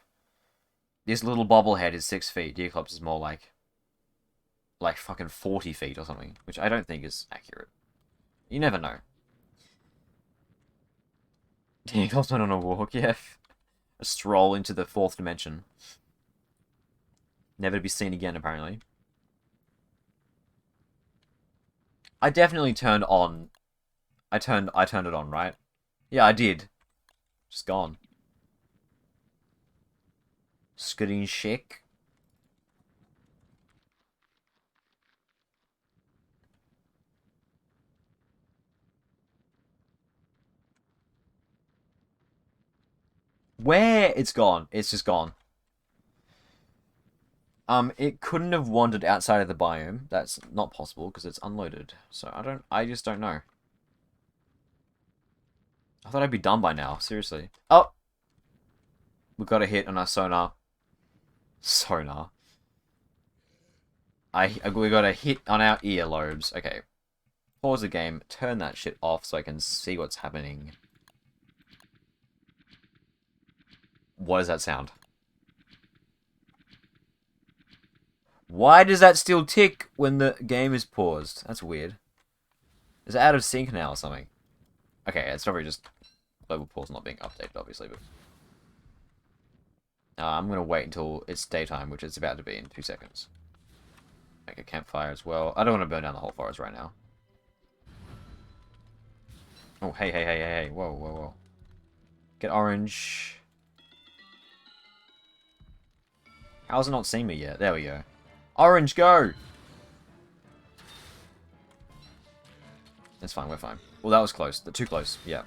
This little bobblehead is 6 feet. Deerclops is more like fucking 40 feet or something, which I don't think is accurate. You never know. Deerclops went on a walk, yeah. A stroll into the 4th dimension. Never to be seen again, apparently. I definitely turned on... I turned it on, right? Yeah, I did. Just gone. Screen shake. Where? It's gone. It's just gone. It couldn't have wandered outside of the biome. That's not possible because it's unloaded. So I just don't know. I thought I'd be done by now, seriously. Oh! We got a hit on our sonar. Sonar. We got a hit on our earlobes. Okay. Pause the game, turn that shit off so I can see what's happening. What is that sound? Why does that still tick when the game is paused? That's weird. Is it out of sync now or something? Okay, it's probably just global pause not being updated, obviously, but... I'm gonna wait until it's daytime, which it's about to be in 2 seconds. Make a campfire as well. I don't want to burn down the whole forest right now. Oh, hey, hey, hey, hey, hey. Whoa, whoa, whoa. Get orange. How's it not seen me yet? There we go. Orange, go! That's fine, we're fine. Well, that was close. Too close, yeah.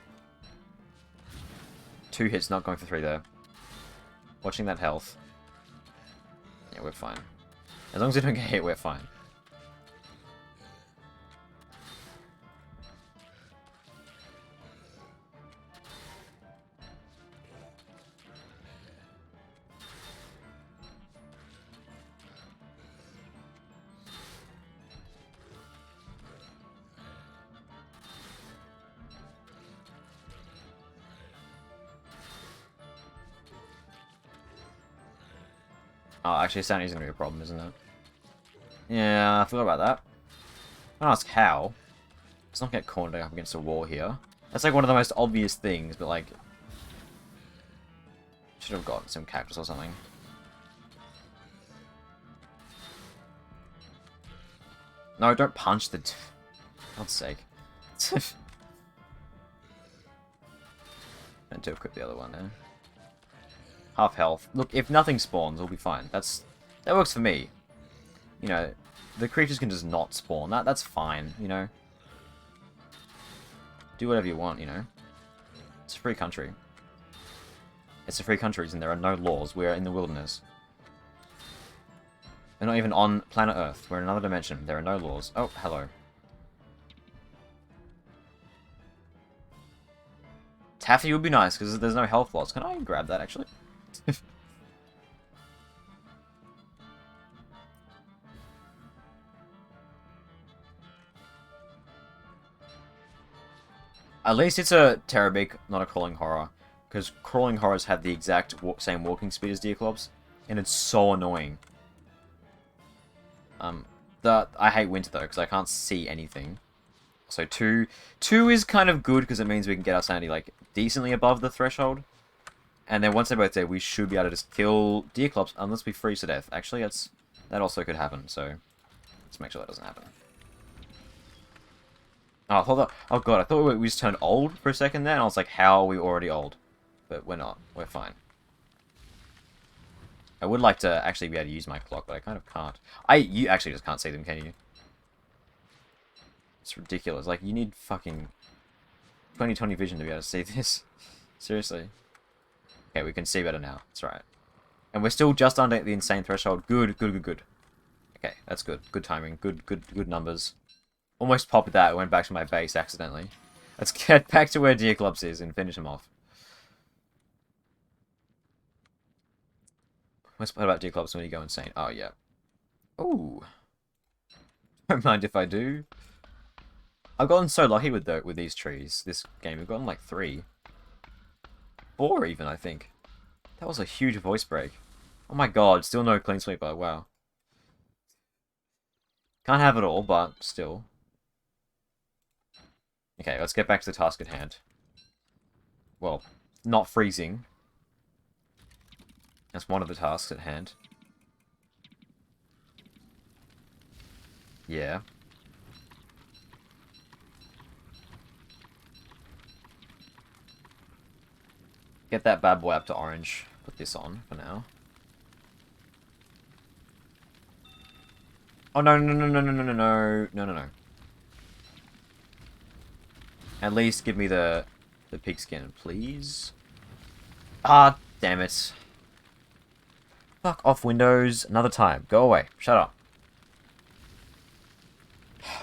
2 hits, not going for 3 there. Watching that health. Yeah, we're fine. As long as we don't get hit, we're fine. Oh, actually, sanity's gonna be a problem, isn't it? Yeah, I forgot about that. I ask how. Let's not get cornered up against a wall here. That's like one of the most obvious things, but like... should have got some cactus or something. No, don't punch the... God's sake. And to equip the other one there. Half health. Look, if nothing spawns, we'll be fine. That works for me. You know, the creatures can just not spawn. That's fine, you know. Do whatever you want, you know. It's a free country. It's a free country, and there are no laws. We're in the wilderness. We're not even on planet Earth. We're in another dimension. There are no laws. Oh, hello. Taffy would be nice, because there's no health loss. Can I grab that, actually? At least it's a Terabik, not a crawling horror. Because crawling horrors have the exact same walking speed as Deerclops. And it's so annoying. I hate winter though, because I can't see anything. So 2 is kind of good, because it means we can get our sanity like decently above the threshold. And then once they're both there, we should be able to just kill Deerclops unless we freeze to death. Actually, that also could happen, so let's make sure that doesn't happen. Oh, hold on. Oh god, I thought we just turned old for a second there, and I was like, how are we already old? But we're not. We're fine. I would like to actually be able to use my clock, but I kind of can't. You actually just can't see them, can you? It's ridiculous. Like, you need fucking 20/20 vision to be able to see this. Seriously. Okay, we can see better now. That's right. And we're still just under the insane threshold. Good, good, good, good. Okay, that's good. Good timing. Good numbers. Almost popped that. I went back to my base accidentally. Let's get back to where Deerclops is and finish him off. What about Deerclops when you go insane? Oh, yeah. Ooh. Don't mind if I do. I've gotten so lucky with these trees this game. We've gotten like 3. 4 even, I think. That was a huge voice break. Oh my god, still no clean sweeper. Wow. Can't have it all, but still. Okay, let's get back to the task at hand. Well, not freezing. That's one of the tasks at hand. Yeah. Get that bad boy up to orange. Put this on for now. Oh, no, no, no, no, no, no, no, no, no, no, no. At least give me the pigskin, please. Ah, damn it. Fuck off, Windows. Another time. Go away. Shut up.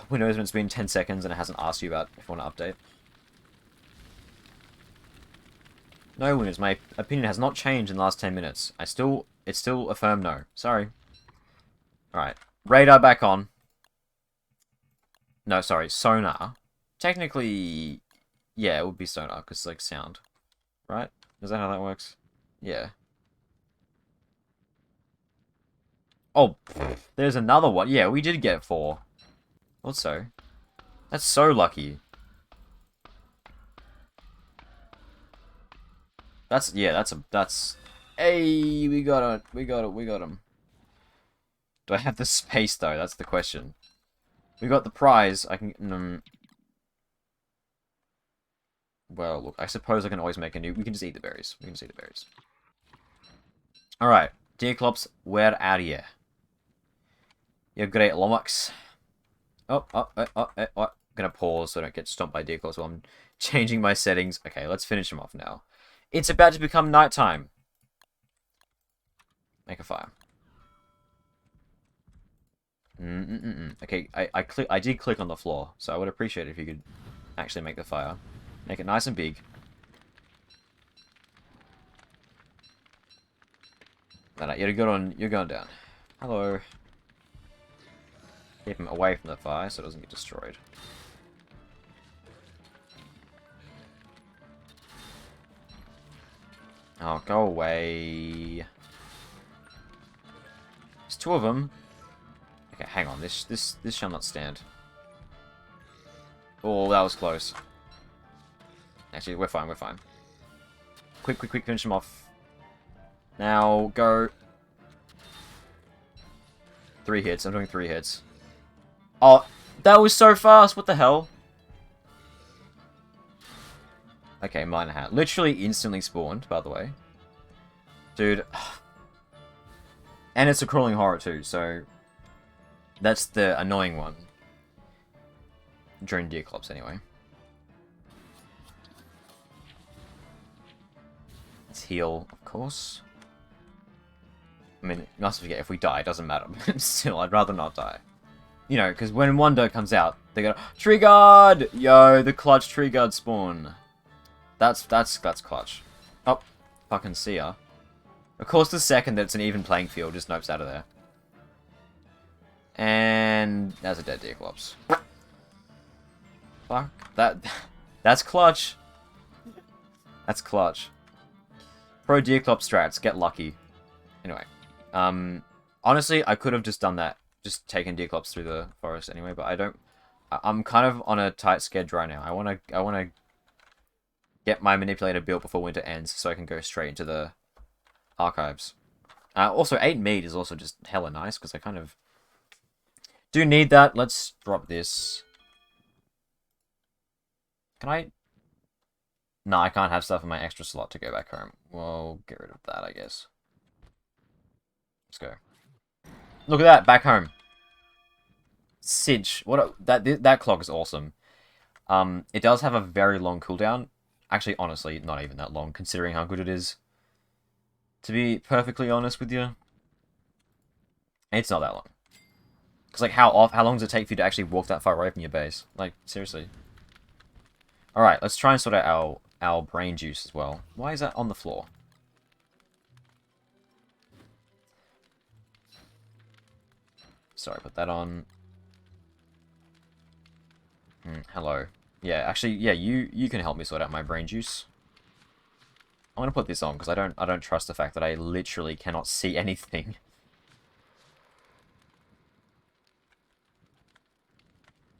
Windows, when it's been 10 seconds and it hasn't asked you about if you want to update. No, Windows, my opinion has not changed in the last 10 minutes. It's still a firm no. Sorry. Alright. Radar back on. No, sorry. Sonar. Technically, yeah, it would be sonar, because it's like sound. Right? Is that how that works? Yeah. Oh, there's another one. Yeah, we did get 4. Also, that's so lucky. That's, yeah, that's... Hey, we got him. Do I have the space, though? That's the question. We got the prize. I can... well, look, I suppose I can always make a new... We can just eat the berries. We can just eat the berries. Alright, Deerclops, we're out of here. You're great, Lomax. Oh. I'm gonna pause so I don't get stomped by Deerclops while I'm changing my settings. Okay, let's finish them off now. It's about to become nighttime. Make a fire. Okay, I did click on the floor, so I would appreciate it if you could actually make the fire. Make it nice and big. No, you're going down. Hello. Keep him away from the fire so it doesn't get destroyed. Oh, go away. There's 2 of them. Okay, hang on. This shall not stand. Oh, that was close. Actually, we're fine. Quick, finish them off. Now, go. 3 hits. I'm doing 3 hits. Oh, that was so fast. What the hell? Okay, minor hat. Literally instantly spawned, by the way. Dude. And it's a crawling horror too, so... That's the annoying one. During Deerclops, anyway. Let's heal, of course. I mean, you must forget, if we die, it doesn't matter. Still, I'd rather not die. You know, because when WANDA comes out, they go, Tree Guard! Yo, the clutch Tree Guard spawn. That's clutch. Oh, fucking see ya. Of course, the second that it's an even playing field, just nopes out of there. And that's a dead Deerclops. Fuck. That's clutch. That's clutch. Pro Deerclops strats, get lucky. Anyway. Honestly, I could have just done that. Just taken Deerclops through the forest anyway, but I don't... I'm kind of on a tight schedule right now. I wanna get my manipulator built before winter ends so I can go straight into the archives. Also, 8 meat is also just hella nice, because I kind of do need that. Let's drop this. Can I... No, I can't have stuff in my extra slot to go back home. Well, get rid of that, I guess. Let's go. Look at that, back home. Sidge. That clock is awesome. It does have a very long cooldown. Actually, honestly, not even that long, considering how good it is. To be perfectly honest with you, it's not that long. Because, like, how long does it take for you to actually walk that far away from your base? Like, seriously. Alright, let's try and sort out our brain juice as well. Why is that on the floor? Sorry, put that on. Hello. Yeah, actually, yeah, you can help me sort out my brain juice. I'm gonna put this on because I don't trust the fact that I literally cannot see anything.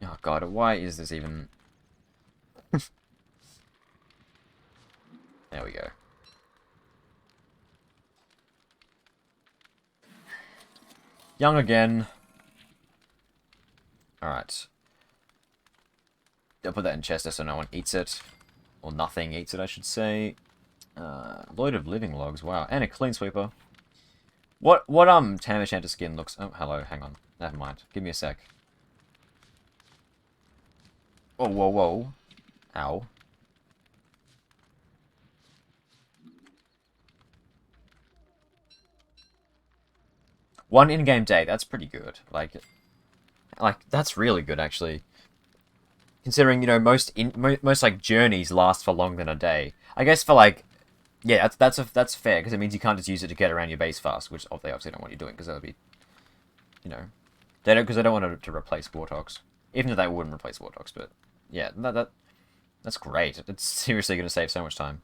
Oh god, why is this even... There we go. Young again. Alright. I'll put that in Chester so no one eats it. Or nothing eats it, I should say. Load of living logs, wow. And a clean sweeper. What Tam O'Shanter skin looks... Oh, hello, hang on. Never mind. Give me a sec. Oh, whoa. Ow. One in-game day, that's pretty good. Like, that's really good, actually. Considering, you know, most like journeys last for longer than a day. I guess for like, yeah, that's fair because it means you can't just use it to get around your base fast, which they obviously don't want you doing because that would be, you know, they don't want it to replace Warthogs, even though they wouldn't replace Warthogs. But yeah, that's great. It's seriously going to save so much time.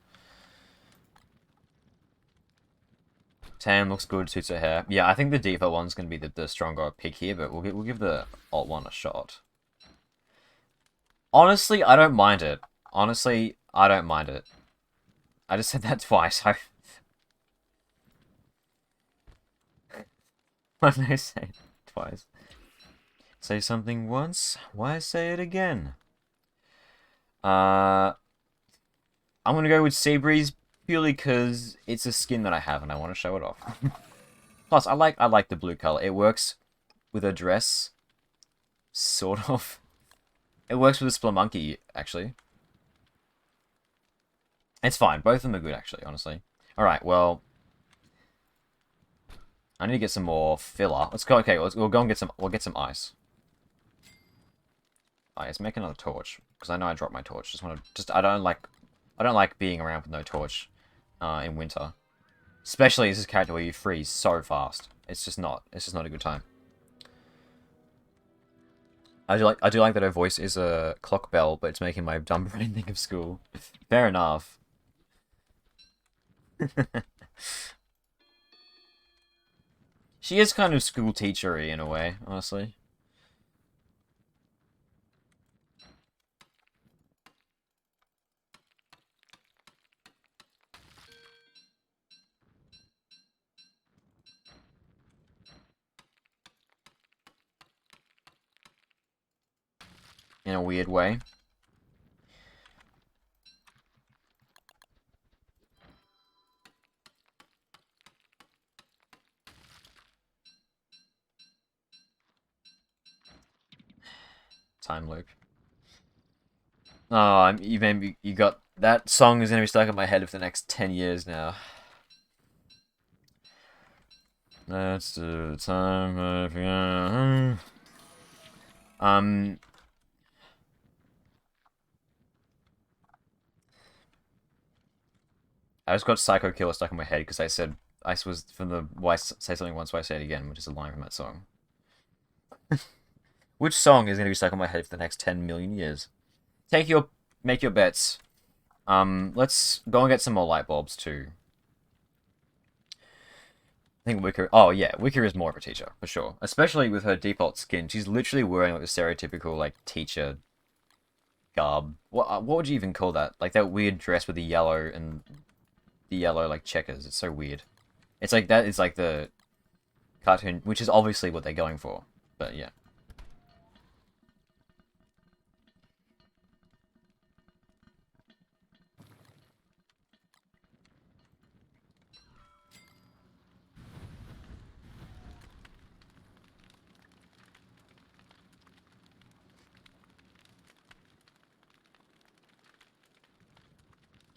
Tan looks good, suits her hair. Yeah, I think the default one's going to be the stronger pick here, but we'll give the alt one a shot. Honestly, I don't mind it. Honestly, I don't mind it. I just said that twice. Why did I say it twice? Say something once, why say it again? I'm gonna go with Seabreeze purely because it's a skin that I have and I want to show it off. Plus, I like the blue color. It works with a dress, sort of. It works with a Spelunky, actually. It's fine. Both of them are good, actually, honestly. Alright, well... I need to get some more filler. Let's go, okay, we'll go and get some, we'll get some ice. Alright, let's make another torch. Because I know I dropped my torch. I don't like being around with no torch in winter. Especially as this character where you freeze so fast. It's just not a good time. I do like that her voice is a clock bell, but it's making my dumb brain think of school. Fair enough. She is kind of school teachery in a way, honestly. In a weird way. Time loop. Oh, you got that song is gonna be stuck in my head for the next 10 years now. That's the time of year. I just got Psycho Killer stuck in my head because I was from the why say something once, why say it again, which is a line from that song. Which song is going to be stuck in my head for the next 10 million years? Make your bets. Let's go and get some more light bulbs too. I think Wicker. Oh yeah, Wicker is more of a teacher for sure, especially with her default skin. She's literally wearing like the stereotypical like teacher garb. What would you even call that? Like that weird dress with the yellow like checkers. It's so weird. It's like that is like the cartoon, which is obviously what they're going for. But yeah.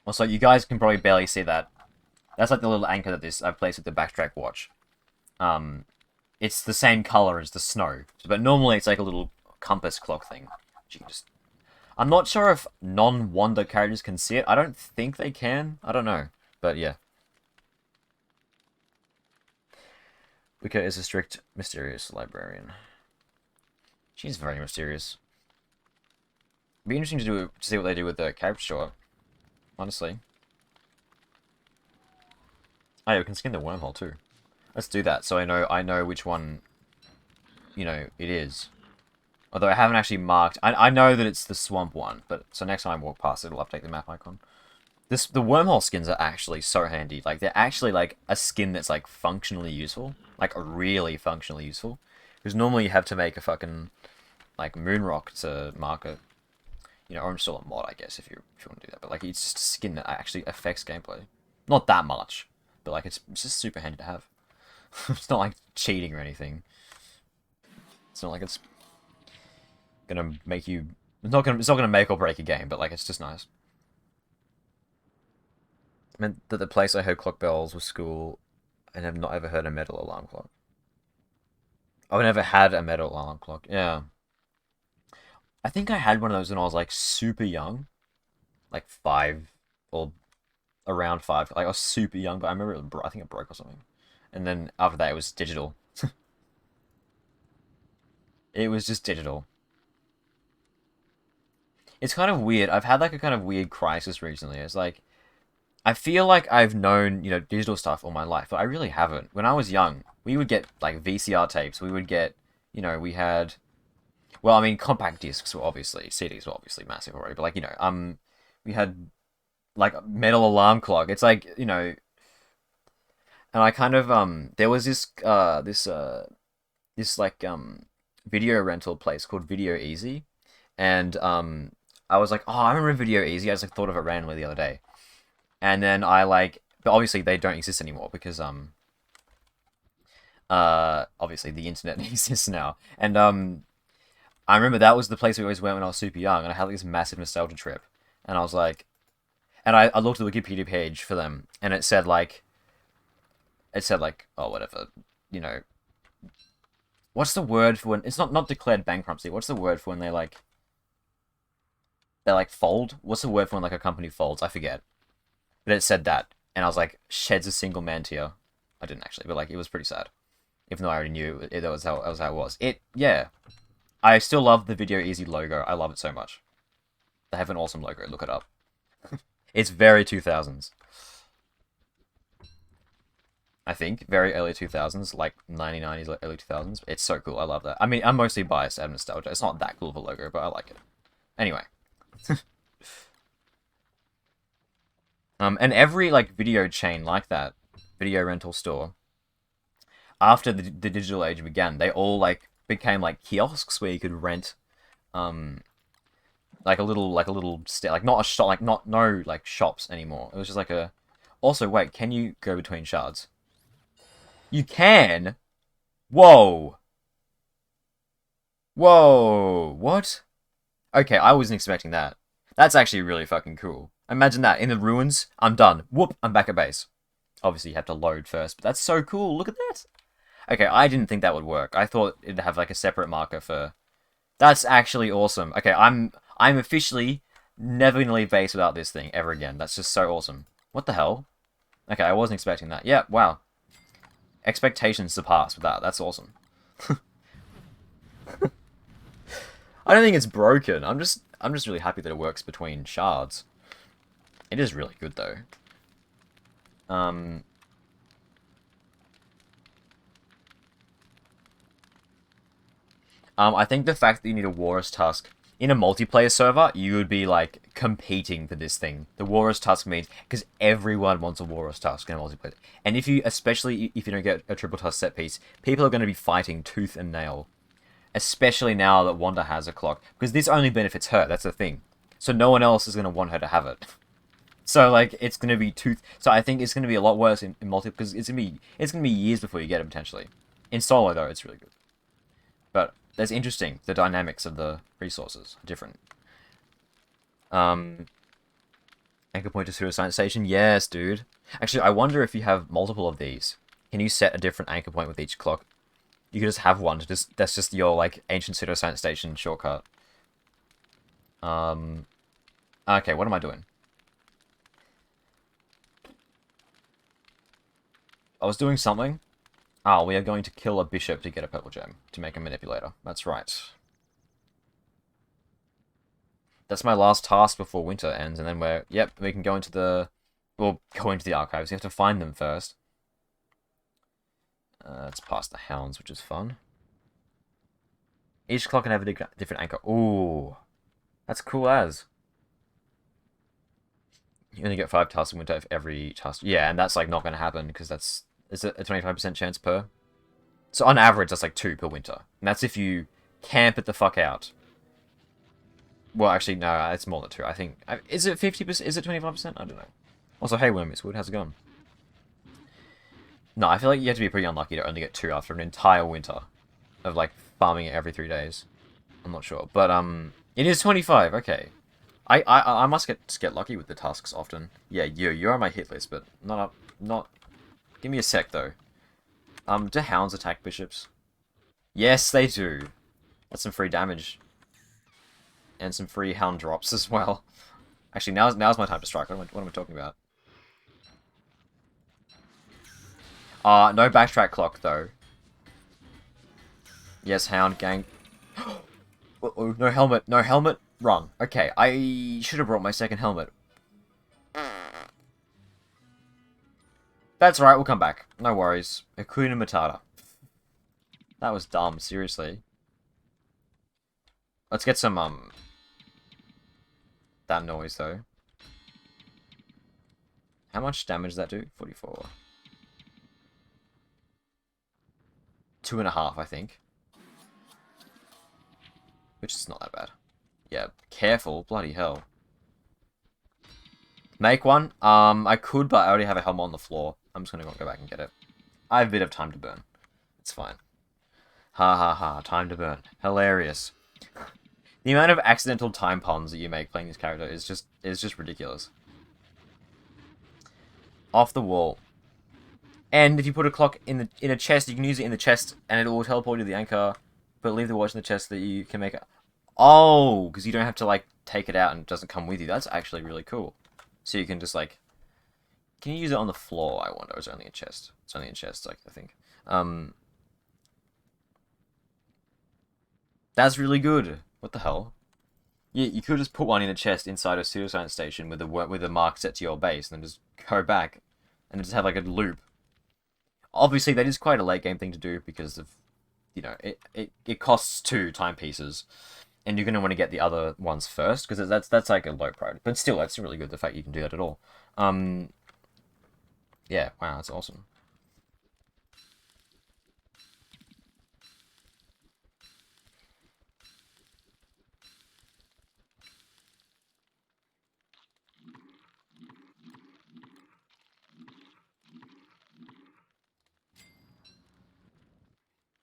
Also, you guys can probably barely see that. That's like the little anchor that I've placed with the backtrack watch. It's the same color as the snow, but normally it's like a little compass clock thing. I'm not sure if non-WANDA characters can see it. I don't think they can. I don't know, but yeah. Wicca is a strict, mysterious librarian. She's very mysterious. It'd be interesting to see what they do with the character short. Honestly. Oh yeah, we can skin the wormhole too. Let's do that so I know which one, it is. Although I haven't actually marked. I know that it's the swamp one, but so next time I walk past it, it'll update the map icon. The wormhole skins are actually so handy. Like they're actually like a skin that's like functionally useful, like really functionally useful. Because normally you have to make a fucking like moon rock to mark it. Or install a mod, I guess, if you want to do that. But like it's just a skin that actually affects gameplay. Not that much, but like it's just super handy to have. It's not like cheating or anything. It's not like it's gonna make you. It's not gonna make or break a game, but like it's just nice. I meant that the place I heard clock bells was school, and have not ever heard a metal alarm clock. I've never had a metal alarm clock. Yeah, I think I had one of those when I was like super young, like 5 or around 5. Like I was super young, but I remember I think it broke or something. And then after that, it was digital. It was just digital. It's kind of weird. I've had like a kind of weird crisis recently. It's like I feel like I've known, digital stuff all my life, but I really haven't. When I was young, we would get like VCR tapes. We would get, we had, well, I mean, compact discs were obviously, CDs were obviously massive already, but like, we had like metal alarm clock. It's like, and I kind of, there was this like, video rental place called Video Easy, and, I was like, oh, I remember Video Easy. I just like thought of it randomly the other day. And then I like, but obviously they don't exist anymore because obviously the internet exists now. And I remember that was the place we always went when I was super young, and I had like this massive nostalgia trip. And I was like, and I looked at the Wikipedia page for them, and it said like, oh whatever, you know, what's the word for when it's not declared bankruptcy? What's the word for when they like fold? What's the word for when like a company folds? I forget. But it said that, and I was like, sheds a single man tear. I didn't actually, but like it was pretty sad. Even though I already knew that was how it was. Yeah. I still love the Video Easy logo. I love it so much. They have an awesome logo. Look it up. It's very 2000s. I think very early 2000s, like 1990s, like early 2000s. It's so cool. I love that. I mean, I'm mostly biased out of nostalgia. It's not that cool of a logo, but I like it. Anyway. And every like video chain like that, video rental store, after the digital age began, they all like became like kiosks where you could rent, like a little like not a shop, like not no like shops anymore. It was just like a. Also, wait, can you go between shards? You can. Whoa. Whoa. What? Okay, I wasn't expecting that. That's actually really fucking cool. Imagine that in the ruins. I'm done. Whoop. I'm back at base. Obviously, you have to load first, but that's so cool. Look at that. Okay, I didn't think that would work. I thought it'd have like a separate marker for. That's actually awesome. Okay, I'm officially never gonna leave base without this thing ever again. That's just so awesome. What the hell? Okay, I wasn't expecting that. Yeah, wow. Expectations surpassed with that. That's awesome. I don't think it's broken. I'm just really happy that it works between shards. It is really good though. I think the fact that you need a Walrus Tusk in a multiplayer server, you would be like competing for this thing. The Walrus Tusk means because everyone wants a Walrus Tusk in a multiplayer, and especially if you don't get a triple tusk set piece, people are going to be fighting tooth and nail. Especially now that Wanda has a clock, because this only benefits her. That's the thing. So no one else is going to want her to have it. So like it's going to be tooth. So I think it's going to be a lot worse in multi because it's going to be years before you get it potentially. In solo though, it's really good. But that's interesting. The dynamics of the resources are different. Anchor point to pseudoscience station. Yes, dude. Actually, I wonder if you have multiple of these. Can you set a different anchor point with each clock? You could just have one. That's just your like ancient pseudoscience station shortcut. Okay, what am I doing? I was doing something. Ah, we are going to kill a bishop to get a purple gem, to make a manipulator. That's right. That's my last task before winter ends, and then we can go into the, we'll go into the archives. You have to find them first. It's past the hounds, which is fun. Each clock can have a different anchor. Ooh, that's cool as. You only get 5 tasks in winter if every task. Yeah, and that's like not going to happen because it's a 25% chance per. So on average, that's like 2 per winter, and that's if you camp it the fuck out. Well, actually, no, it's more than 2. I think. Is it 50%? Is it 25%? I don't know. Also, hey, Worm, Wood, how's it going? No, I feel like you have to be pretty unlucky to only get 2 after an entire winter of like farming it every 3 days. I'm not sure, but it is 25. Okay, I must get lucky with the tasks often. Yeah, you're on my hit list, but not. Give me a sec though. Do hounds attack bishops? Yes, they do. That's some free damage. And some free hound drops as well. Actually, now's my time to strike. What am I talking about? No backtrack clock though. Yes, hound gang. No helmet. No helmet. Wrong. Okay, I should have brought my second helmet. That's right, we'll come back. No worries. Hakuna Matata. That was dumb, seriously. Let's get some, that noise, though. How much damage does that do? 44. 2.5, I think. Which is not that bad. Yeah, careful. Bloody hell. Make one? I could, but I already have a helmet on the floor. I'm just gonna go back and get it. I have a bit of time to burn. It's fine. Ha ha ha. Time to burn. Hilarious. The amount of accidental time puns that you make playing this character is just ridiculous. Off the wall. And if you put a clock in a chest, you can use it in the chest, and it will teleport you to the anchor. But leave the watch in the chest so that you can make it. Oh, because you don't have to like take it out and it doesn't come with you. That's actually really cool. So you can just like, can you use it on the floor? I wonder. Or is it only a chest? It's only in chests, like I think. That's really good. What the hell? You could just put one in a chest inside a pseudoscience station with a mark set to your base, and then just go back and just have like a loop. Obviously, that is quite a late game thing to do because of, you know, it costs 2 timepieces, and you're gonna want to get the other ones first because that's like a low priority. But still, that's really good. The fact you can do that at all. Yeah, wow, that's awesome.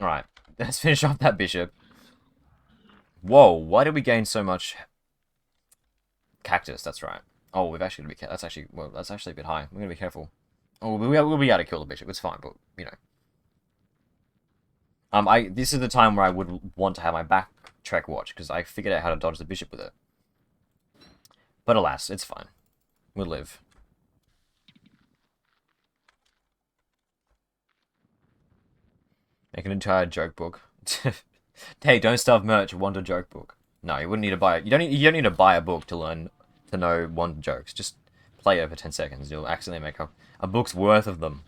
Alright, let's finish off that bishop. Whoa, why did we gain so much cactus? That's right. Oh, we've actually got to be that's actually a bit high. We're gonna be careful. Oh, we'll be able to kill the bishop. It's fine, but you know. This is the time where I would want to have my backtrack watch because I figured out how to dodge the bishop with it. But alas, it's fine. We'll live. Make an entire joke book. Hey, don't stuff merch. Wanda joke book. No, you wouldn't need to buy it. You don't need to buy a book to learn to know Wanda jokes. Just play it for 10 seconds. You'll accidentally make a book's worth of them.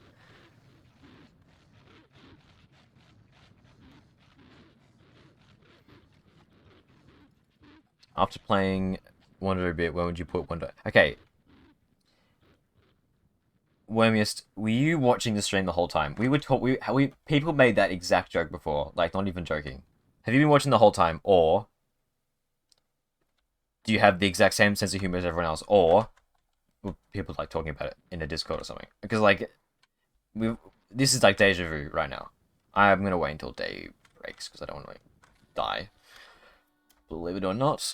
After playing Wanda a bit, where would you put Wanda? Okay. Wormiest, were you watching the stream the whole time? People made that exact joke before, like not even joking. Have you been watching the whole time, or do you have the exact same sense of humor as everyone else, or were people like talking about it in a Discord or something? Because like, this is like deja vu right now. I'm gonna wait until day breaks because I don't want to like die. Believe it or not,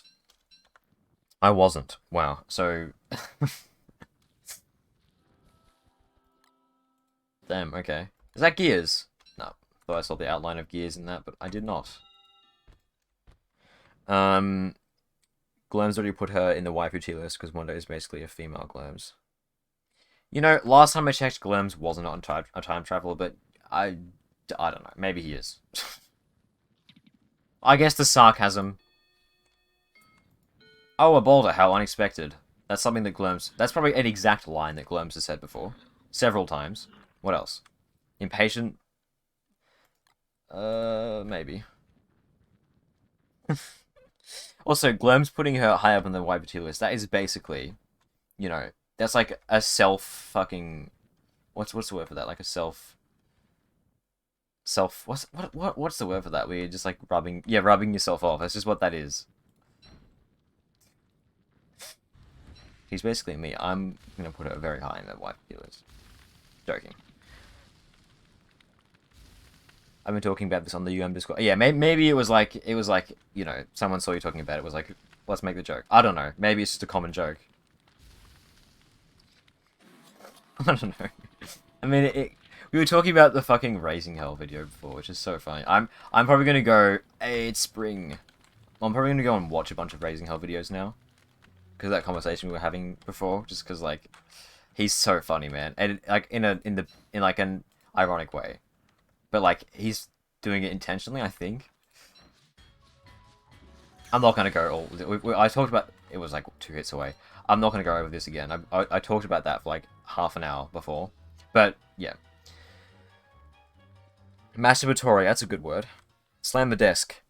I wasn't. Wow. So. Damn, okay. Is that Gears? No. Thought I saw the outline of Gears in that, but I did not. Glam's already put her in the waifu tier list because Wanda is basically a female Glams. You know, last time I checked, Glams wasn't on a time traveler, but I don't know. Maybe he is. I guess the sarcasm. Oh, a boulder. How unexpected. That's something that Glams... That's probably an exact line that Glams has said before. Several times. What else? Impatient? Maybe. Also, Glum's putting her high up on the waifu tier list. That is basically, you know, that's like a fucking... What's the word for that? Like a what's the word for that? Where you're just like rubbing yourself off. That's just what that is. He's basically me. I'm gonna put her very high in the waifu tier list. Joking. I've been talking about this on the Discord. Yeah, maybe it was like, you know, someone saw you talking about it. It was like, let's make the joke. I don't know. Maybe it's just a common joke. I don't know. I mean, we were talking about the fucking Raising Hell video before, which is so funny. I'm probably gonna go, hey, it's spring. I'm probably gonna go and watch a bunch of Raising Hell videos now. Because of that conversation we were having before. Just because, like, he's so funny, man. And, like, in like an ironic way. But, like, he's doing it intentionally, I think. I'm not going to go all... I talked about... It was, like, 2 hits away. I'm not going to go over this again. I talked about that for, like, half an hour before. But, yeah. Masturbatory, that's a good word. Slam the desk.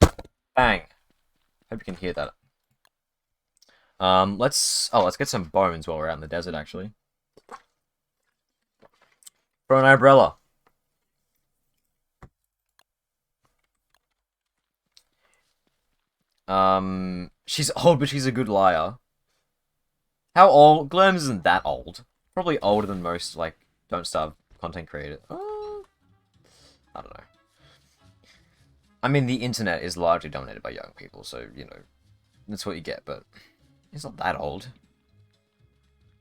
Bang. Hope you can hear that. Let's get some bones while we're out in the desert, actually. For an umbrella. She's old, but she's a good liar. How old? Glerms isn't that old. Probably older than most, like, Don't Starve content creators. I don't know. I mean, the internet is largely dominated by young people, so, you know, that's what you get, but he's not that old.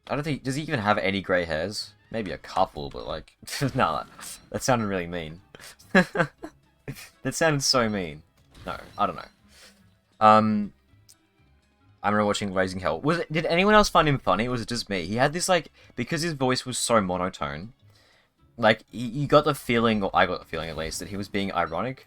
I don't think... Does he even have any grey hairs? Maybe a couple, but, like... no, that sounded really mean. That sounded so mean. No, I don't know. I remember watching Raising Hell. Did anyone else find him funny, or was it just me? He had this, like... Because his voice was so monotone, like, you got the feeling, or I got the feeling at least, that he was being ironic.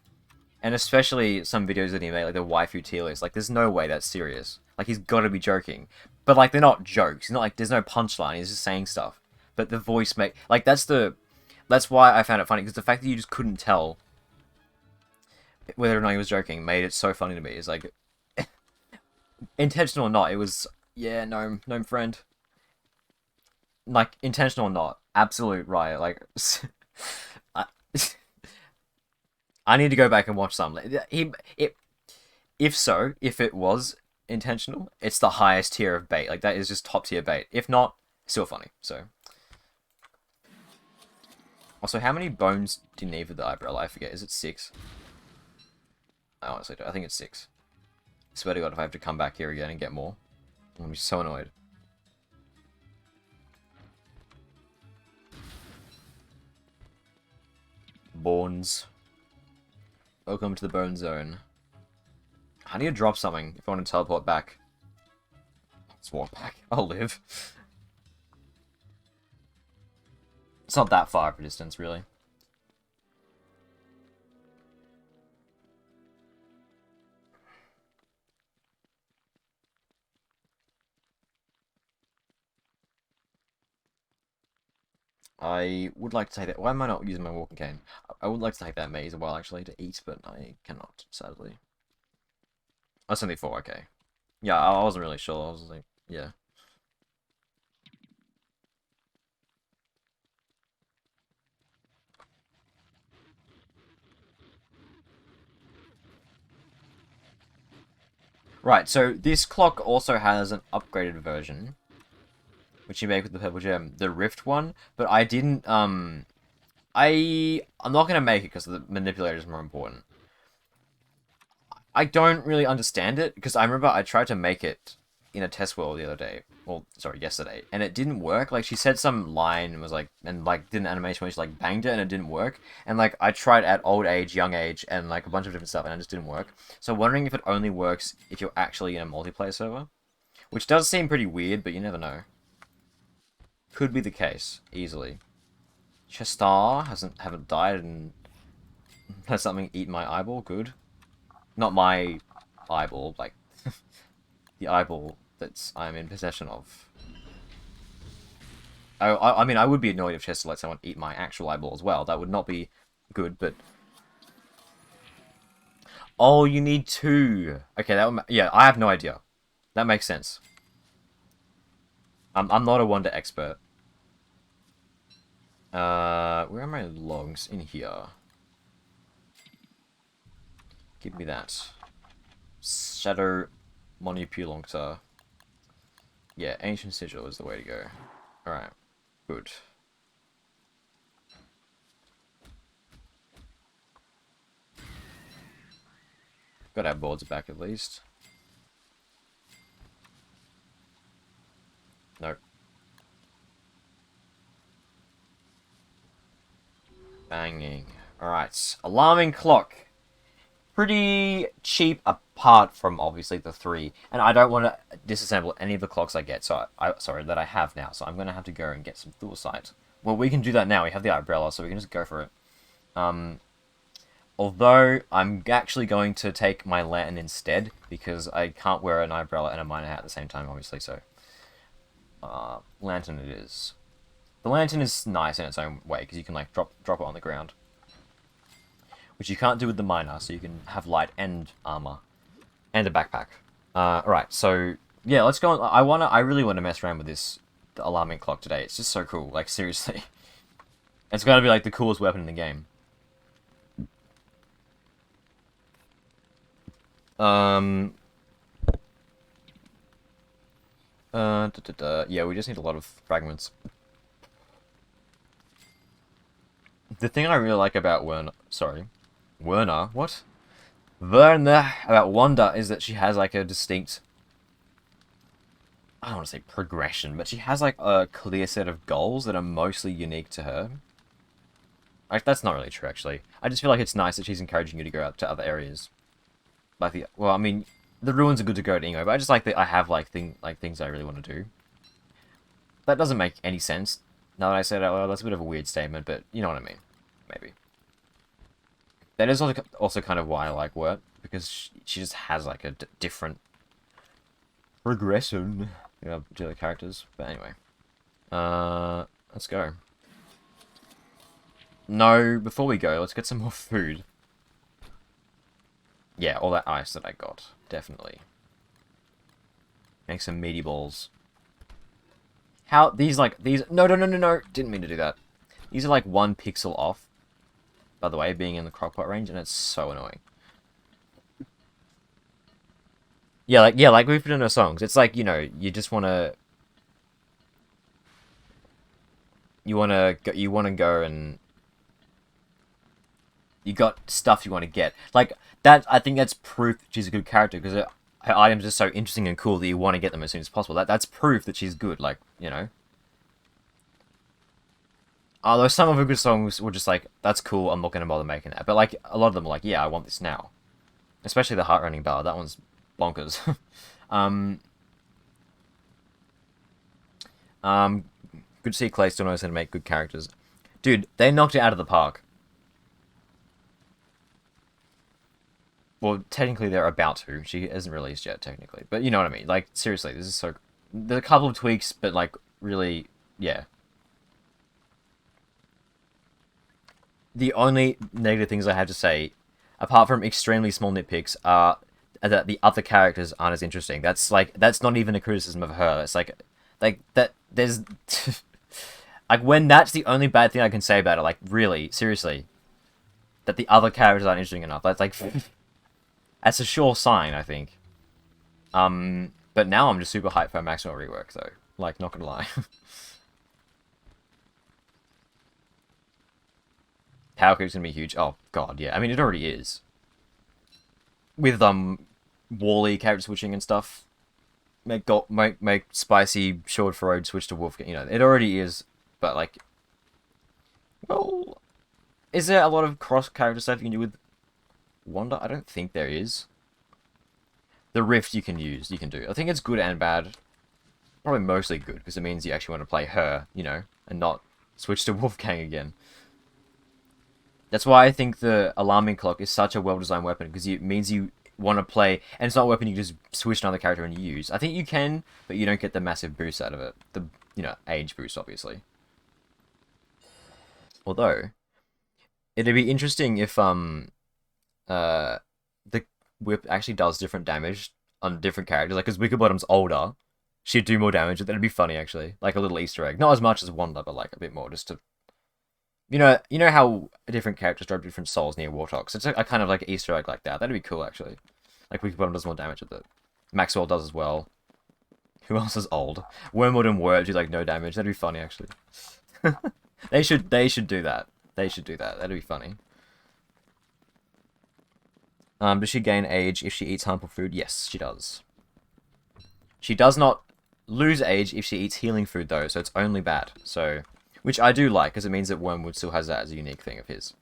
And especially some videos that he made, like the waifu tier list. Like, there's no way that's serious. Like, he's got to be joking. But, like, they're not jokes. It's not like, there's no punchline. He's just saying stuff. But the voice like, that's why I found it funny. Because the fact that you just couldn't tell whether or not he was joking made it so funny to me. It's like, intentional or not, it was, yeah, gnome friend. Like, intentional or not, absolute riot. Like, I, I need to go back and watch some. If it was intentional, it's the highest tier of bait. Like, that is just top tier bait. If not, still funny. So, also, how many bones do you need for the eyebrow? I forget. Is it 6? I honestly don't. I think it's 6. I swear to God, if I have to come back here again and get more, I'm gonna be so annoyed. Bones. Welcome to the bone zone. I need to drop something if I want to teleport back. Let's walk back. I'll live. It's not that far of a distance, really. I would like to take that. Why am I not using my walking cane? I would like to take that maze a while, actually, to eat, but I cannot, sadly. Oh, 74, okay. Yeah, I wasn't really sure. I was like, yeah. Right, so this clock also has an upgraded version, which you make with the purple gem, the Rift one, but I didn't, I'm not going to make it because the manipulator is more important. I don't really understand it, because I remember I tried to make it in a test world the other day, well, sorry, yesterday, and it didn't work. Like, she said some line and was like, and like, did an animation where she like banged it and it didn't work, and like, I tried at old age, young age, and like a bunch of different stuff, and it just didn't work. So wondering if it only works if you're actually in a multiplayer server, which does seem pretty weird, but you never know. Could be the case, easily. Chestar haven't died and has something eat my eyeball, good. Not my eyeball, like the eyeball that I'm in possession of. I mean, I would be annoyed if Chester let someone eat my actual eyeball as well. That would not be good, but... Oh, you need 2. Okay, that would... Yeah, I have no idea. That makes sense. I'm not a WANDA expert. Where are my logs? In here. Give me that. Shadow Manipulator. Yeah, Ancient Sigil is the way to go. Alright. Good. Got our boards back at least. Nope. Banging. Alright. Alarming clock. Pretty cheap apart from obviously the 3. And I don't want to disassemble any of the clocks I get, so sorry, that I have now. So I'm going to have to go and get some Thulecite. Well, we can do that now. We have the umbrella, so we can just go for it. Although, I'm actually going to take my lantern instead, because I can't wear an umbrella and a miner hat at the same time, obviously, so... lantern it is. The lantern is nice in its own way, because you can, like, drop it on the ground. Which you can't do with the miner, so you can have light and armor. And a backpack. Alright, so, yeah, let's go on. I really want to mess around with this alarming clock today. It's just so cool, like, seriously. It's gotta be, like, the coolest weapon in the game. Yeah, we just need a lot of fragments. The thing I really like about Werner, what? Werner, about Wanda, is that she has, like, a distinct, I don't want to say progression, but she has, like, a clear set of goals that are mostly unique to her. Like, that's not really true, actually. I just feel like it's nice that she's encouraging you to go out to other areas. Like, well, I mean, the ruins are good to go to anyway, but I just like that I have, like, things I really want to do. That doesn't make any sense. Now that I said it out loud, that's a bit of a weird statement, but you know what I mean. Maybe. That is also kind of why I like Wirt, because she just has, like, a different progression, you know, to the characters. But anyway. Let's go. No, before we go, let's get some more food. Yeah, all that ice that I got. Definitely. Make some meaty balls. How, these, no, didn't mean to do that. These are, like, 1 pixel off, by the way, being in the crockpot range, and it's so annoying. Yeah, like we've been in our songs. It's like, you know, you just wanna... You wanna go and... You got stuff you want to get. Like, that, I think that's proof she's a good character, because her items are so interesting and cool that you want to get them as soon as possible. That's proof that she's good, like, you know. Although some of her good songs were just like, that's cool, I'm not going to bother making that. But, like, a lot of them are like, yeah, I want this now. Especially the Heart-Rending Ballad, that one's bonkers. Good to see Klei still knows how to make good characters. Dude, they knocked it out of the park. Well, technically they're about to. She isn't released yet, technically. But you know what I mean. Like, seriously, this is so... There's a couple of tweaks, but, like, really, yeah. The only negative things I have to say, apart from extremely small nitpicks, are that the other characters aren't as interesting. That's, like, that's not even a criticism of her. It's like that, there's... like, when that's the only bad thing I can say about it, like, really, seriously, that the other characters aren't interesting enough. That's, like... That's a sure sign, I think. But now I'm just super hyped for Maxwell rework, though. Like, not gonna lie. Power creep's gonna be huge. Oh, god, yeah. I mean, it already is. With, Wally character switching and stuff. Make Spicy Short for Road switch to Wolf. You know, it already is, but, like... Well... Is there a lot of cross-character stuff you can do with Wanda? I don't think there is. The Rift you can do. I think it's good and bad. Probably mostly good, because it means you actually want to play her, you know, and not switch to Wolfgang again. That's why I think the alarming clock is such a well-designed weapon, because it means you want to play, and it's not a weapon you just switch to another character and use. I think you can, but you don't get the massive boost out of it. The, you know, age boost, obviously. Although, it'd be interesting if, the whip actually does different damage on different characters. Like, because Wickerbottom's older, she'd do more damage. That'd be funny, actually. Like a little Easter egg. Not as much as Wanda, but like a bit more, just to... You know how different characters drop different souls near Wartox? It's a kind of like an Easter egg like that. That'd be cool, actually. Like, Wickerbottom does more damage with it. Maxwell does as well. Who else is old? Wormwood and Word do, like, no damage. That'd be funny, actually. They should do that. They should do that. That'd be funny. Does she gain age if she eats harmful food? Yes, she does. She does not lose age if she eats healing food, though, so it's only bad. So, which I do like, because it means that Wormwood still has that as a unique thing of his.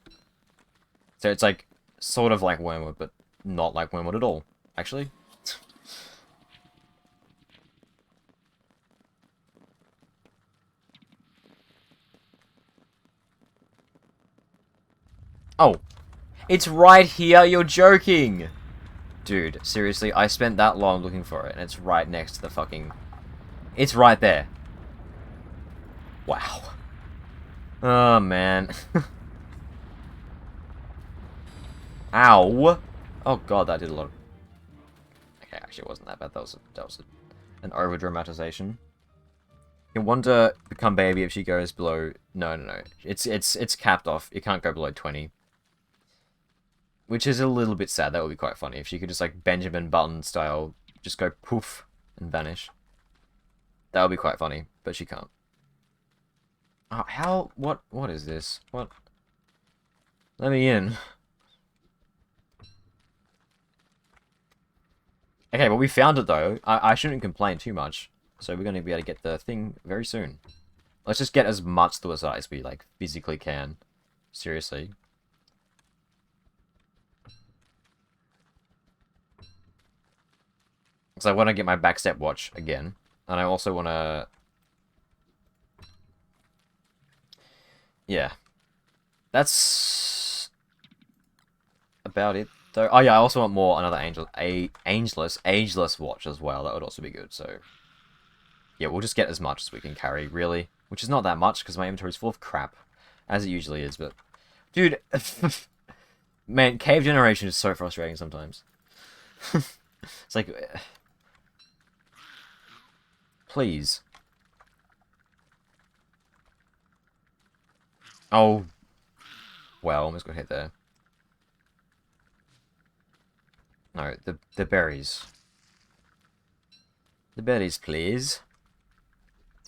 So it's like, sort of like Wormwood, but not like Wormwood at all, actually. Oh. It's right here, you're joking! Dude, seriously, I spent that long looking for it, and it's right next to the fucking... It's right there. Wow. Oh, man. Ow! Oh god, that did a lot of... Okay, actually it wasn't that bad. An over-dramatization. Can Wanda become baby if she goes below... No, no, no. It's capped off. It can't go below 20. Which is a little bit sad. That would be quite funny if she could just, like, Benjamin Button style, just go poof and vanish. That would be quite funny, but she can't. Oh, how... What is this? What? Let me in. Okay, well, we found it, though. I shouldn't complain too much. So we're going to be able to get the thing very soon. Let's just get as much to us as we, like, physically can. Seriously. Because I want to get my backstep watch again. And I also want to... Yeah. That's... about it, though. Oh, yeah, I also want another ageless watch as well. That would also be good, so... Yeah, we'll just get as much as we can carry, really. Which is not that much, because my inventory's full of crap. As it usually is, but... Dude... Man, cave generation is so frustrating sometimes. It's like... Please. Oh. Well, almost got hit there. No, the berries. The berries, please.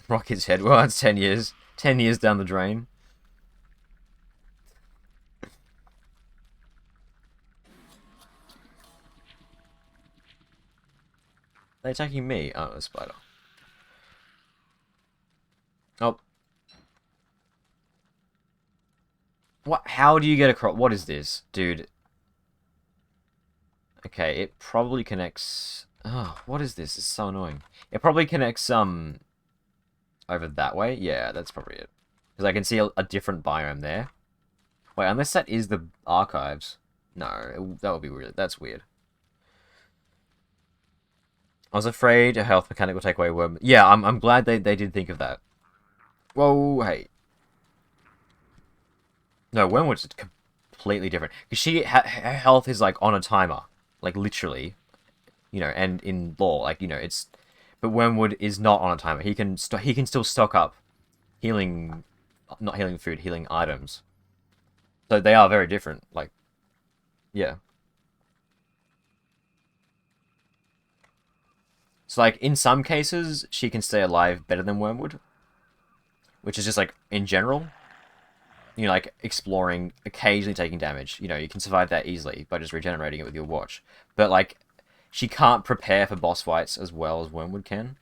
Rocket's head. Well, that's 10 years. 10 years down the drain. They're attacking me. Oh, a spider. Oh. What? How do you get across? What is this? Dude. Okay, it probably connects... Oh, what is this? It's so annoying. It probably connects, over that way? Yeah, that's probably it. Because I can see a different biome there. Wait, unless that is the archives. No, that would be weird. That's weird. I was afraid a health mechanic will take away worm. Yeah, I'm glad they did think of that. Whoa, hey. No, Wormwood's completely different. Because her health is, like, on a timer. Like, literally. You know, and in lore, like, you know, it's... But Wormwood is not on a timer. He can still stock up healing... Not healing food, healing items. So they are very different. Like, yeah. So, like, in some cases, she can stay alive better than Wormwood. Which is just, like, in general. You know, like, exploring, occasionally taking damage. You know, you can survive that easily by just regenerating it with your watch. But, like, she can't prepare for boss fights as well as Wormwood can.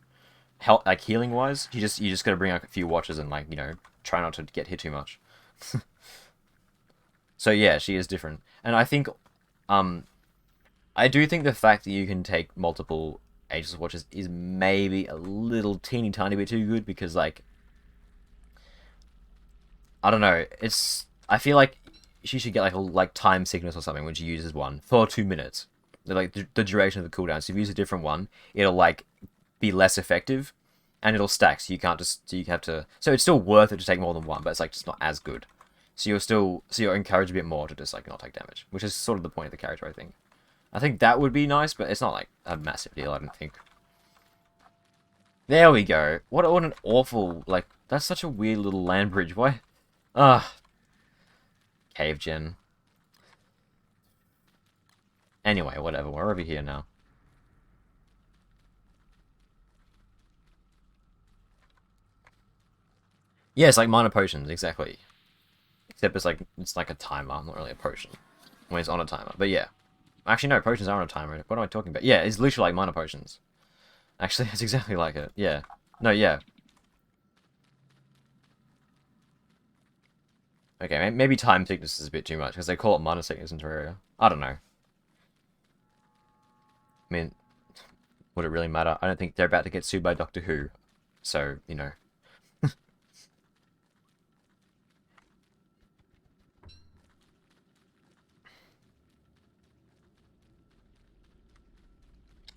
Like, healing-wise, you just gotta bring out a few watches and, like, you know, try not to get hit too much. So, yeah, she is different. And I think, I do think the fact that you can take multiple ageless watches is maybe a little teeny tiny bit too good, because, like, I don't know. I feel like she should get like time sickness or something when she uses one for 2 minutes. Like the duration of the cooldown. So if you use a different one, it'll like be less effective, and it'll stack. So you can't just so you have to. So it's still worth it to take more than one, but it's like just not as good. So you're encouraged a bit more to just like not take damage, which is sort of the point of the character, I think. I think that would be nice, but it's not like a massive deal, I don't think. There we go. What an awful, like, that's such a weird little land bridge. Why? Ah, cave gen. Anyway, whatever. We're over here now. Yeah, it's like minor potions, exactly. Except it's like a timer, not really a potion. When it's on a timer. But yeah. Actually, no, potions are on a timer. What am I talking about? Yeah, it's literally like minor potions. Actually, it's exactly like it. Yeah. No, yeah. Okay, maybe time sickness is a bit too much, because they call it minor sickness in Terraria. I don't know. I mean, would it really matter? I don't think they're about to get sued by Doctor Who. So, you know.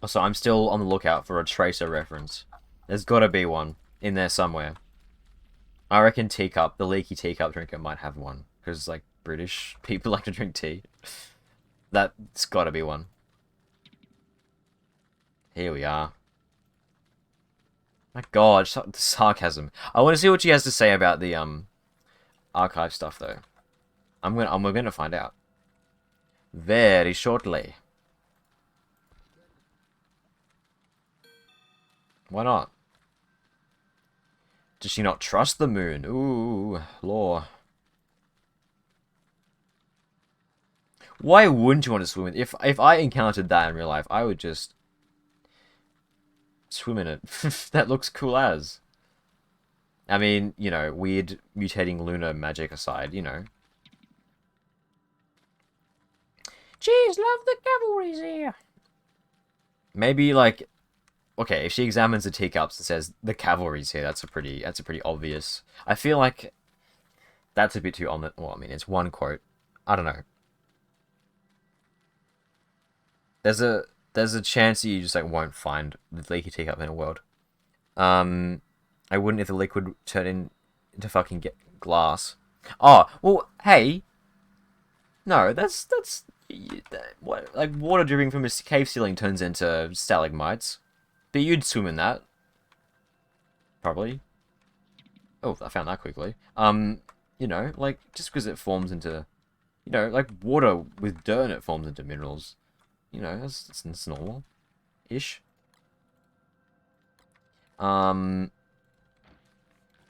Also, I'm still on the lookout for a Tracer reference. There's gotta be one in there somewhere. I reckon teacup, the leaky teacup drinker might have one. Because, like, British people like to drink tea. That's gotta be one. Here we are. My god, the sarcasm. I want to see what she has to say about the, archive stuff, though. We're gonna find out. Very shortly. Why not? Does she not trust the moon? Ooh, lore. Why wouldn't you want to swim in? If I encountered that in real life, I would just swim in it. That looks cool as. I mean, you know, weird mutating lunar magic aside, you know. Jeez, love the cavalry's here. Maybe like, okay, if she examines the teacups and says the cavalry's here, that's a pretty obvious. I feel like that's a bit too on the. Well, I mean, it's one quote. I don't know. There's a chance that you just like won't find the leaky teacup in a world. I wouldn't if the liquid turned into fucking glass. Oh well, hey. No, that's what, like water dripping from a cave ceiling turns into stalagmites. But you'd swim in that, probably. Oh, I found that quickly. You know, like just because it forms into, you know, like water with dirt, it forms into minerals. You know, that's normal-ish. Why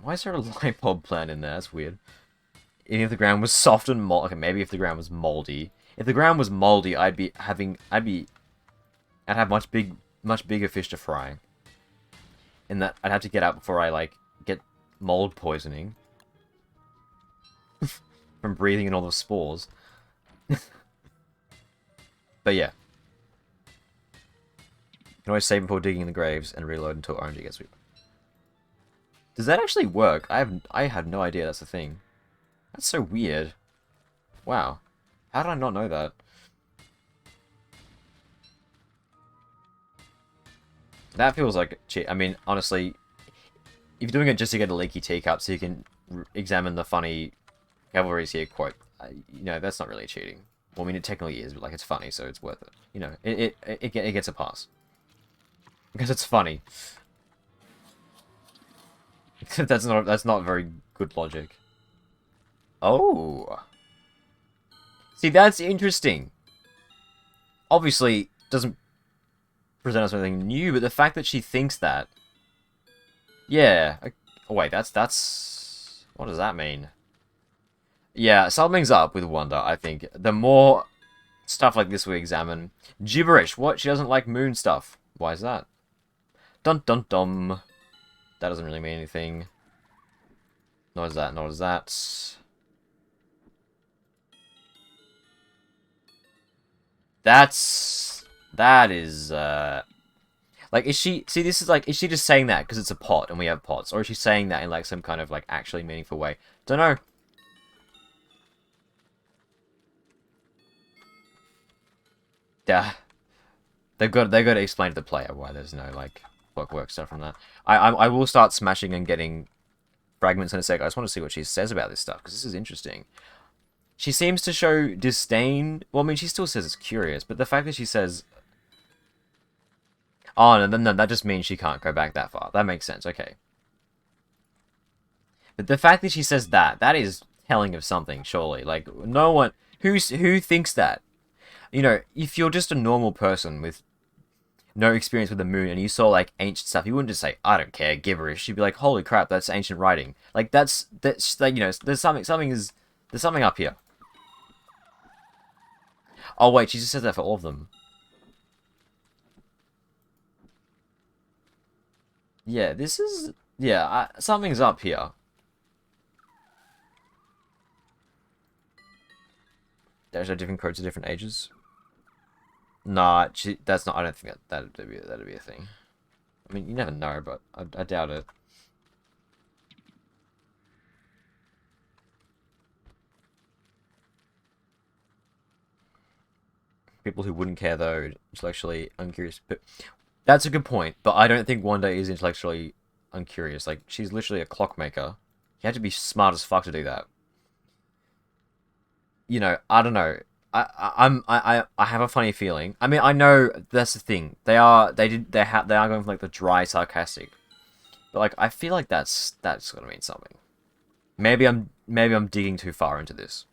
is there a light bulb plant in there? That's weird. Even if the ground was soft and mold, okay, maybe if the ground was moldy. If the ground was moldy, I'd have much bigger fish to fry. And that I'd have to get out before I like get mold poisoning from breathing in all the spores. But yeah. You can always save before digging in the graves and reload until RNG gets sweet. Does that actually work? I have no idea that's a thing. That's so weird. Wow. How did I not know that? That feels like cheat. I mean, honestly, if you're doing it just to get a leaky teacup so you can examine the funny cavalry's here quote, you know, that's not really cheating. Well, I mean, it technically is, but like it's funny, so it's worth it. You know, it gets a pass because it's funny. That's not very good logic. Oh. See, that's interesting. Obviously, doesn't present us with anything new, but the fact that she thinks that... Yeah. Oh, wait, that's... What does that mean? Yeah, something's up with WANDA, I think. The more stuff like this we examine... Gibberish. What? She doesn't like moon stuff. Why is that? Dun dun dum. That doesn't really mean anything. Nor does that, nor does that. That is, like, is she, see, this is like, is she just saying that because it's a pot and we have pots? Or is she saying that in, like, some kind of, like, actually meaningful way? Don't know. Yeah. They've got to explain to the player why there's no, like, work stuff from that. I will start smashing and getting fragments in a sec. I just want to see what she says about this stuff, because this is interesting. She seems to show disdain. Well, I mean, she still says it's curious, but the fact that she says... Oh, no, that just means she can't go back that far. That makes sense, okay. But the fact that she says that is telling of something, surely. Like, no one... Who thinks that? You know, if you're just a normal person with no experience with the moon and you saw, like, ancient stuff, you wouldn't just say, I don't care, gibberish. You'd be like, holy crap, that's ancient writing. Like, that's like, you know, there's something up here. Oh, wait, she just said that for all of them. Yeah, this is... Yeah, something's up here. There's no different codes at different ages. Nah, that's not... I don't think that'd be a thing. I mean, you never know, but I doubt it. People who wouldn't care, though, intellectually uncurious. But that's a good point, but I don't think WANDA is intellectually uncurious. Like, she's literally a clockmaker. You had to be smart as fuck to do that. You know, I don't know. I have a funny feeling. I mean, I know that's the thing. They are going for like the dry sarcastic, but like I feel like that's gonna mean something. Maybe I'm digging too far into this.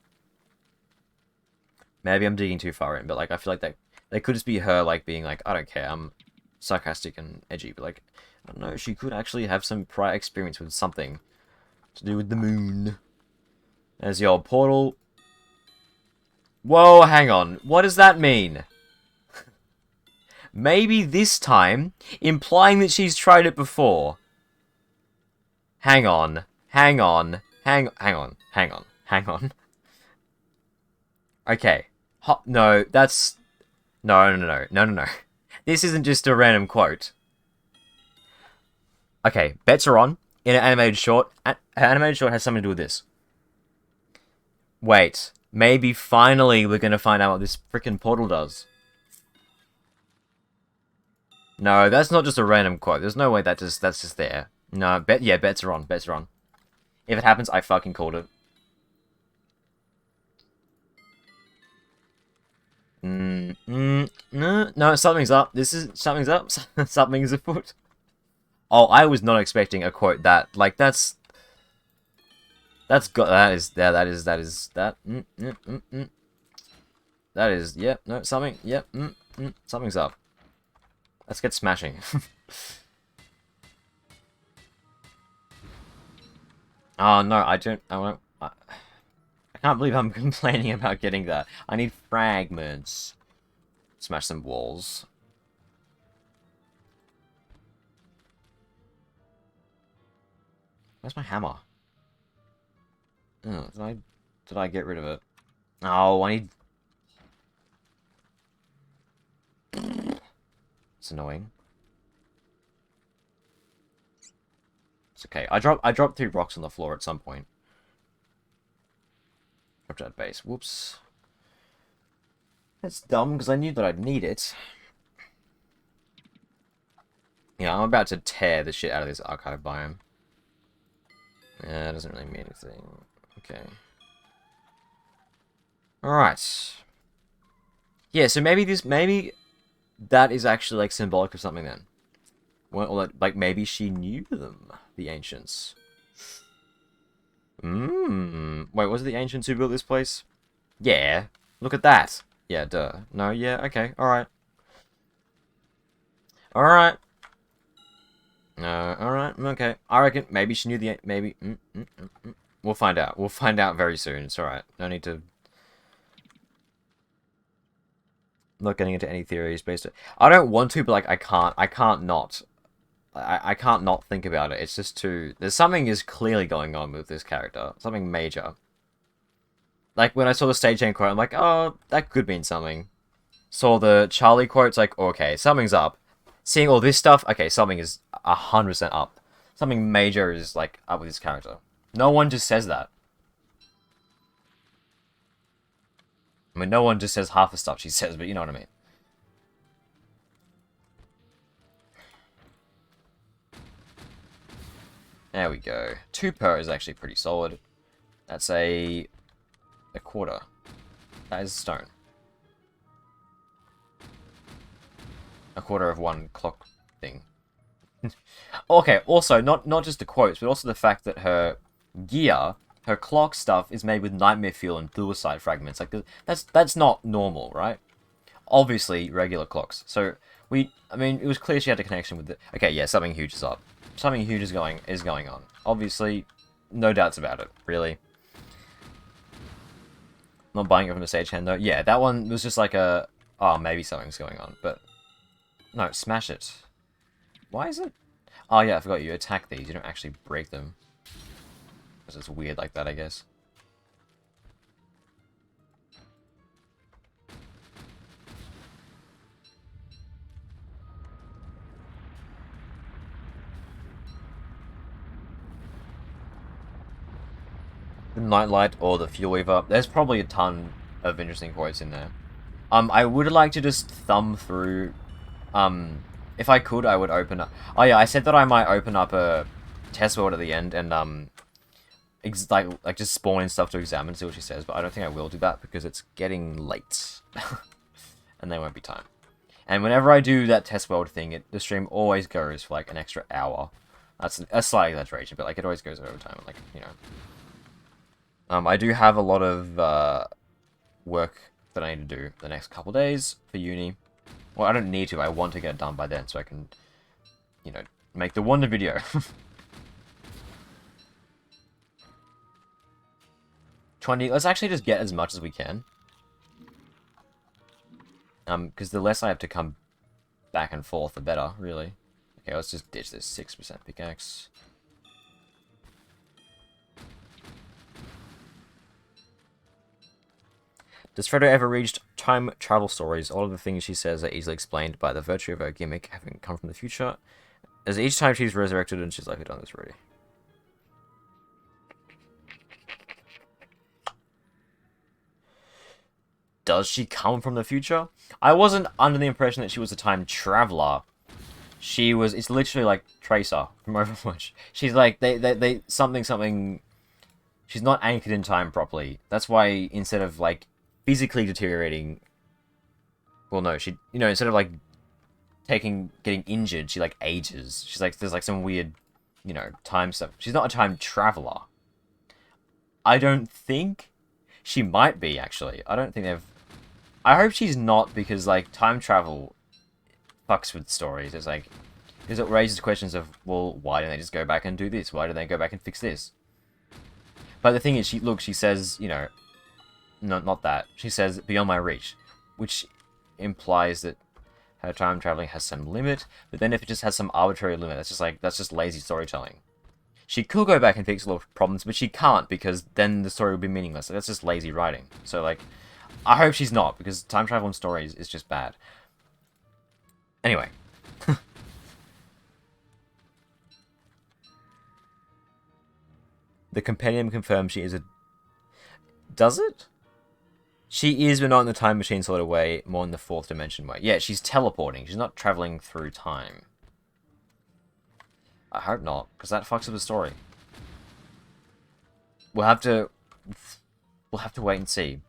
Maybe I'm digging too far in, but like I feel like that could just be her like being like, I don't care, I'm sarcastic and edgy, but like I don't know, she could actually have some prior experience with something to do with the moon. There's the old portal. Whoa, hang on. What does that mean? Maybe this time, implying that she's tried it before. Hang on. Hang on. Hang on. Hang on. Hang on. Okay. No, that's... No. This isn't just a random quote. Okay, bets are on. In an animated short. An animated short has something to do with this. Wait. Maybe finally we're going to find out what this frickin' portal does. No, that's not just a random quote. There's no way that's just there. No, bets are on. Bets are on. If it happens, I fucking called it. No, something's up. Something's up. Something's afoot. Oh, I was not expecting a quote that, like, that is, yep, no, something, yep, something's up. Let's get smashing. Oh, no, I can't believe I'm complaining about getting that. I need fragments. Smash some walls. Where's my hammer? Oh, did I get rid of it? Oh, I need... It's annoying. It's okay. I dropped 3 rocks on the floor at some point. Dropped that base. Whoops. That's dumb, because I knew that I'd need it. Yeah, I'm about to tear the shit out of this archive biome. Yeah, it doesn't really mean anything. Okay. Alright. Yeah, so maybe that is actually like symbolic of something then. Well, or like maybe she knew them, the ancients. Wait, was it the ancients who built this place? Yeah. Look at that. Yeah, duh. No, yeah, okay, alright. Alright. No, alright, okay. I reckon maybe she knew the... Maybe... We'll find out. We'll find out very soon. It's alright. No need to... I'm not getting into any theories based on... I don't want to, but like I can't not. I can't not think about it. It's just too... There's something is clearly going on with this character. Something major. Like, when I saw the stagehand quote, I'm like, oh, that could mean something. Saw the Charlie quote, it's like, okay, something's up. Seeing all this stuff, okay, something is 100% up. Something major is, like, up with this character. No one just says that. I mean, no one just says half the stuff she says, but you know what I mean. There we go. 2 per is actually pretty solid. That's a quarter. That is stone. A quarter of 1 clock thing. Okay, also, not just the quotes, but also the fact that her gear, her clock stuff, is made with nightmare fuel and suicide fragments. Like, that's not normal, right? Obviously, regular clocks. So, I mean, it was clear she had a connection with it. Okay, yeah, something huge is up. Something huge is going on. Obviously, no doubts about it, really. Not buying it from the stagehand, though. Yeah, that one was just like a... Oh, maybe something's going on, but... No, smash it. Why is it... Oh, yeah, I forgot you attack these. You don't actually break them. Because it's weird like that, I guess. The Nightlight or the Fuel Weaver. There's probably a ton of interesting quotes in there. I would like to just thumb through... if I could, I would open up... Oh yeah, I said that I might open up a test world at the end and, like just spawn in stuff to examine and see what she says, but I don't think I will do that because it's getting late. And there won't be time. And whenever I do that test world thing, the stream always goes for like an extra hour. That's a slight exaggeration, but like it always goes over time. Like, you know. I do have a lot of work that I need to do the next couple days for uni. Well, I don't need to. I want to get it done by then so I can, you know, make the WANDA video. 20. Let's actually just get as much as we can. Because the less I have to come back and forth, the better, really. Okay, let's just ditch this 6% pickaxe. Does Freddo ever reach time travel stories? All of the things she says are easily explained by the virtue of her gimmick having come from the future. As each time she's resurrected and she's like, I've done this already. Does she come from the future? I wasn't under the impression that she was a time traveler. She was. It's literally like Tracer from Overwatch. She's like something. She's not anchored in time properly. That's why instead of like physically deteriorating, well, no, instead of like getting injured, she like ages. She's like there's like some weird, time stuff. She's not a time traveler. I don't think she might be actually. I don't think they've. I hope she's not, because like time travel fucks with stories. It's like, because it raises questions of, well, why don't they just go back and do this? Why don't they go back and fix this? But the thing is, she says, no, not that. She says beyond my reach, which implies that her time traveling has some limit. But then if it just has some arbitrary limit, that's just lazy storytelling. She could go back and fix a lot of problems, but she can't, because then the story would be meaningless. That's just lazy writing. So like, I hope she's not, because time travel in stories is just bad. Anyway. The compendium confirms she is a... Does it? She is, but not in the time machine sort of way, more in the fourth dimension way. Yeah, she's teleporting. She's not traveling through time. I hope not, because that fucks up the story. We'll have to wait and see.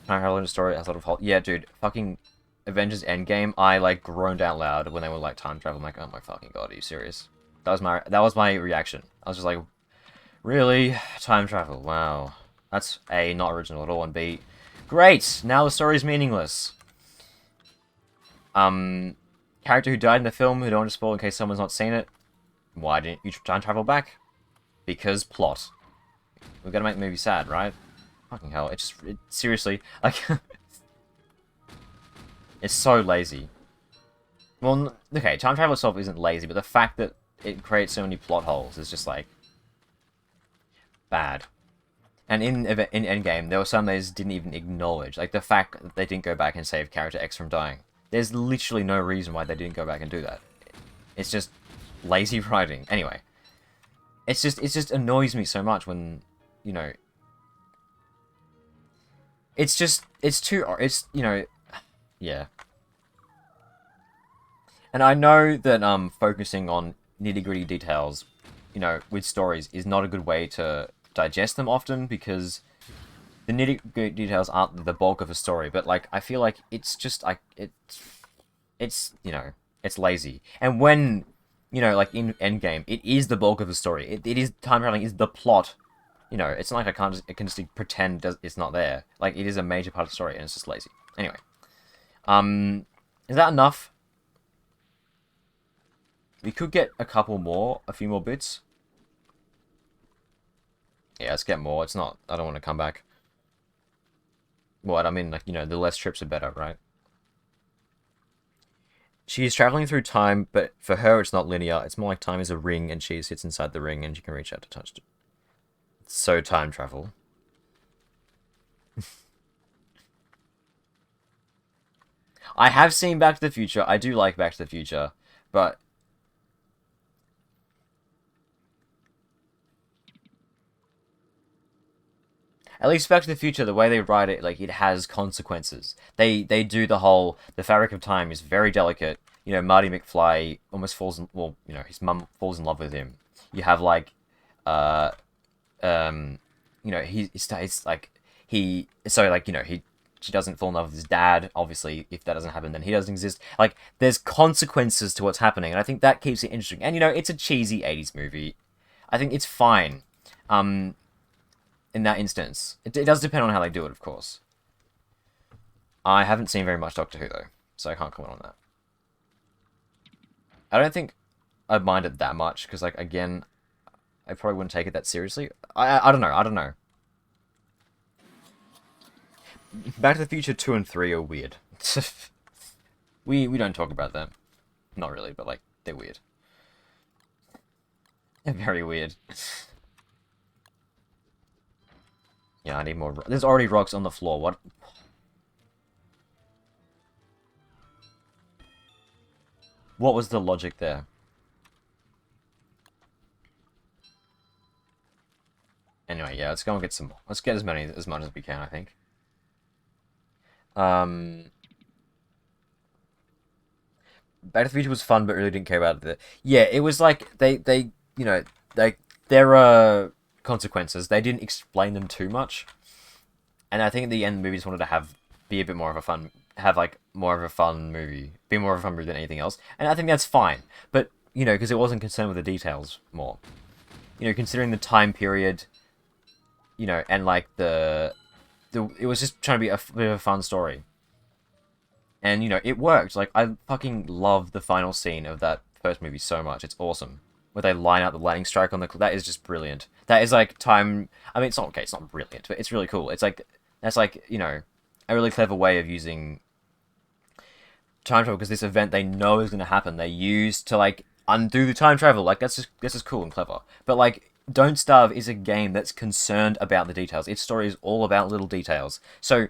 Time travel in a story has a lot of yeah, dude, fucking Avengers Endgame, I like groaned out loud when they were like time travel. I'm like, oh my fucking god, are you serious? That was my reaction. I was just like, really? Time travel, wow. That's A, not original at all, and B, great! Now the story's meaningless. Character who died in the film, who don't want to spoil in case someone's not seen it. Why didn't you time travel back? Because plot. We're gonna make the movie sad, right? Fucking hell, seriously, like, it's so lazy. Well, okay, time travel itself isn't lazy, but the fact that it creates so many plot holes is just, like, bad. And in Endgame, there were some they just didn't even acknowledge. Like, the fact that they didn't go back and save character X from dying. There's literally no reason why they didn't go back and do that. It's just lazy writing. Anyway. It just annoys me so much when, yeah. And I know that focusing on nitty-gritty details, with stories is not a good way to digest them often, because the nitty-gritty details aren't the bulk of a story, but like I feel like it's just like it's lazy. And when like in Endgame, it is the bulk of the story. It is time traveling is the plot. It's not like I can just pretend it's not there. Like, it is a major part of the story, and it's just lazy. Anyway. Is that enough? We could get a few more bits. Yeah, let's get more. It's not, I don't want to come back. What, I mean, like, the less trips are better, right? She is traveling through time, but for her it's not linear. It's more like time is a ring, and she sits inside the ring, and she can reach out to touch it. So time travel. I have seen Back to the Future. I do like Back to the Future, but at least Back to the Future, the way they write it, like, it has consequences. They do the fabric of time is very delicate. Marty McFly almost falls in, well, his mum falls in love with him. You have, like, uh, you know, he stays like so like you know she doesn't fall in love with his dad. Obviously, if that doesn't happen, then he doesn't exist. Like, there's consequences to what's happening, and I think that keeps it interesting. And you know, it's a cheesy '80s movie. I think it's fine. Um, in that instance, it does depend on how they do it, of course. I haven't seen very much Doctor Who though, so I can't comment on that. I don't think I'd mind it that much because, like, again, I probably wouldn't take it that seriously. I don't know. I don't know. Back to the Future 2 and 3 are weird. we don't talk about them. Not really, but, like, they're weird. They're very weird. Yeah, I need more. There's already rocks on the floor. What? What was the logic there? Anyway, yeah, let's go and get some more. Let's get as much as we can, I think. Back to the Future was fun, but really didn't care about it. Yeah, it was like you know, there are consequences. They didn't explain them too much, and I think at the end, the movie just wanted to be a bit more of a fun, have like more of a fun movie, be more of a fun movie than anything else, and I think that's fine. But you know, because it wasn't concerned with the details more. You know, considering the time period, you know, and like it was just trying to be a bit of a fun story. And, you know, it worked. Like, I fucking love the final scene of that first movie so much. It's awesome. Where they line out the lightning strike on the... That is just brilliant. That is, like, time... I mean, it's not... Okay, it's not brilliant, but it's really cool. It's, like... That's, like, you know, a really clever way of using time travel, because this event they know is going to happen. They use to, like, undo the time travel. Like, that's just cool and clever. But, like, Don't Starve is a game that's concerned about the details. Its story is all about little details. So...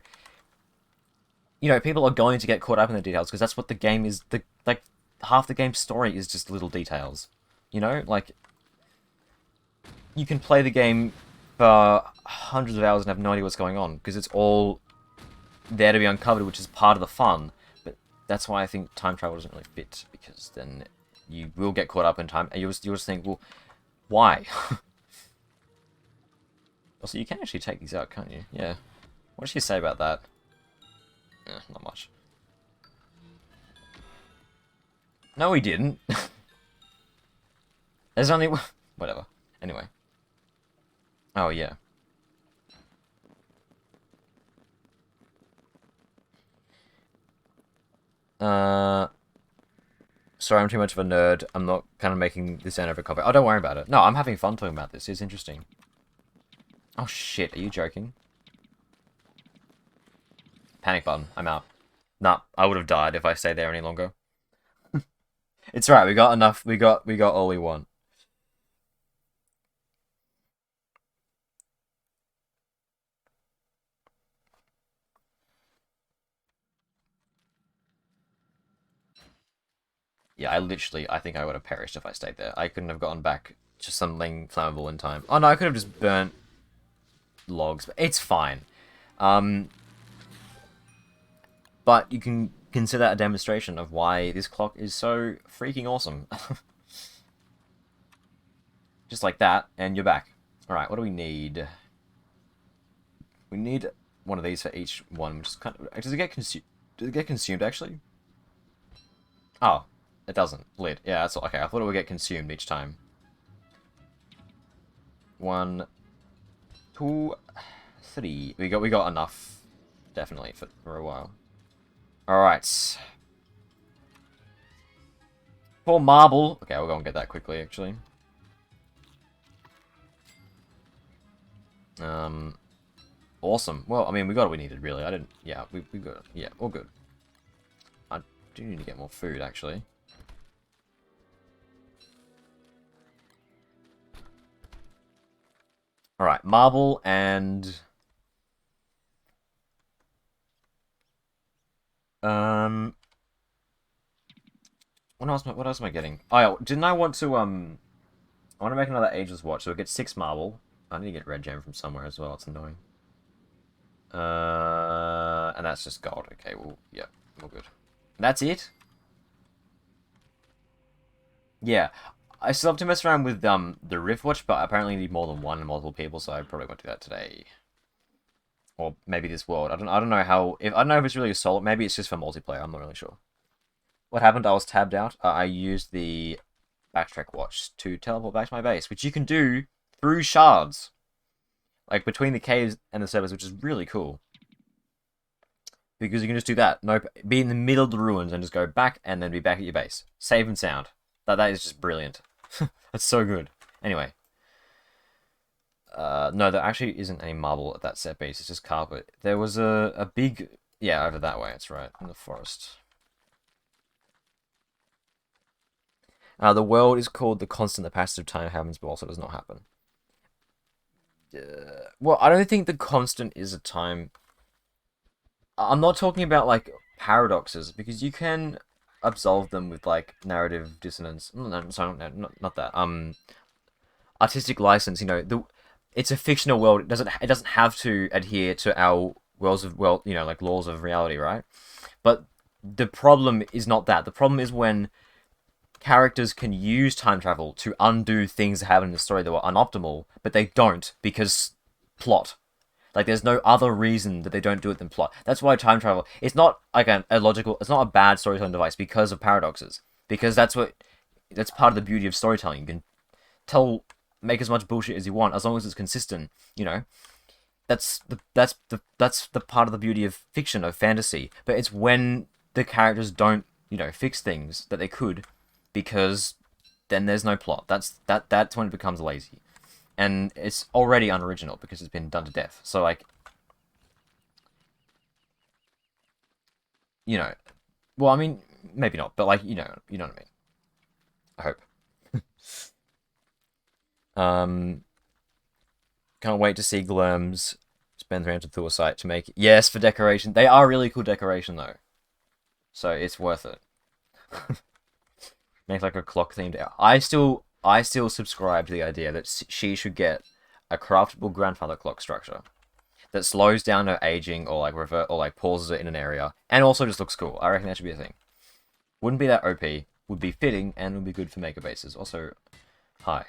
You know, people are going to get caught up in the details because that's what the game is. Like, half the game's story is just little details. You know, like, you can play the game for hundreds of hours and have no idea what's going on because it's all there to be uncovered, which is part of the fun. But that's why I think time travel doesn't really fit, because then you will get caught up in time and you'll just think, well, why? Also, you can actually take these out, can't you? Yeah. What does she say about that? Not much. No, he didn't. There's only... Whatever. Anyway. Oh, yeah. Sorry, I'm too much of a nerd. I'm not kind of making this end of a copy. Oh, don't worry about it. No, I'm having fun talking about this. It's interesting. Oh, shit. Are you joking? Panic button. I'm out. Nah, I would have died if I stayed there any longer. It's right. We got enough. We got all we want. Yeah, I think I would have perished if I stayed there. I couldn't have gotten back to something flammable in time. Oh no, I could have just burnt logs, but it's fine. But you can consider that a demonstration of why this clock is so freaking awesome. Just like that, and you're back. Alright, what do we need? We need one of these for each one, which is kind of... Does it get consumed? Does it get consumed, actually? Oh, it doesn't. Lid. Yeah, that's all. Okay, I thought it would get consumed each time. 1, 2, 3. We got enough, definitely, for a while. Alright. For marble... Okay, we'll go and get that quickly, actually. Awesome. Well, I mean, we got what we needed, really. I didn't... Yeah, we got it. Yeah, all good. I do need to get more food, actually. Alright, marble and... What else am I getting? Oh, yeah, didn't I want to, I want to make another Ageless Watch, so it gets 6 marble. I need to get red gem from somewhere as well, it's annoying. And that's just gold. Okay, well, yeah, all good. That's it? Yeah. I still have to mess around with the Rift Watch, but apparently you need more than one and multiple people, so I probably won't do that today. Or maybe this world. I don't know how. I don't know if it's really a solo. Maybe it's just for multiplayer. I'm not really sure. What happened? I was tabbed out. I used the backtrack watch to teleport back to my base, which you can do through shards, like between the caves and the servers, which is really cool. Because you can just do that. Nope. Be in the middle of the ruins and just go back and then be back at your base. Safe and sound. That is just brilliant. That's so good. Anyway. No, there actually isn't any marble at that set piece. It's just carpet. There was a big... Yeah, over that way. That's right. In the forest. The world is called the constant. The passage of time happens, but also does not happen. Well, I don't think the constant is a time... I'm not talking about, like, paradoxes, because you can absolve them with, like, narrative dissonance. No, sorry, no, not that. Artistic license, you know, it's a fictional world. It doesn't have to adhere to our laws of reality, right? But the problem is not that. The problem is when characters can use time travel to undo things that happen in the story that were unoptimal, but they don't because plot. Like, there's no other reason that they don't do it than plot. That's why time travel... It's not, like, it's not a bad storytelling device because of paradoxes. Because that's part of the beauty of storytelling. You can make as much bullshit as you want, as long as it's consistent, you know? That's the part of the beauty of fiction, of fantasy. But it's when the characters don't, you know, fix things that they could, because then there's no plot. That's when it becomes lazy. And it's already unoriginal because it's been done to death. So, like, you know, well, I mean, maybe not, but, like, you know what I mean. I hope. Can't wait to see Glurms spend 300 through a site to make it. Yes, for decoration. They are really cool decoration, though. So it's worth it. Make, like, a clock themed. I still subscribe to the idea that she should get a craftable grandfather clock structure that slows down her aging, or like revert, or like pauses it in an area, and also just looks cool. I reckon that should be a thing. Wouldn't be that OP, would be fitting, and would be good for maker bases. Also, hi.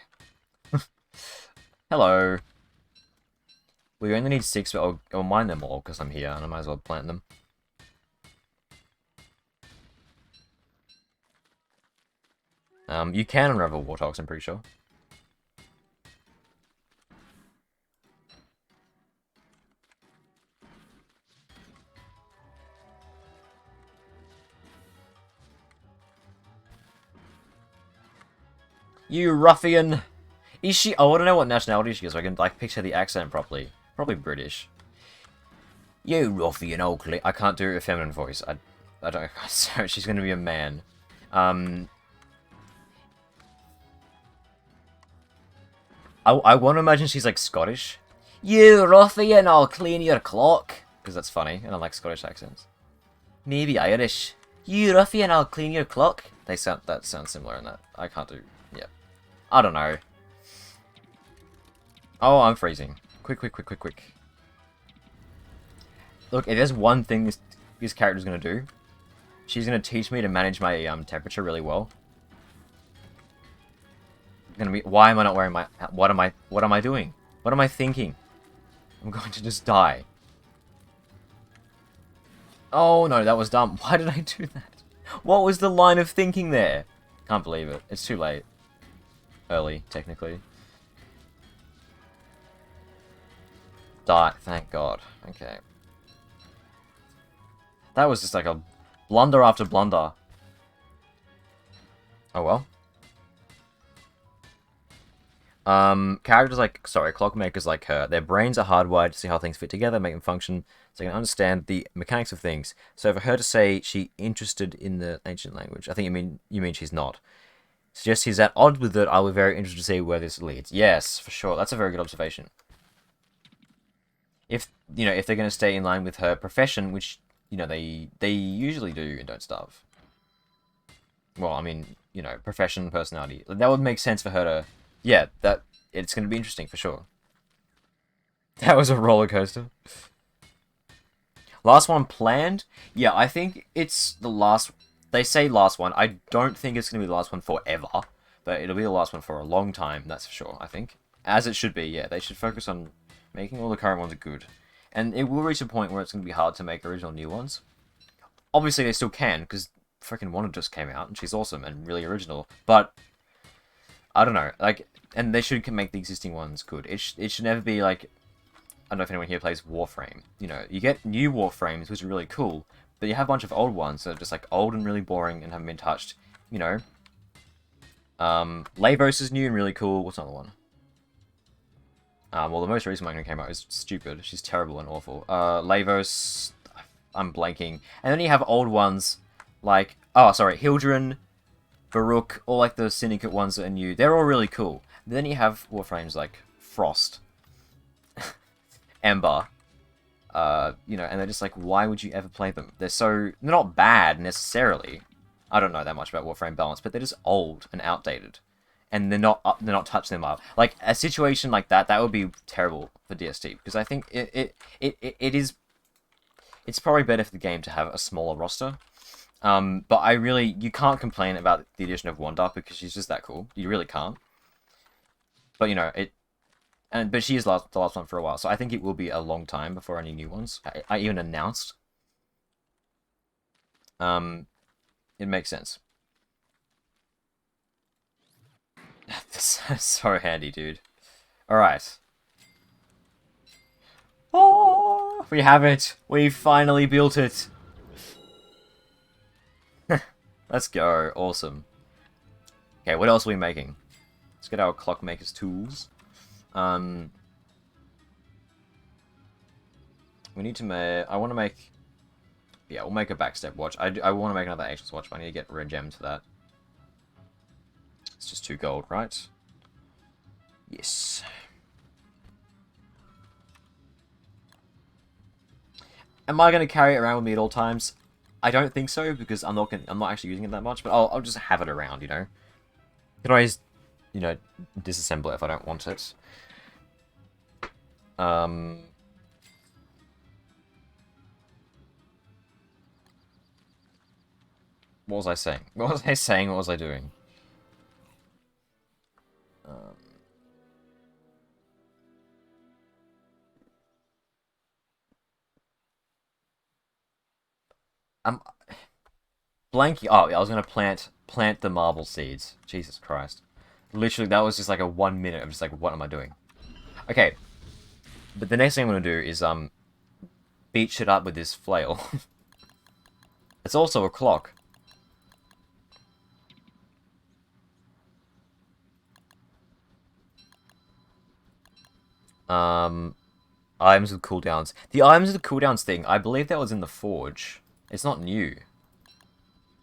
Hello. We only need 6, but I'll mine them all because I'm here, and I might as well plant them. You can unravel warthogs, I'm pretty sure. You ruffian! Is she? I want to know what nationality she is so I can, like, picture the accent properly. Probably British. You ruffian old klei. I can't do a feminine voice. I don't... So she's going to be a man. I want to imagine she's, like, Scottish. You ruffian, I'll clean your clock. Because that's funny, and I like Scottish accents. Maybe Irish. You ruffian, I'll clean your clock. That sounds similar in that. I can't do... Yeah. I don't know. Oh, I'm freezing. Quick. Look, if there's one thing this character's going to do, she's going to teach me to manage my temperature really well. Why am I not wearing my... What am I doing? What am I thinking? I'm going to just die. Oh, no, that was dumb. Why did I do that? What was the line of thinking there? Can't believe it. It's too late. Early, technically. Die. Thank God. Okay. That was just like a blunder after blunder. Oh well. Clockmakers like her, their brains are hardwired to see how things fit together, make them function, so they can understand the mechanics of things. So for her to say she interested in the ancient language, I think you mean she's not. Suggests he's at odds with it. I'll be very interested to see where this leads. Yes, for sure. That's a very good observation. If they're going to stay in line with her profession, which they usually do and don't starve. Well, I mean, profession, personality. That would make sense for her to... Yeah, it's going to be interesting for sure. That was a roller coaster. Last one planned? Yeah, I think it's the last... They say last one. I don't think it's going to be the last one forever. but it'll be the last one for a long time, that's for sure, I think. As it should be, yeah. They should focus on making all the current ones good. And it will reach a point where it's going to be hard to make original new ones. Obviously, they still can, because freaking WANDA just came out, and she's awesome and really original. But, I don't know, like, and they should make the existing ones good. It should never be like, I don't know if anyone here plays Warframe. You know, you get new Warframes, which are really cool, but you have a bunch of old ones that are just like old and really boring and haven't been touched. You know, Lavos is new and really cool. What's another one? Well, the most recent one that came out is stupid. She's terrible and awful. Lavos, I'm blanking. And then you have old ones like, oh, sorry, Hildren, Baruch, all like the Syndicate ones that are new. They're all really cool. Then you have Warframes like Frost, Ember, you know, and they're just like, why would you ever play them? They're not bad necessarily. I don't know that much about Warframe balance, but they're just old and outdated. And they're not touching them up. Like a situation like that would be terrible for DST, because I think it's probably better for the game to have a smaller roster. But you can't complain about the addition of WANDA because she's just that cool. You really can't. But you know but she is the last one for a while, so I think it will be a long time before any new ones are even announced. It makes sense. This is so handy, dude. Alright. Oh, we have it. We finally built it. Let's go. Awesome. Okay, what else are we making? Let's get our clockmaker's tools. We need to make... I want to make... Yeah, we'll make a backstep watch. I want to make another Ageless watch, but I need to get red gems for that. It's just 2 gold, right? Yes. Am I going to carry it around with me at all times? I don't think so, because I'm not actually using it that much, but I'll just have it around, you know? You can always, you know, disassemble it if I don't want it. What was I saying? What was I saying? What was I doing? I'm blanking. Oh, yeah, I was gonna plant the marble seeds. Jesus Christ! Literally, that was just like a 1 minute of just like, what am I doing? Okay, but the next thing I'm gonna do is beat shit up with this flail. It's also a clock. Items with cooldowns. The items with the cooldowns thing, I believe that was in the forge. It's not new.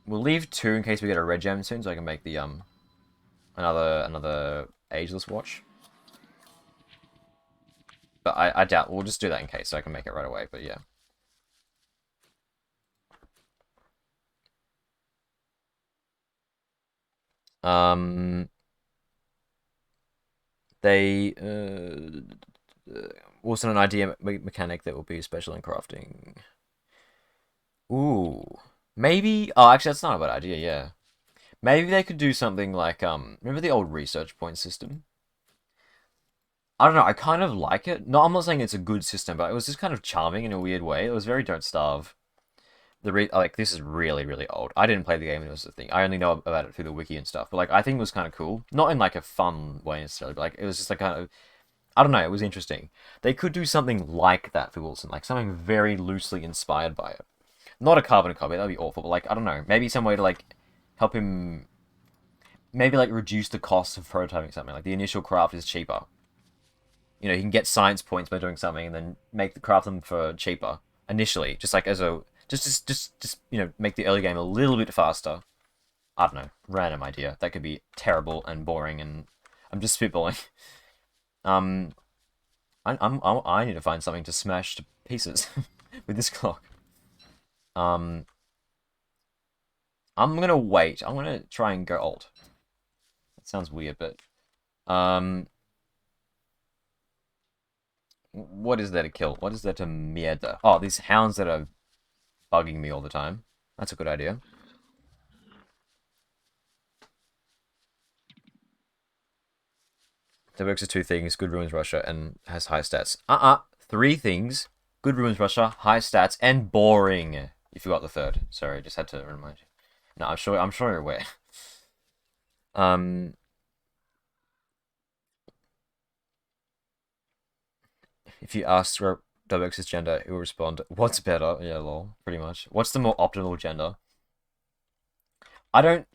We'll leave 2 in case we get a red gem soon, so I can make the another ageless watch. But I doubt we'll just do that in case, so I can make it right away. But yeah. They also an idea mechanic that will be special in crafting. Ooh, maybe. Oh, actually, that's not a bad idea. Yeah, maybe they could do something like remember the old research point system? I don't know. I kind of like it. No, I'm not saying it's a good system, but it was just kind of charming in a weird way. It was very Don't Starve. Like this is really really old. I didn't play the game when it was a thing. I only know about it through the wiki and stuff. But like I think it was kind of cool. Not in like a fun way necessarily, but like it was just like kind of, I don't know. It was interesting. They could do something like that for Wilson, like something very loosely inspired by it. Not a carbon copy. That'd be awful. But like I don't know. Maybe some way to like help him. Maybe like reduce the cost of prototyping something. Like the initial craft is cheaper. You know, you can get science points by doing something, and then make the craft them for cheaper initially, just like as a just you know, make the early game a little bit faster. I don't know, random idea. That could be terrible and boring, and I'm just spitballing. I need to find something to smash to pieces with this clock. I'm gonna wait. I'm gonna try and go old. That sounds weird, but what is there to kill? What is there to mierda? Oh, these hounds that are bugging me all the time. That's a good idea. WX is 2 things, good ruins Russia, and has high stats. 3 things, good ruins Russia, high stats, and boring. You forgot the third. Sorry, just had to remind you. No, I'm sure you're aware. Um, if you ask WX's gender, it will respond, "What's better?" Yeah, lol, pretty much. What's the more optimal gender? I don't.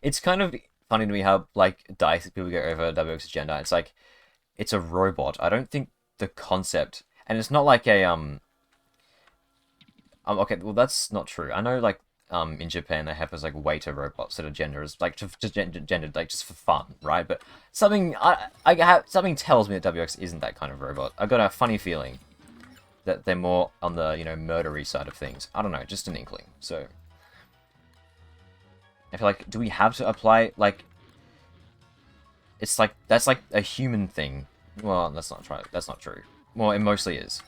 It's kind of funny to me how like dicey people get over WX's gender. It's like it's a robot. I don't think the concept, and it's not like a okay, well that's not true. I know like in Japan they have those like waiter robots that are gendered like just gendered like just for fun, right? But something tells me that WX isn't that kind of robot. I got a funny feeling that they're more on the murdery side of things. I don't know, just an inkling. So I feel like, do we have to apply like it's like that's like a human thing? Well, that's not true. That's not true. Well, it mostly is.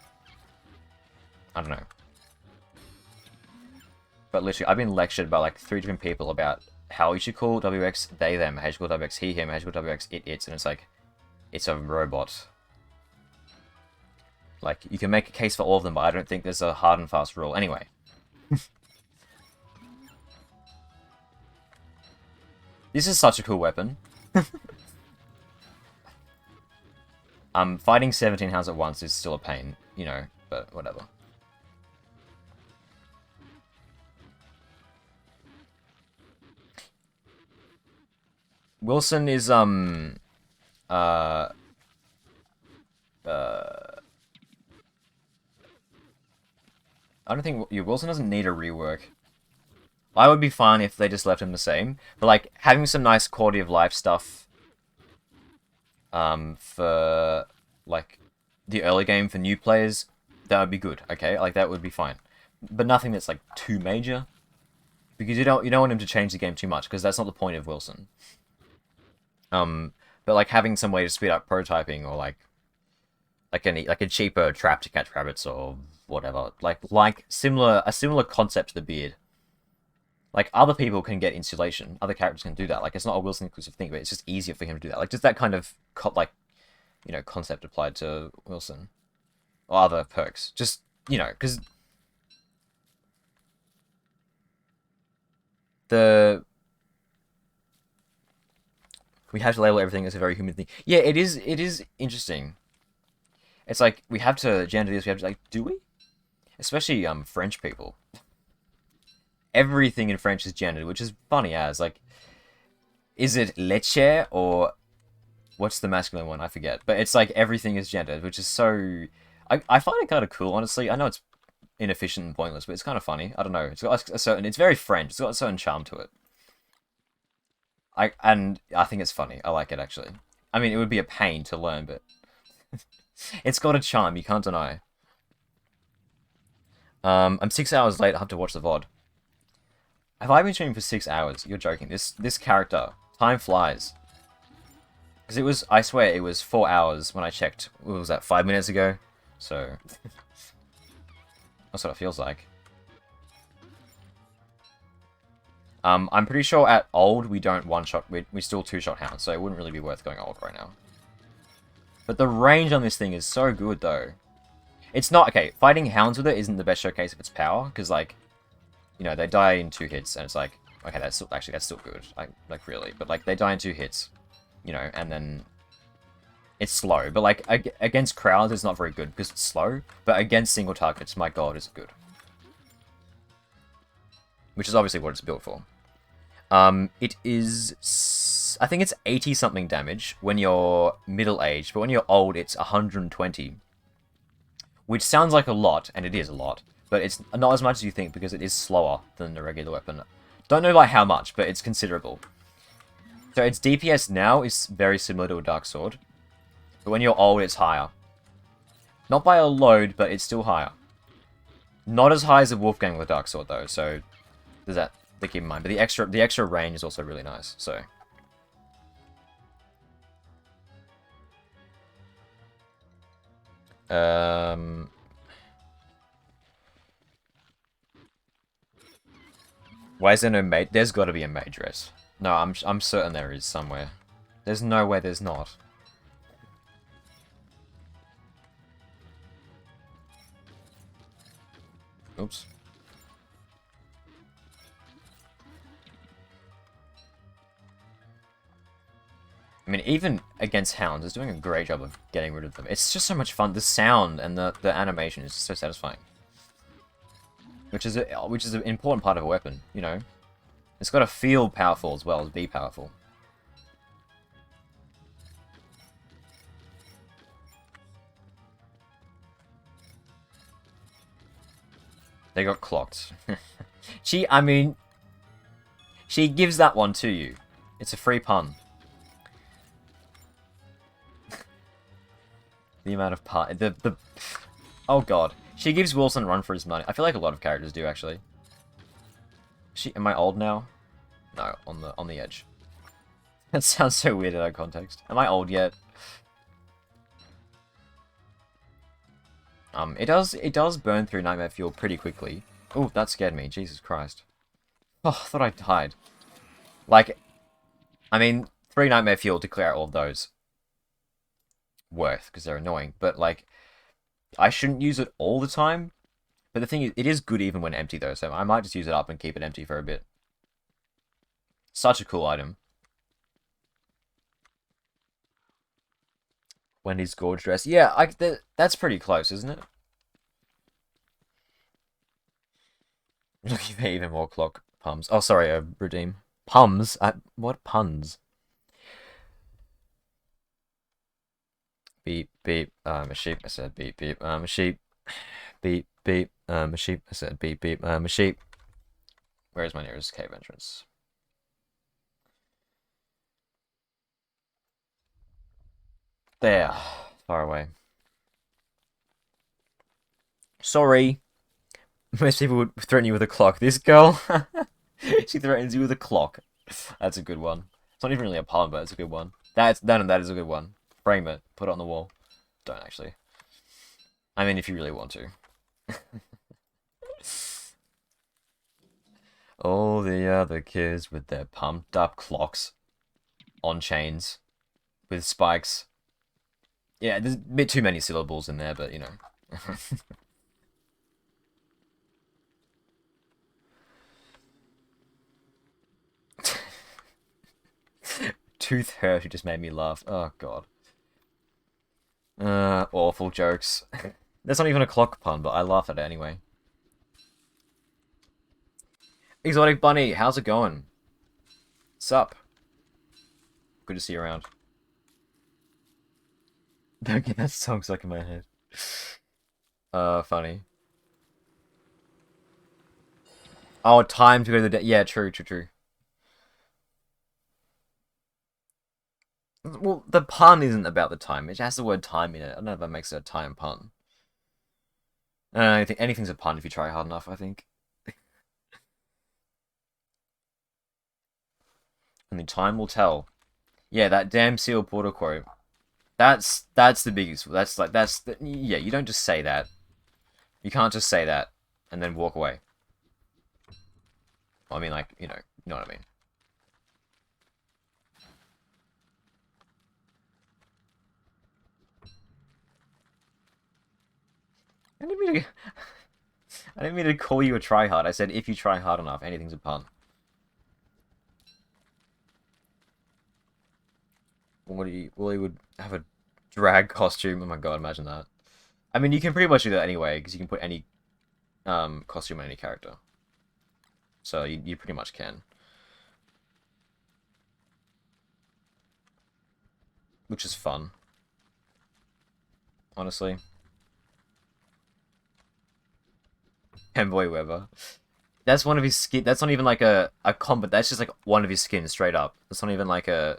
I don't know. But literally, I've been lectured by like 3 different people about how you should call WX they them, how you should call WX he him, how you should call WX it its, and it's like it's a robot. Like you can make a case for all of them, but I don't think there's a hard and fast rule. Anyway. This is such a cool weapon. Fighting 17 hounds at once is still a pain, but whatever. Wilson is, I don't think Wilson doesn't need a rework. I would be fine if they just left him the same, but like having some nice quality of life stuff, for like the early game for new players, that would be good. Okay, like that would be fine, but nothing that's like too major, because you don't want him to change the game too much, because that's not the point of Wilson. But like having some way to speed up prototyping, or like a cheaper trap to catch rabbits or whatever, like a similar concept to the beard. Like, other people can get insulation. Other characters can do that. Like, it's not a Wilson exclusive thing, but it's just easier for him to do that. Like, just that kind of, concept applied to Wilson. Or other perks. Just, because we have to label everything as a very human thing. Yeah, it is interesting. It's like, we have to gender this, we have to, like, do we? Especially, French people. Everything in French is gendered, which is funny as, like, is it leche or what's the masculine one? I forget. But it's like everything is gendered, which is so... I find it kind of cool, honestly. I know it's inefficient and pointless, but it's kind of funny. I don't know. It's got a certain... It's very French. It's got a certain charm to it. And I think it's funny. I like it, actually. I mean, it would be a pain to learn, but... it's got a charm, you can't deny. I'm 6 hours late. I have to watch the VOD. Have I been streaming for 6 hours? You're joking. This character, time flies. Because it was, I swear, it was 4 hours when I checked. What was that, 5 minutes ago? So, that's what it feels like. I'm pretty sure at old we don't one-shot, we still two-shot hounds, so it wouldn't really be worth going old right now. But the range on this thing is so good, though. It's not, okay, fighting hounds with it isn't the best showcase of its power, because, like, they die in 2 hits, and it's like, okay, that's still good, like really, but like they die in 2 hits, and then it's slow. But like against crowds, it's not very good because it's slow. But against single targets, my god, is good, which is obviously what it's built for. It is, I think it's 80 something damage when you're middle aged, but when you're old, it's 120, which sounds like a lot, and it is a lot. But it's not as much as you think, because it is slower than a regular weapon. Don't know by how much, but it's considerable. So its DPS now is very similar to a Dark Sword. But when you're old, it's higher. Not by a load, but it's still higher. Not as high as a Wolfgang with Dark Sword, though, so there's that to keep in mind. But the extra range is also really nice, so... Why is there no maid? There's got to be a maid dress. No, I'm certain there is somewhere. There's no way there's not. Oops. I mean, even against Hounds, it's doing a great job of getting rid of them. It's just so much fun. The sound and the animation is so satisfying. Which is an important part of a weapon, you know? It's got to feel powerful as well as be powerful. They got clocked. I mean, she gives that one to you. It's a free pun. The amount of oh god. She gives Wilson a run for his money. I feel like a lot of characters do, actually. Am I old now? No, on the edge. That sounds so weird in that context. Am I old yet? It does burn through Nightmare Fuel pretty quickly. Oh, that scared me. Jesus Christ. Oh, I thought I died. Like, I mean, 3 Nightmare Fuel to clear out all of those. Worth, because they're annoying. But, like, I shouldn't use it all the time. But the thing is, it is good even when empty, though. So I might just use it up and keep it empty for a bit. Such a cool item. Wendy's gorge dress. Yeah, that's pretty close, isn't it? Looking for even more clock pums. Oh, sorry, redeem. Pums? What puns? Beep, beep, a sheep. I said beep, beep, a sheep. Beep, beep, a sheep. I said beep, beep, a sheep. Where is my nearest cave entrance? There. Far away. Sorry. Most people would threaten you with a clock. This girl, she threatens you with a clock. That's a good one. It's not even really a pun, but it's a good one. That is a good one. Frame it. Put it on the wall. Don't actually. I mean, if you really want to. All the other kids with their pumped up clocks on chains with spikes. Yeah, there's a bit too many syllables in there, but you know. Tooth hurt, who just made me laugh. Oh god. Awful jokes. That's not even a clock pun, but I laugh at it anyway. Exotic Bunny, how's it going? Sup? Good to see you around. Don't get that song stuck in my head. Funny. Oh, time to go to the... Yeah, true. Well, the pun isn't about the time. It has the word time in it. I don't know if that makes it a time pun. I think anything's a pun if you try hard enough, I think. Only time will tell. Yeah, that damn Seal Porter quote. That's the biggest. Yeah, you don't just say that. You can't just say that and then walk away. Well, I mean, like, you know what I mean. I didn't mean to call you a tryhard. I said if you try hard enough, anything's a pun. Willie would have a drag costume. Oh my god, imagine that. I mean, you can pretty much do that anyway, because you can put any costume on any character. So you pretty much can. Which is fun. Honestly. Hemboy Weber. That's one of his skin. That's not even like a combat. That's just like one of his skins straight up. That's not even like a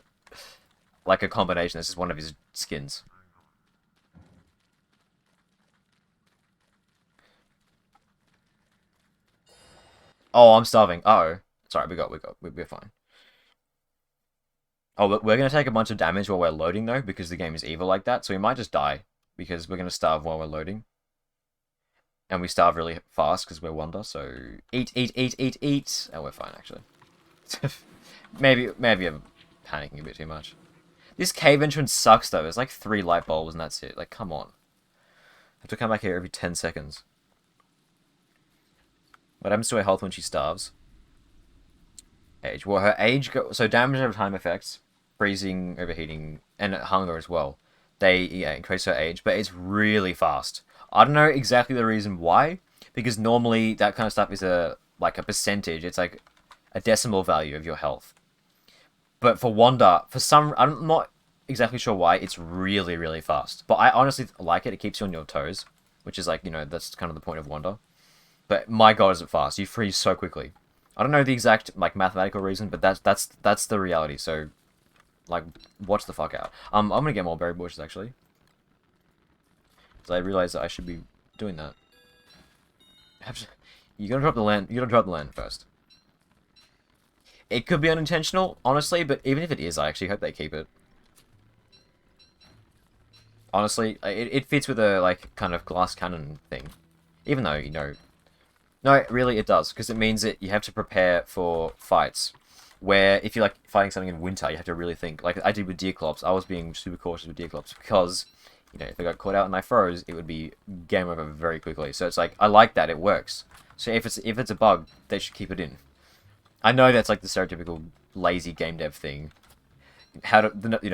combination. That's just one of his skins. Oh, I'm starving. Uh oh. Sorry, we're fine. Oh, we're gonna take a bunch of damage while we're loading though, because the game is evil like that. So we might just die because we're gonna starve while we're loading. And we starve really fast because we're Wanda, so eat. Oh, we're fine, actually. maybe I'm panicking a bit too much. This cave entrance sucks though. It's like 3 light bulbs and that's it. Like, come on. I have to come back here every 10 seconds. What happens to her health when she starves? Age. Well, her age... So damage over time effects, freezing, overheating, and hunger as well. They increase her age, but it's really fast. I don't know exactly the reason why, because normally that kind of stuff is like a percentage. It's like a decimal value of your health. But for Wanda, for some... I'm not exactly sure why, it's really, really fast. But I honestly like it. It keeps you on your toes, which is like, that's kind of the point of Wanda. But my god, is it fast. You freeze so quickly. I don't know the exact like mathematical reason, but that's the reality. So, like, watch the fuck out. I'm gonna get more berry bushes actually, because I realize that I should be doing that. You gotta drop the land. You gotta drop the land first. It could be unintentional, honestly, but even if it is, I actually hope they keep it. Honestly, it fits with a like kind of glass cannon thing, even though No, really, it does, because it means that you have to prepare for fights. Where, if you're, like, fighting something in winter, you have to really think. Like I did with Deerclops, I was being super cautious with Deerclops, because, if I got caught out and I froze, it would be game over very quickly. So it's like, I like that, it works. So if it's a bug, they should keep it in. I know that's, like, the stereotypical lazy game dev thing. How to,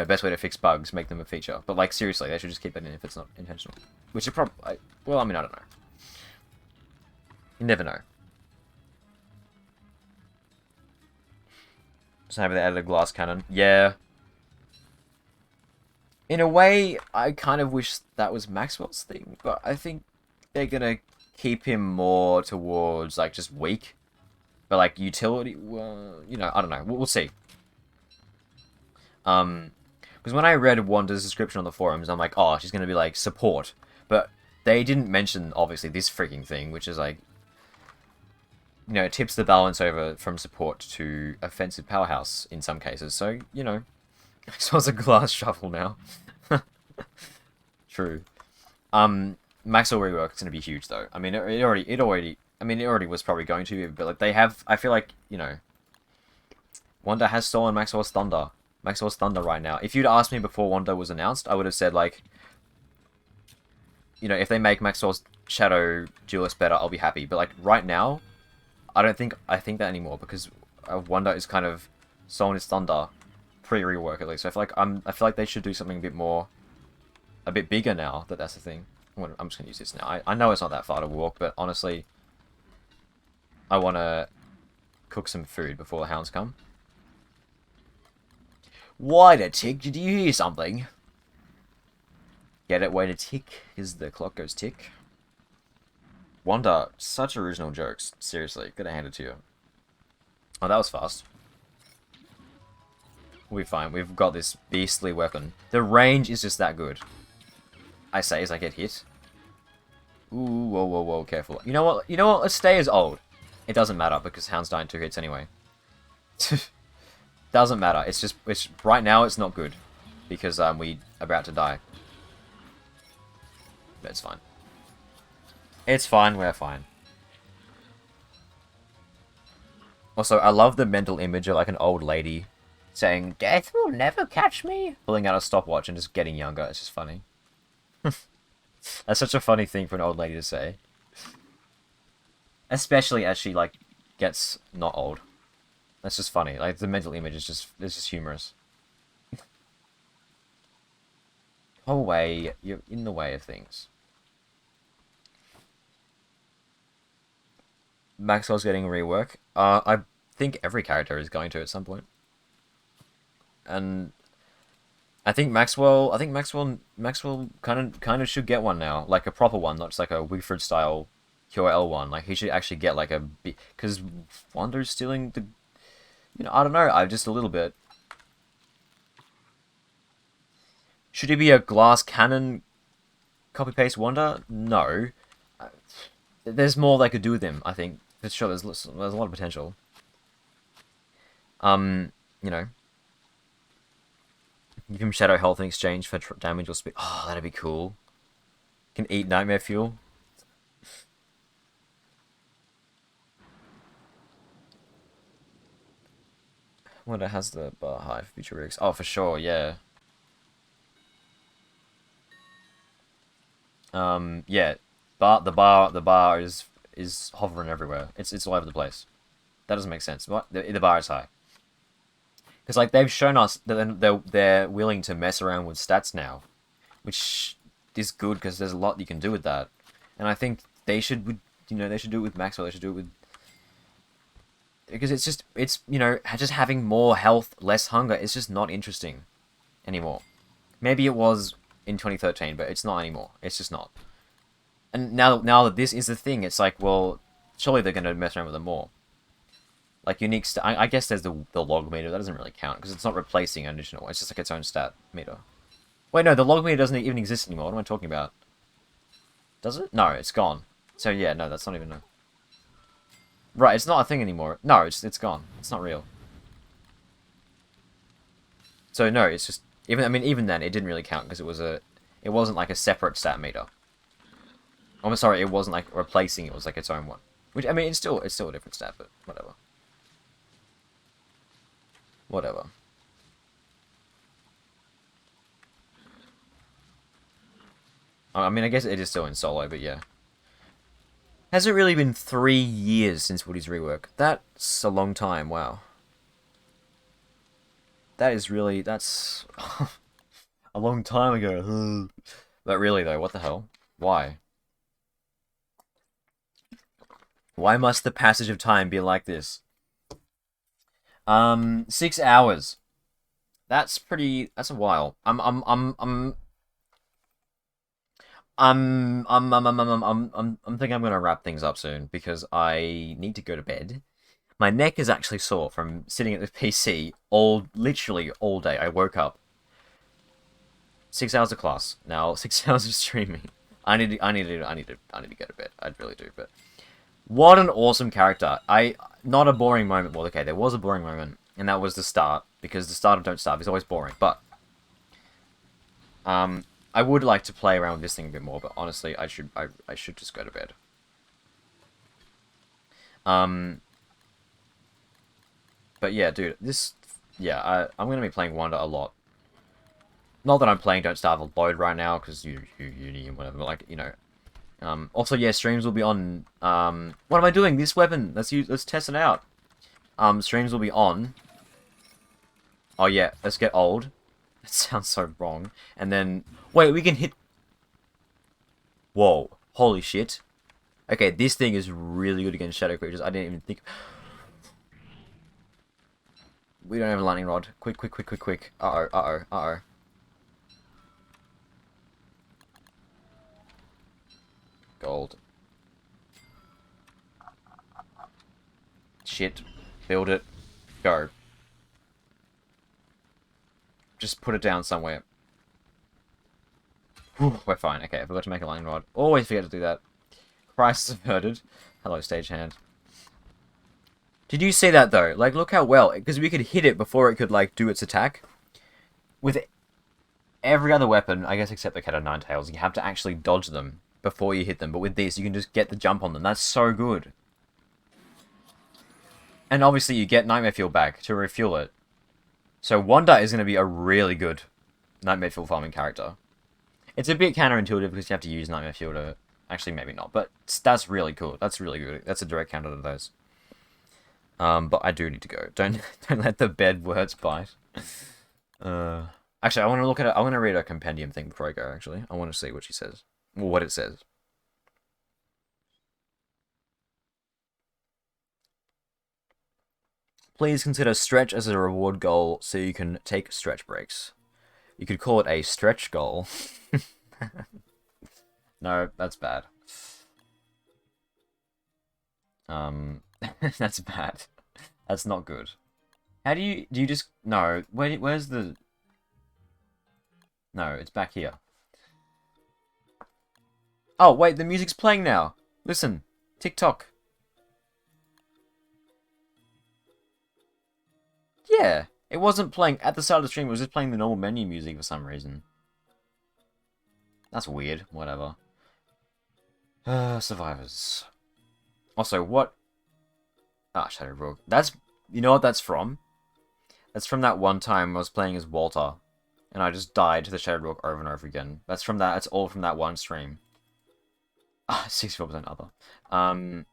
best way to fix bugs, make them a feature. But, like, seriously, they should just keep it in if it's not intentional. Which it probably, well, I mean, I don't know. You never know. Just happy they added a glass cannon. Yeah. In a way, I kind of wish that was Maxwell's thing, but I think they're gonna keep him more towards, like, just weak. But, like, utility, well, I don't know. We'll see. Because when I read Wanda's description on the forums, I'm like, oh, she's gonna be, like, support. But they didn't mention, obviously, this freaking thing, which is, like, it tips the balance over from support to offensive powerhouse in some cases. So, Maxwell's a glass shovel now. True. Maxwell rework is going to be huge though. I mean, it already was probably going to be, but like they have, I feel like, Wanda has stolen Maxwell's thunder. Maxwell's thunder right now. If you'd asked me before Wanda was announced, I would have said like, if they make Maxwell's Shadow Duelist better, I'll be happy. But like right now, I think that anymore because Wanda is kind of stolen his thunder pre-rework at least. So I feel like they should do something a bit bigger now. That's the thing. I'm just gonna use this now. I know it's not that far to walk, but honestly, I want to cook some food before the hounds come. Why the tick? Did you hear something? Get it? Way to tick is the clock goes tick. Wanda, such original jokes. Seriously, gotta hand it to you. Oh, that was fast. We'll be fine. We've got this beastly weapon. The range is just that good. I say as I get hit. Ooh, whoa, whoa, whoa, careful. You know what? Let's stay as old. It doesn't matter because Hound's dying 2 hits anyway. Doesn't matter. It's right now it's not good because we about to die. But it's fine. It's fine, we're fine. Also, I love the mental image of like an old lady saying, "Death will never catch me," pulling out a stopwatch and just getting younger. It's just funny. That's such a funny thing for an old lady to say. Especially as she, like, gets not old. That's just funny. Like, the mental image is just humorous. Go away. You're in the way of things. Maxwell's getting rework. I think every character is going to at some point. And I think Maxwell kind of should get one now, like a proper one, not just like a Wigford style Cure L one. Like he should actually get like a because Wanda's stealing the, I don't know, just a little bit. Should he be a glass cannon copy paste Wanda? No. There's more they could do with him, I think. For sure, there's a lot of potential. Give him Shadow Health in exchange for damage or speed. Oh, that'd be cool. Can eat Nightmare Fuel. Wonder has the bar high for future rigs. Oh, for sure, yeah. Yeah, the bar is hovering everywhere. It's all over the place. That doesn't make sense. What? The bar is high. Because like they've shown us that they're willing to mess around with stats now, which is good because there's a lot you can do with that, and I think they should, they should do it with Maxwell. They should do it with because it's just having more health, less hunger. It's just not interesting anymore. Maybe it was in 2013, but it's not anymore. It's just not. And now that this is the thing, it's like, well, surely they're gonna mess around with it more. Like unique I guess there's the log meter. That doesn't really count because it's not replacing an additional. It's just like its own stat meter. Wait, no, the log meter doesn't even exist anymore. What am I talking about? Does it? No, it's gone. So yeah, no, that's not even a... Right, it's not a thing anymore. No, it's gone. It's not real. So no, it's just even then it didn't really count because it wasn't like a separate stat meter. I'm sorry, it wasn't like replacing. It was like its own one. Which I mean, it's still a different stat, but whatever. Whatever. I mean, I guess it is still in solo, but yeah. Has it really been 3 years since Woody's rework? That's a long time, wow. That's a long time ago. But really though, what the hell? Why? Why must the passage of time be like this? 6 hours. That's a while. I'm thinking I'm gonna wrap things up soon because I need to go to bed. My neck is actually sore from sitting at the PC literally all day. I woke up 6 hours of class. Now 6 hours of streaming. I need to go to bed. I really do. But what an awesome character. Not a boring moment. Well, okay, there was a boring moment, and that was the start because the start of Don't Starve is always boring. But I would like to play around with this thing a bit more, but honestly, I should just go to bed. But yeah, dude, I'm gonna be playing WANDA a lot. Not that I'm playing Don't Starve a load right now, because uni and whatever, but like, also, yeah, streams will be on, what am I doing? This weapon, let's test it out. Streams will be on. Oh yeah, let's get old. That sounds so wrong. And then, wait, we can hit... Whoa, holy shit. Okay, this thing is really good against shadow creatures. I didn't even think... We don't have a lightning rod. Quick. Uh-oh. Gold. Shit. Build it. Go. Just put it down somewhere. Whew, we're fine. Okay, I forgot to make a lightning rod. Always forget to do that. Crisis averted. Hello, stagehand. Did you see that, though? Like, look how well... Because we could hit it before it could, like, do its attack. With every other weapon, I guess except the Cat of Nine Tails, you have to actually dodge them before you hit them. But with this, you can just get the jump on them. That's so good. And obviously, you get Nightmare Fuel back to refuel it. So WANDA is going to be a really good Nightmare Fuel farming character. It's a bit counterintuitive because you have to use Nightmare Fuel to... Actually, maybe not. But that's really cool. That's really good. That's a direct counter to those. But I do need to go. Don't let the bed words bite. Actually, I want to look at it. I want to read a compendium thing before I go, actually. I want to see what she says. Well, what it says. Please consider stretch as a reward goal so you can take stretch breaks. You could call it a stretch goal. No, that's bad. That's bad. That's not good. How do you just... No, where's the... No, it's back here. Oh, wait, the music's playing now. Listen. TikTok. Yeah, it wasn't playing at the start of the stream. It was just playing the normal menu music for some reason. That's weird. Whatever. Survivors. Also, what... Ah, Shadowbrook. That's... You know what that's from? That's from that one time I was playing as Walter. And I just died to the Shadowbrook over and over again. That's all from that one stream. 64% other. Um,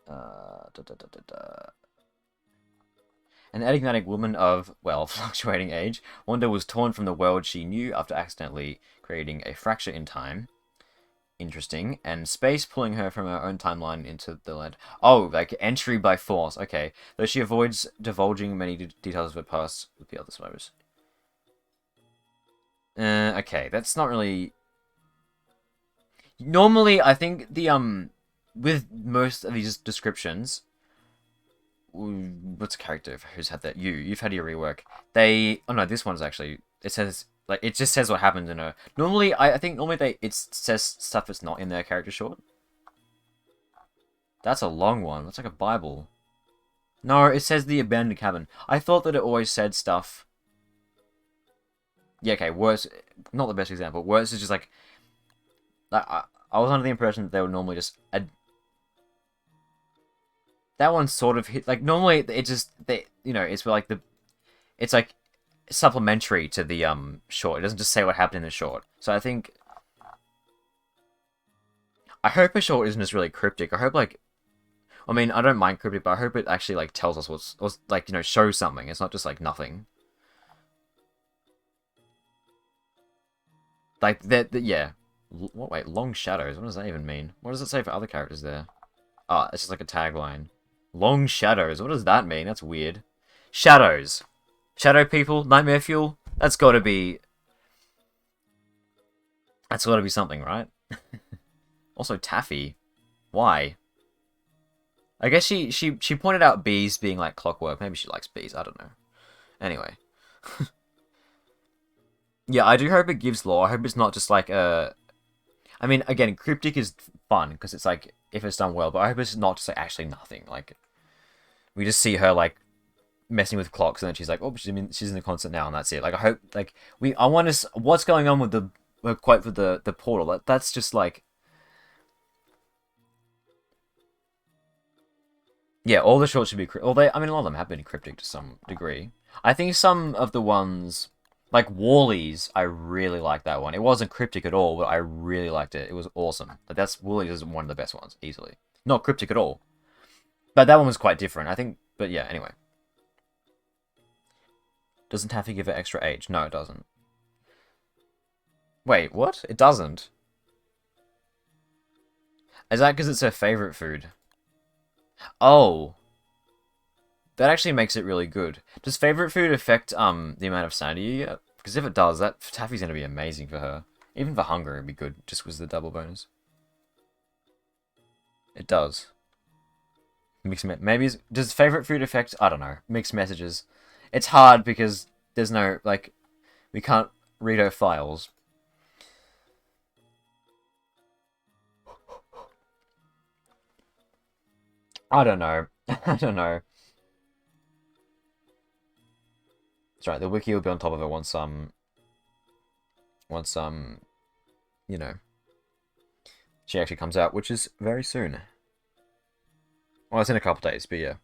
da, da, da, da, da. An enigmatic woman of, well, fluctuating age, Wanda was torn from the world she knew after accidentally creating a fracture in time. Interesting. And space pulling her from her own timeline into the land. Oh, like entry by force. Okay. Though she avoids divulging many details of her past with the other survivors. Okay. That's not really... Normally, I think the, with most of these descriptions... What's a character who's had that? You've had your rework. They... Oh no, this one's actually... It says... Like, it just says what happened in her. Normally, I think normally it says stuff that's not in their character short. That's a long one. That's like a Bible. No, it says the abandoned cabin. I thought that it always said stuff. Yeah, okay, worse. Not the best example. Worse is just like... I was under the impression that they would normally just... That one sort of hit... Like, normally it just... you know, it's like the... It's like... supplementary to the short. It doesn't just say what happened in the short. So I think I hope a short isn't just really cryptic. I hope like I mean I don't mind cryptic, but I hope it actually like tells us what's like, you know, shows something. It's not just like nothing. Like that yeah. What wait, long shadows. What does that even mean? What does it say for other characters there? Ah, it's just like a tagline. Long shadows. What does that mean? That's weird. Shadows. Shadow people, nightmare fuel. That's got to be something, right? Also, Taffy. Why? I guess she pointed out bees being like clockwork. Maybe she likes bees. I don't know. Anyway. Yeah, I do hope it gives lore. I hope it's not just like a... I mean, again, cryptic is fun because it's like if it's done well. But I hope it's not just like actually nothing. Like we just see her like messing with clocks, and then she's like, "Oh, she's in the concert now," and that's it. Like, I hope, like, I want to, what's going on with the quite with the portal? That's just like, yeah, all the shorts should be, although I mean, a lot of them have been cryptic to some degree. I think some of the ones, like Wally's, I really like that one. It wasn't cryptic at all, but I really liked it. It was awesome. Like that's Wally's is one of the best ones, easily. Not cryptic at all, but that one was quite different. I think, but yeah. Anyway. Doesn't Taffy give her extra age? No, it doesn't. Wait, what? It doesn't? Is that because it's her favorite food? Oh. That actually makes it really good. Does favorite food affect the amount of sanity you get? Because if it does, that Taffy's going to be amazing for her. Even for hunger, it'd be good. Just was the double bonus. It does. Maybe does favorite food affect? I don't know. Mixed messages. It's hard because there's no, like, we can't read her files. I don't know. I don't know. That's right, the wiki will be on top of it once, you know, she actually comes out, which is very soon. Well, it's in a couple days, but yeah.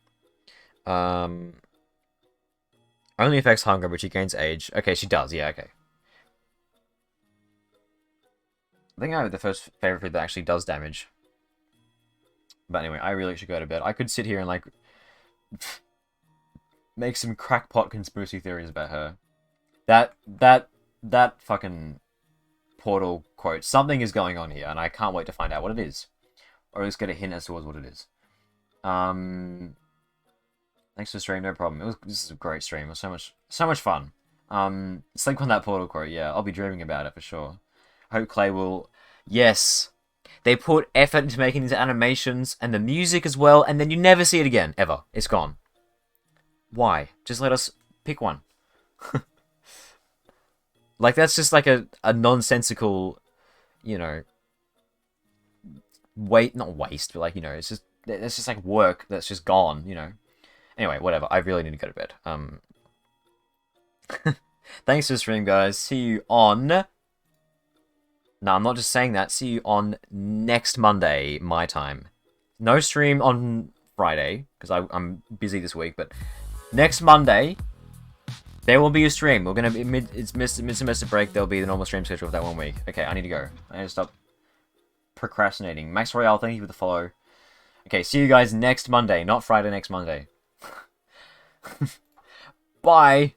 Only affects hunger, but she gains age. Okay, she does. Yeah, okay. I think I have the first favorite food that actually does damage. But anyway, I really should go to bed. I could sit here and, like, make some crackpot conspiracy theories about her. That fucking portal quote. Something is going on here, and I can't wait to find out what it is. Or at least get a hint as towards what it is. Thanks for the stream, no problem. This is a great stream. It was so much fun. Sleep on that portal quote, yeah. I'll be dreaming about it for sure. Hope klei will... Yes! They put effort into making these animations and the music as well, and then you never see it again, ever. It's gone. Why? Just let us pick one. Like, that's just like a nonsensical, you know... Not waste, but like, you know, it's just like work that's just gone, you know. Anyway, whatever. I really need to go to bed. Thanks for the stream, guys. See you on... No, I'm not just saying that. See you on next Monday, my time. No stream on Friday, because I'm busy this week, but next Monday, there will be a stream. We're going to be mid-semester break. There'll be the normal stream schedule for that 1 week. Okay, I need to go. I need to stop. procrastinating. Max Royale, thank you for the follow. Okay, see you guys next Monday, not Friday, next Monday. Bye!